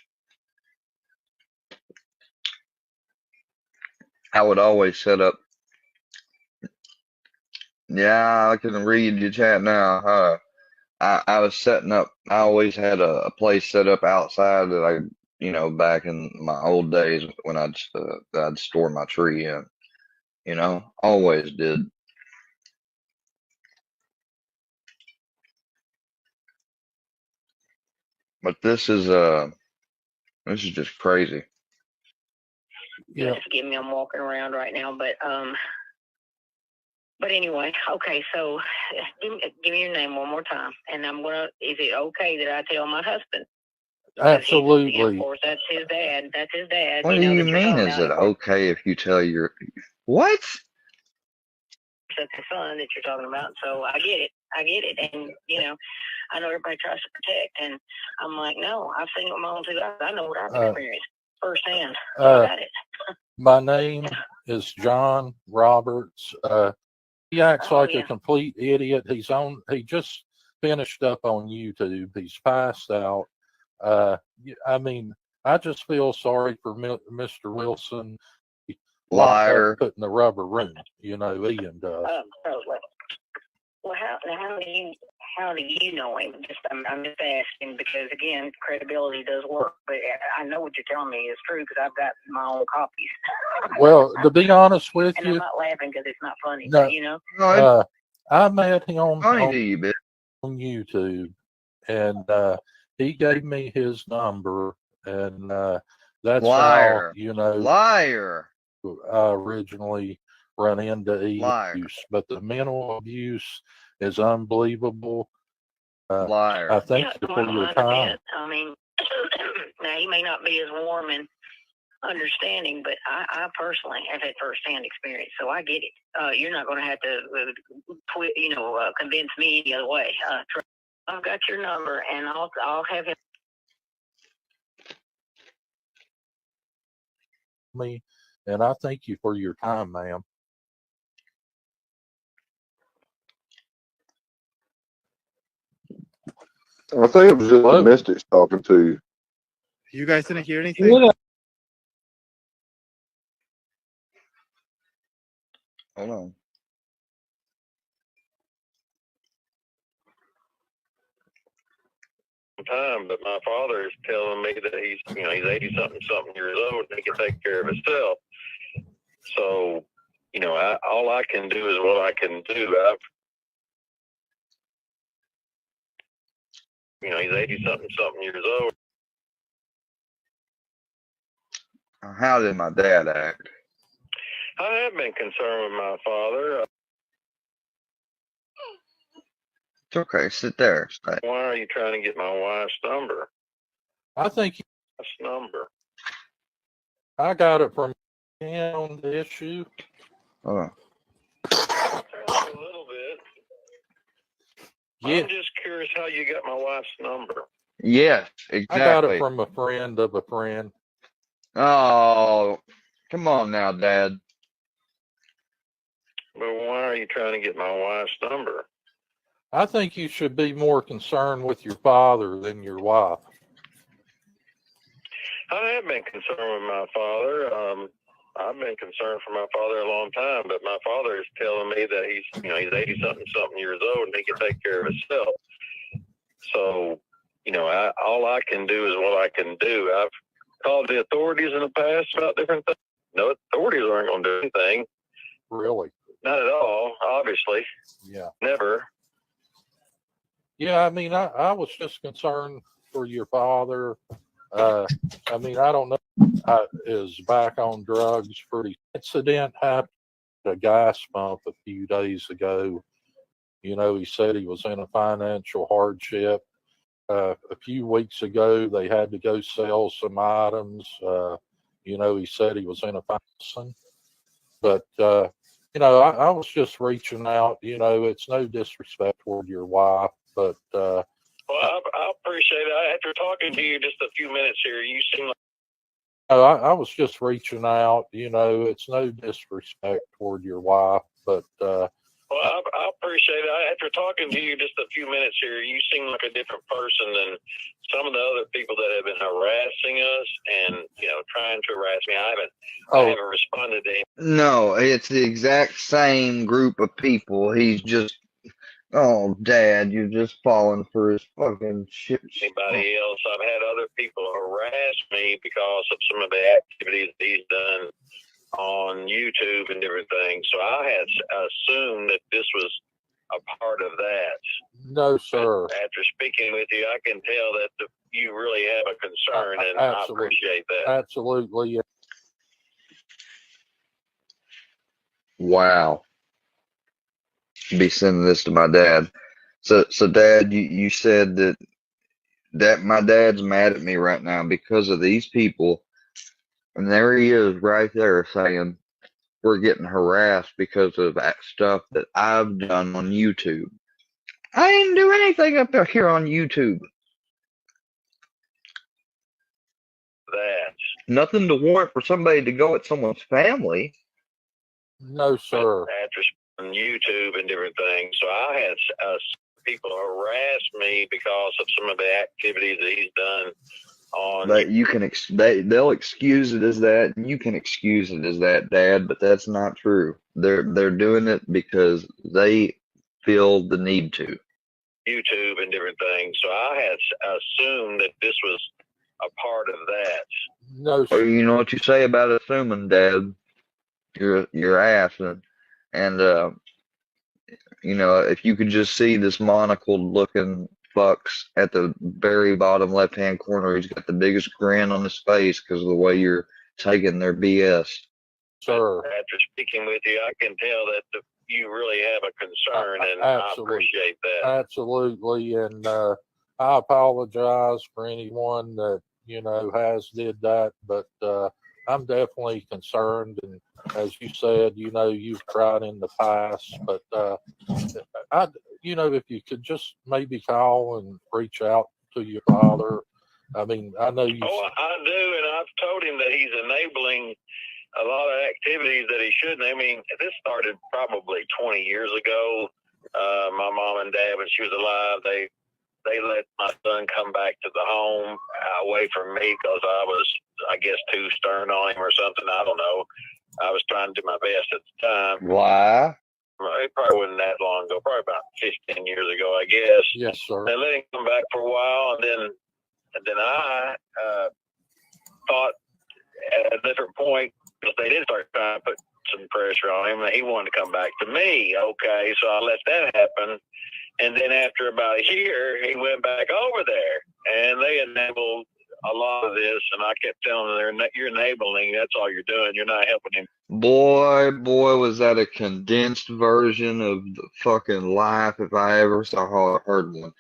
B: I would always set up. Yeah, I can read your chat now. I was setting up. I always had a place set up outside that I, back in my old days when I'd store my tree in. Always did. But this is just crazy.
U: Yeah. Just forgive me, I'm walking around right now, but anyway, okay, so give me your name one more time, and is it okay that I tell my husband?
P: Absolutely.
U: Of course, that's his dad. That's his dad.
B: What do you mean? Is it okay if you tell your what?
U: That's the son that you're talking about. So I get it. And I know everybody tries to protect, and I'm like, no, I've seen it with my own two eyes. I know what I've experienced firsthand. I got it.
P: My name is John Roberts. He acts like a complete idiot. He just finished up on YouTube. He's passed out. I mean, I just feel sorry for Mr. Wilson.
B: Liar.
P: Put in the rubber room, Ian does.
U: Well, how do you know him? I'm just asking because, again, credibility does work. But I know what you're telling me is true because I've got my own copies.
P: Well, to be honest with
U: and
P: you,
U: I'm not laughing because it's not funny.
P: No,
U: But,
P: I met him on
B: YouTube,
P: and he gave me his number, and that's
B: Liar.
P: how
B: Liar.
P: I originally run into abuse, but the mental abuse is unbelievable.
B: Liar.
P: I thank you for your time.
U: I mean, now he may not be as warm and understanding, but I personally have had firsthand experience, so I get it. You're not going to have to convince me any other way. I've got your number, and I'll have him.
P: Me, and I thank you for your time, ma'am.
E: I think it was just the Mystics talking to you.
V: You guys didn't hear anything?
B: Hold on.
W: Time, but my father is telling me that he's 80-something years old and he can take care of himself. So, all I can do is what I can do. He's 80-something years old.
B: How did my dad act?
W: I have been concerned with my father.
B: It's okay. Sit there. Stay.
W: Why are you trying to get my wife's number?
P: I think
W: Wife's number.
P: I got it from him on the issue.
B: Oh.
W: A little bit.
P: Yeah.
W: I'm just curious how you got my wife's number.
B: Yes, exactly.
P: I got it from a friend of a friend.
B: Oh, come on now, Dad.
W: But why are you trying to get my wife's number?
P: I think you should be more concerned with your father than your wife.
W: I have been concerned with my father. I've been concerned for my father a long time, but my father is telling me that he's 80-something years old and he can take care of himself. So, all I can do is what I can do. I've called the authorities in the past about different things. No, authorities aren't going to do anything.
P: Really?
W: Not at all, obviously.
P: Yeah.
W: Never.
P: Yeah, I mean, I was just concerned for your father. I mean, I don't know. Is back on drugs. Pretty incident happened at a gas pump a few days ago. He said he was in a financial hardship. A few weeks ago, they had to go sell some items. He said he was in a financing. But, I was just reaching out. It's no disrespect toward your wife, but.
W: Well, I appreciate it. After talking to you just a few minutes here, you seem like.
P: I was just reaching out. It's no disrespect toward your wife, but.
W: Well, I appreciate it. After talking to you just a few minutes here, you seem like a different person than some of the other people that have been harassing us and trying to harass me. I haven't responded to him.
B: No, it's the exact same group of people. He's just, oh, Dad, you're just falling for his fucking shit.
W: Anybody else? I've had other people harass me because of some of the activities that he's done on YouTube and different things. So I had assumed that this was a part of that.
P: No, sir.
W: After speaking with you, I can tell that you really have a concern, and I appreciate that.
P: Absolutely.
B: Wow. Be sending this to my dad. So Dad, you said that my dad's mad at me right now because of these people, and there he is right there saying we're getting harassed because of that stuff that I've done on YouTube. I didn't do anything up here on YouTube.
W: That.
B: Nothing to warrant for somebody to go at someone's family.
P: No, sir.
W: After on YouTube and different things, so I had people harass me because of some of the activities that he's done on.
B: But you can they'll excuse it as that, and you can excuse it as that, Dad. But that's not true. They're doing it because they feel the need to.
W: YouTube and different things, so I had assumed that this was a part of that.
P: No,
B: sir. You know what you say about assuming, Dad? You're assing, and you know, if you could just see this monocled looking fucks at the very bottom left hand corner, he's got the biggest grin on his face because of the way you're taking their BS.
P: Sir.
W: After speaking with you, I can tell that you really have a concern, and I appreciate that.
P: Absolutely, and I apologize for anyone that has did that, but I'm definitely concerned. And as you said, you've tried in the past, but if you could just maybe call and reach out to your father. I mean, I know you.
W: Oh, I do, and I've told him that he's enabling a lot of activities that he shouldn't. I mean, this started probably 20 years ago. My mom and dad, when she was alive, they let my son come back to the home away from me because I was, I guess, too stern on him or something. I don't know. I was trying to do my best at the time.
B: Why?
W: It probably wasn't that long ago, probably about 15 years ago, I guess.
P: Yes, sir.
W: They let him come back for a while, and then I thought at a different point, because they did start trying to put some pressure on him, and he wanted to come back to me. Okay, so I let that happen. And then after about a year, he went back over there, and they enabled a lot of this. And I kept telling them, "You're enabling. That's all you're doing. You're not helping him."
B: Boy, was that a condensed version of the fucking life if I ever heard one.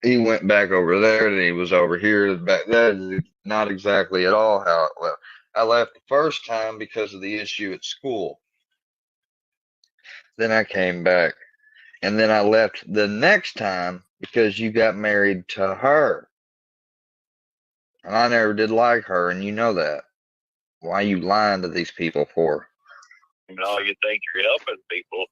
B: He went back over there, and he was over here. Back. That is not exactly at all how it went. I left the first time because of the issue at school. Then I came back. And then I left the next time because you got married to her. And I never did like her, and you know that. Why you lying to these people for?
W: You think you're helping people.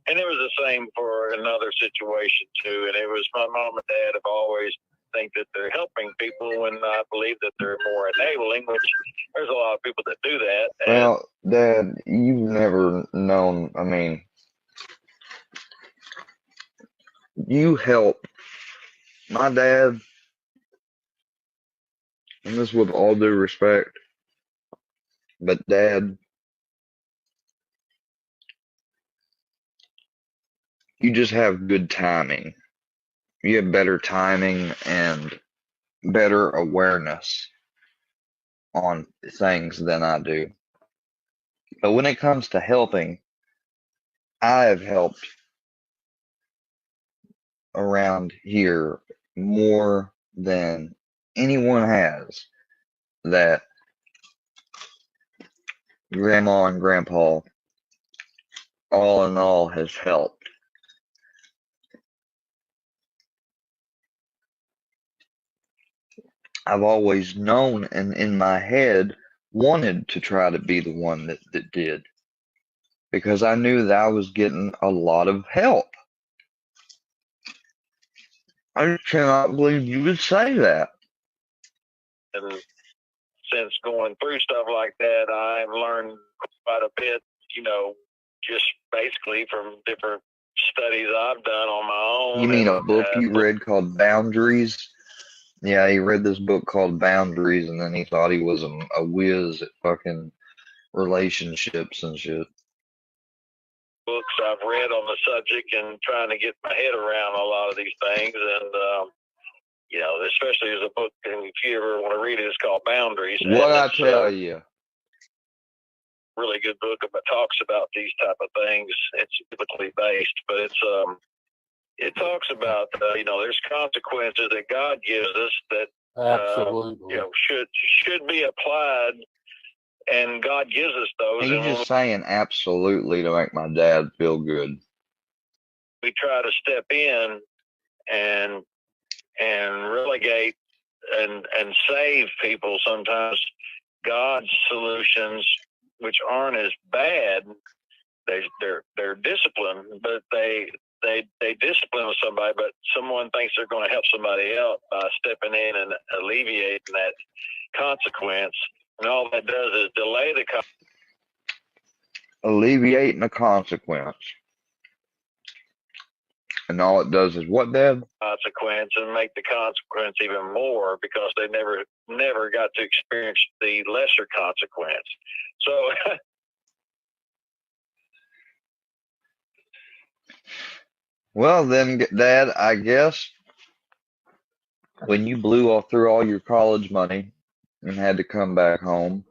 W: And it was the same for another situation, too. And it was my mom and dad have always think that they're helping people when I believe that they're more enabling, which there's a lot of people that do that.
B: Well, Dad, you've never known, I mean, you help my dad, and this with all due respect, but Dad, you just have good timing. You have better timing and better awareness on things than I do. But when it comes to helping, I have helped around here more than anyone has that Grandma and Grandpa all in all has helped. I've always known and in my head wanted to try to be the one that did, because I knew that I was getting a lot of help. I cannot believe you would say that.
W: And since going through stuff like that, I've learned quite a bit, just basically from different studies I've done on my own.
B: You mean a book you read called Boundaries? Yeah, he read this book called Boundaries, and then he thought he was a whiz at fucking relationships and shit.
W: books I've read on the subject and trying to get my head around a lot of these things. And, you know, especially there's a book, and if you ever want to read it, it's called Boundaries.
B: What
W: and
B: I
W: it's
B: tell you.
W: really good book about talks about these type of things. It's biblically based, but it talks about you know, there's consequences that God gives us that
P: Absolutely.
W: you know, should be applied, and God gives us those.
B: He's
W: And when
B: just saying absolutely to make my dad feel good.
W: we try to step in and relegate and save people, sometimes God's solutions, which aren't as bad, they're disciplined, but they discipline with somebody, but someone thinks they're going to help somebody else by stepping in and alleviating that consequence, and all that does is delay the
B: Alleviating the consequence. And all it does is what, Dad?
W: consequence, and make the consequence even more, because they never got to experience the lesser consequence. So
B: Well then, Dad, I guess when you blew through all your college money and had to come back home,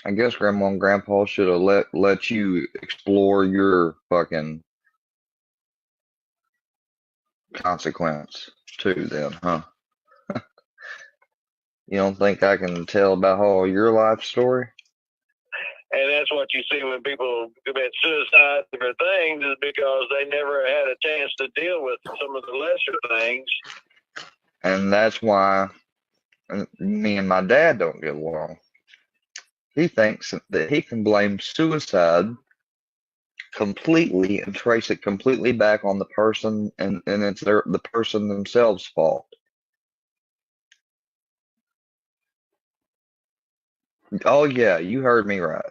B: I guess Grandma and Grandpa should have let you explore your fucking consequence too then, huh? You don't think I can tell about all your life story?
W: and that's what you see when people commit suicide, different things, is because they never had a chance to deal with some of the lesser things.
B: And that's why me and my dad don't get along. He thinks that he can blame suicide completely and trace it completely back on the person, and it's the person themselves' fault. Oh yeah, you heard me right.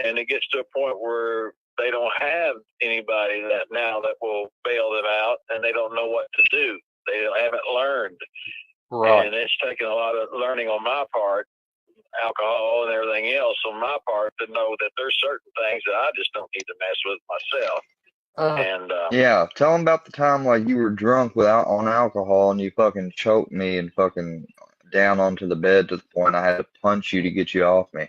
W: And it gets to a point where they don't have anybody that will bail them out, and they don't know what to do. They haven't learned.
P: Right.
W: And it's taken a lot of learning on my part, alcohol and everything else on my part, to know that there's certain things that I just don't need to mess with myself.
B: Yeah, tell them about the time like you were drunk on alcohol and you fucking choked me and fucking down onto the bed to the point I had to punch you to get you off me.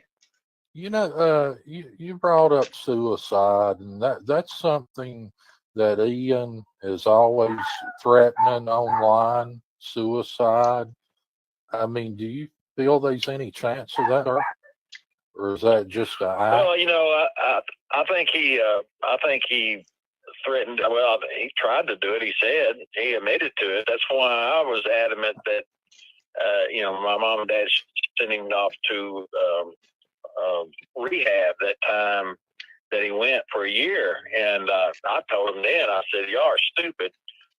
P: You know, you brought up suicide, and that's something that Ian is always threatening online. Suicide. I mean, do you feel there's any chance of that, or is that just a act?
W: Well, you know, I think he threatened. Well, he tried to do it. He said he admitted to it. That's why I was adamant that you know, my mom and dad sent him off to rehab that time that he went for a year. And I told him then, I said, "Y'all are stupid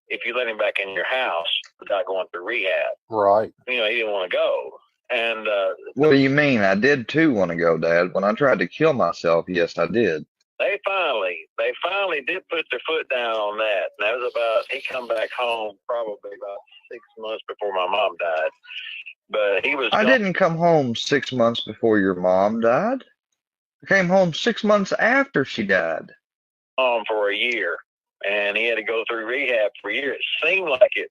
W: if you let him back in your house without going through rehab."
P: Right.
W: You know, he didn't want to go. And
B: what do you mean? I did too want to go, Dad. When I tried to kill myself, yes, I did.
W: they finally did put their foot down on that. And that was he come back home probably about 6 months before my mom died. But he was
B: I
W: gone
B: didn't come home 6 months before your mom died. I came home 6 months after she died.
W: for a year, and he had to go through rehab for a year. It seemed like it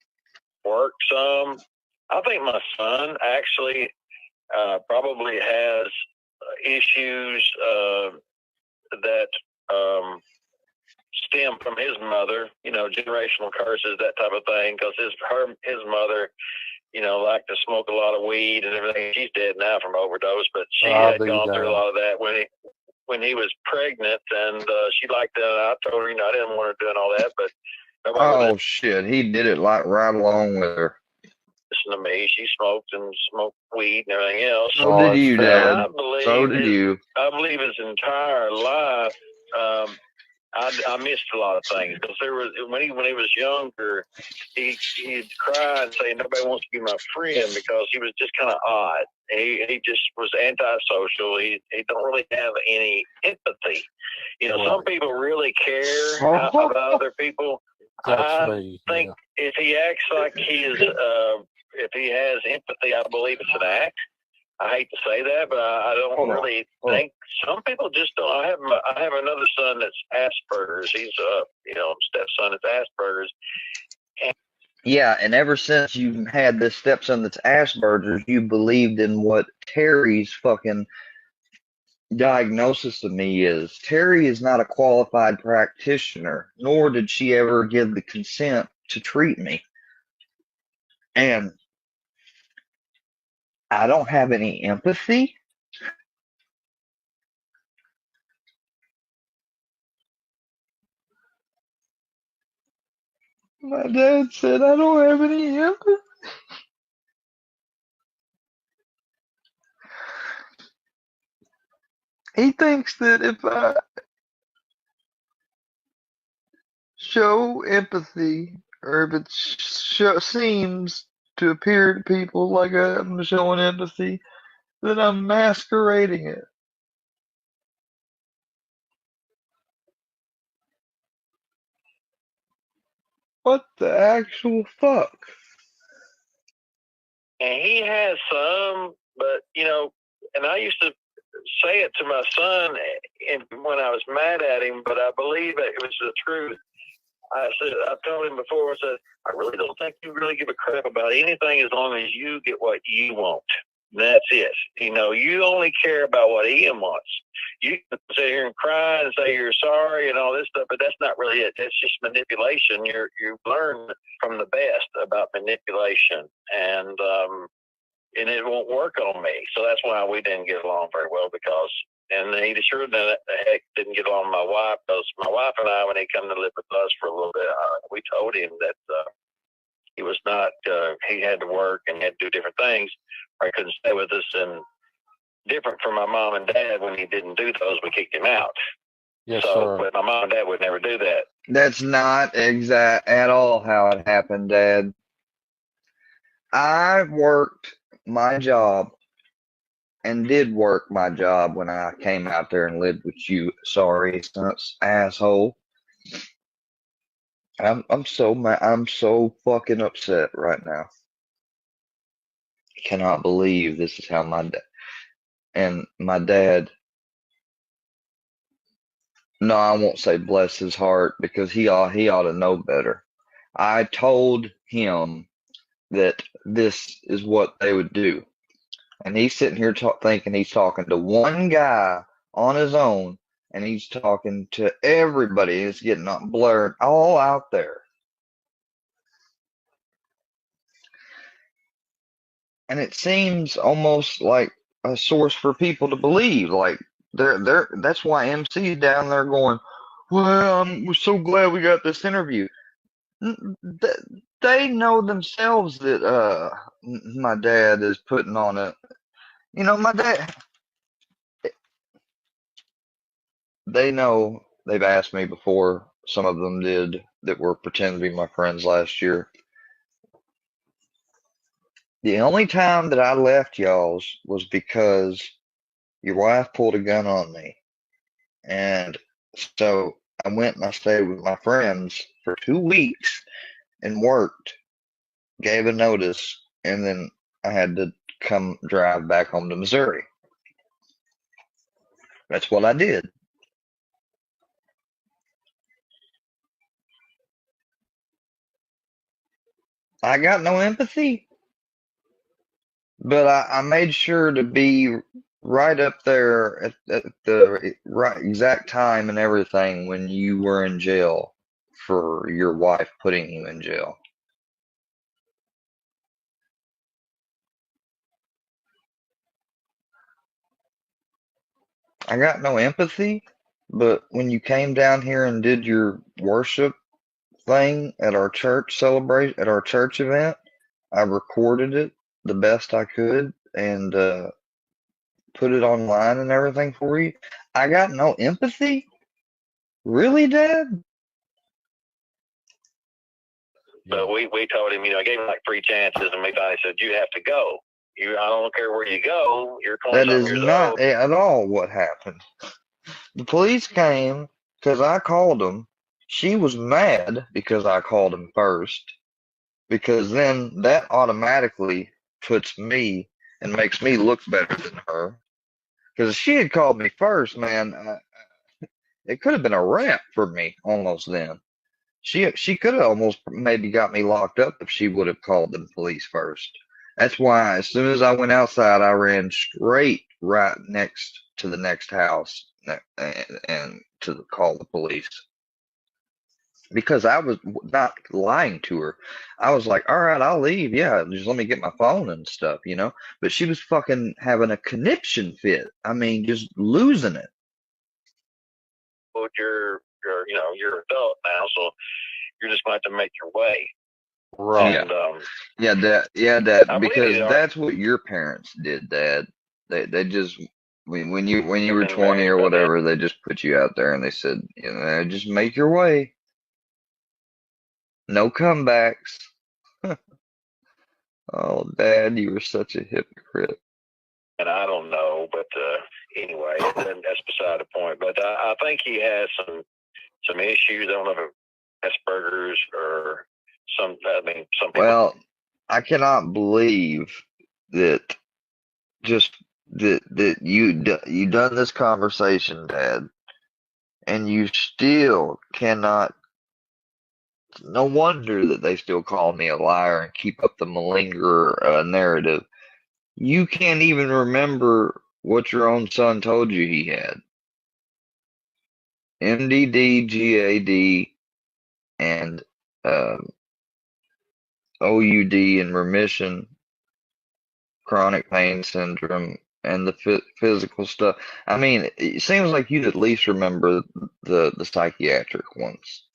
W: worked some. I think my son actually probably has issues that stem from his mother, you know, generational curses, that type of thing, because his mother, you know, liked to smoke a lot of weed and everything. She's dead now from overdose, but she had gone through a lot of that when he was pregnant, and she liked that. I told her, you know, I didn't want her doing all that, but
B: oh shit, he did it like right along with her.
W: listen to me. She smoked weed and everything else.
B: So did you, Dad.
W: I believe
B: So did you.
W: I believe his entire life. I missed a lot of things, because when he was younger, he'd cry and say nobody wants to be my friend, because he was just kind of odd. He just was antisocial. He don't really have any empathy. You know, some people really care about other people. I think if he acts like if he has empathy, I believe it's an act. I hate to say that, but I don't really think some people just don't. I have another son that's Asperger's. He's stepson that's Asperger's.
T: Yeah, and ever since you had this stepson that's Asperger's, you believed in what Terry's fucking diagnosis of me is. Terry is not a qualified practitioner, nor did she ever give the consent to treat me. And I don't have any empathy. My dad said I don't have any empathy. He thinks that if I show empathy, or if it seems to appear to people like I'm showing empathy, that I'm masquerading it. What the actual fuck?
W: And he has some, but and I used to say it to my son when I was mad at him, but I believe it was the truth. I told him before, I said, I really don't think you really give a crap about anything as long as you get what you want. That's it. You only care about what Ian wants. You can sit here and cry and say you're sorry and all this stuff, but that's not really it. That's just manipulation. You learn from the best about manipulation, and it won't work on me. So that's why we didn't get along very well, and he sure didn't get along with my wife, because my wife and I, when he come to live with us for a little bit, we told him that he was not, he had to work and had to do different things, or he couldn't stay with us. And different from my mom and dad, when he didn't do those, we kicked him out.
P: Yes,
W: so,
P: sir.
W: But my mom and dad would never do that.
T: That's not exact at all how it happened, Dad. I worked my job and did work my job when I came out there and lived with you, sorry asshole. I'm so mad. I'm so fucking upset right now. Cannot believe this is how my dad. No, I won't say bless his heart, because he ought to know better. I told him that this is what they would do, and he's sitting here thinking he's talking to one guy on his own, and he's talking to everybody. It's getting blurred all out there. And it seems almost like a source for people to believe. Like that's why MC's down there going, well, we're so glad we got this interview. They know themselves that my dad is putting on a, my dad. They know, they've asked me before, some of them did, that were pretending to be my friends last year. The only time that I left y'all's was because your wife pulled a gun on me. And so I went and I stayed with my friends for 2 weeks and worked, gave a notice, and then I had to drive back home to Missouri. That's what I did. I got no empathy, but I made sure to be right up there at the right exact time and everything when you were in jail for your wife putting you in jail. I got no empathy, but when you came down here and did your worship thing at our church celebration, at our church event, I recorded it the best I could and put it online and everything for you. I got no empathy? Really, Dad?
W: But we told him, I gave him like 3 chances, and we finally said, you have to go. I don't care where you go. You're 20
T: That is
W: years
T: not
W: old.
T: at all what happened. The police came because I called them. She was mad because I called him first, because then that automatically puts me
B: and makes me look better than her. Because if she had called me first, man, it could have been a wrap for me almost then. She could have almost maybe got me locked up if she would have called the police first. That's why as soon as I went outside, I ran straight right next to the next house and to call the police. Because I was not lying to her. I was like, all right, I'll leave. Yeah, just let me get my phone and stuff, you know? But she was fucking having a conniption fit. I mean, just losing it.
W: But you're you're adult now, so you're just going to have to make your way.
P: Right.
W: And,
B: Dad,
W: I believe
B: because
W: you are.
B: that's what your parents did, Dad. They just when you were
W: Been
B: 20
W: married
B: or
W: by
B: whatever, they just put you out there and they said, you know, just make your way. No comebacks. Oh, Dad, you were such a hypocrite.
W: And I don't know, but anyway, that's beside the point. But I think he has some issues. I don't know if it's Asperger's or some. I mean, some people.
B: Well, I cannot believe that that you done this conversation, Dad, and you still cannot. No wonder that they still call me a liar and keep up the malingerer narrative. You can't even remember what your own son told you he had. MDD, GAD, and OUD in remission, chronic pain syndrome, and the physical stuff. I mean, it seems like you'd at least remember the psychiatric ones.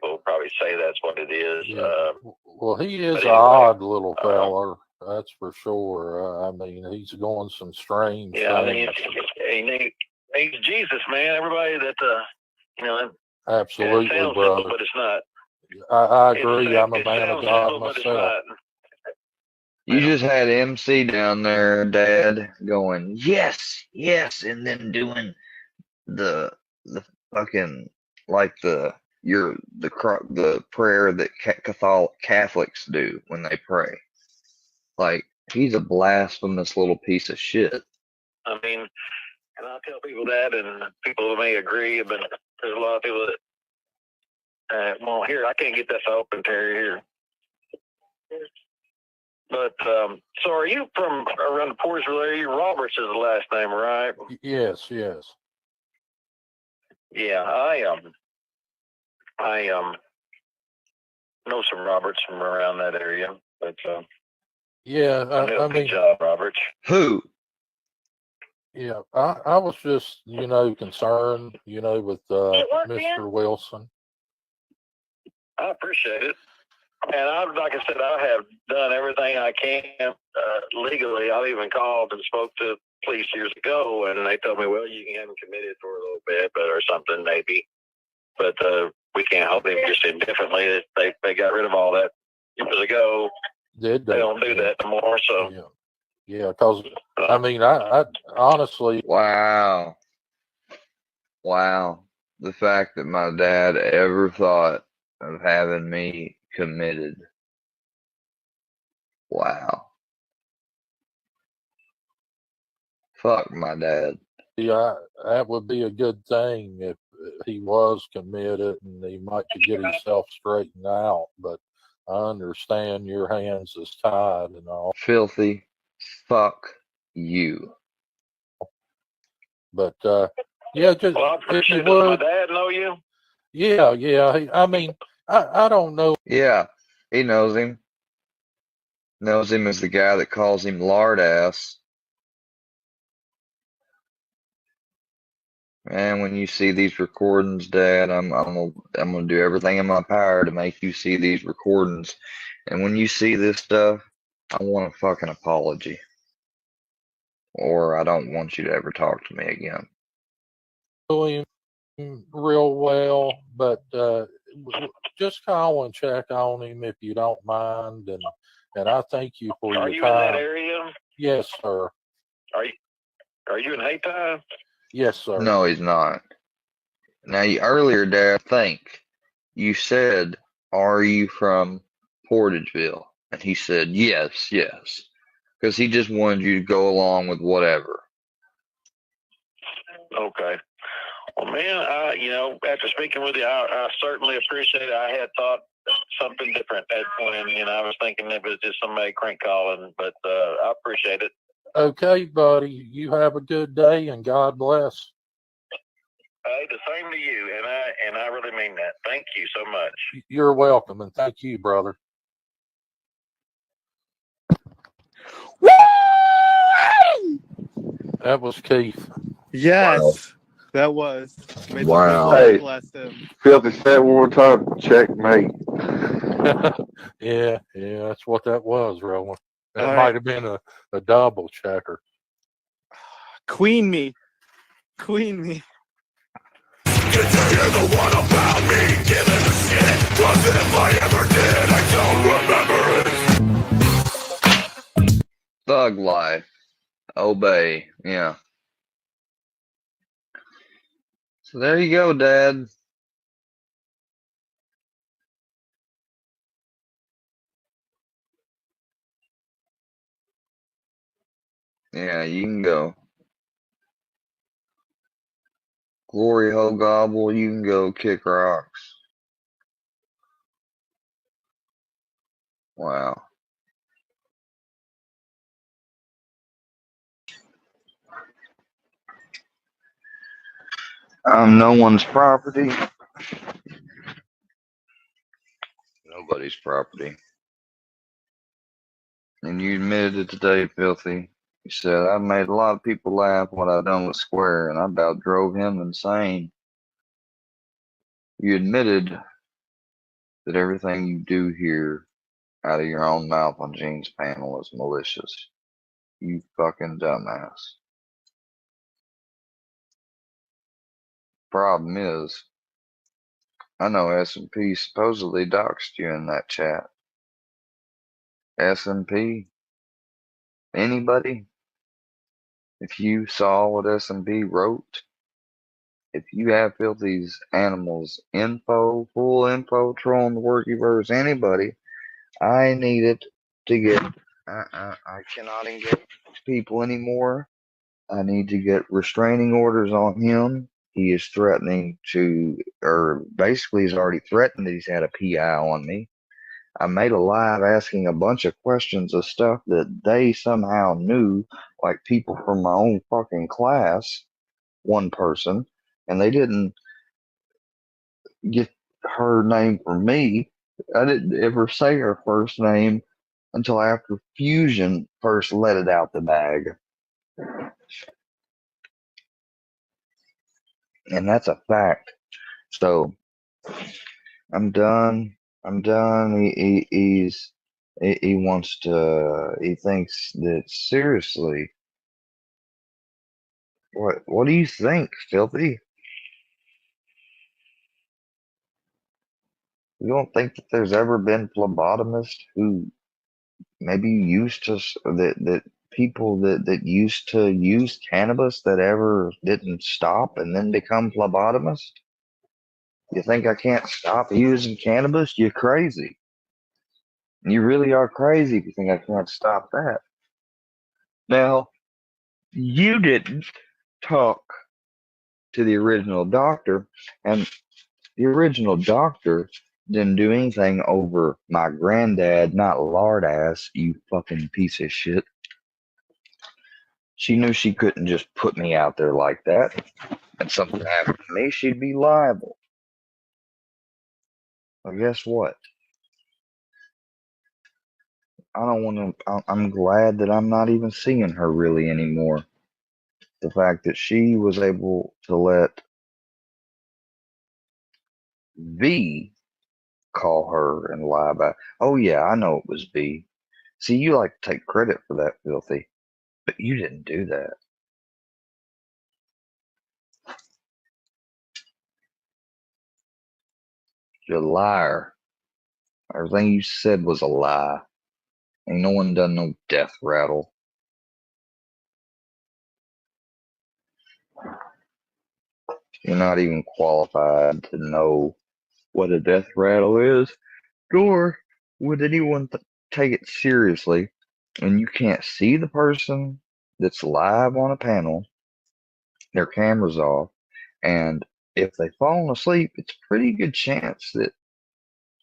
W: We'll probably say that's what it is.
P: Yeah. Well, he is
W: but
P: an
W: anyway,
P: odd little feller, that's for sure. I mean, he's going some strange
W: yeah, I
P: things.
W: mean, he's Jesus, man. Everybody that you know.
P: Absolutely,
W: it sounds
P: brother.
W: simple, but it's not.
P: I agree. I'm a
W: It
P: man of
W: sounds
P: God
W: simple, but it's
P: myself.
W: not.
B: You just had MC down there, Dad, going yes, yes, and then doing the fucking like the prayer that Catholics do when they pray. Like he's a blasphemous little piece of shit.
W: I mean, and I tell people that, and people may agree, but there's a lot of people that won't hear. I can't get this open, Terry, here. But so are you from around the Portsville area? Roberts is the last name, right?
P: Yes, yes.
W: Yeah, I know some Roberts from around that area, but
P: yeah,
W: I mean, job, Roberts.
B: Who?
P: Yeah, I was just, concerned, with Mr. Wilson.
W: I appreciate it. And like I said, I have done everything I can legally. I've even called and spoke to police years ago, and they told me, well, you can have him committed for a little bit, or something maybe. But we can't hold him just indefinitely. They got rid of all that years ago.
P: Did they?
W: They don't do that anymore. So
P: yeah, because I mean, I honestly,
B: wow, the fact that my dad ever thought of having me committed. Wow. Fuck my dad.
P: Yeah, that would be a good thing if he was committed and he might get himself straightened out. But I understand your hands is tied and all.
B: Filthy. Fuck you.
P: But yeah, just
W: well, I
P: if
W: appreciate
P: you
W: it. Does my
P: would.
W: dad know you?
P: Yeah. I mean, I don't know.
B: Yeah, he knows him. Knows him as the guy that calls him lard ass. And when you see these recordings, Dad, I'm gonna do everything in my power to make you see these recordings. And when you see this stuff, I want a fucking apology. Or I don't want you to ever talk to me again.
P: Him real well, but just call and check on him if you don't mind, and I thank you for
W: Are
P: your
W: you
P: time.
W: in that area?
P: Yes, sir.
W: Are you in Hayti?
P: Yes, sir.
B: No, he's not. Now, earlier, Dad, I think you said, "Are you from Portageville?" And he said, "Yes, yes." because he just wanted you to go along with whatever.
W: Okay. Well, man, after speaking with you, I certainly appreciate it. I had thought something different at when, I was thinking it was just somebody crank calling, but I appreciate it.
P: Okay, buddy. You have a good day and God bless.
W: Hey, the same to you, and I really mean that. Thank you so much.
P: You're welcome, and thank you, brother. That was Keith.
V: Yes, that was. May the good
E: Wow.
V: Lord
E: Hey,
V: bless him.
E: Filthy, say it one more time. Checkmate.
P: Yeah, that's what that was, Roland. That
V: All
P: might
V: right.
P: have been a double checker.
V: Queen me. Queen me.
B: Thug life. Obey. Yeah. So there you go, Dad. Yeah, you can go. Glory Ho Gobble, you can go kick rocks. Wow. I'm no one's property. Nobody's property. And you admitted it today, Filthy. You said, I made a lot of people laugh what I done with Square, and I about drove him insane. You admitted that everything you do here out of your own mouth on Gene's panel is malicious. You fucking dumbass. Problem is, I know S&P supposedly doxed you in that chat. S&P? Anybody? If you saw what S&P wrote, if you have Filthy's Animals info, full info, trolling the Workyverse, anybody, I need it to get, I cannot engage people anymore. I need to get restraining orders on him. He is threatening to, or basically he's already threatened that he's had a PI on me. I made a live asking a bunch of questions of stuff that they somehow knew, like people from my own fucking class, one person, and they didn't get her name from me. I didn't ever say her first name until after Fusion first let it out the bag. And that's a fact. So I'm done. I'm done. He wants to. He thinks that seriously. What do you think, Filthy? You don't think that there's ever been phlebotomists who maybe used to that people that used to use cannabis that ever didn't stop and then become phlebotomists? You think I can't stop using cannabis? You're crazy. You really are crazy if you think I can't stop that. Now, you didn't talk to the original doctor, and the original doctor didn't do anything over my granddad, not lard ass, you fucking piece of shit. She knew she couldn't just put me out there like that. And something happened to me, she'd be liable. Well, guess what? I don't want to. I'm glad that I'm not even seeing her really anymore. The fact that she was able to let V call her and lie about. Oh yeah, I know it was V. See, you like to take credit for that, Filthy, but you didn't do that. You're a liar. Everything you said was a lie. Ain't no one done no death rattle. You're not even qualified to know what a death rattle is, nor would anyone take it seriously and you can't see the person that's live on a panel, their camera's off, and if they've fallen asleep, it's a pretty good chance that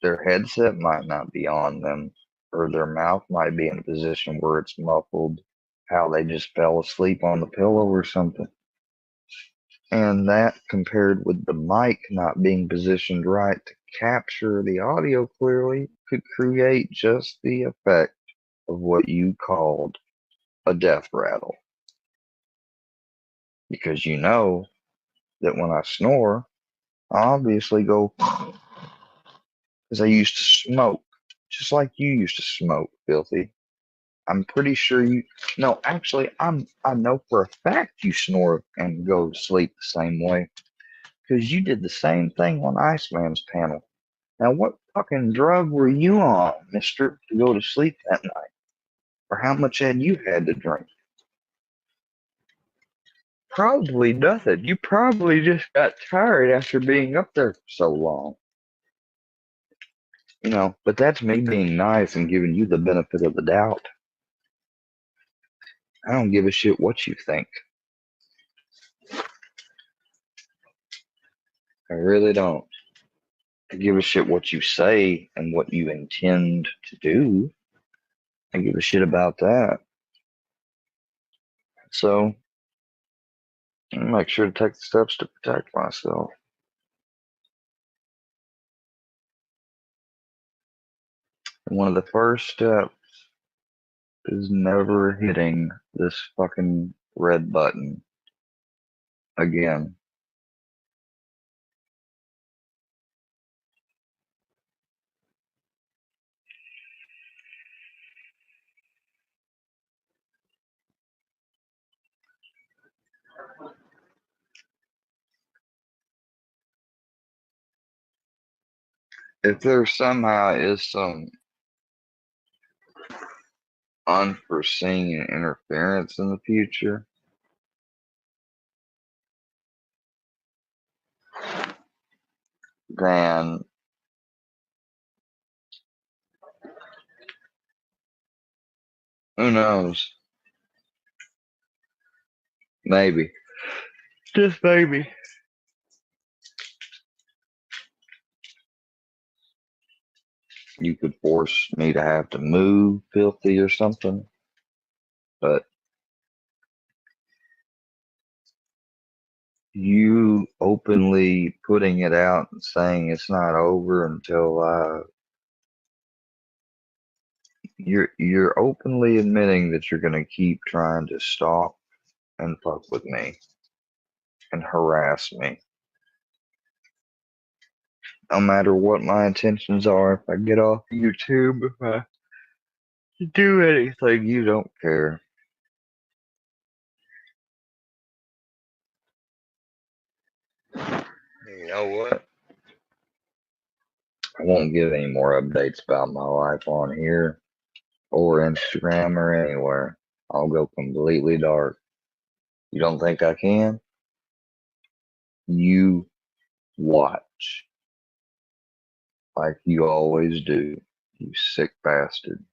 B: their headset might not be on them, or their mouth might be in a position where it's muffled, how they just fell asleep on the pillow or something. And that, compared with the mic not being positioned right to capture the audio clearly, could create just the effect of what you called a death rattle. Because you know that when I snore, I obviously go, because I used to smoke, just like you used to smoke, Filthy. I'm pretty sure you. No, actually, I know for a fact you snore and go to sleep the same way, because you did the same thing on Iceman's panel. Now, what fucking drug were you on, mister, to go to sleep that night? Or how much had you had to drink? Probably nothing. You probably just got tired after being up there for so long. You know, but that's me being nice and giving you the benefit of the doubt. I don't give a shit what you think. I really don't. I give a shit what you say and what you intend to do. I give a shit about that. So, I make sure to take the steps to protect myself. And one of the first steps is never hitting this fucking red button again. If there somehow is some unforeseen interference in the future, then who knows? Maybe. Just maybe. You could force me to have to move, Filthy, or something. But you openly putting it out and saying it's not over until you're openly admitting that you're gonna keep trying to stalk and fuck with me and harass me. No matter what my intentions are, if I get off YouTube, if I do anything, you don't care. You know what? I won't give any more updates about my life on here or Instagram or anywhere. I'll go completely dark. You don't think I can? You watch. Like you always do, you sick bastard.